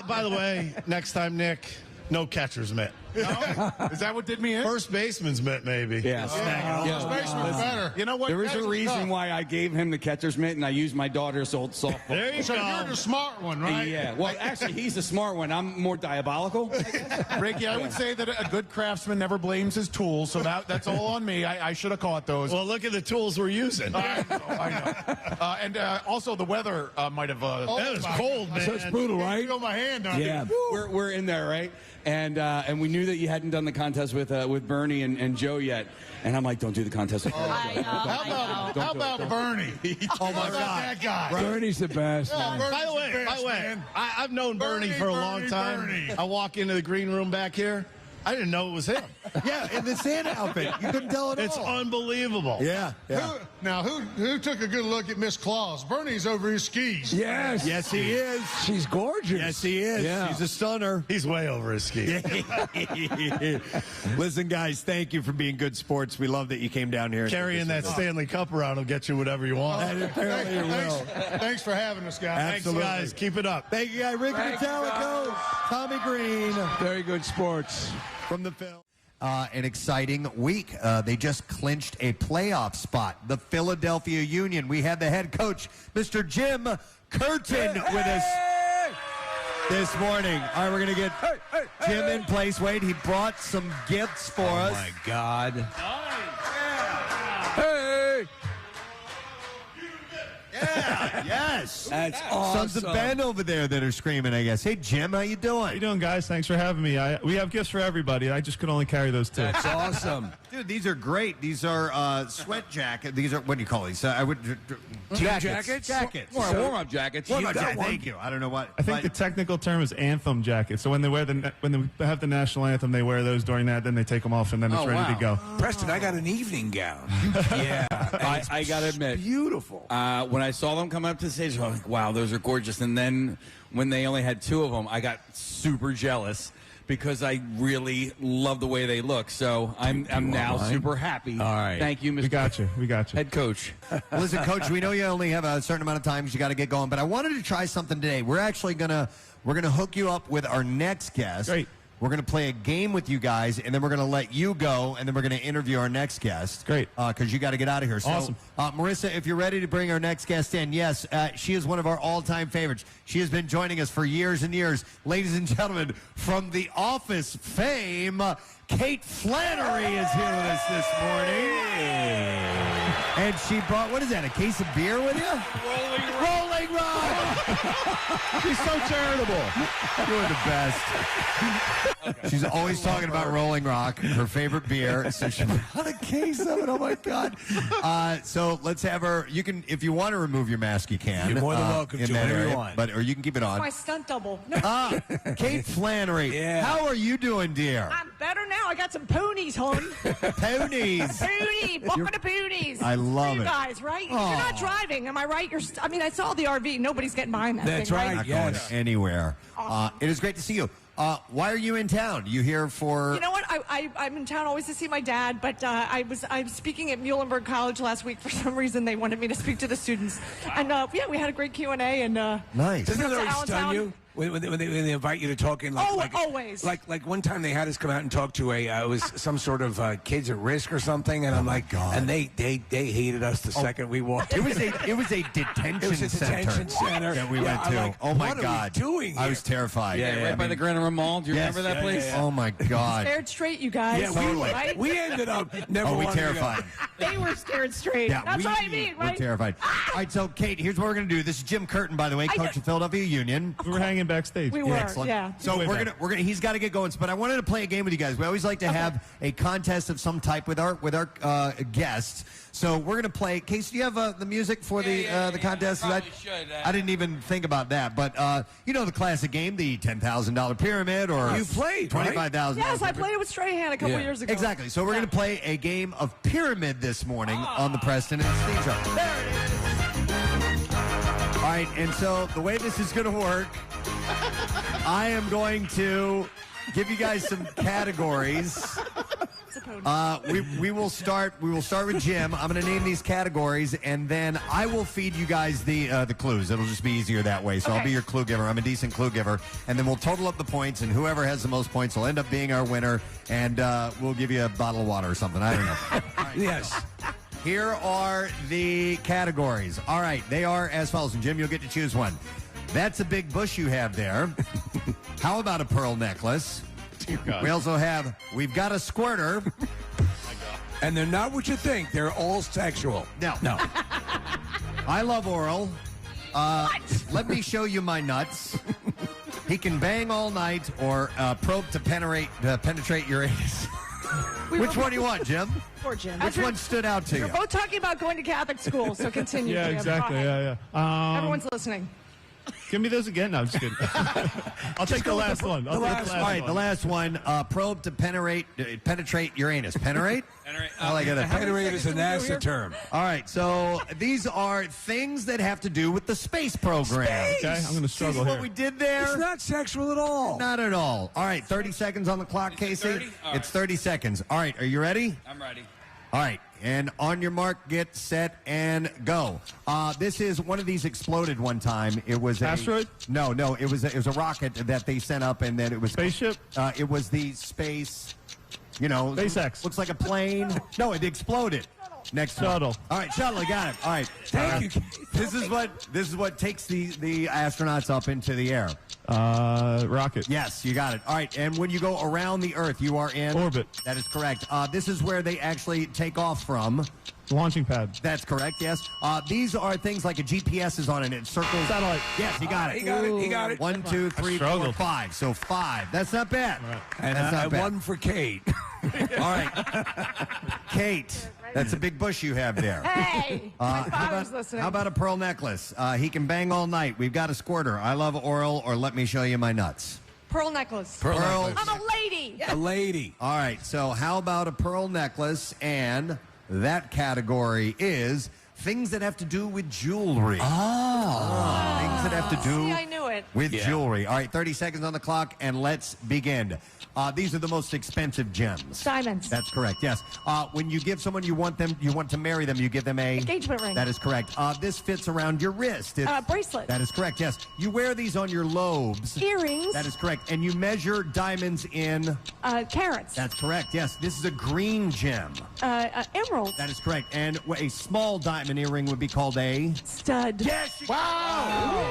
By the way, next time, Nick, no catcher's mitt. No? Is that what did me in? First baseman's mitt, maybe. Yeah. First baseman's better. You know what? There is a reason why I gave him the catcher's mitt, and I used my daughter's old softball. There you So go. you're the smart one, right? Yeah. Well, actually, he's the smart one. I'm more diabolical. Ricky, I would say that a good craftsman never blames his tools, so that's all on me. I should have caught those. Well, look at the tools we're using. I know. And also, the weather might have... that was cold, man. So it's brutal, right? Feel my hand on Yeah. it. We're in there, right? And we knew that you hadn't done the contest with Bernie and Joe yet. And I'm like, don't do the contest with Bernie. How about Bernie? Oh, my God. That guy. Bernie's the best. Yeah, man. By the way, I've known Bernie for a long time. Bernie. I walk into the green room back here. I didn't know it was him. Yeah, in the Santa outfit. You couldn't tell at all. It's unbelievable. Yeah. Who took a good look at Miss Claus? Bernie's over his skis. Yes. Yes, he is. She's gorgeous. Yes, he is. Yeah. He's a stunner. He's way over his skis. Listen, guys, thank you for being good sports. We love that you came down here. Carrying that Stanley Cup around will get you whatever you want. Apparently it will. Thanks for having us, guys. Absolutely. Thanks, guys. Keep it up. Thank you, guys. Ricky Metallico, Tommy Green. Very good sports. From the film. An exciting week. They just clinched a playoff spot. The Philadelphia Union. We had the head coach, Mr. Jim Curtin, with us this morning. All right, we're going to get Jim in place. Wade, he brought some gifts for us. Oh, my God. Hey! Yeah, yes. That's awesome. Sons of Ben over there that are screaming, I guess. Hey, Jim, how you doing? How you doing, guys? Thanks for having me. We have gifts for everybody. I just could only carry those two. That's awesome. Dude, these are great. These are sweat jackets. These are, what do you call these? Jackets? Jackets. Warm-up jackets. Thank you. I don't know what. I think the technical term is anthem jacket. So when they have the national anthem, they wear those during that. Then they take them off, and then it's ready to go. Preston, I got an evening gown. Yeah, I gotta admit, beautiful. When I saw them come up to the stage, I was like, "Wow, those are gorgeous." And then when they only had two of them, I got super jealous because I really love the way they look. So I'm now super happy. All right, thank you, Mr. We got you, head coach. Listen, Coach, we know you only have a certain amount of time because you got to get going. But I wanted to try something today. We're actually gonna hook you up with our next guest. Great. We're going to play a game with you guys, and then we're going to let you go, and then we're going to interview our next guest. Great. Because you got to get out of here. So, awesome. Marissa, if you're ready to bring our next guest in, yes, she is one of our all-time favorites. She has been joining us for years and years. Ladies and gentlemen, from The Office fame, Kate Flannery is here with us this morning. And she brought, what is that, a case of beer with you? Rolling Rock! She's so charitable. You're the best. Okay. She's always talking about Rolling Rock, her favorite beer. So she brought a case of it. Oh, my God. So let's have her. You can, if you want to remove your mask, you can. You're more than welcome to, whatever you want. Or you can keep it on. My stunt double. Kate Flannery. Yeah. How are you doing, dear? I'm better now. I got some ponies, hon. Ponies. Pony. Walking to ponies. I love you it. guys, right? Aww. You're not driving. Am I right? I mean, I saw the RV. Nobody's getting behind that That's thing, right. Not Yes. going anywhere. Awesome. It is great to see you. Why are you in town? You here for? You know what? I'm in town always to see my dad, but I was speaking at Muhlenberg College last week. For some reason, they wanted me to speak to the students, and yeah, we had a great Q&A. And nice. Doesn't it always stun you when they invite you to talk in? Always. Like one time they had us come out and talk to it was some sort of kids at risk or something, and I'm like, God. And they hated us the second we walked. It was a detention center that we went to. Like, oh my what God! Are we doing here? I was terrified. Yeah, right by the Grand River Mall. Do you remember that place? Oh my God! Scared straight, you guys. Yeah, right? we ended up never. Oh, we wanting to go. terrified. They were scared straight. Yeah, That's what I mean, right? We're terrified. All right, so Kate, here's what we're gonna do. This is Jim Curtin, by the way, coach of Philadelphia Union. We were hanging backstage. We were. Excellent. Yeah. So we're gonna. He's got to get going. But I wanted to play a game with you guys. We always like to have a contest of some type with our guests. So we're gonna play. Case, do you have the music for the contest? I should. I didn't even think about that. But you know the classic game, the $10,000 pyramid, or you played $25,000. Yes, I played it with Strahan a couple years ago. Exactly. So we're gonna play a game of pyramid this morning on the Preston and Steve Show. There it is. All right, and so the way this is going to work, I am going to give you guys some categories. We will start with Jim. I'm going to name these categories, and then I will feed you guys the clues. It'll just be easier that way. So I'll be your clue giver. I'm a decent clue giver, and then we'll total up the points, and whoever has the most points will end up being our winner. And we'll give you a bottle of water or something. I don't know. Right. Yes. Here are the categories. All right, they are as follows. And Jim, you'll get to choose one. That's a big bush you have there. How about a pearl necklace? We also have, we've got a squirter. And they're not what you think. They're all sexual. No. I love oral. Let me show you my nuts. He can bang all night, or probe to penetrate your anus. Which one do you want, Jim? Poor Jim. Which one stood out to you? You're both talking about going to Catholic school, so continue. Yeah, exactly. Yeah. Everyone's listening. Give me those again. No, I'm just kidding. I'll take the last one. All right, the last one. Probe to penetrate your anus. Penetrate? I like it. Penetrate is a NASA term. All right, so these are things that have to do with the space program. Okay, I'm going to struggle here. What we did there? It's not sexual at all. Not at all. All right, 30 seconds on the clock, Casey. It's 30 seconds. All right, are you ready? I'm ready. All right, and on your mark, get set, and go. This is one of these exploded one time. It was asteroid? No, it was a rocket that they sent up, and then it was spaceship. It was the space. SpaceX. Looks like a plane. No, it exploded. Next shuttle. One. All right, shuttle. I got it. All right. Thank you. This is what takes the astronauts up into the air. Rocket. Yes, you got it. All right, and when you go around the Earth, you are in orbit. That is correct. This is where they actually take off from. Launching pad. That's correct, yes. These are things like a GPS is on it. It circles. Satellite. Yes, he got it. He got it. He got it. 1, 2, 3, 4, 5. So 5. That's not bad. Right. And That's not bad. one for Kate. All right. Kate, that's a big bush you have there. Hey, my father's listening. How about a pearl necklace? He can bang all night. We've got a squirter. I love oral, or let me show you my nuts. Pearl necklace. Pearl necklace. I'm a lady. A lady. All right, so how about a pearl necklace? And that category is things that have to do with jewelry. Things that have to do See, I knew it. with jewelry. All right, 30 seconds on the clock, and let's begin. These are the most expensive gems. Diamonds. That's correct, yes. When you give someone you want to marry them, you give them a engagement ring. That is correct. This fits around your wrist. Bracelet. That is correct, yes. You wear these on your lobes. Earrings. That is correct. And you measure diamonds in carats. That's correct, yes. This is a green gem. Emerald. That is correct. And a small diamond earring would be called a stud. Yes. Wow.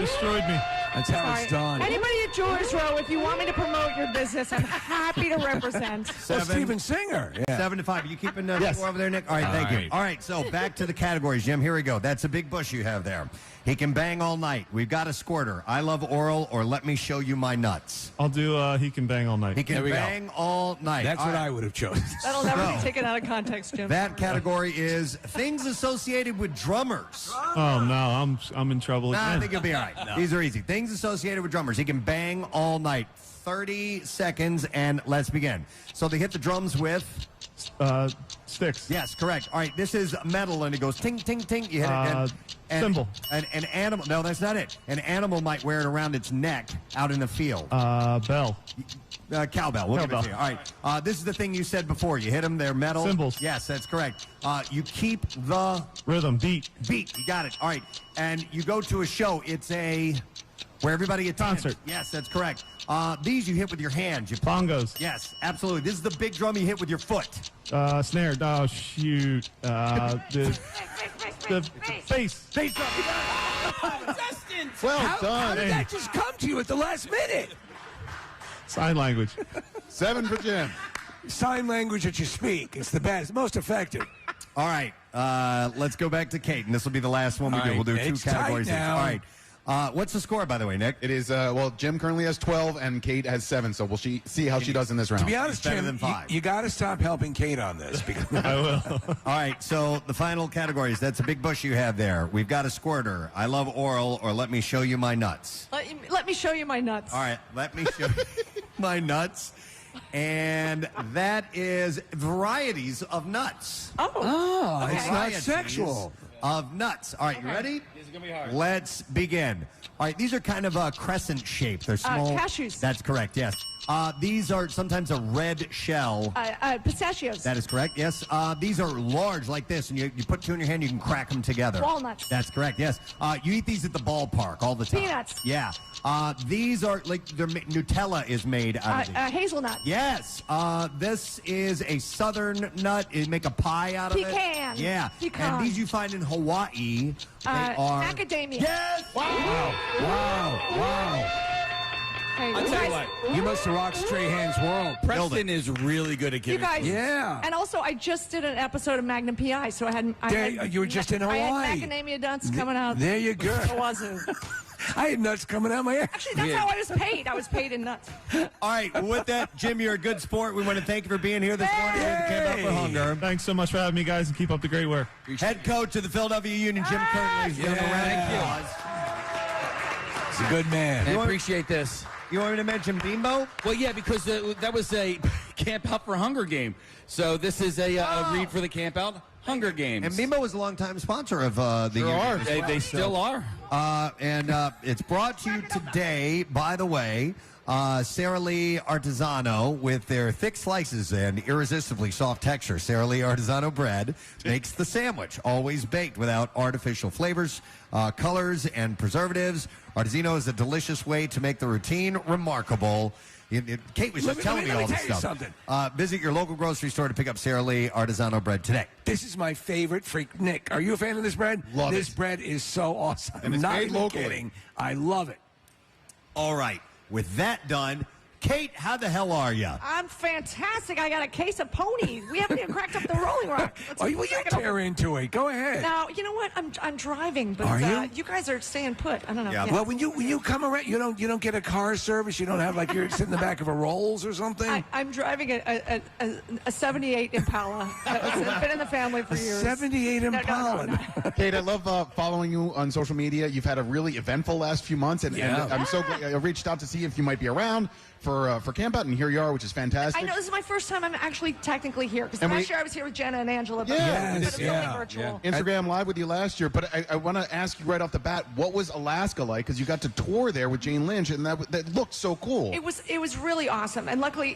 Destroyed me. That's how it's done. Anybody at Jewelers Row, if you want me to promote your business, I'm happy to represent. Steven Singer. Yeah. 7 to 5. You keeping the Yes. score over there, Nick? All right, thank you. All right, so back to the categories, Jim. Here we go. That's a big bush you have there. He can bang all night. We've got a squirter. I love oral, or let me show you my nuts. I'll do he can bang all night. He can bang all night. That's All what right. I would have chosen. That'll never be taken out of context, Jim. That category is things associated with drummers. Oh no, I'm in trouble Nah, I again. think you'll be all right. These are easy. Things associated with drummers. He can bang all night. 30 seconds, and let's begin. So they hit the drums with Sticks. Yes, correct. All right, this is metal, and it goes ting, ting, ting. You hit it. Cymbal. An animal. No, that's not it. An animal might wear it around its neck out in the field. Bell. Cowbell. We'll give it to you. All right. This is the thing you said before. You hit them. They're metal. Cymbals. Yes, that's correct. You keep the Rhythm. Beat. beat. You got it. All right. And you go to a show. It's a where everybody attends. Concert. Yes, that's correct. These you hit with your hands. You Bongos. Yes, absolutely. This is the big drum you hit with your foot. Snare. Oh shoot. The bass. Bass drum. Destin! Well How done. did that just come to you at the last minute? Sign language. 7 for Jim. Sign language that you speak. It's the best, most effective. All right, let's go back to Kate, and this will be the last one we All do. right, We'll do two it's tight categories each. now. All right. What's the score, by the way, Nick? It is, Jim currently has 12 and Kate has 7, so we'll see how she does in this round. To be honest, It's better Jim, than 5. you got to stop helping Kate on this. Because I will. All right, so the final categories. That's a big bush you have there. We've got a squirter. I love oral, or let me show you my nuts. Let me show you my nuts. All right, let me show you my nuts. And that is varieties of nuts. Oh, it's not Varieties sexual. Of nuts. All right, you ready? This is going to be hard. Let's begin. All right, these are kind of a crescent shape. They're small. Cashews. That's correct, yes. These are sometimes a red shell. Pistachios. That is correct, yes. These are large like this, and you put two in your hand, you can crack them together. Walnuts. That's correct, yes. You eat these at the ballpark all the time. Peanuts. Yeah. These are like Nutella is made out of these. Hazelnut. Yes. This is a southern nut. You make a pie out of it. Pecan. Yeah. Pecan. And these you find in Hawaii. They are macadamia. Yes. Wow. Hey, I'll tell you what. You must have rocked Strahan's world. Preston is really good at You giving. guys. Yeah. And also, I just did an episode of Magnum PI, so You were just in Hawaii. I had macadamia nuts coming out. There you go. The wazoo. I had nuts coming out my ass. Actually, that's how I was paid. I was paid in nuts. All right. With that, Jim, you're a good sport. We want to thank you for being here this morning at the Camp Out for Hunger. Thanks so much for having me, guys, and keep up the great work. Head coach of the Philadelphia Union, Jim Curtin. He's doing the round of applause. He's a good man. I appreciate this. You want me to mention Bimbo? Well, yeah, because that was a Camp Out for Hunger game. So this is a read for the Camp Out Hunger Games. And Bimbo was a longtime sponsor of the Union. They still are. And it's brought to you today, by the way, Sara Lee Artisano with their thick slices and irresistibly soft texture. Sara Lee Artisano bread makes the sandwich, always baked without artificial flavors, colors, and preservatives. Artisano is a delicious way to make the routine remarkable. Kate was just telling me all this stuff. Something. Visit your local grocery store to pick up Sara Lee Artisano bread today. This is my favorite freak. Nick, are you a fan of this bread? Love this it. bread is so awesome. And it's not made even locally. kidding. I love it. All right. With that done, Kate, how the hell are you? I'm fantastic. I got a case of ponies. We haven't even cracked up the Rolling Rock. Will you tear into it? Go ahead. Now, you know what? I'm driving, but Are you guys are staying put. I don't know. Yeah. Well, when you come around, you don't get a car service. You don't have like you're sitting in the back of a Rolls or something. I'm driving a 78 Impala. It's been in the family for years. 78 Impala. No. Kate, I love following you on social media. You've had a really eventful last few months, and I'm so glad I reached out to see if you might be around for camp out, and here you are, which is fantastic. I know this is my first time I'm actually technically here, because last year I was here with Jenna and Angela. But Yes, it was only virtual. Instagram Live with you last year, but I want to ask you right off the bat, what was Alaska like? Because you got to tour there with Jane Lynch, and that looked so cool. It was really awesome, and luckily,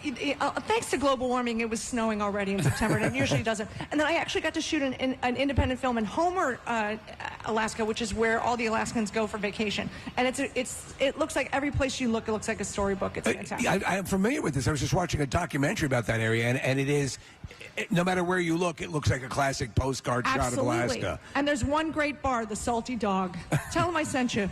thanks to global warming, it was snowing already in September, and it usually doesn't. And then I actually got to shoot an independent film in Homer, Alaska, which is where all the Alaskans go for vacation. And it looks like every place you look, it looks like a storybook. It's fantastic. I'm familiar with this. I was just watching a documentary about that area, and it is, no matter where you look, it looks like a classic postcard shot of Alaska. And there's one great bar, the Salty Dog. Tell them I sent you.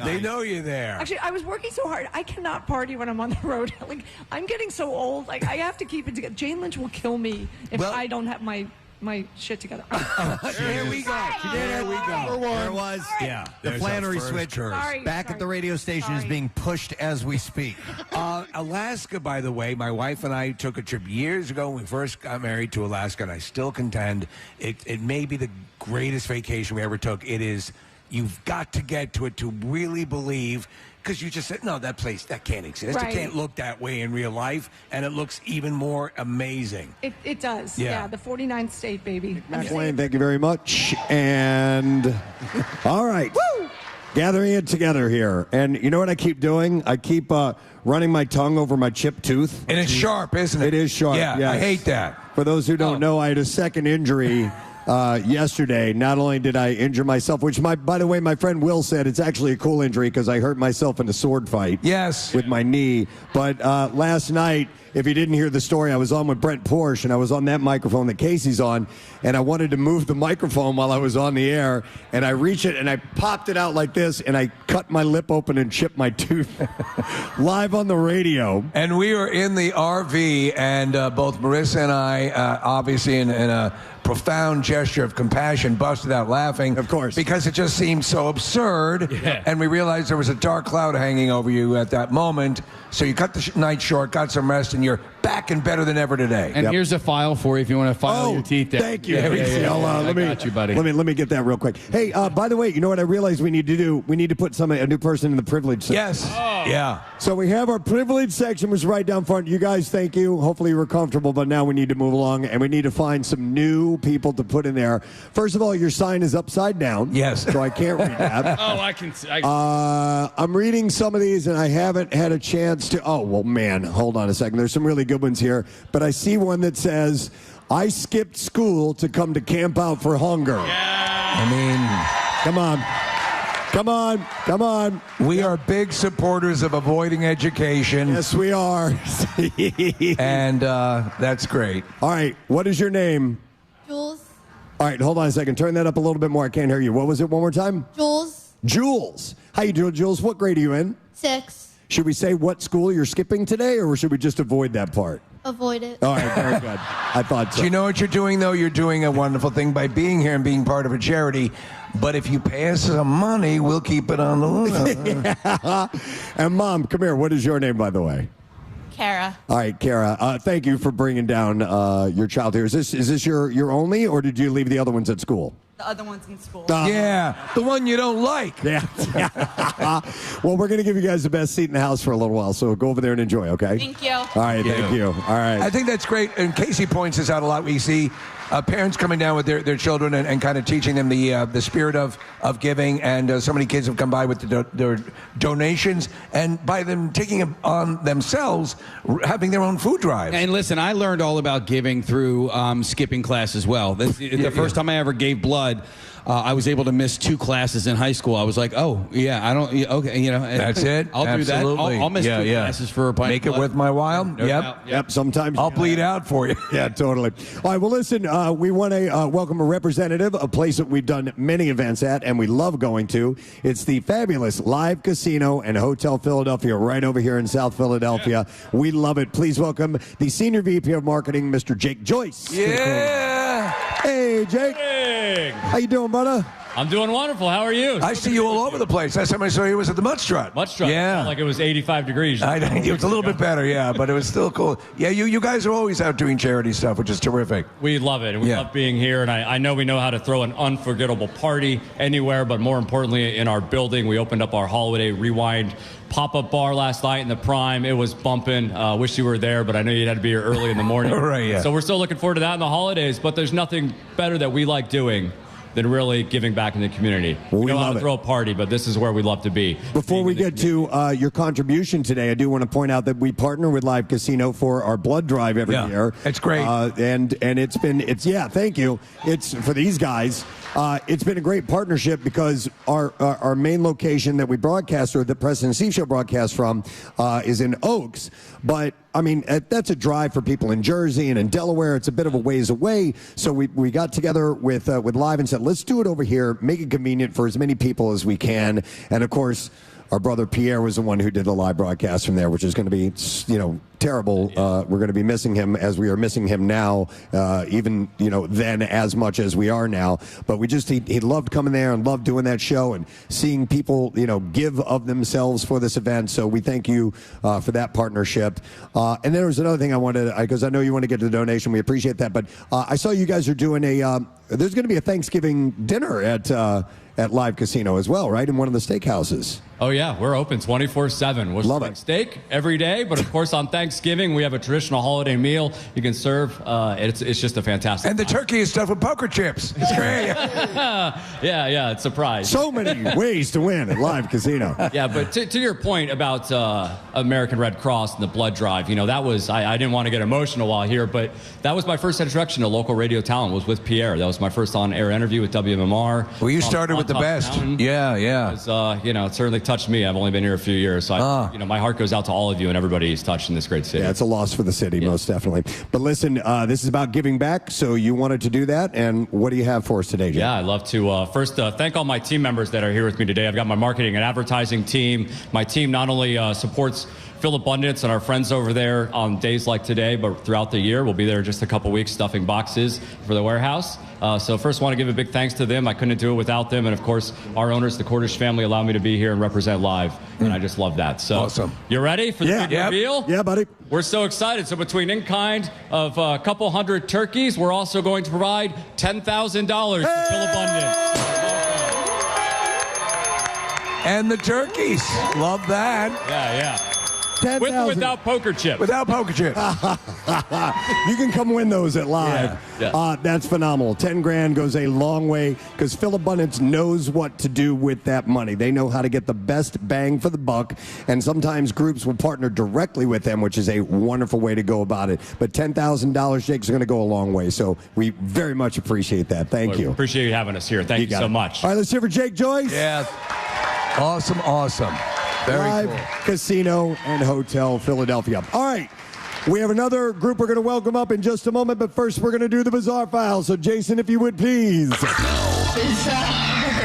They know you there. Actually, I was working so hard. I cannot party when I'm on the road. Like, I'm getting so old. Like, I have to keep it together. Jane Lynch will kill me if I don't have my shit together. There we go. There we go. There was. Yeah. The Flannery switch Sorry, back at the radio station is being pushed as we speak. Alaska, by the way, my wife and I took a trip years ago when we first got married to Alaska, and I still contend it may be the greatest vacation we ever took. It is, you've got to get to it to really believe, because you just said, no, that place, that can't exist. Right. It can't look that way in real life, and it looks even more amazing. It does. Yeah. The 49th state, baby. Matt Wayne, thank you very much. And all right. Woo! Gathering it together here. And you know what I keep doing? I keep running my tongue over my chipped tooth. And it's sharp, isn't it? It is sharp. Yeah, yes. I hate that. For those who don't know, I had a second injury yesterday. Not only did I injure myself, which by the way, my friend Will said it's actually a cool injury because I hurt myself in a sword fight. Yes. With my knee. But last night, if you didn't hear the story, I was on with Brent Porsche, and I was on that microphone that Casey's on, and I wanted to move the microphone while I was on the air, and I reached it, and I popped it out like this, and I cut my lip open and chipped my tooth live on the radio. And we were in the RV, and both Marissa and I, obviously in a profound gesture of compassion, busted out laughing. Of course. Because it just seemed so absurd. Yeah. And we realized there was a dark cloud hanging over you at that moment. So you cut the night short, got some rest, and you're back and better than ever today. And here's a file for you if you want to file your teeth there. Thank you. Yeah, I got you, buddy. Let me get that real quick. Hey, by the way, you know what I realized we need to do? We need to put a new person in the privilege section. Yes. Yeah. So we have our privilege section, which is right down front. You guys, thank you. Hopefully you were comfortable, but now we need to move along, and we need to find some new people to put in there. First of all, your sign is upside down. Yes. So I can't read that. Oh, I can. I'm reading some of these, and I haven't had a chance to. Oh, well, man, hold on a second. There's some really good ones here. But I see one that says, I skipped school to come to camp out for hunger. I mean, come on. Come on. Come on. We are big supporters of avoiding education. Yes, we are. And that's great. All right. What is your name? Jules. All right. Hold on a second. Turn that up a little bit more. I can't hear you. What was it one more time? Jules. Jules. How you doing, Jules? What grade are you in? 6. Should we say what school you're skipping today, or should we just avoid that part? Avoid it. All right, very good. I thought so. Do you know what you're doing, though? You're doing a wonderful thing by being here and being part of a charity. But if you pay us some money, we'll keep it on the lookout. Yeah. And, Mom, come here. What is your name, by the way? Kara. All right, Kara. Thank you for bringing down your child here. Is this your only, or did you leave the other ones at school? The other one's in school. Yeah, the one you don't like. Yeah. Well, we're going to give you guys the best seat in the house for a little while, so go over there and enjoy, okay? Thank you. All right, thank you. All right. I think that's great, and Casey points this out a lot. We see parents coming down with their children and kind of teaching them the spirit of giving, and so many kids have come by with their donations, and by them taking it on themselves, having their own food drives. And listen, I learned all about giving through skipping class as well. The first time I ever gave blood, I was able to miss 2 classes in high school. I was like, oh, yeah, I don't, okay, you know. That's it. I'll do that. Absolutely. I'll miss 2 classes for a pint. Make it with my wild. Yep. Sometimes I'll bleed out for you. Yeah, totally. All right. Well, listen. We want to welcome a representative, a place that we've done many events at, and we love going to. It's the fabulous Live Casino and Hotel Philadelphia, right over here in South Philadelphia. We love it. Please welcome the Senior VP of Marketing, Mr. Jake Joyce. Yeah. Hey, Jake. Hey. How you doing, brother? I'm doing wonderful. How are you? I see you all over the place. Last time I saw you was at the Mud Strut. Mud Strut. Yeah. Felt like it was 85 degrees. It was a little bit better, yeah, but it was still cool. Yeah, you guys are always out doing charity stuff, which is terrific. We love it, and we love being here, and I know we know how to throw an unforgettable party anywhere, but more importantly, in our building, we opened up our Holiday Rewind pop-up bar last night in the Prime. It was bumping. Wish you were there, but I know you had to be here early in the morning. Right, yeah. So we're still looking forward to that in the holidays, but there's nothing better that we like doing than really giving back in the community. We know how to throw a party, but this is where we love to be. Before we get to your contribution today, I do want to point out that we partner with Live Casino for our blood drive every year. It's great. And thank you. It's for these guys. It's been a great partnership because our main location that we broadcast, or the Preston and Steve Show broadcast from, is in Oaks. But I mean, that's a drive for people in Jersey and in Delaware. It's a bit of a ways away. So we got together with Live and said, let's do it over here, make it convenient for as many people as we can. And of course, our brother Pierre was the one who did the live broadcast from there, which is going to be, terrible. We're going to be missing him as we are missing him now, even, then as much as we are now. But he loved coming there and loved doing that show and seeing people, give of themselves for this event. So we thank you for that partnership. And there was another thing I wanted, because I know you want to get to the donation. We appreciate that. But I saw you guys are doing there's going to be a Thanksgiving dinner at Live Casino as well, right? In one of the steakhouses. Oh, yeah. We're open 24/7. We're serving steak every day, but of course on Thanksgiving we have a traditional holiday meal you can serve. It's just a fantastic And the turkey is stuffed with poker chips. It's great. yeah, it's a surprise. So many ways to win at Live Casino. Yeah, but to your point about American Red Cross and the blood drive, that was, I didn't want to get emotional while here, but that was my first introduction to local radio talent, was with Pierre. That was my first on-air interview with WMMR. Well, you started with the best. Mountain. Yeah. It was, it certainly touched me. I've only been here a few years, so my heart goes out to all of you and everybody who's touched in this great city. Yeah, it's a loss for the city, most definitely. But listen, this is about giving back, so you wanted to do that, and what do you have for us today, Jim? Yeah, I'd love to first thank all my team members that are here with me today. I've got my marketing and advertising team. My team not only supports Phil Abundance and our friends over there on days like today, but throughout the year. We'll be there just a couple weeks stuffing boxes for the warehouse. So first, want to give a big thanks to them. I couldn't do it without them. And of course, our owners, the Cordish family, allow me to be here and represent Live. And I just love that. So awesome. You ready for the big reveal? Yeah, buddy. We're so excited. So between in-kind of a couple hundred turkeys, we're also going to provide $10,000 to Phil Abundance. And the turkeys. Love that. Yeah. 10,000. With or without poker chips? Without poker chips. You can come win those at Live. Yeah. That's phenomenal. 10 grand goes a long way because Phil Abundance knows what to do with that money. They know how to get the best bang for the buck, and sometimes groups will partner directly with them, which is a wonderful way to go about it. But $10,000, Jake's going to go a long way, so we very much appreciate that. Thank you. Appreciate you having us here. Thank you so much. All right, let's hear for Jake Joyce. Yeah. Awesome. Very Live cool. Casino and Hotel Philadelphia. All right. We have another group we're going to welcome up in just a moment, but first we're going to do the Bizarre File. So, Jason, if you would, please.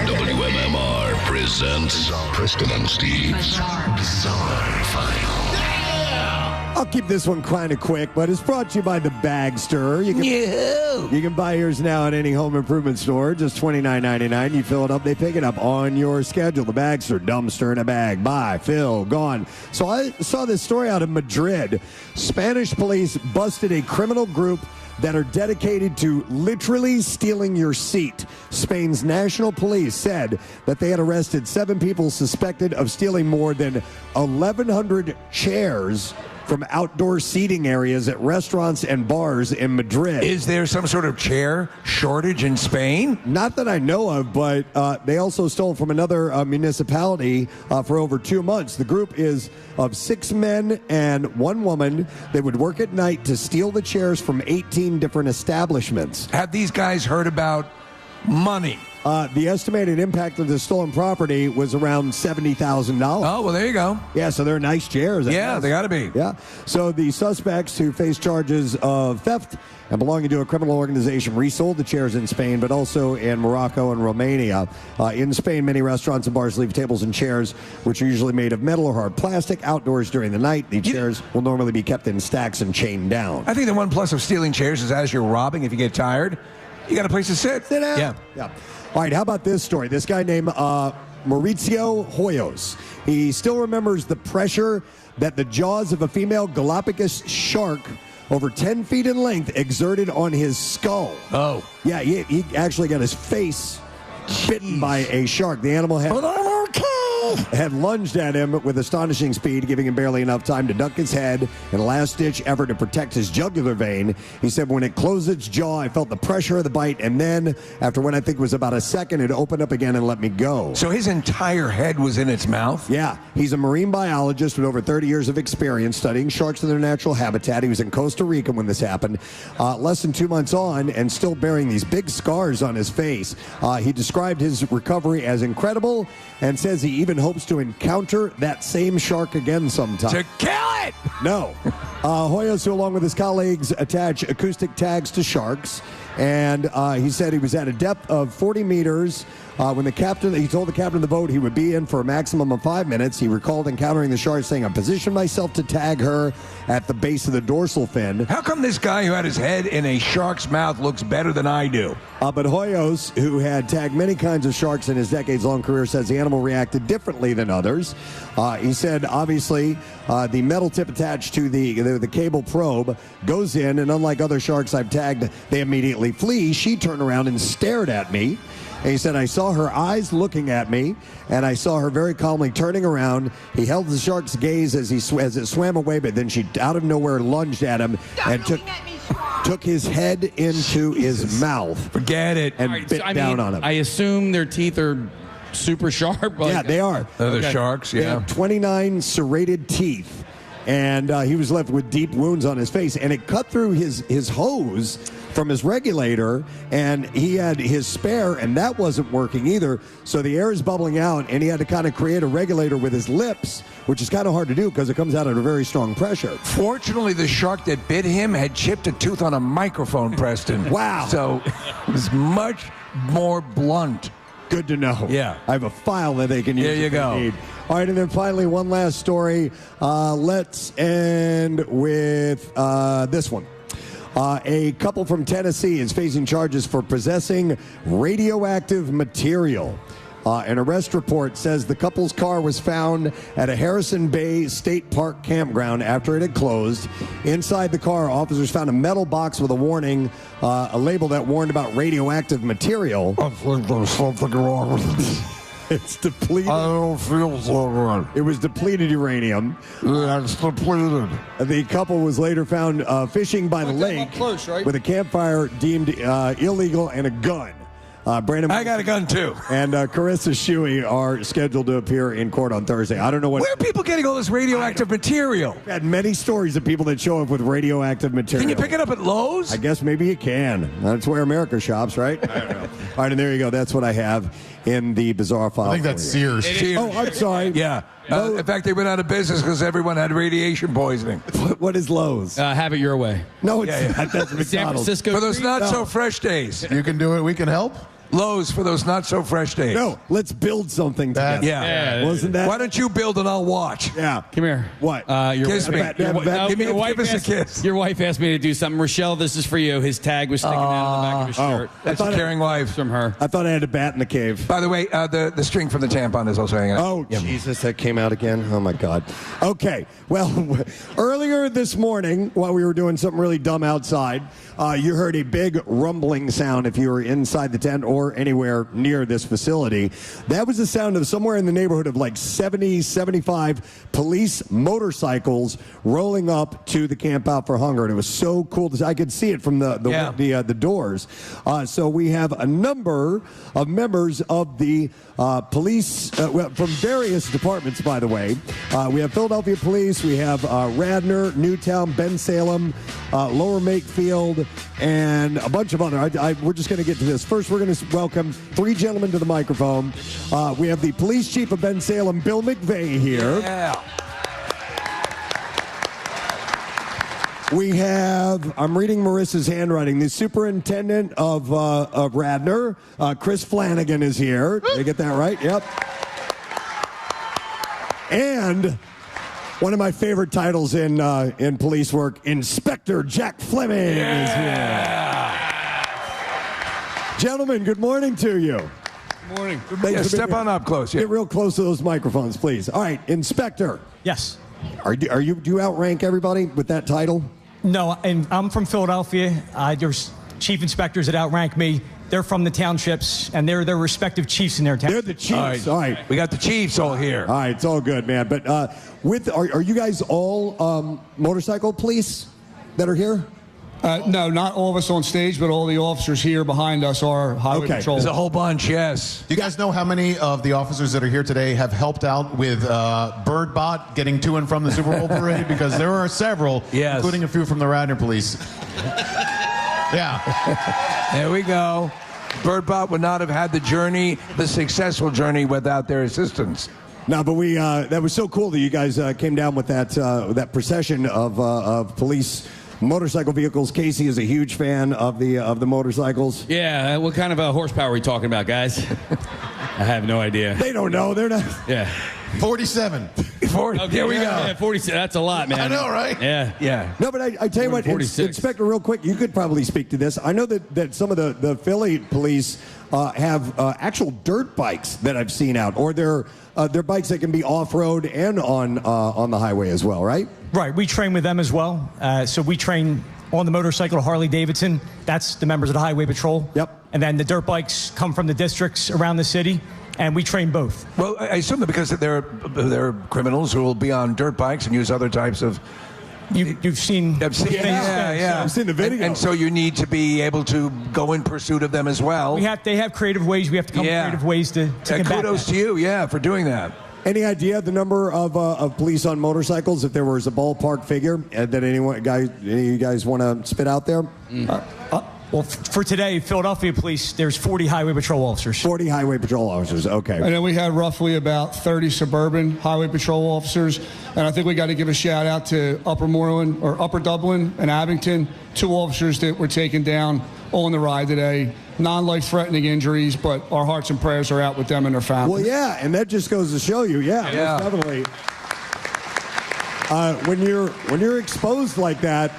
WMMR presents Preston and Steve's Bizarre File. I'll keep this one kind of quick, but it's brought to you by the Bag Stirrer. You can buy yours now at any home improvement store, just $29.99. You fill it up, they pick it up on your schedule. The Bag Stirrer, dumpster in a bag. Buy, fill, gone. So I saw this story out of Madrid. Spanish police busted a criminal group that are dedicated to literally stealing your seat. Spain's national police said that they had arrested 7 people suspected of stealing more than 1,100 chairs from outdoor seating areas at restaurants and bars in Madrid. Is there some sort of chair shortage in Spain? Not that I know of, but they also stole from another municipality for over 2 months. The group is of 6 men and 1 woman. They would work at night to steal the chairs from 18 different establishments. Have these guys heard about money? The estimated impact of the stolen property was around $70,000. Oh, well, there you go. Yeah, so they're nice chairs. I Yeah, guess. they got to be. Yeah. So the suspects who face charges of theft and belonging to a criminal organization resold the chairs in Spain, but also in Morocco and Romania. In Spain, many restaurants and bars leave tables and chairs, which are usually made of metal or hard plastic, outdoors during the night. The chairs will normally be kept in stacks and chained down. I think the one plus of stealing chairs is as you're robbing, if you get tired, you got a place to sit. Sit down. Yeah. All right, how about this story? This guy named Mauricio Hoyos. He still remembers the pressure that the jaws of a female Galapagos shark over 10 feet in length exerted on his skull. Oh. Yeah, he actually got his face bitten by a shark. The animal had lunged at him with astonishing speed, giving him barely enough time to duck his head in a last-ditch effort to protect his jugular vein. He said, when it closed its jaw, I felt the pressure of the bite, and then, after what I think was about a second, it opened up again and let me go. So his entire head was in its mouth? Yeah. He's a marine biologist with over 30 years of experience studying sharks in their natural habitat. He was in Costa Rica when this happened. Less than 2 months on and still bearing these big scars on his face. He described his recovery as incredible and says he even hopes to encounter that same shark again sometime. To kill it! No. Hoyos, who along with his colleagues attach acoustic tags to sharks, and he said he was at a depth of 40 meters when he told the captain of the boat he would be in for a maximum of 5 minutes. He recalled encountering the shark, saying, I positioned myself to tag her at the base of the dorsal fin. How come this guy who had his head in a shark's mouth looks better than I do? But Hoyos, who had tagged many kinds of sharks in his decades-long career, says the animal reacted differently than others. He said, obviously, the metal tip attached to the cable probe goes in, and unlike other sharks I've tagged, they immediately flee. She turned around and stared at me. And he said, I saw her eyes looking at me, and I saw her very calmly turning around. He held the shark's gaze as it swam away, but then she, out of nowhere, lunged at him and took his head into his mouth. Forget it. And bit down on him. I assume their teeth are super sharp. Yeah, they are. They're the sharks, They have 29 serrated teeth. And he was left with deep wounds on his face, and it cut through his hose from his regulator, and he had his spare, and that wasn't working either. So the air is bubbling out, and he had to kind of create a regulator with his lips, which is kind of hard to do because it comes out at a very strong pressure. Fortunately, the shark that bit him had chipped a tooth on a microphone, Preston. Wow. So it was much more blunt. Good to know. Yeah. I have a file that they can use. There you if they go. need. All right, and then finally, one last story. Let's end with this one. A couple from Tennessee is facing charges for possessing radioactive material. An arrest report says the couple's car was found at a Harrison Bay State Park campground after it had closed. Inside the car, officers found a metal box with a warning, a label that warned about radioactive material. I think there's something wrong with it. It's depleted. I don't feel so good. It was depleted uranium. Yeah, it's depleted. The couple was later found fishing by the lake with a campfire deemed illegal and a gun. Brandon, I got a gun too. And Carissa Shuey are scheduled to appear in court on Thursday. I don't know what. Where are people getting all this radioactive material? We've had many stories of people that show up with radioactive material. Can you pick it up at Lowe's? I guess maybe you can. That's where America shops, right? I don't know. All right, and there you go. That's what I have in the bizarre file. I think that's Sears. Oh, I'm sorry. Yeah. In fact, they went out of business because everyone had radiation poisoning. What is Lowe's? Have it your way. No, it's not. That's San McDonald's. Francisco. For those not-so-fresh days. You can do it. We can help. Lowe's for those not-so-fresh days. No, let's build something together. Yeah. Wasn't that? Why don't you build and I'll watch? Yeah. Come here. What? Kiss me. Give us a kiss. Your wife asked me to do something. Rochelle, this is for you. His tag was sticking out of the back of his shirt. That's a caring wife. From her. I thought I had a bat in the cave. By the way, the string from the tampon is also hanging out. Oh, Jesus, that came out again. Oh, my God. Okay. Well, earlier this morning, while we were doing something really dumb outside, you heard a big rumbling sound if you were inside the tent or anywhere near this facility. That was the sound of somewhere in the neighborhood of like 70, 75 police motorcycles rolling up to the Camp Out for Hunger. And it was so cool. I could see it from the doors. So we have a number of members of the police from various departments, by the way. We have Philadelphia Police. We have Radnor, Newtown, Ben Salem, Lower Makefield, and a bunch of other. We're just going to get to this. First, we're going to welcome 3 gentlemen to the microphone. We have the police chief of Ben Salem, Bill McVeigh, here. Yeah. We have, I'm reading Marissa's handwriting, the superintendent of Radnor, Chris Flanagan, is here. Did I get that right? Yep. And one of my favorite titles in police work, Inspector Jack Fleming is here. Gentlemen, good morning to you. Good morning. Yeah, step on up close. Yeah. Get real close to those microphones, please. All right, Inspector. Yes. Do you outrank everybody with that title? No, and I'm from Philadelphia. There's chief inspectors that outrank me. They're from the townships, and they're their respective chiefs in their town. They're the chiefs. All right. We got the chiefs all here. All right, it's all good, man. But are you guys all motorcycle police that are here? No, not all of us on stage, but all the officers here behind us are highway patrol. There's a whole bunch, yes. Do you guys know how many of the officers that are here today have helped out with Birdbot getting to and from the Super Bowl parade? Because there are several, yes, including a few from the Radnor Police. Yeah. There we go. Birdbot would not have had the successful journey, without their assistance. No, but that was so cool that you guys came down with that procession of police motorcycle vehicles. Casey is a huge fan of the motorcycles. Yeah, what kind of horsepower are we talking about, guys? I have no idea. They don't know. They're not. Yeah. 47. 40. Okay, Here we go. Yeah, 47. That's a lot, man. I know, right? Yeah. Yeah. No, but I tell you what, 46. Inspector, real quick, you could probably speak to this. I know that some of the Philly police have actual dirt bikes that I've seen out, or they're bikes that can be off-road and on the highway as well, right? Right, we train with them as well. So we train on the motorcycle, Harley Davidson. That's the members of the Highway Patrol. Yep. And then the dirt bikes come from the districts around the city, and we train both. Well, I assume that because they're criminals who will be on dirt bikes and use other types of... You've seen... I've seen, yeah. I've seen the video. And so you need to be able to go in pursuit of them as well. They have creative ways. We have to come up with creative ways to combat kudos that. to you, for doing that. Any idea the number of police on motorcycles, if there was a ballpark figure that any of you guys want to spit out there? Well, for today, Philadelphia Police, there's 40 Highway Patrol officers. 40 Highway Patrol officers, okay. And then we had roughly about 30 suburban Highway Patrol officers. And I think we got to give a shout out to Upper Dublin and Abington, 2 officers that were taken down on the ride today. Non-life-threatening injuries, but our hearts and prayers are out with them and their families. Well, yeah, and that just goes to show you, most definitely. When you're exposed like that,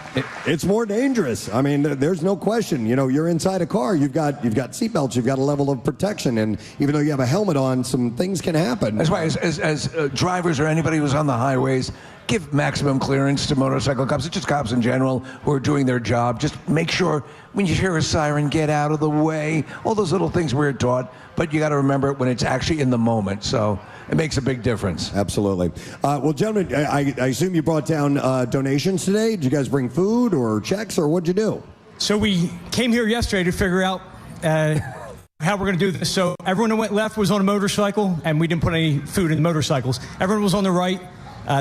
it's more dangerous. I mean, there's no question. You know, you're inside a car. You've got seatbelts. You've got a level of protection, and even though you have a helmet on, some things can happen. That's why, as drivers or anybody who's on the highways, give maximum clearance to motorcycle cops. It's just cops in general who are doing their job. Just make sure when you hear a siren, get out of the way. All those little things we're taught, but you got to remember it when it's actually in the moment. So it makes a big difference. Absolutely. Well, gentlemen, I assume you brought down donations today. Did you guys bring food or checks, or what'd you do? So we came here yesterday to figure out how we're going to do this. So everyone who went left was on a motorcycle, and we didn't put any food in the motorcycles. Everyone was on the right.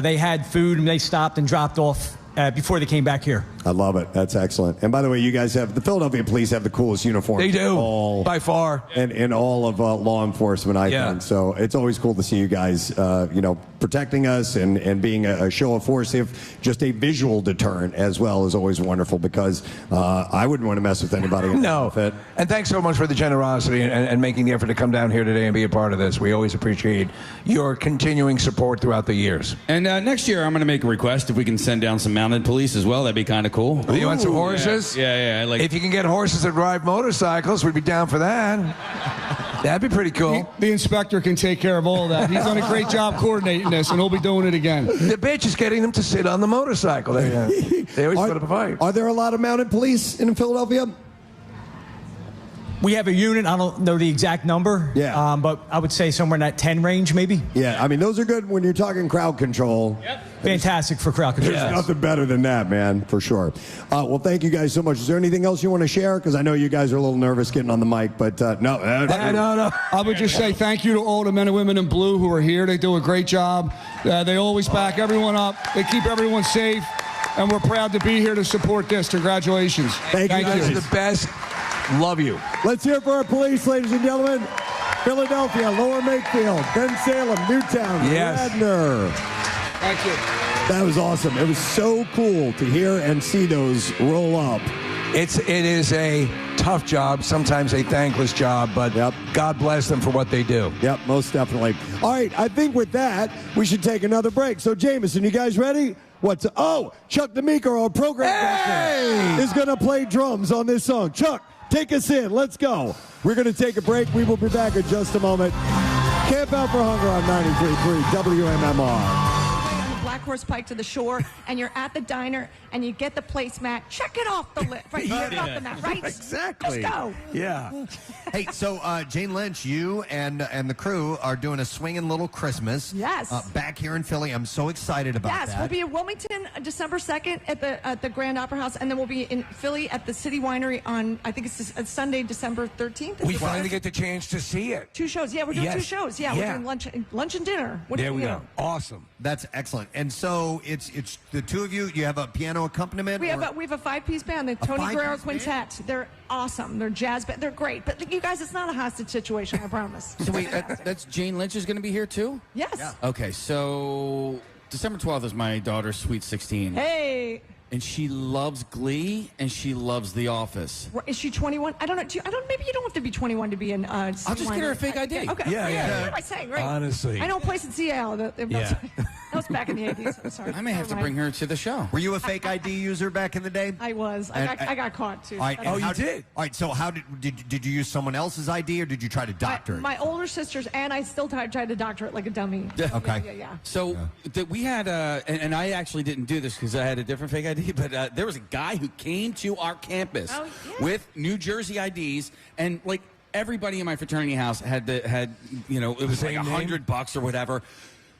They had food, and they stopped and dropped off before they came back here. I love it. That's excellent. And by the way, you guys the Philadelphia police have the coolest uniforms. They do, by far. In all of law enforcement, I think. So it's always cool to see you guys, protecting us and being a show of force. If just a visual deterrent as well is always wonderful, because I wouldn't want to mess with anybody. No. And thanks so much for the generosity and making the effort to come down here today and be a part of this. We always appreciate your continuing support throughout the years. And next year, I'm going to make a request if we can send down some mounted police as well. That'd be kind of cool. You want some horses? Yeah. If you can get horses that ride motorcycles, we'd be down for that. That'd be pretty cool. The inspector can take care of all that. He's done a great job coordinating this, and he'll be doing it again. The bitch is getting them to sit on the motorcycle. They always put up a fight. Are there a lot of mounted police in Philadelphia? We have a unit. I don't know the exact number. Yeah. But I would say somewhere in that 10 range, maybe. Yeah. I mean, those are good when you're talking crowd control. Yep. Fantastic for crowd control. There's nothing better than that, man, for sure. Well, thank you guys so much. Is there anything else you want to share? Because I know you guys are a little nervous getting on the mic, but no. No. I would just say thank you to all the men and women in blue who are here. They do a great job. They always back everyone up. They keep everyone safe. and we're proud to be here to support this. Congratulations. Thank you. You guys are the best. Love you. Let's hear it for our police, ladies and gentlemen. Philadelphia, Lower Makefield, Ben Salem, Newtown, Yes. Radnor. Thank you. That was awesome. It was so cool to hear and see those roll up. It is a tough job, sometimes a thankless job, but God bless them for what they do. Yep, most definitely. All right, I think with that, we should take another break. So, Jameson, you guys ready? Chuck D'Amico, our program director, is going to play drums on this song. Chuck, take us in. Let's go. We're going to take a break. We will be back in just a moment. Camp Out for Hunger on 93.3 WMMR. Black Horse Pike to the shore, and you're at the diner, and you get the placemat. Check it off the list. Right, check it off the map, right? Exactly. Let's go. Yeah. Hey, so Jane Lynch, you and the crew are doing a swinging little Christmas. Yes. Back here in Philly. I'm so excited about that. Yes, we'll be in Wilmington December 2nd at the Grand Opera House, and then we'll be in Philly at the City Winery on, I think it's Sunday, December 13th. We finally get the chance to see it. 2 shows. Yeah, we're doing 2 shows. Yeah, we're doing lunch and dinner. There we go. Awesome. That's excellent. And so it's the two of you. You have a piano accompaniment. We have a 5-piece band, the Tony Guerrero Quintet. They're awesome. They're jazz band. They're great. But you guys, it's not a hostage situation. I promise. So wait, that's Jane Lynch is going to be here too? Yes. Yeah. Okay, so December 12th is my daughter's Sweet 16. Hey. And she loves Glee, and she loves The Office. Is she 21? I don't know. Maybe you don't have to be 21 to be in. I'll just get her a fake ID. Okay. Yeah. What am I saying? Right. Honestly. I know a place in Seattle. That was back in the 80s. I'm sorry. I may have to bring her to the show. Were you a fake ID user back in the day? I was. I got caught too. All right, you did? All right. So how did you use someone else's ID, or did you try to doctor it? My older sisters, and I still tried to doctor it like a dummy. Okay. Yeah. So we had, and I actually didn't do this because I had a different fake ID, but there was a guy who came to our campus with New Jersey IDs, and like everybody in my fraternity house had it was like $100 or whatever.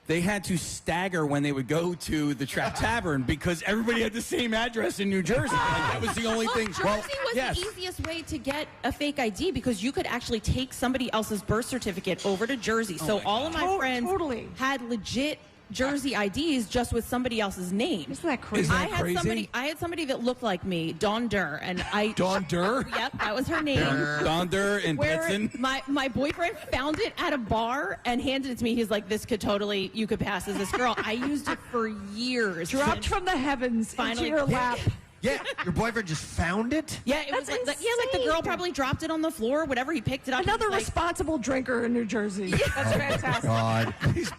They had to stagger when they would go to the Trap Tavern because everybody had the same address in New Jersey. Like, that was the only thing. Jersey was the easiest way to get a fake ID because you could actually take somebody else's birth certificate over to Jersey. So all of my friends had legit Jersey IDs just with somebody else's name. Isn't that crazy? Isn't that crazy? I had somebody that looked like me, Dawn Durr, and Dawn Durr? Yep, that was her name. Dawn Durr in Preston. My boyfriend found it at a bar and handed it to me. He's like, you could pass as this girl. I used it for years. Dropped from the heavens into your lap. Yeah, your boyfriend just found it? Yeah, it was like the girl probably dropped it on the floor, whatever, he picked it up. Another responsible drinker in New Jersey. That's fantastic. God. These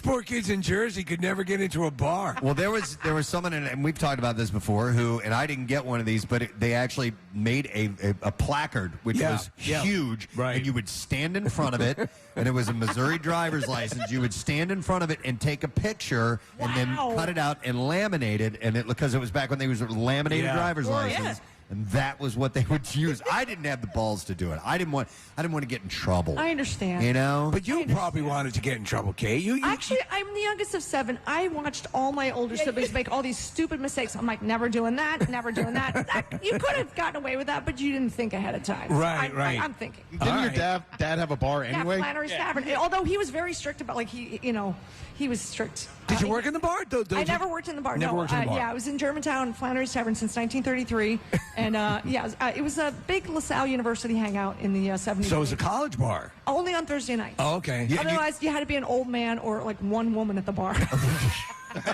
poor kids in Jersey could never get into a bar. Well, there was someone, and we've talked about this before, who, and I didn't get one of these, but they actually made a placard, which was huge, and you would stand in front of it, and it was a Missouri driver's license. You would stand in front of it and take a picture, and then cut it out and laminate it, and because it was back when they was laminated driver's license. And that was what they would use. I didn't have the balls to do it. I didn't want to get in trouble. I understand. You know? But you probably wanted to get in trouble, Kay. Actually, I'm the youngest of 7. I watched all my older siblings make all these stupid mistakes. I'm like, never doing that, never doing that. You could have gotten away with that, but you didn't think ahead of time. Right. I'm thinking. Didn't your dad have a bar anyway? Yeah, Flannery's Tavern. Although he was very strict about, he was strict. Did you work in the bar? I never worked in the bar. Never worked in the bar. Yeah, I was in Germantown, Flannery's Tavern since 1933, and it was a big LaSalle University hangout in the 70s. So it was a college bar? Only on Thursday nights. Oh, okay. Otherwise, you had to be an old man or like one woman at the bar.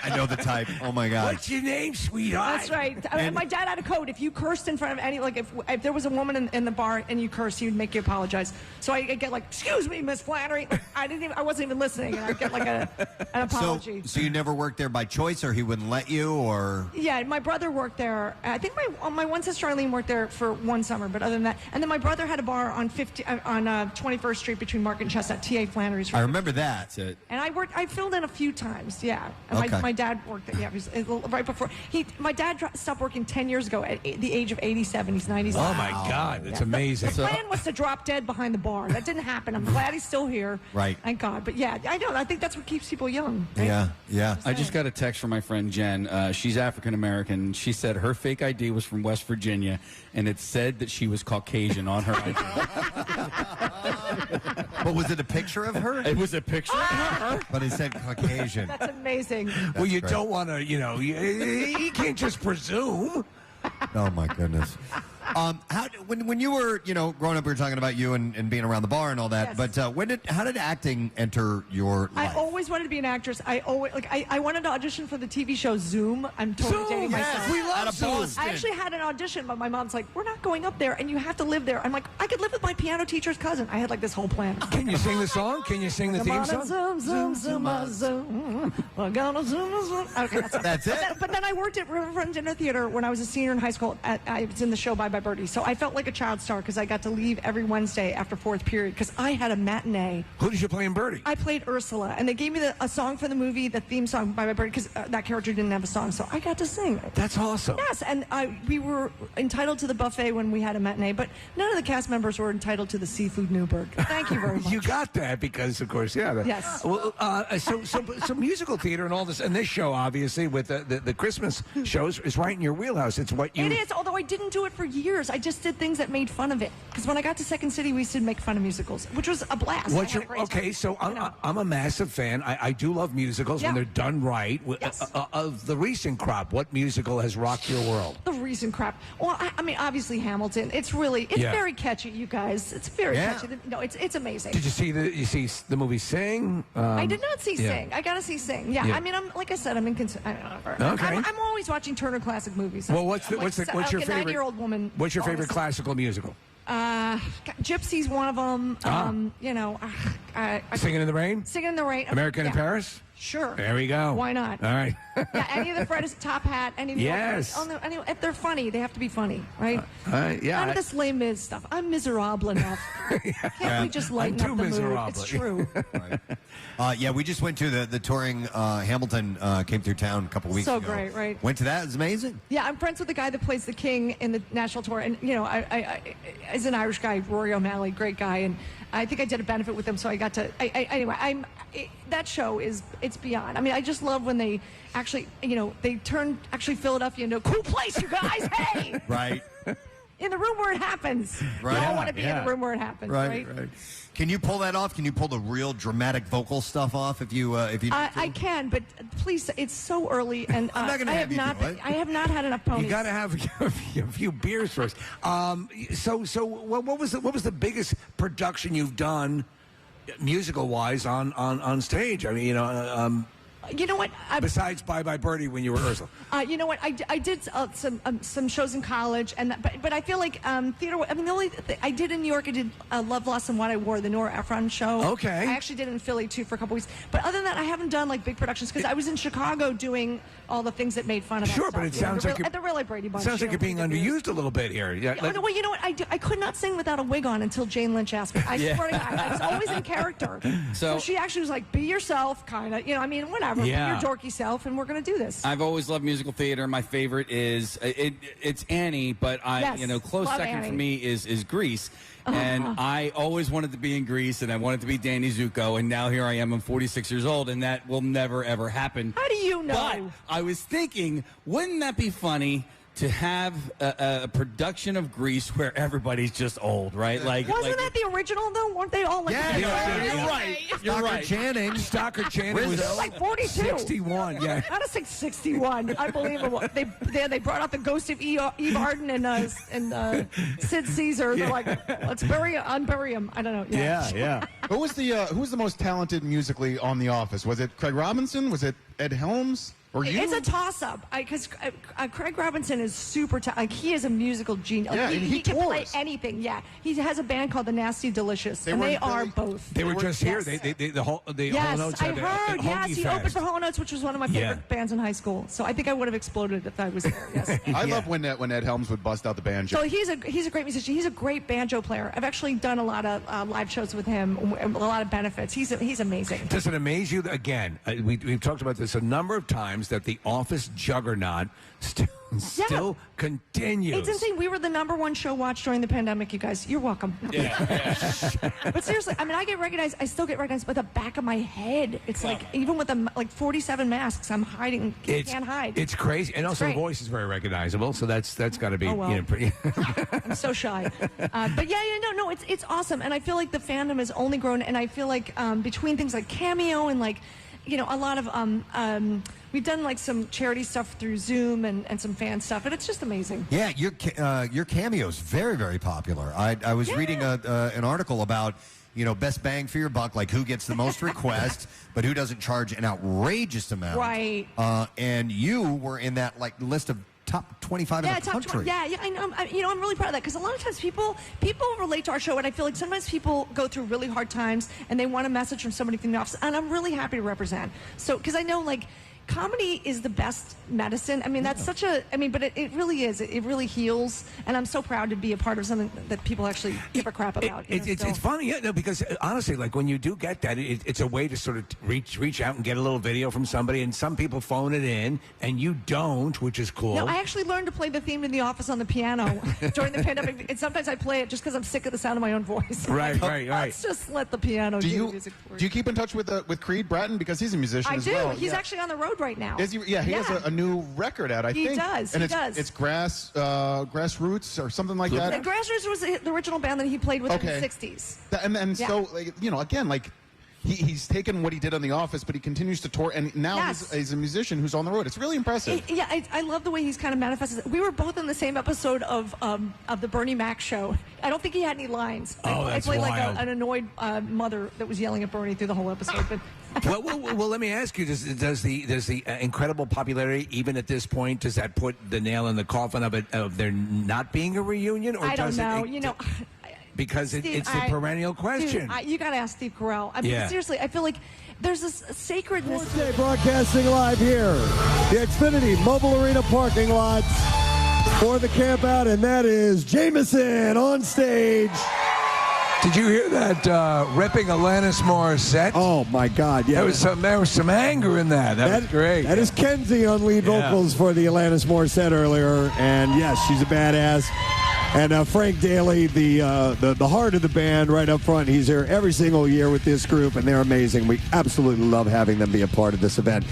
I know the type. Oh my God. What's your name, sweetheart? That's right. My dad had a code. If you cursed in front of if there was a woman in the bar and you cursed, he would make you apologize. So I get like, "Excuse me, Miss Flannery." I wasn't even listening, and I get like an apology. So you never worked there by choice, or he wouldn't let you, or? Yeah, my brother worked there. I think my one sister Arlene worked there for one summer, but other than that, and then my brother had a bar on 21st Street between Market and Chestnut, T.A. Flannery's. I remember that. And I filled in a few times. Yeah. And my dad worked there. Yeah, it was right before my dad stopped working 10 years ago at the age of 87. He's 97. Oh my God, that's amazing. The plan was to drop dead behind the bar. That didn't happen. I'm glad he's still here. Right. Thank God. But yeah, I know. I think that's what keeps people young. Right? Yeah. I just got a text from my friend Jen. She's African American. She said her fake ID was from West Virginia, and it said that she was Caucasian on her ID. But was it a picture of her? It was a picture of her. But it said Caucasian. That's amazing. Well, you great. don't want to, you can't just presume. Oh my goodness. When you were growing up, we were talking about you and being around the bar and all that. Yes. But how did acting enter your life? I always wanted to be an actress. I wanted to audition for the TV show Zoom. I'm totally dating myself. We love Out of Zoom. Boston. I actually had an audition, but my mom's like, "We're not going up there, and you have to live there." I'm like, "I could live with my piano teacher's cousin." I had like this whole plan. Can you sing the song? Can you sing the Come theme on and song? zoom, zoom. We're gonna zoom. Okay, That's it? But then I worked at Riverfront Dinner Theater when I was a senior in high school. I was in the show By Birdie, so I felt like a child star because I got to leave every Wednesday after fourth period because I had a matinee. Who did you play in Birdie? I played Ursula, and they gave me a song for the movie, the theme song By Birdie, because that character didn't have a song, so I got to sing. That's awesome. Yes, and we were entitled to the buffet when we had a matinee, but none of the cast members were entitled to the seafood Newburgh. Thank you very much. You got that because, of course, yeah. Yes. Well, so musical theater and all this, and this show, obviously, with the Christmas shows, is right in your wheelhouse. It's what you. It is, although I didn't do it for years. I just did things that made fun of it. Because when I got to Second City, we used to make fun of musicals, which was a blast. What's I had a great time. so I'm a massive fan. I do love musicals when Yeah. they're done right. Yes. Of the recent crop, what musical has rocked your world? The recent crap. Well, I mean, obviously Hamilton. It's very catchy, you guys. It's very catchy. No, it's amazing. Did you see the movie Sing? I did not see yeah. Sing. I gotta see Sing. Yeah. Yeah. I mean, like I said, I'm in. Okay. I'm always watching Turner Classic Movies. Well, what's your like a favorite? 90-year-old woman. What's your favorite always- classical musical? Gypsy's one of them. Singing in the Rain? Singing in the Rain. American in Yeah. Paris? Sure. There we go. Why not? All right. Yeah, any of the Fred is Top Hat. Any of the Yes. if they're funny, they have to be funny, right? Yeah. None of this lame Miz stuff. I'm miserable enough. Can't we just lighten I'm up the too mood? miserable. It's true. Yeah, we just went to the touring. Hamilton came through town a couple weeks So ago. great, right? Went to that. It was amazing. Yeah, I'm friends with the guy that plays the king in the national tour, and I as an Irish guy, Rory O'Malley, great guy, and I think I did a benefit with him, so I got to. Anyway, that show it's beyond. I mean, I just love when they actually, they turn Philadelphia into a cool place, you guys. Hey, Right. in the room where it happens. Right. You all want to be in the room where it happens, right? Can you pull that off? Can you pull the real dramatic vocal stuff off if you need to? I can, but please, it's so early, and I'm not gonna have you do it. I have not had enough ponies. You got to have a few beers first. So what was the biggest production you've done, musical wise, on stage? I mean, You know what? besides Bye Bye Birdie when you were Ursula. You know what? I did some shows in college, but I feel like theater. I mean, the only I did in New York, I did Love, Loss, and What I Wore, the Nora Ephron show. Okay. I actually did it in Philly too for a couple weeks. But other than that, I haven't done like big productions because I was in Chicago doing all the things that made fun of that Sure, stuff. but it sounds like at the Really Brady Bunch. Sounds like you're being underused a little bit here. Yeah. No, well, you know what? I could not sing without a wig on until Jane Lynch asked me. I swear to God, I was always in character. So she actually was like, "Be yourself," kind of. I mean, whatever. Yeah. Be your dorky self, and we're going to do this. I've always loved musical theater. My favorite is it's Annie, but Yes, close love second Annie. for me is Grease. And I always wanted to be in Grease, and I wanted to be Danny Zuko, and now here I am. I'm 46 years old, and that will never ever happen. How do you know? But I was thinking, wouldn't that be funny to have a production of Grease where everybody's just old, right? Wasn't that the original though? Weren't they all like? You're right. You're right. Stockard Channing was like 42. 61. Yeah. Not a 61. Unbelievable. They brought out the ghost of Eve Arden and Sid Caesar. They're like, let's unbury him. I don't know. Yeah. Who was the most talented musically on The Office? Was it Craig Robinson? Was it Ed Helms? Or you? It's a toss-up because Craig Robinson is super talented. He is a musical genius. Yeah, and he can play tours. anything. Yeah, he has a band called the Nasty Delicious, and they are both. They were just here. Yes. The Hall Yes, Notes I had heard. a Yes, Hoagie he Fest. opened for Hall Notes, which was one of my favorite bands in high school. So I think I would have exploded if I was there. Yes. I love when Ed Helms would bust out the banjo. So he's a great musician. He's a great banjo player. I've actually done a lot of live shows with him, a lot of benefits. He's amazing. Does it amaze you that, again, we've talked about this a number of times, that the Office juggernaut still continues? It's insane. We were the #1 show watched during the pandemic, you guys. You're welcome. But seriously, I mean, I get recognized. I still get recognized by the back of my head. It's like, even with 47 masks, I'm hiding. Can't hide. It's crazy. And also the great. voice is very recognizable, so that's got to be Oh, well. pretty... I'm so shy. But no, it's awesome. And I feel like the fandom has only grown. And I feel like between things like Cameo and a lot of we've done like some charity stuff through Zoom and some fan stuff, and it's just amazing. Yeah, your cameo's very, very popular. I was reading an article about best bang for your buck, like who gets the most requests, but who doesn't charge an outrageous amount. Right. And you were in that list of top 25 in the country. I know. I'm really proud of that because a lot of times people relate to our show, and I feel like sometimes people go through really hard times and they want a message from somebody from the office, and I'm really happy to represent. So, because I know comedy is the best medicine. I mean, that's such a. I mean, but it really is. It really heals, and I'm so proud to be a part of something that people actually give a crap about. It's funny, because honestly, when you do get that, it's a way to sort of reach out and get a little video from somebody, and some people phone it in, and you don't, which is cool. No, I actually learned to play the theme to The Office on the piano during the pandemic, and sometimes I play it just because I'm sick of the sound of my own voice. Right. Let's just let the piano do the music for you. Do you keep in touch with Creed Bratton because he's a musician as well? I do. He's actually on the road right now. Is he? Yeah, he has a new record out, I think. He does. And he does. It's Grassroots or something like that. The Grassroots was the original band that he played with in the 60s. So, again, he's taken what he did on The Office, but he continues to tour, and now he's a musician who's on the road. It's really impressive. I love the way he's kind of manifested. We were both in the same episode of the Bernie Mac show. I don't think he had any lines. I played wild. an annoyed mother that was yelling at Bernie through the whole episode. But well, let me ask you: Does the incredible popularity, even at this point, does that put the nail in the coffin of there not being a reunion, or I don't know. Because Steve, it's a perennial question. Dude, you got to ask Steve Carell. I mean, seriously, I feel like there's this sacredness. Sports Day broadcasting live here, the Xfinity Mobile Arena parking lots for the camp out, and that is Jameson on stage. Did you hear that ripping Alanis Morissette? Oh my God! Yeah, there was some anger in that. That was great. That is Kenzie on lead vocals for the Alanis Morissette earlier, and yes, she's a badass. And Frank Daly, the heart of the band, right up front. He's here every single year with this group, and they're amazing. We absolutely love having them be a part of this event.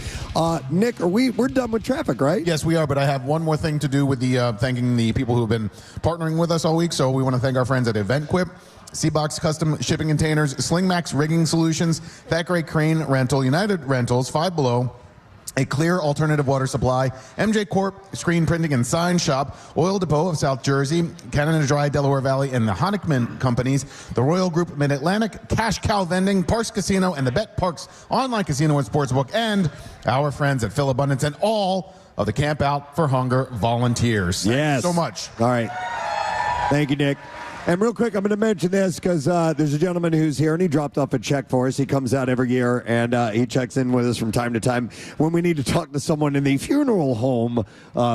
Nick, we're done with traffic, right? Yes, we are. But I have one more thing to do with the thanking the people who have been partnering with us all week. So we want to thank our friends at EventQuip, Seabox Custom Shipping Containers, SlingMax Rigging Solutions, Thackeray Crane Rental, United Rentals, Five Below, A Clear Alternative Water Supply, MJ Corp, Screen Printing and Sign Shop, Oil Depot of South Jersey, Canada Dry, Delaware Valley, and the Honickman Companies, the Royal Group Mid-Atlantic, Cash Cow Vending, Parks Casino, and the Bet Parks Online Casino and Sportsbook, and our friends at Phil Abundance, and all of the Camp Out for Hunger volunteers. Yes. Thank you so much. All right. Thank you, Nick. And real quick, I'm going to mention this because there's a gentleman who's here, and he dropped off a check for us. He comes out every year, and he checks in with us from time to time when we need to talk to someone in the funeral home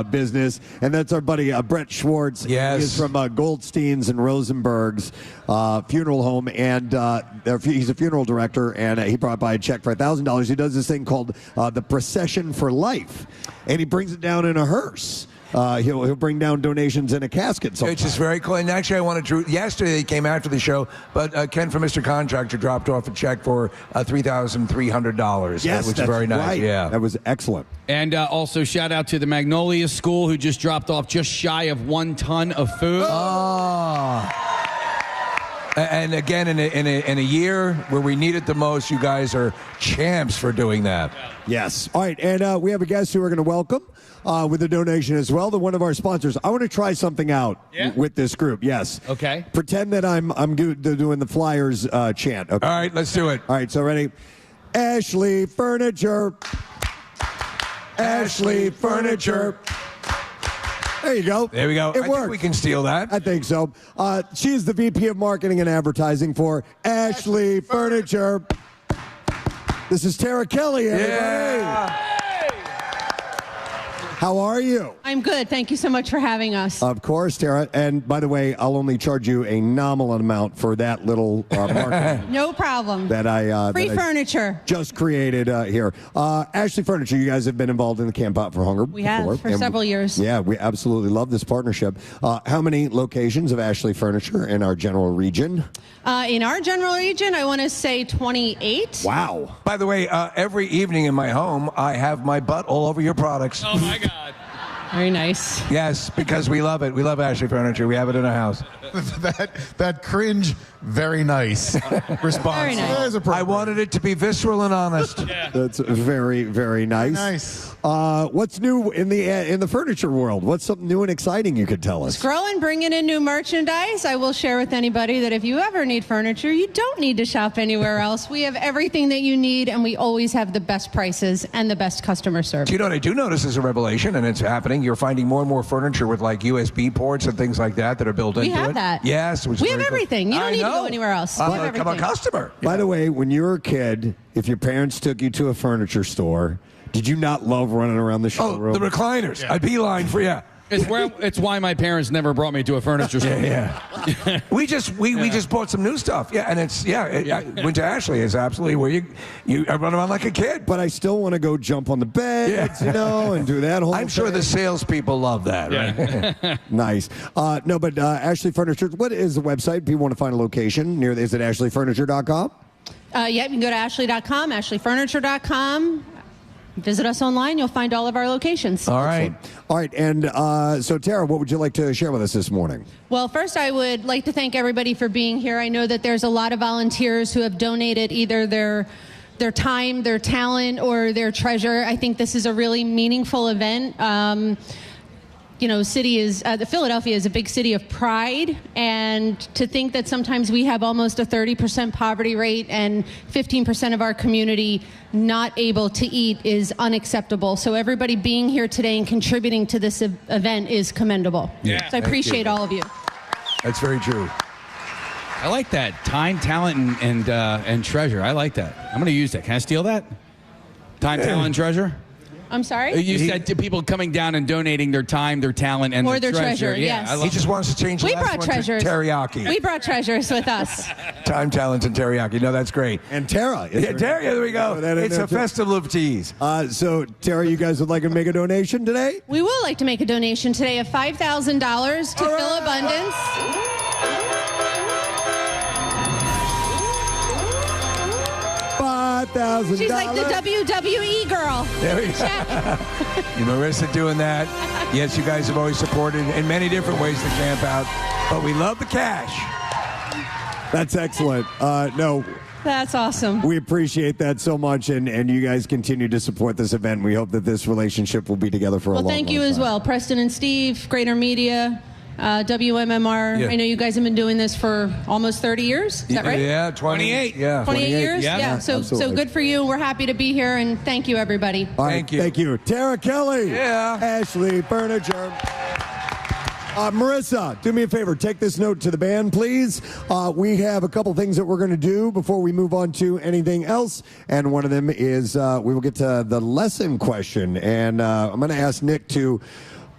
business, and that's our buddy Brett Schwartz. Yes. He's from Goldstein's and Rosenberg's funeral home, and he's a funeral director, and he brought by a check for $1,000. He does this thing called the Procession for Life, and he brings it down in a hearse. He'll bring down donations in a casket sometime. It's just very cool. And actually, I wanted to. Yesterday, he came after the show, but Ken from Mr. Contractor dropped off a check for $3,300. Yes, which that's is very nice. right. Yeah, that was excellent. And also shout out to the Magnolia School, who just dropped off just shy of 1 ton of food. And again, in a year where we need it the most, you guys are champs for doing that. Yes. All right, and we have a guest who we're going to welcome with a donation as well. They're one of our sponsors. I want to try something out with this group. Yes. Okay. Pretend that I'm doing the Flyers chant. Okay. All right, let's do it. All right, so ready? Ashley Furniture. Ashley Furniture. There you go. There we go. It I worked. think we can steal that. I think so. She is the VP of Marketing and Advertising for Ashley Furniture. This is Tara Kelly, everybody. Yeah. How are you? I'm good. Thank you so much for having us. Of course, Tara. And by the way, I'll only charge you a nominal amount for that little marketing No problem. that I Free furniture. just created here. Ashley Furniture, you guys have been involved in the Camp Out for Hunger We before. have for and several years. Yeah, we absolutely love this partnership. How many locations of Ashley Furniture in our general region? In our general region, I want to say 28. Wow. By the way, every evening in my home, I have my butt all over your products. Oh, my God. Very nice. Yes, because we love it. We love Ashley Furniture. We have it in our house. that cringe, very nice response. Very nice. I wanted it to be visceral and honest. That's very, very nice. Nice. What's new in the furniture world? What's something new and exciting you could tell us? Growing, bringing in new merchandise. I will share with anybody that if you ever need furniture, you don't need to shop anywhere else. We have everything that you need, and we always have the best prices and the best customer service. You know what I do notice is a revelation, and it's happening. You're finding more and more furniture with like USB ports and things like that are built into it. We have that. Yes. We have everything. You don't need to go anywhere else. We have I'm a customer. By the way, when you were a kid, if your parents took you to a furniture store, did you not love running around the showroom? The recliners. Yeah. I beeline for It's why my parents never brought me to a furniture store. Yeah. we just bought some new stuff. Yeah, and I went to Ashley. It's absolutely where you run around like a kid. But I still want to go jump on the beds, and do that whole I'm sure the salespeople love that, right? Nice. No, but Ashley Furniture, what is the website? People want to find a location near, is it ashleyfurniture.com? You can go to ashley.com, ashleyfurniture.com. Visit us online. You'll find all of our locations. All right. And so, Tara, what would you like to share with us this morning? Well, first, I would like to thank everybody for being here. I know that there's a lot of volunteers who have donated either their time, their talent, or their treasure. I think this is a really meaningful event. Philadelphia is a big city of pride, and to think that sometimes we have almost a 30% poverty rate and 15% of our community not able to eat is unacceptable. So everybody being here today and contributing to this event is commendable. Yeah. So I appreciate all of you. That's very true. I like that. Time, talent, and treasure. I like that. I'm going to use that. Can I steal that? Time, talent, and treasure? I'm sorry? You said to people coming down and donating their time, their talent, and or their treasure. Yes. I love He just wants to change the We last brought one treasures. to teriyaki. We brought treasures with us. Time, talent, and teriyaki. No, that's great. And Tara. Tara, there we go. It's a festival of teas. So, Tara, you guys would like to make a donation today? We would like to make a donation today of $5,000 to Phil Abundance. $5,000. She's like the WWE girl. There we go. Marissa doing that. Yes, you guys have always supported in many different ways the camp out, but we love the cash. That's excellent. No. That's awesome. We appreciate that so much, and you guys continue to support this event. We hope that this relationship will be together for a long time. Well, thank you as well. Preston and Steve, Greater Media, WMMR. Yeah. I know you guys have been doing this for almost 30 years. Is that right? Yeah, 28. Yeah, 28 years? Yeah, So absolutely. good for you. We're happy to be here, and thank you, everybody. All right, thank you. Tara Kelly. Yeah. Ashley Furniture. Marissa, do me a favor. Take this note to the band, please. We have a couple things that we're going to do before we move on to anything else. And one of them is we will get to the lesson question. And I'm going to ask Nick to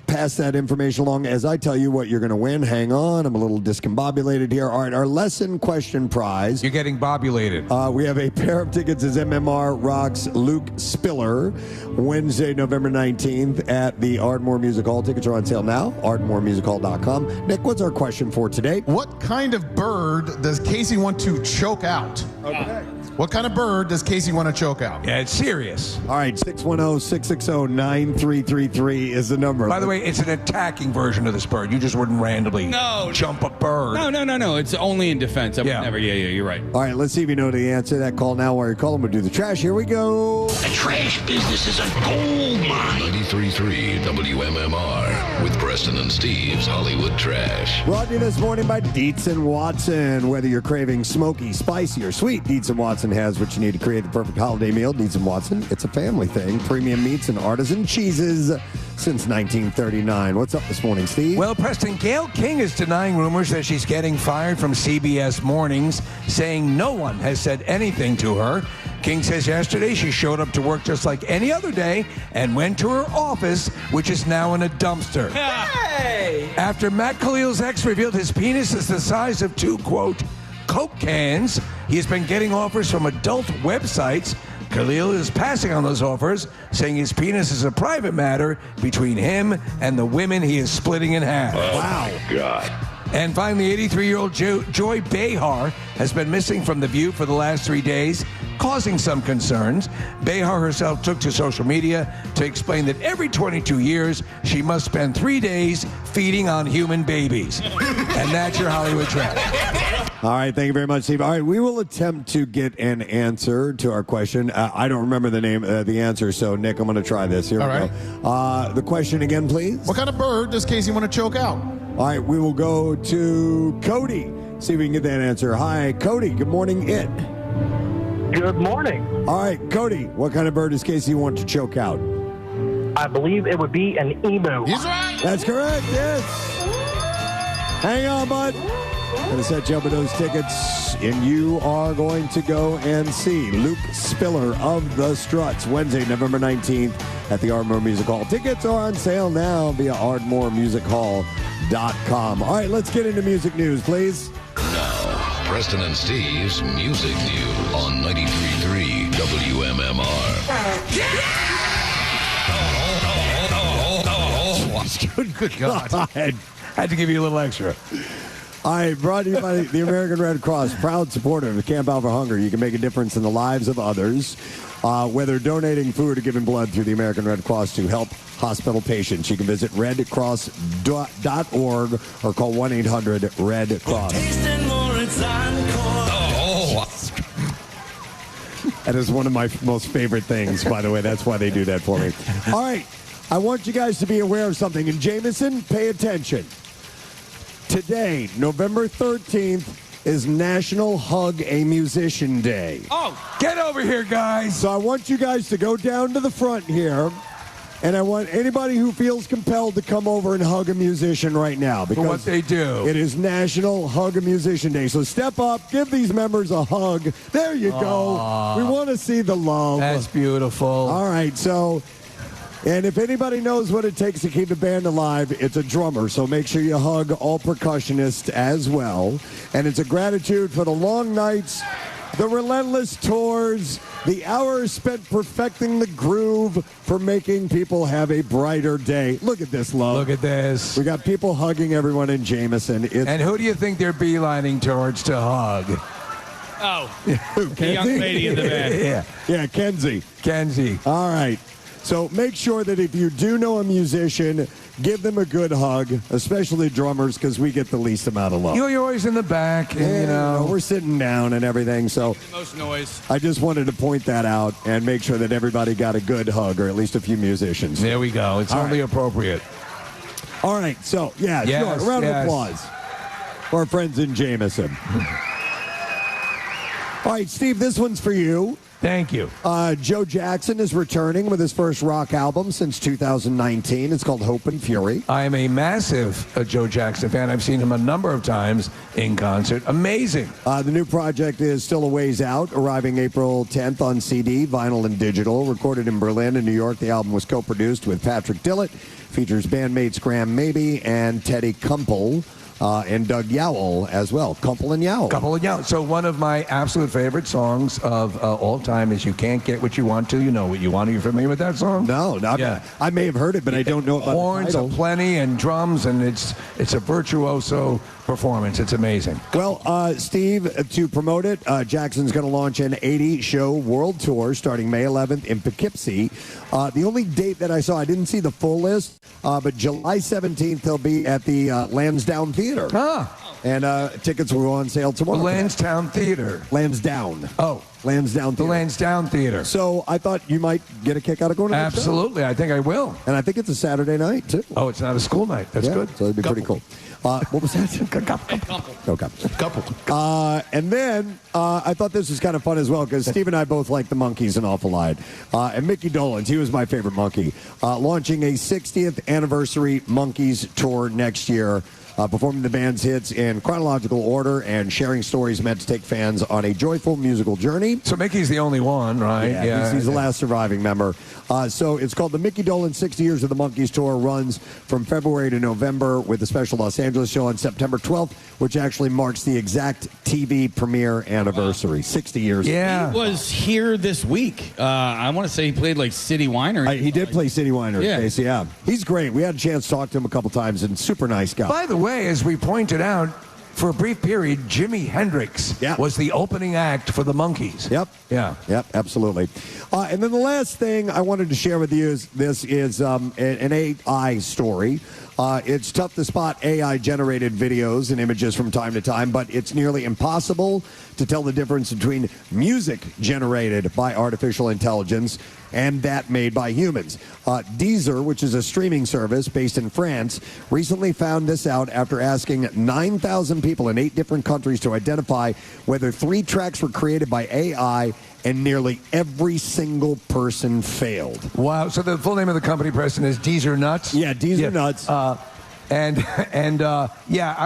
pass that information along as I tell you what you're going to win. Hang on. I'm a little discombobulated here. All right, our lesson question prize. You're getting bobulated. We have a pair of tickets as MMR rocks Luke Spiller, Wednesday, November 19th at the Ardmore Music Hall. Tickets are on sale now, ardmoremusichall.com. Nick, what's our question for today? What kind of bird does Casey want to choke out? Okay. What kind of bird does Casey want to choke out? Yeah, it's serious. All right, 610-660-9333 is the number. By the way, it's an attacking version of this bird. You just wouldn't randomly jump a bird. No. It's only in defense. I would never. Yeah, you're right. All right, let's see if you know the answer. That call now while you're calling. We'll do the trash. Here we go. The trash business is a gold mine. 93.3 WMMR with Preston and Steve's Hollywood Trash. Brought to you this morning by Dietz & Watson. Whether you're craving smoky, spicy, or sweet, Dietz & Watson has what you need to create the perfect holiday meal. Dietz & Watson, it's a family thing. Premium meats and artisan cheeses since 1939. What's up this morning, Steve? Well, Preston, Gayle King is denying rumors that she's getting fired from CBS Mornings, saying no one has said anything to her. King says yesterday she showed up to work just like any other day and went to her office, which is now in a dumpster. Hey! After Matt Khalil's ex revealed his penis is the size of two, quote, Coke cans, he has been getting offers from adult websites. Khalil is passing on those offers, saying his penis is a private matter between him and the women he is splitting in half. Oh, wow. My God. And finally, 83-year-old Joy Behar has been missing from The View for the last 3 days, causing some concerns. Behar herself took to social media to explain that every 22 years, she must spend 3 days feeding on human babies. And that's your Hollywood Trash. All right, thank you very much, Steve. All right, we will attempt to get an answer to our question. I don't remember the answer, so Nick, I'm going to try this. Here we go. The question again, please. What kind of bird does Casey want to choke out? All right, we will go to Cody. See if we can get that answer. Hi, Cody. Good morning, it. Good morning. All right, Cody. What kind of bird does Casey want to choke out? I believe it would be an emu. He's right. That's correct, yes. Hang on, bud. Going to set you up with those tickets, and you are going to go and see Luke Spiller of the Struts Wednesday, November 19th at the Ardmore Music Hall. Tickets are on sale now via ardmoremusichall.com. All right, let's get into music news, please. Now, Preston and Steve's Music News on 93.3 WMMR. Good God. I had to give you a little extra. All right, brought to you by the American Red Cross, proud supporter of Camp Out for Hunger. You can make a difference in the lives of others, whether donating food or giving blood through the American Red Cross to help hospital patients. You can visit redcross.org or call 1-800-RED-CROSS. That is one of my most favorite things, by the way. That's why they do that for me. All right, I want you guys to be aware of something. And Jameson, pay attention. Today, November 13th, is National Hug a Musician Day. Oh, get over here, guys. So I want you guys to go down to the front here, and I want anybody who feels compelled to come over and hug a musician right now. Because for what they do. It is National Hug a Musician Day. So step up, give these members a hug. There you go. We want to see the love. That's beautiful. All right, so... And if anybody knows what it takes to keep a band alive, it's a drummer. So make sure you hug all percussionists as well. And it's a gratitude for the long nights, the relentless tours, the hours spent perfecting the groove for making people have a brighter day. Look at this, love. Look at this. We got people hugging everyone in Jameson. And who do you think they're beelining towards to hug? Oh, the young lady in the band. Yeah, Kenzie. All right. So make sure that if you do know a musician, give them a good hug, especially drummers, because we get the least amount of love. You're always in the back, and, you know. We're sitting down and everything, so The most noise. I just wanted to point that out and make sure that everybody got a good hug, or at least a few musicians. There we go. It's only appropriate. All right, so, Yes, sure. Round of yes. applause for our friends in Jameson. All right, Steve, this one's for you. Thank you. Joe Jackson is returning with his first rock album since 2019. It's called Hope and Fury. I am a massive Joe Jackson fan. I've seen him a number of times in concert. Amazing. The new project is still a ways out, arriving April 10th on CD, vinyl, and digital. Recorded in Berlin and New York, the album was co-produced with Patrick Dillett, features bandmates Graham Maybe and Teddy Kumpel. And Doug Yowell as well. Kumpel and Yowell. So one of my absolute favorite songs of all time is You Can't Get What You Want To. You Know What You Want. Are you familiar with that song? No. I may have heard it, but I don't know about horns the title. aplenty and drums, and it's a virtuoso performance. It's amazing. Well, Steve, to promote it, Jackson's going to launch an 80-show world tour starting May 11th in Poughkeepsie. The only date that I saw, I didn't see the full list, but July 17th they'll be at the Lansdowne Theater. And tickets will go on sale tomorrow. The Lansdowne Theater. Lansdowne. Oh. Lansdowne Theater. The Lansdowne Theater. So I thought you might get a kick out of going to that show. Absolutely. I think I will. And I think it's a Saturday night, too. Oh, it's not a school night. That's good. So it'd be pretty cool. What was that? Couple. And then I thought this was kind of fun as well because Steve and I both like the Monkees an awful lot. And Mickey Dolenz, he was my favorite Monkee, launching a 60th anniversary Monkees tour next year. Performing the band's hits in chronological order and sharing stories meant to take fans on a joyful musical journey. So Mickey's the only one, right? Yeah. He's the last surviving member. So it's called the Mickey Dolenz 60 Years of the Monkees Tour. Runs from February to November with a special Los Angeles show on September 12th, which actually marks the exact TV premiere anniversary. 60 years. Yeah. He was here this week. I want to say he played like City Winery. He did play City Winery. Yeah. Yeah. He's great. We had a chance to talk to him a couple times and super nice guy. By the way, as we pointed out, for a brief period, Jimi Hendrix was the opening act for the Monkees. Yep. Yeah. Yep, absolutely. And then the last thing I wanted to share with you is this is an AI story. It's tough to spot AI-generated videos and images from time to time, but it's nearly impossible to tell the difference between music generated by artificial intelligence and that made by humans. Deezer, which is a streaming service based in France, recently found this out after asking 9,000 people in 8 different countries to identify whether 3 tracks were created by AI, and nearly every single person failed. Wow. So the full name of the company, Preston, is Deezer Nuts? Yeah, Deezer Nuts. I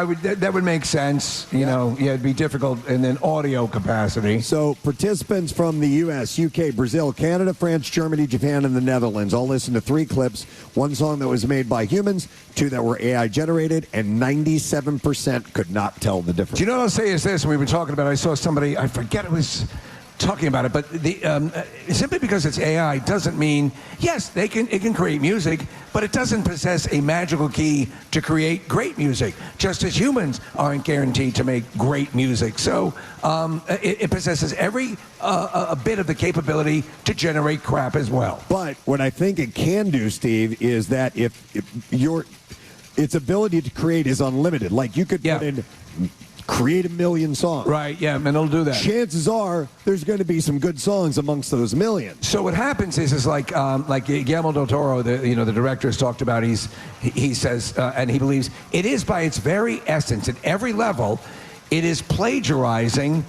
would that would make sense. You know, it'd be difficult in an audio capacity. So participants from the U.S., UK, Brazil, Canada, France, Germany, Japan, and the Netherlands all listened to 3 clips. 1 song that was made by humans, 2 that were AI generated, and 97% could not tell the difference. Do you know what I'll say is this? We were talking about. I saw somebody. I forget it was talking about it, but simply because it's AI doesn't mean, yes, it can create music, but it doesn't possess a magical key to create great music, just as humans aren't guaranteed to make great music. So it possesses every a bit of the capability to generate crap as well. But what I think it can do, Steve, is that if its ability to create is unlimited. Like you could put in create 1 million songs. Right, yeah, and it'll do that. Chances are there's going to be some good songs amongst those millions. So what happens is like Guillermo del Toro, the director has talked about, he says, and he believes, it is by its very essence, at every level, it is plagiarizing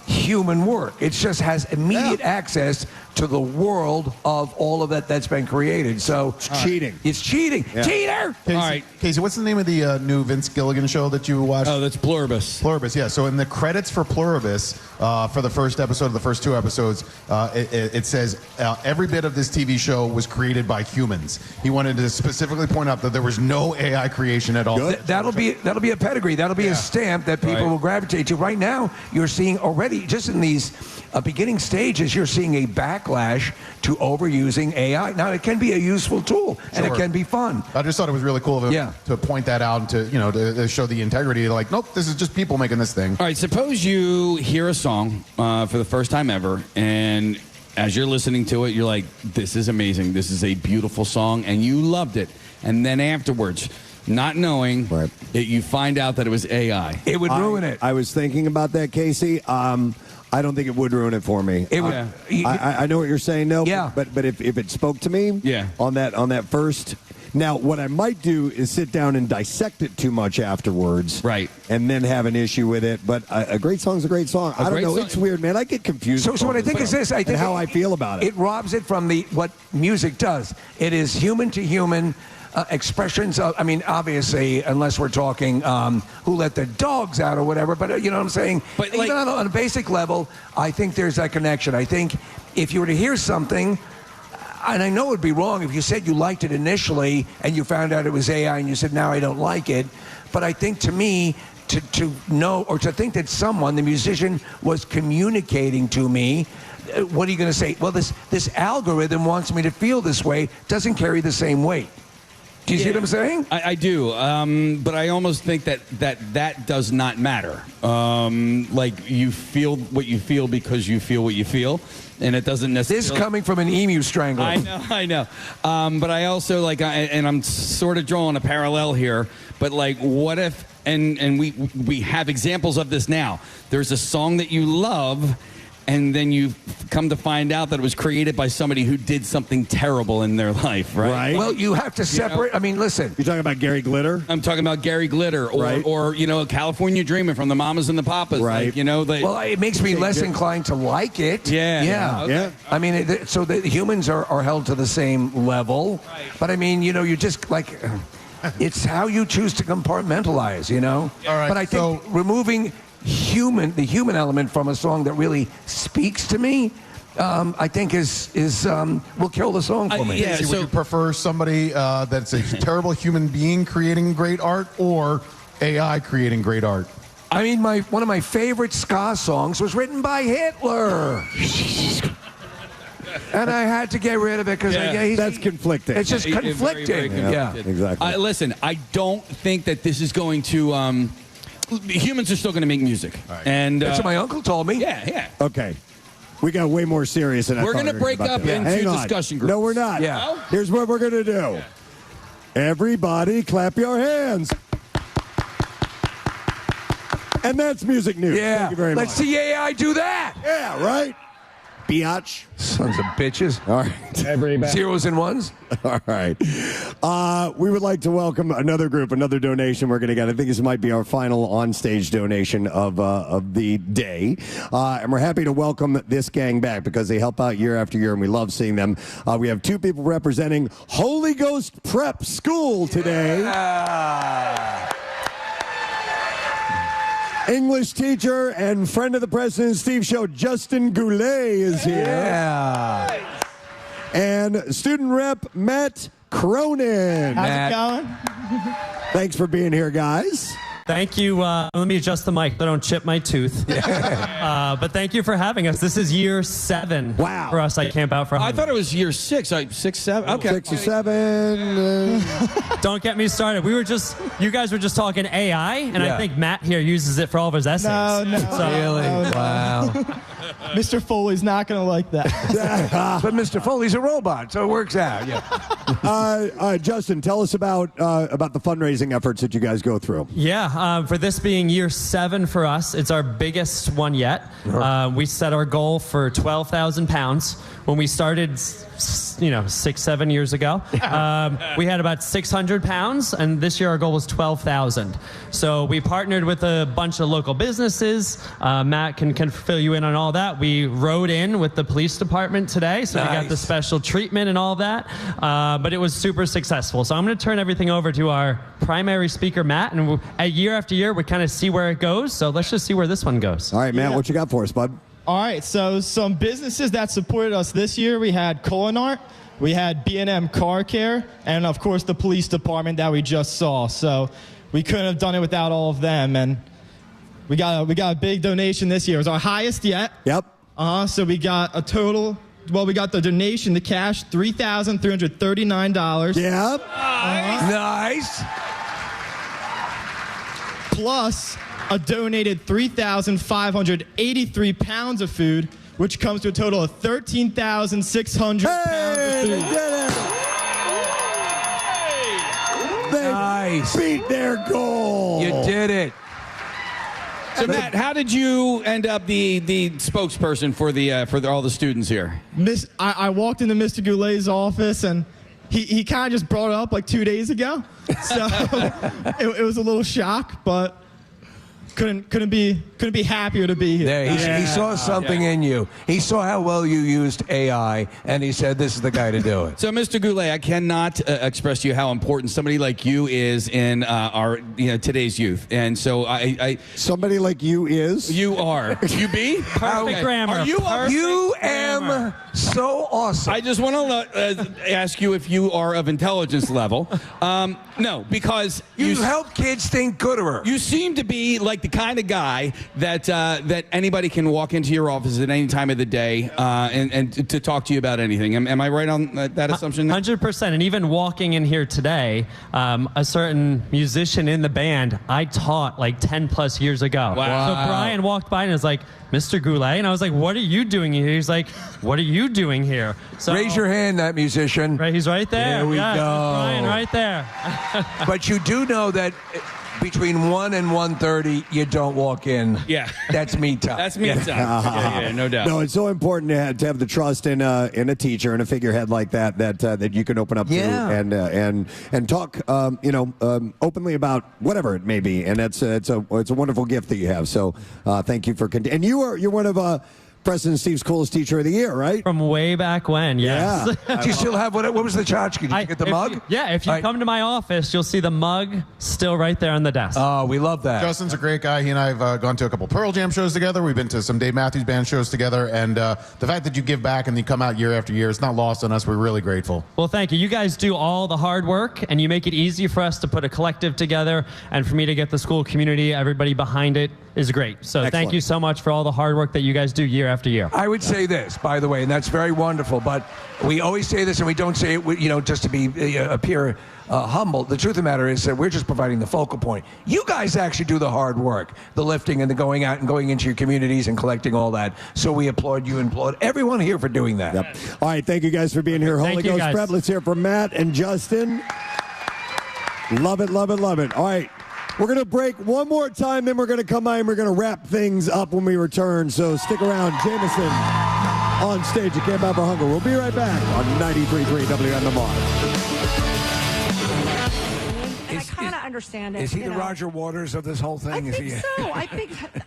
human work. It just has immediate access to the world of all of that's been created. So it's cheating. It's cheating. Yeah. Cheater! Casey, All right. Casey, what's the name of the new Vince Gilligan show that you watched? Oh, that's Pluribus. Pluribus, yeah. So in the credits for Pluribus, for the first episode of the first 2 episodes, it says every bit of this TV show was created by humans. He wanted to specifically point out that there was no AI creation at all. That'll be a pedigree. That'll be a stamp that people will gravitate to. Right now, you're seeing already, just in these beginning stages, you're seeing a backlash to overusing AI. Now, it can be a useful tool, and it can be fun. I just thought it was really cool of him to point that out and to show the integrity. Like, nope, this is just people making this thing. All right, suppose you hear a song for the first time ever, and as you're listening to it, you're like, this is amazing. This is a beautiful song, and you loved it. And then afterwards, not knowing it, you find out that it was AI. It would ruin it. I was thinking about that, Casey. I don't think it would ruin it for me. It would. I know what you're saying, though. Yeah. But if it spoke to me, on that first. Now, what I might do is sit down and dissect it too much afterwards, right? And then have an issue with it. But a great song's a great song. I don't know. It's weird, man. I get confused. So what I think is this. I think how I feel about it. It robs it from what music does. It is human to human. Expressions of, I mean, obviously, unless we're talking who let their dogs out or whatever, but you know what I'm saying? But even on a basic level, I think there's that connection. I think if you were to hear something, and I know it would be wrong if you said you liked it initially and you found out it was AI and you said, now I don't like it, but I think to me, to know or to think that someone, the musician, was communicating to me, what are you going to say? Well, this algorithm wants me to feel this way, doesn't carry the same weight. Do you see what I'm saying? I do, but I almost think that does not matter. Like, you feel what you feel because you feel what you feel, and it doesn't necessarily... This coming from an emu strangler. I know. But I also, and I'm sort of drawing a parallel here, but, what if, and we have examples of this now, there's a song that you love, and then you come to find out that it was created by somebody who did something terrible in their life, right? Well, you have to separate. I mean, listen. You're talking about Gary Glitter? I'm talking about Gary Glitter, or California Dreamin' from the Mamas and the Papas, right? Well, it makes me less inclined to like it. Yeah. Okay. I mean, so the humans are held to the same level, but I mean, you just like. It's how you choose to compartmentalize, All right. But I think removing the human element from a song that really speaks to me, I think is will kill the song for me. Would you prefer somebody that's a terrible human being creating great art, or AI creating great art? I mean, one of my favorite ska songs was written by Hitler. And I had to get rid of it because that's conflicting. It's just conflicting. Exactly. Listen, I don't think that this is going to. Humans are still going to make music, and that's what my uncle told me. Yeah. Okay. We got way more serious than I We're thought. going to break up into discussion groups. No, we're not. Yeah. Here's what we're going to do. Everybody clap your hands. And that's music news. Yeah. Thank you very much. Let's see AI do that. Yeah, right? Biatch. Sons of bitches. All right. Everybody. Zeros and ones. All right. We would like to welcome another group, another donation we're going to get. I think this might be our final on-stage donation of the day. And we're happy to welcome this gang back because they help out year after year, and we love seeing them. We have two people representing Holy Ghost Prep School today. Yeah. English teacher and friend of the Preston and Steve Show, Justin Goulet, is here. Yeah. And student rep, Matt Cronin. How's it going? Thanks for being here, guys. Thank you. Let me adjust the mic so I don't chip my tooth. But thank you for having us. This is year 7 for us at Camp Out for I thought it was year 6. 6, 7. Okay. 6 or 7. Don't get me started. You guys were just talking AI, and I think Matt here uses it for all of his essays. No. Really? No. Wow. Mr. Foley's not going to like that. But Mr. Foley's a robot, so it works out. Yeah. Justin, tell us about the fundraising efforts that you guys go through. Yeah, for this being year 7 for us, it's our biggest one yet. We set our goal for 12,000 pounds. When we started, 6-7 years ago, we had about 600 pounds, and this year our goal was 12,000. So we partnered with a bunch of local businesses. Matt can fill you in on all that. We rode in with the police department today, so we got the special treatment and all that. But it was super successful. So I'm going to turn everything over to our primary speaker, Matt, and year after year we kind of see where it goes. So let's just see where this one goes. All right, Matt, what you got for us, bud? All right, so some businesses that supported us this year, we had Culinart, we had B&M Car Care, and of course the police department that we just saw. So we couldn't have done it without all of them, and we got a big donation this year. It was our highest yet. Yep. So we got a total. Well, we got the donation, the cash, $3,339. Yep. Nice. Plus a donated 3,583 pounds of food, which comes to a total of 13,600 pounds of food. They beat their goal. You did it. So Matt, how did you end up the spokesperson for all the students here? I walked into Mr. Goulet's office and he kind of just brought it up like 2 days ago, so it was a little shock, but couldn't be happier to be here. He saw something in you. He saw how well you used AI, and he said, "This is the guy to do it." So, Mr. Goulet, I cannot express to you how important somebody like you is in our today's youth. And so, somebody like you is you are you be perfect grammar. Are you am so awesome. I just want to ask you if you are of intelligence level. No, because you help kids think gooder. You seem to be like the kind of guy that anybody can walk into your office at any time of the day and to talk to you about anything. Am I right on that assumption? 100%. And even walking in here today, a certain musician in the band I taught like 10 plus years ago. Wow. So Brian walked by and was like, "Mr. Goulet," and I was like, "What are you doing here?" He's like, "What are you doing here?" So, raise your hand, that musician. Right, he's right there. There we yes, go. Brian, right there. But you do know that between 1 and 1:30, you don't walk in. Yeah. That's me time. That's me time. Yeah, no doubt. No, it's so important to have the trust in a teacher and a figurehead like that you can open up to and talk openly about whatever it may be, and it's a wonderful gift that you have. So thank you for and you're one of Preston and Steve's coolest teacher of the year, right? From way back when, yes. Yeah. Do you still have what was the tchotchke? Did you get the mug? If you come to my office, you'll see the mug still right there on the desk. Oh, we love that. Justin's a great guy. He and I have gone to a couple Pearl Jam shows together. We've been to some Dave Matthews Band shows together. And the fact that you give back and you come out year after year, it's not lost on us. We're really grateful. Well, thank you. You guys do all the hard work, and you make it easy for us to put a collective together and for me to get the school community, everybody behind it. is great. So Excellent. thank you so much for all the hard work that you guys do year after year. I would say this, by the way, and that's very wonderful, but we always say this and we don't say it, just to appear humble. The truth of the matter is that we're just providing the focal point. You guys actually do the hard work, the lifting and the going out and going into your communities and collecting all that. So we applaud you and applaud everyone here for doing that. Yep. All right, thank you guys for being here. Holy Thank you, Ghost guys. Prep. Let's hear from Matt and Justin. Love it, love it, love it. All right, we're going to break one more time, then we're going to come by and we're going to wrap things up when we return. So stick around. Jameson on stage at Camp Out for Hunger. We'll be right back on 93.3 WMMR. And I kind of understand it. Is he you the know. Roger Waters of this whole thing? I think so.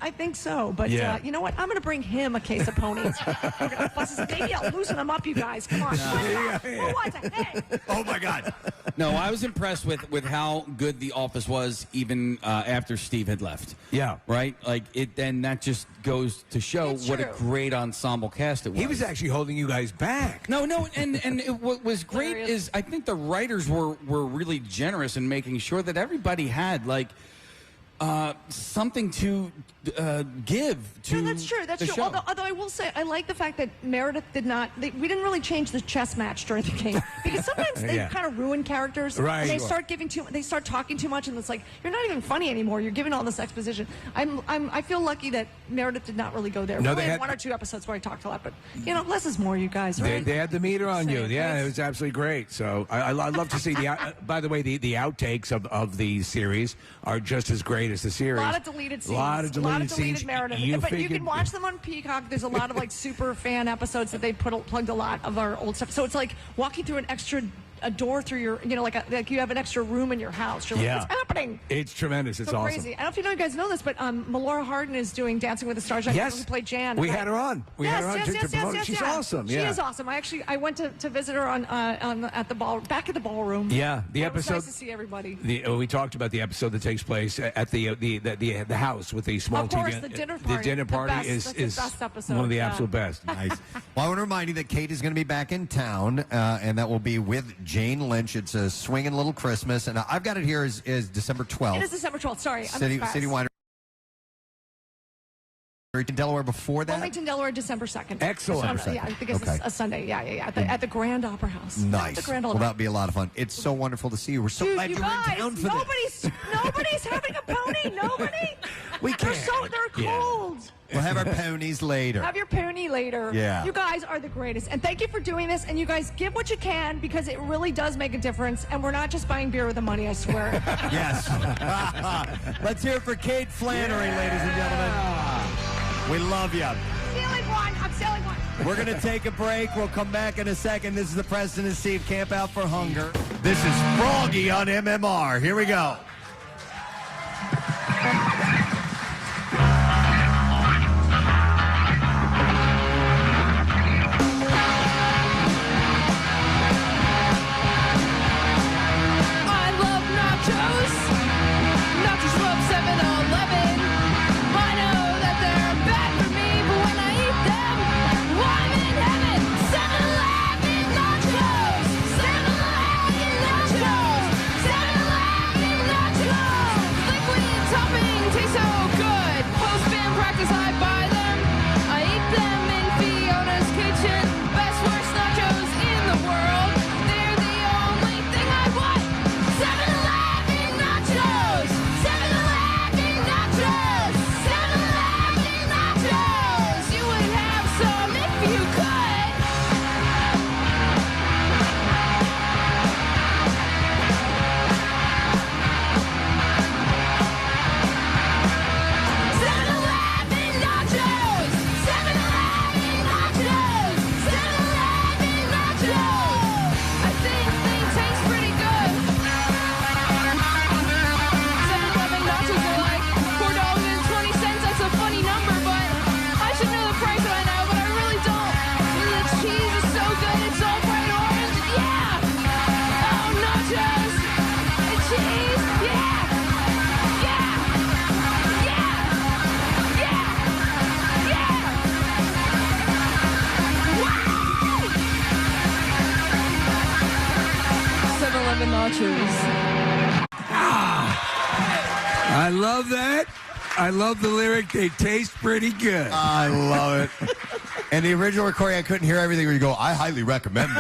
I think so. But Yeah. you know what? I'm going to bring him a case of ponies. We're gonna bust this- Maybe I'll loosen them up, you guys. Come on. Who wants a hey? Oh my God. No, I was impressed with how good The Office was even after Steve had left. Yeah. Right? Like it. Then that just goes to show It's what true. a great ensemble cast it was. He was actually holding you guys back. No, and what was great is I think the writers were really generous in making sure that everybody had something to give to No, that's true. That's the true. show. Although I will say, I like the fact that Meredith did not. We didn't really change the chess match during the game because sometimes they Yeah. kind of ruin characters. Right. And they Sure. start giving too. They start talking too much, and it's like you're not even funny anymore. You're giving all this exposition. I feel lucky that Meredith did not really go there. No, We they only had had- 1 or 2 episodes where I talked a lot, but less is more. You guys, right? They had the meter on you. Same, Yeah, right? it was absolutely great. So I love to see the. By the way, the outtakes of the series are just as great as the A series. lot of deleted scenes. A lot of deleted scenes. Meredith. But you can watch them on Peacock. There's a lot of super fan episodes that they plugged a lot of our old stuff. So it's like walking through a door through your, like you have an extra room in your house. You're like, Yeah. what's happening? It's tremendous. It's So awesome. crazy. I don't know if you guys know this, but Melora Hardin is doing Dancing with the Stars. Yes. Who played Jan. We had her on. We had her on to promote it. Yes, She's yeah. awesome. She Yeah. is awesome. I went to visit her at the ballroom. Yeah, the It was episode. nice to see everybody. We talked about the episode that takes place at the house with the small Of course, TV. the dinner The party. dinner The party best. is That's the best episode, one of the yeah. absolute best. Nice. Well, I want to remind you that Kate is going to be back in town, and that will be with Jane Lynch. It's a swinging little Christmas, and I've got it here as December 12th. It is December 12th. Sorry, I'm City fast. Winery in Delaware before that. Wilmington, Delaware, December 2nd. Excellent. Yeah, I think it's Okay. a Sunday. Yeah. At the Grand Opera House. Nice. The Grand Well, Opera. that'll be a lot of fun. It's so wonderful to see you. We're so Dude, glad you you're in guys, town for this. nobody's having a pony. Nobody. They're Yeah. cold. We'll have our ponies later. Have your pony later. Yeah. You guys are the greatest. And thank you for doing this. And you guys give what you can because it really does make a difference. And we're not just buying beer with the money, I swear. Yes. Let's hear it for Kate Flannery, ladies and gentlemen. We love you. I'm selling one. We're going to take a break. We'll come back in a second. This is the Preston and Steve Camp Out for Hunger. This is Froggy on MMR. Here we go. I love nachos. Nachos from 7-Eleven. I know that they're bad for me, but when I eat them, I'm in heaven. 7-Eleven nachos. 7-Eleven nachos. 7-Eleven nachos. Liquid topping tastes so good. Post-band practice, I buy them. I eat them in Fiona's kitchen. Best worst nachos in the world. They're the only thing I want. 7-Eleven nachos! 7-Eleven nachos! 7-Eleven nachos! You would have some if you could. Nachos! 7-Eleven nachos! 7-Eleven nachos! I think they taste pretty good. 7-Eleven nachos are like $4.20. That's a funny number, but I should know the price by now, but I really don't. And the cheese is so good, it's all bright orange. Yeah! Oh, nachos! And cheese! Yeah! Yeah! Yeah! Yeah! Yeah! Wow! 7-Eleven nachos. I love that. I love the lyric. They taste pretty good. I love it. And the original recording, I couldn't hear everything where you go, I highly recommend it.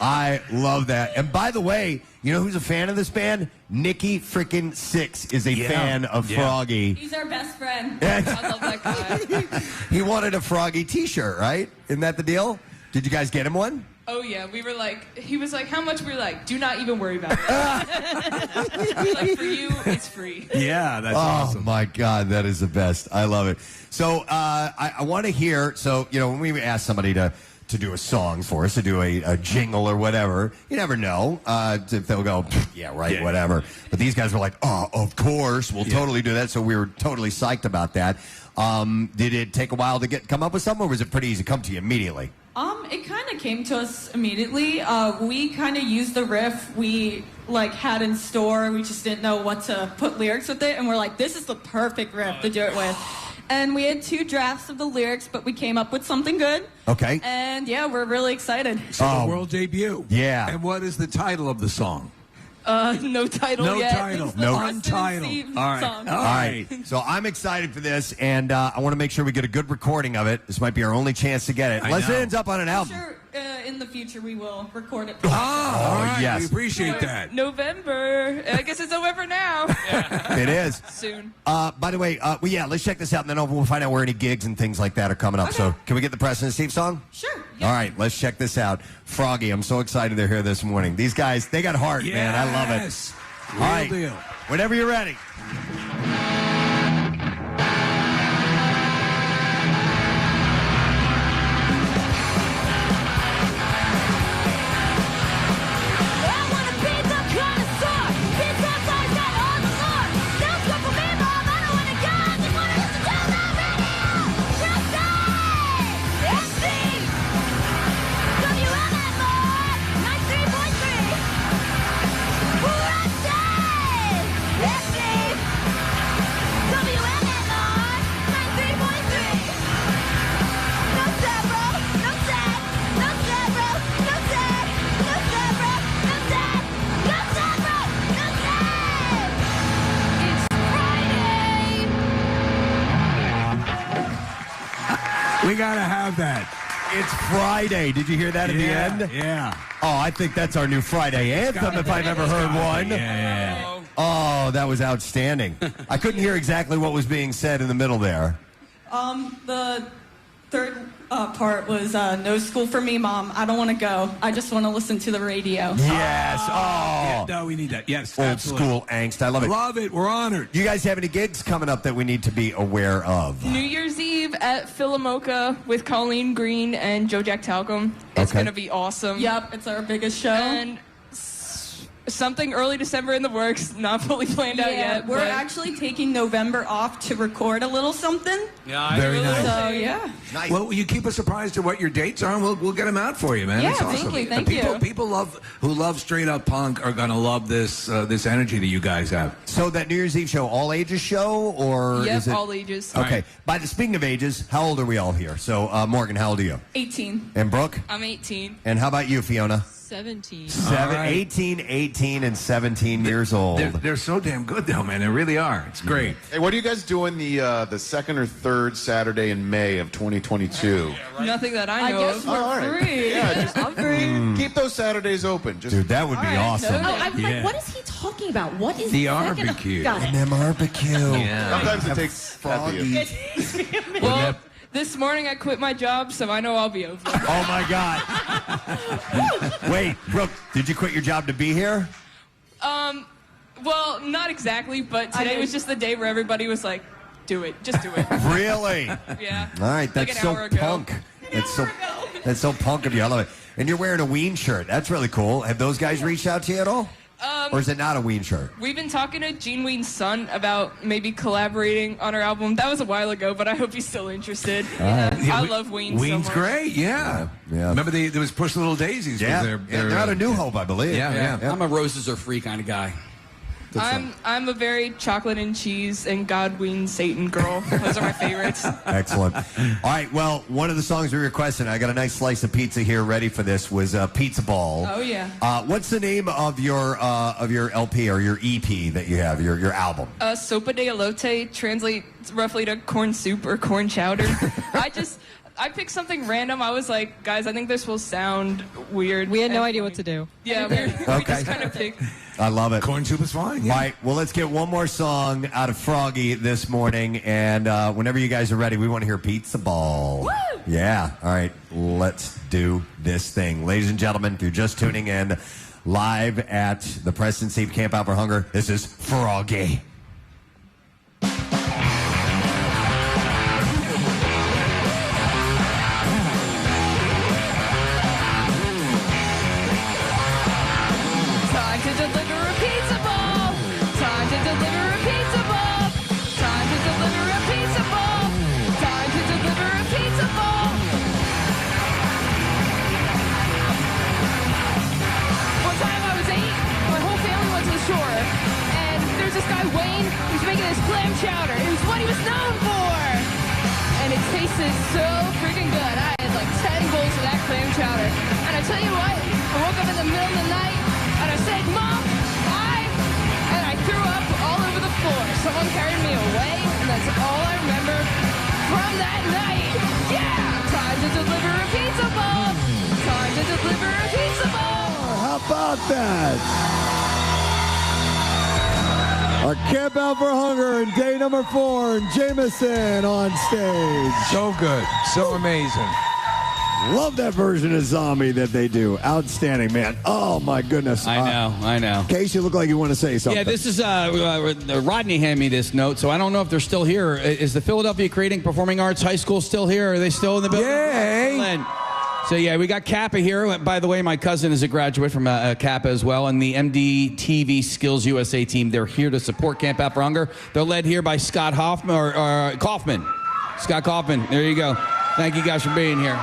I love that. And by the way, you know who's a fan of this band? Nikki freaking Six is a fan of Froggy. He's our best friend. I love that guy. He wanted a Froggy t-shirt, right? Isn't that the deal? Did you guys get him one? Oh yeah, we were like, he was like, how much? We were like, do not even worry about it. We were like, for you, it's free. Yeah, that's awesome. Oh my God, that is the best. I love it. So I want to hear. So when we ask somebody to do a song for us, to do a jingle or whatever, you never know if they'll go, yeah, right, whatever. But these guys were like, oh, of course, we'll totally do that. So we were totally psyched about that. Did it take a while to come up with something, or was it pretty easy to come to you immediately? It kind of came to us immediately. We kind of used the riff we had in store. We just didn't know what to put lyrics with it, and we're like, this is the perfect riff to do it with. And we had 2 drafts of the lyrics, but we came up with something good. Okay. And yeah, we're really excited. So the world debut. Yeah. And what is the title of the song? No title yet. Title. No Untitled. All right. Song. All right. So I'm excited for this, and I want to make sure we get a good recording of it. This might be our only chance to get it. Unless it ends up on an album. Sure, in the future we will record it. All right. Yes. We appreciate that. November. I guess it's November now. It is. Soon. By the way, let's check this out, and then we'll find out where any gigs and things like that are coming up. Okay. So can we get the Preston and Steve song? Sure. All right, let's check this out. Froggy, I'm so excited they're here this morning. These guys, they got heart, man. I love it. Real All right, deal. whenever you're ready. We got to have that. It's Friday. Did you hear that at the end? Yeah. Oh, I think that's our new Friday anthem if I've ever heard one. Yeah. Oh, that was outstanding. I couldn't hear exactly what was being said in the middle there. The third part was no school for me, Mom. I don't want to go. I just want to listen to the radio. Yes. Oh. No, we need that. Yes. Old absolutely. school angst. I love it. Love it. We're honored. You guys have any gigs coming up that we need to be aware of? New Year's Eve at Philomoka with Colleen Green and Joe Jack Talcum. It's going to be awesome. Yep, it's our biggest show. And something early December in the works, not fully planned out yet. We're actually taking November off to record a little something. Yeah, very nice. So, yeah. Nice. Well, will you keep us apprised of what your dates are, and we'll get them out for you, man. Yeah, It's awesome. thank you. People who love straight up punk are gonna love this this energy that you guys have. So that New Year's Eve show, all ages show, or Yep, is it all ages. Okay. Speaking of ages, how old are we all here? So Morgan, how old are you? 18. And Brooke? I'm 18. And how about you, Fiona? 17. 18, and 17 years old. They're so damn good, though, man. They really are. It's great. Hey, what are you guys doing the second or third Saturday in May of 2022? Nothing that I know of. All right. Free. Yeah, just I'm free. keep those Saturdays open. Just, Dude, that would be awesome. Oh, I'm like, what is he talking about? What is The second- barbecue. Got it. And barbecue. Yeah. Sometimes it takes Froggy. Well, this morning I quit my job, so I know I'll be over. Oh my God. Wait, Brooke, did you quit your job to be here? Well, not exactly, but today was just the day where everybody was like, do it. Just do it. Really? Yeah. All right, Like that's an so hour ago. punk. That's so punk of you. I love it. And you're wearing a Ween shirt. That's really cool. Have those guys reached out to you at all? Or is it not a Ween shirt? We've been talking to Gene Ween's son about maybe collaborating on our album. That was a while ago, but I hope he's still interested. I love Ween so Ween's much. great, yeah. Remember there was Push Little Daisies. Yeah. Was They're out of New Hope, I believe. Yeah. I'm a roses are free kind of guy. I'm a very chocolate and cheese and Godwin Satan girl. Those are my favorites. Excellent. All right, well, one of the songs we requested, I got a nice slice of pizza here ready for this, was Pizza Ball. Oh, yeah. What's the name of your LP or your EP that you have, your album? Sopa de elote translates roughly to corn soup or corn chowder. I picked something random. I was like, guys, I think this will sound weird. We had no idea what to do. Yeah, we just kind of picked. I love it. Corn soup is fine. Yeah. All right, well, let's get one more song out of Froggy this morning, and whenever you guys are ready, we want to hear Pizza Ball. Woo! Yeah, all right, let's do this thing. Ladies and gentlemen, if you're just tuning in live at the Preston Steve Camp Out for Hunger, this is Froggy. Chowder. It was what he was known for. And it tasted so freaking good. I had like 10 bowls of that clam chowder. And I tell you what, I woke up in the middle of the night and I said, Mom, and I threw up all over the floor. Someone carried me away, and that's all I remember from that night. Yeah! Time to deliver a pizza ball. Time to deliver a pizza ball. How about that? Our Camp Out for Hunger in day number 4, and Jameson on stage. So good. So amazing. Love that version of Zombie that they do. Outstanding, man. Oh, my goodness. I know. Case, you look like you want to say something. Yeah, this is Rodney handed me this note, so I don't know if they're still here. Is the Philadelphia Creating Performing Arts High School still here? Are they still in the building? Yay! So, yeah, we got Kappa here. By the way, my cousin is a graduate from Kappa as well, and the MDTV Skills USA team. They're here to support Camp Out for Hunger. They're led here by Scott Kaufman. Scott Kaufman. There you go. Thank you guys for being here.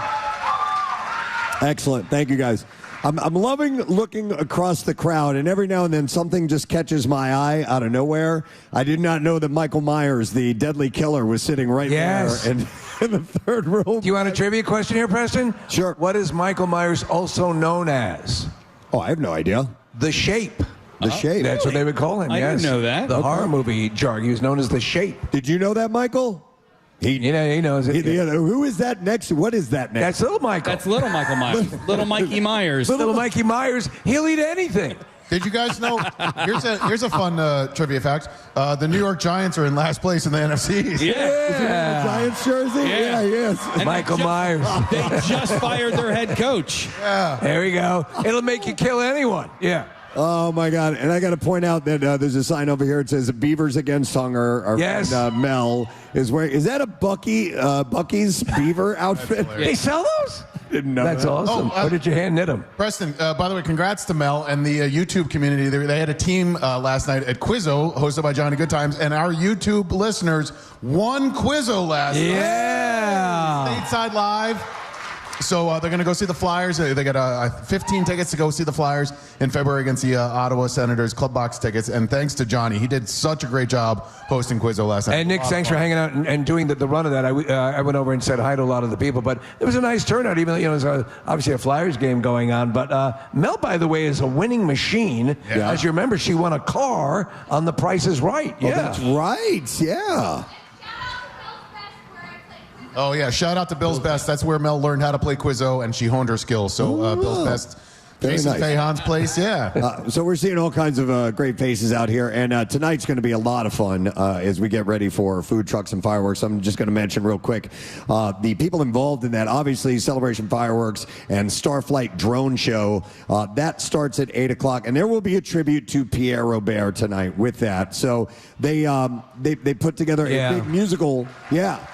Excellent. Thank you, guys. I'm loving looking across the crowd, and every now and then something just catches my eye out of nowhere. I did not know that Michael Myers, the deadly killer, was sitting right there in the third row. Do you want a trivia question here, Preston? Sure. What is Michael Myers also known as? Oh, I have no idea. The Shape. The Shape. That's what they would call him, I yes. didn't know that. The horror movie jargon. He was known as The Shape. Did you know that, Michael? He knows it. Who is that next? What is that next? That's Little Michael. That's Little Michael Myers. Little Mikey Myers. Little Mikey Myers. He'll eat anything. Did you guys know? Here's a fun trivia fact. The New York Giants are in last place in the NFC. Is he in the Giants jersey? Yeah, he is. And Michael Myers. They just fired their head coach. Yeah. There we go. It'll make you kill anyone. Yeah. Oh, my God. And I got to point out that there's a sign over here. It says Beavers Against Hunger. Our friend Mel is wearing. Is that a Bucky's beaver outfit? They sell those? Didn't know That's that. awesome. Or did you hand knit them? Preston, by the way, congrats to Mel and the YouTube community. They had a team last night at Quizzo, hosted by Johnny Goodtimes, and our YouTube listeners won Quizzo last night. Yeah. Stateside Live. So they're going to go see the Flyers. They got 15 tickets to go see the Flyers in February against the Ottawa Senators, club box tickets. And thanks to Johnny. He did such a great job hosting Quizzo last night. And Nick, thanks for hanging out and doing the run of that. I went over and said hi to a lot of the people, but it was a nice turnout, even though there's obviously a Flyers game going on. But Mel, by the way, is a winning machine. Yeah. As you remember, she won a car on The Price is Right. Oh, that's right. Yeah. Oh, yeah. Shout out to Bill's Best. That's where Mel learned how to play Quizzo, and she honed her skills. So Bill's Best. Very Jason nice. Fahan's place, yeah. So we're seeing all kinds of great faces out here, and tonight's going to be a lot of fun as we get ready for food trucks and fireworks. I'm just going to mention real quick the people involved in that. Obviously, Celebration Fireworks and Starflight Drone Show. That starts at 8 o'clock, and there will be a tribute to Pierre Robert tonight with that. So they put together a big musical. Yeah.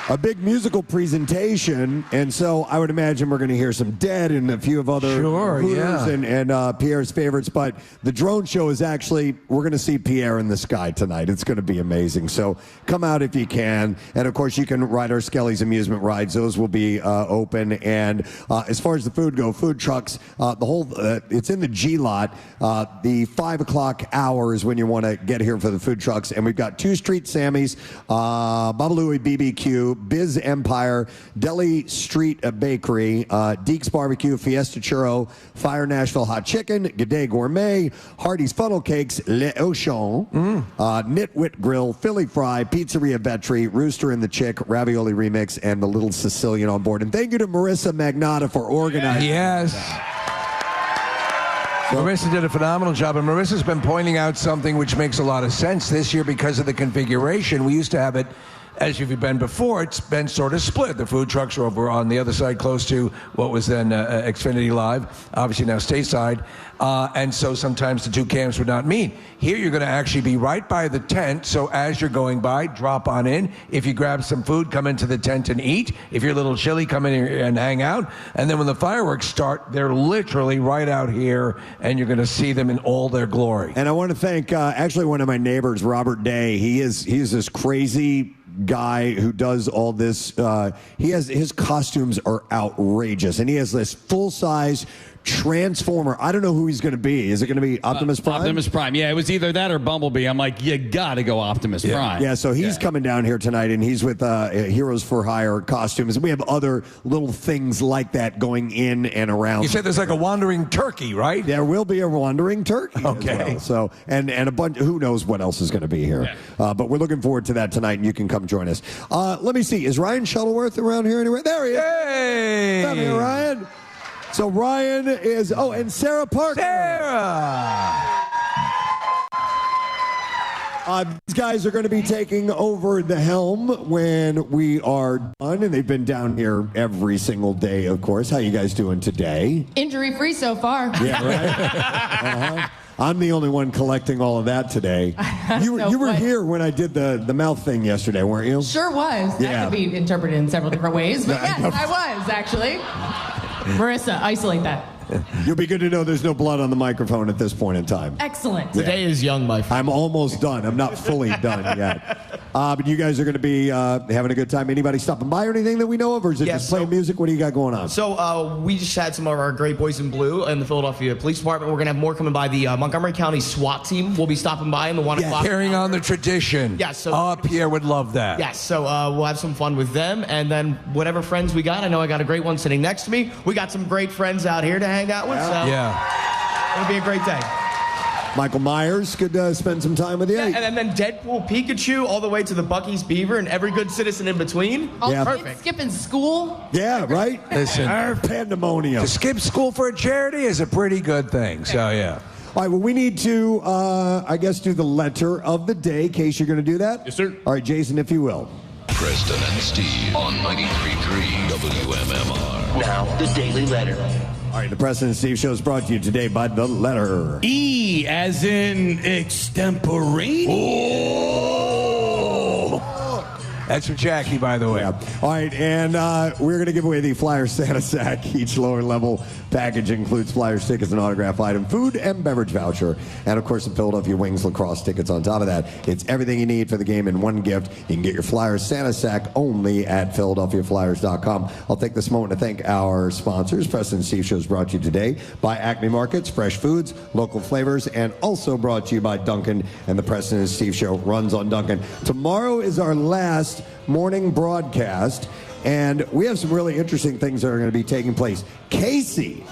a big musical presentation, and so I would imagine we're going to hear some Dead and a few of other Hooters and Pierre's favorites. But the drone show is actually, we're going to see Pierre in the sky tonight. It's going to be amazing. So come out if you can, and of course you can ride our Skelly's amusement rides. Those will be open. And as far as the food go, food trucks, the whole it's in the G lot. The 5 o'clock hour is when you want to get here for the food trucks, and we've got 2 Street Sammys, Baba Louie BBQ, Biz Empire, Deli Street Bakery, Deke's Barbecue, Fiesta Churro, Fire Nashville Hot Chicken, G'day Gourmet, Hardy's Funnel Cakes, Le Auchan, Nitwit Grill, Philly Fry, Pizzeria Vetri, Rooster and the Chick, Ravioli Remix, and the Little Sicilian on board. And thank you to Marissa Magnotta for organizing. Yes. Marissa did a phenomenal job, and Marissa's been pointing out something which makes a lot of sense this year because of the configuration. We used to have it, as you've been before, it's been sort of split. The food trucks are over on the other side, close to what was then Xfinity Live, obviously now Stateside, and so sometimes the two camps would not meet. Here you're going to actually be right by the tent, so as you're going by, drop on in. If you grab some food, come into the tent and eat. If you're a little chilly, come in here and hang out. And then when the fireworks start, they're literally right out here, and you're going to see them in all their glory. And I want to thank actually one of my neighbors, Robert Day. He's this crazy guy who does all this. His costumes are outrageous, and he has this full-size Transformer. I don't know who he's going to be. Is it going to be Optimus Prime? Optimus Prime. Yeah, it was either that or Bumblebee. I'm like, you got to go Optimus Prime. Yeah, so he's coming down here tonight, and he's with Heroes for Hire costumes. We have other little things like that going in and around. You said there's like a wandering turkey, right? There will be a wandering turkey. Okay. As well. So and a bunch. Who knows what else is going to be here? Yeah. But we're looking forward to that tonight, and you can come join us. Let me see. Is Ryan Shuttleworth around here anywhere? There he is. Hey, come here, Ryan. So Ryan is, and Sarah Parker. These guys are going to be taking over the helm when we are done, and they've been down here every single day, of course. How you guys doing today? Injury-free so far. Yeah, right? I'm the only one collecting all of that today. You were here when I did the mouth thing yesterday, weren't you? Sure was. That could be interpreted in several different ways, but yes, I was, actually. Marissa, isolate that. You'll be good to know there's no blood on the microphone at this point in time. Excellent. The day is young, my friend. I'm almost done. I'm not fully done yet. But you guys are going to be having a good time. Anybody stopping by or anything that we know of, or is it just playing music? What do you got going on? So we just had some of our great boys in blue in the Philadelphia Police Department. We're going to have more coming by. The Montgomery County SWAT team will be stopping by in the 1 o'clock. Carrying on the tradition. Yeah, so Pierre would love that. Yes, so we'll have some fun with them, and then whatever friends we got. I know I got a great one sitting next to me. We got some great friends out here to hang out with. So it'll be a great day. Michael Myers could spend some time with you. Yeah, and then Deadpool Pikachu all the way to the Buc-ee's Beaver and every good citizen in between. Perfect. Skipping school. Yeah, right? Listen, pandemonium. To skip school for a charity is a pretty good thing. So, yeah. All right, well, we need to, I guess, do the letter of the day. Case, you're going to do that? Yes, sir. All right, Jason, if you will. Preston and Steve on 93.3 WMMR. Now, the Daily Letter. All right, the Preston and Steve Show is brought to you today by the letter E, as in extemporaneous. That's for Jackie, by the way. Yeah. All right, and we're going to give away the Flyer Santa Sack. Each lower level package includes Flyers tickets, an autograph item, food and beverage voucher, and of course the Philadelphia Wings lacrosse tickets on top of that. It's everything you need for the game in one gift. You can get your Flyers Santa Sack only at PhiladelphiaFlyers.com. I'll take this moment to thank our sponsors. Preston and Steve Show is brought to you today by Acme Markets, fresh foods, local flavors, and also brought to you by Dunkin', and the Preston and Steve Show runs on Dunkin'. Tomorrow is our last morning broadcast, and we have some really interesting things that are going to be taking place. Casey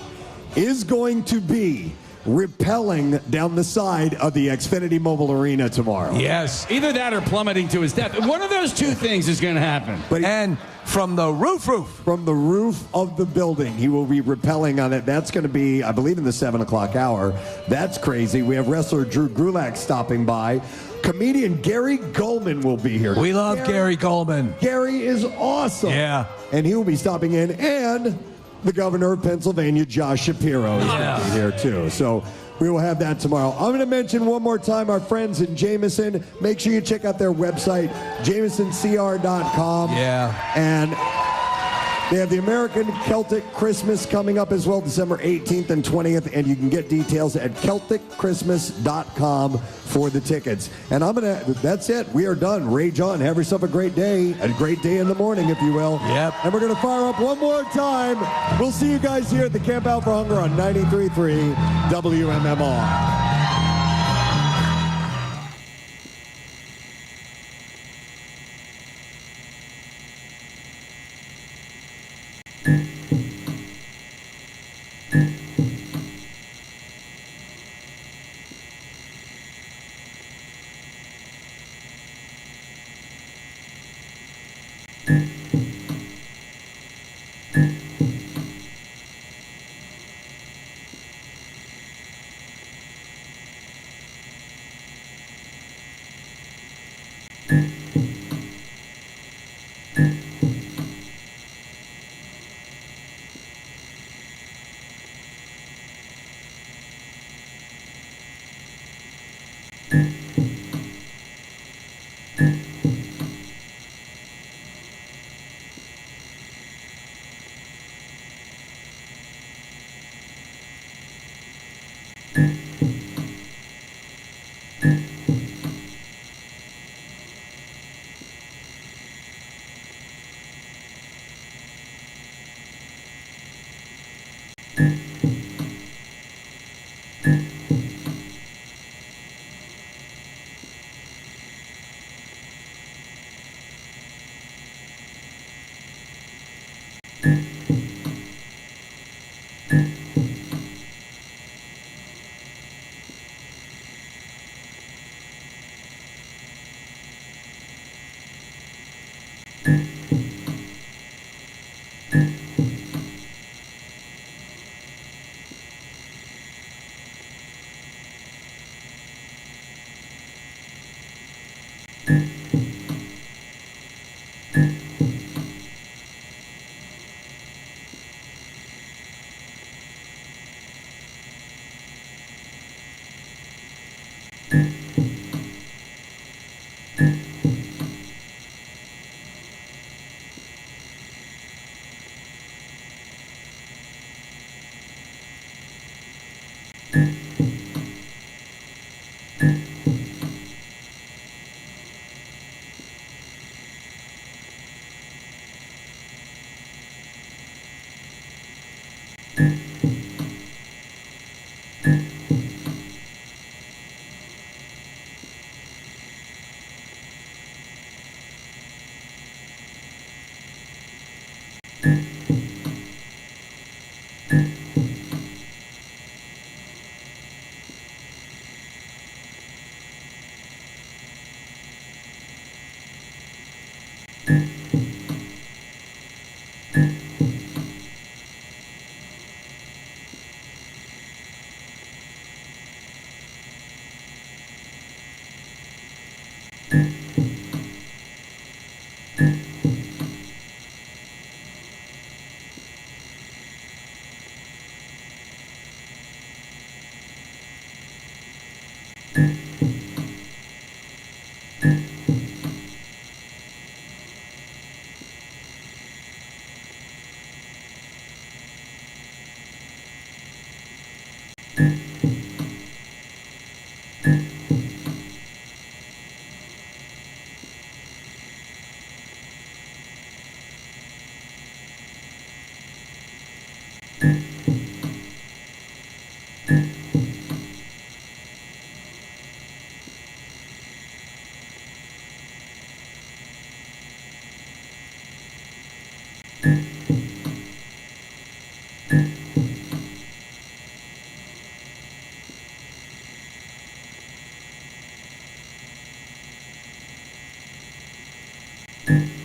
is going to be rappelling down the side of the Xfinity Mobile Arena tomorrow. Yes. Either that or plummeting to his death. One of those two things is going to happen. And from the roof. From the roof of the building, he will be rappelling on it. That's going to be, I believe, in the 7 o'clock hour. That's crazy. We have wrestler Drew Gulak stopping by. Comedian Gary Goldman will be here. We love Gary Goldman. Gary is awesome. Yeah. And he will be stopping in. And the governor of Pennsylvania, Josh Shapiro, is going to be here, too. So We will have that tomorrow. I'm going to mention one more time our friends in Jameson. Make sure you check out their website, jamesoncr.com. Yeah. And they have the American Celtic Christmas coming up as well, December 18th and 20th, and you can get details at CelticChristmas.com for the tickets. And that's it. We are done. Rage on. Have yourself a great day in the morning, if you will. Yep. And we're going to fire up one more time. We'll see you guys here at the Camp Out for Hunger on 93.3 WMMR. Mm-hmm.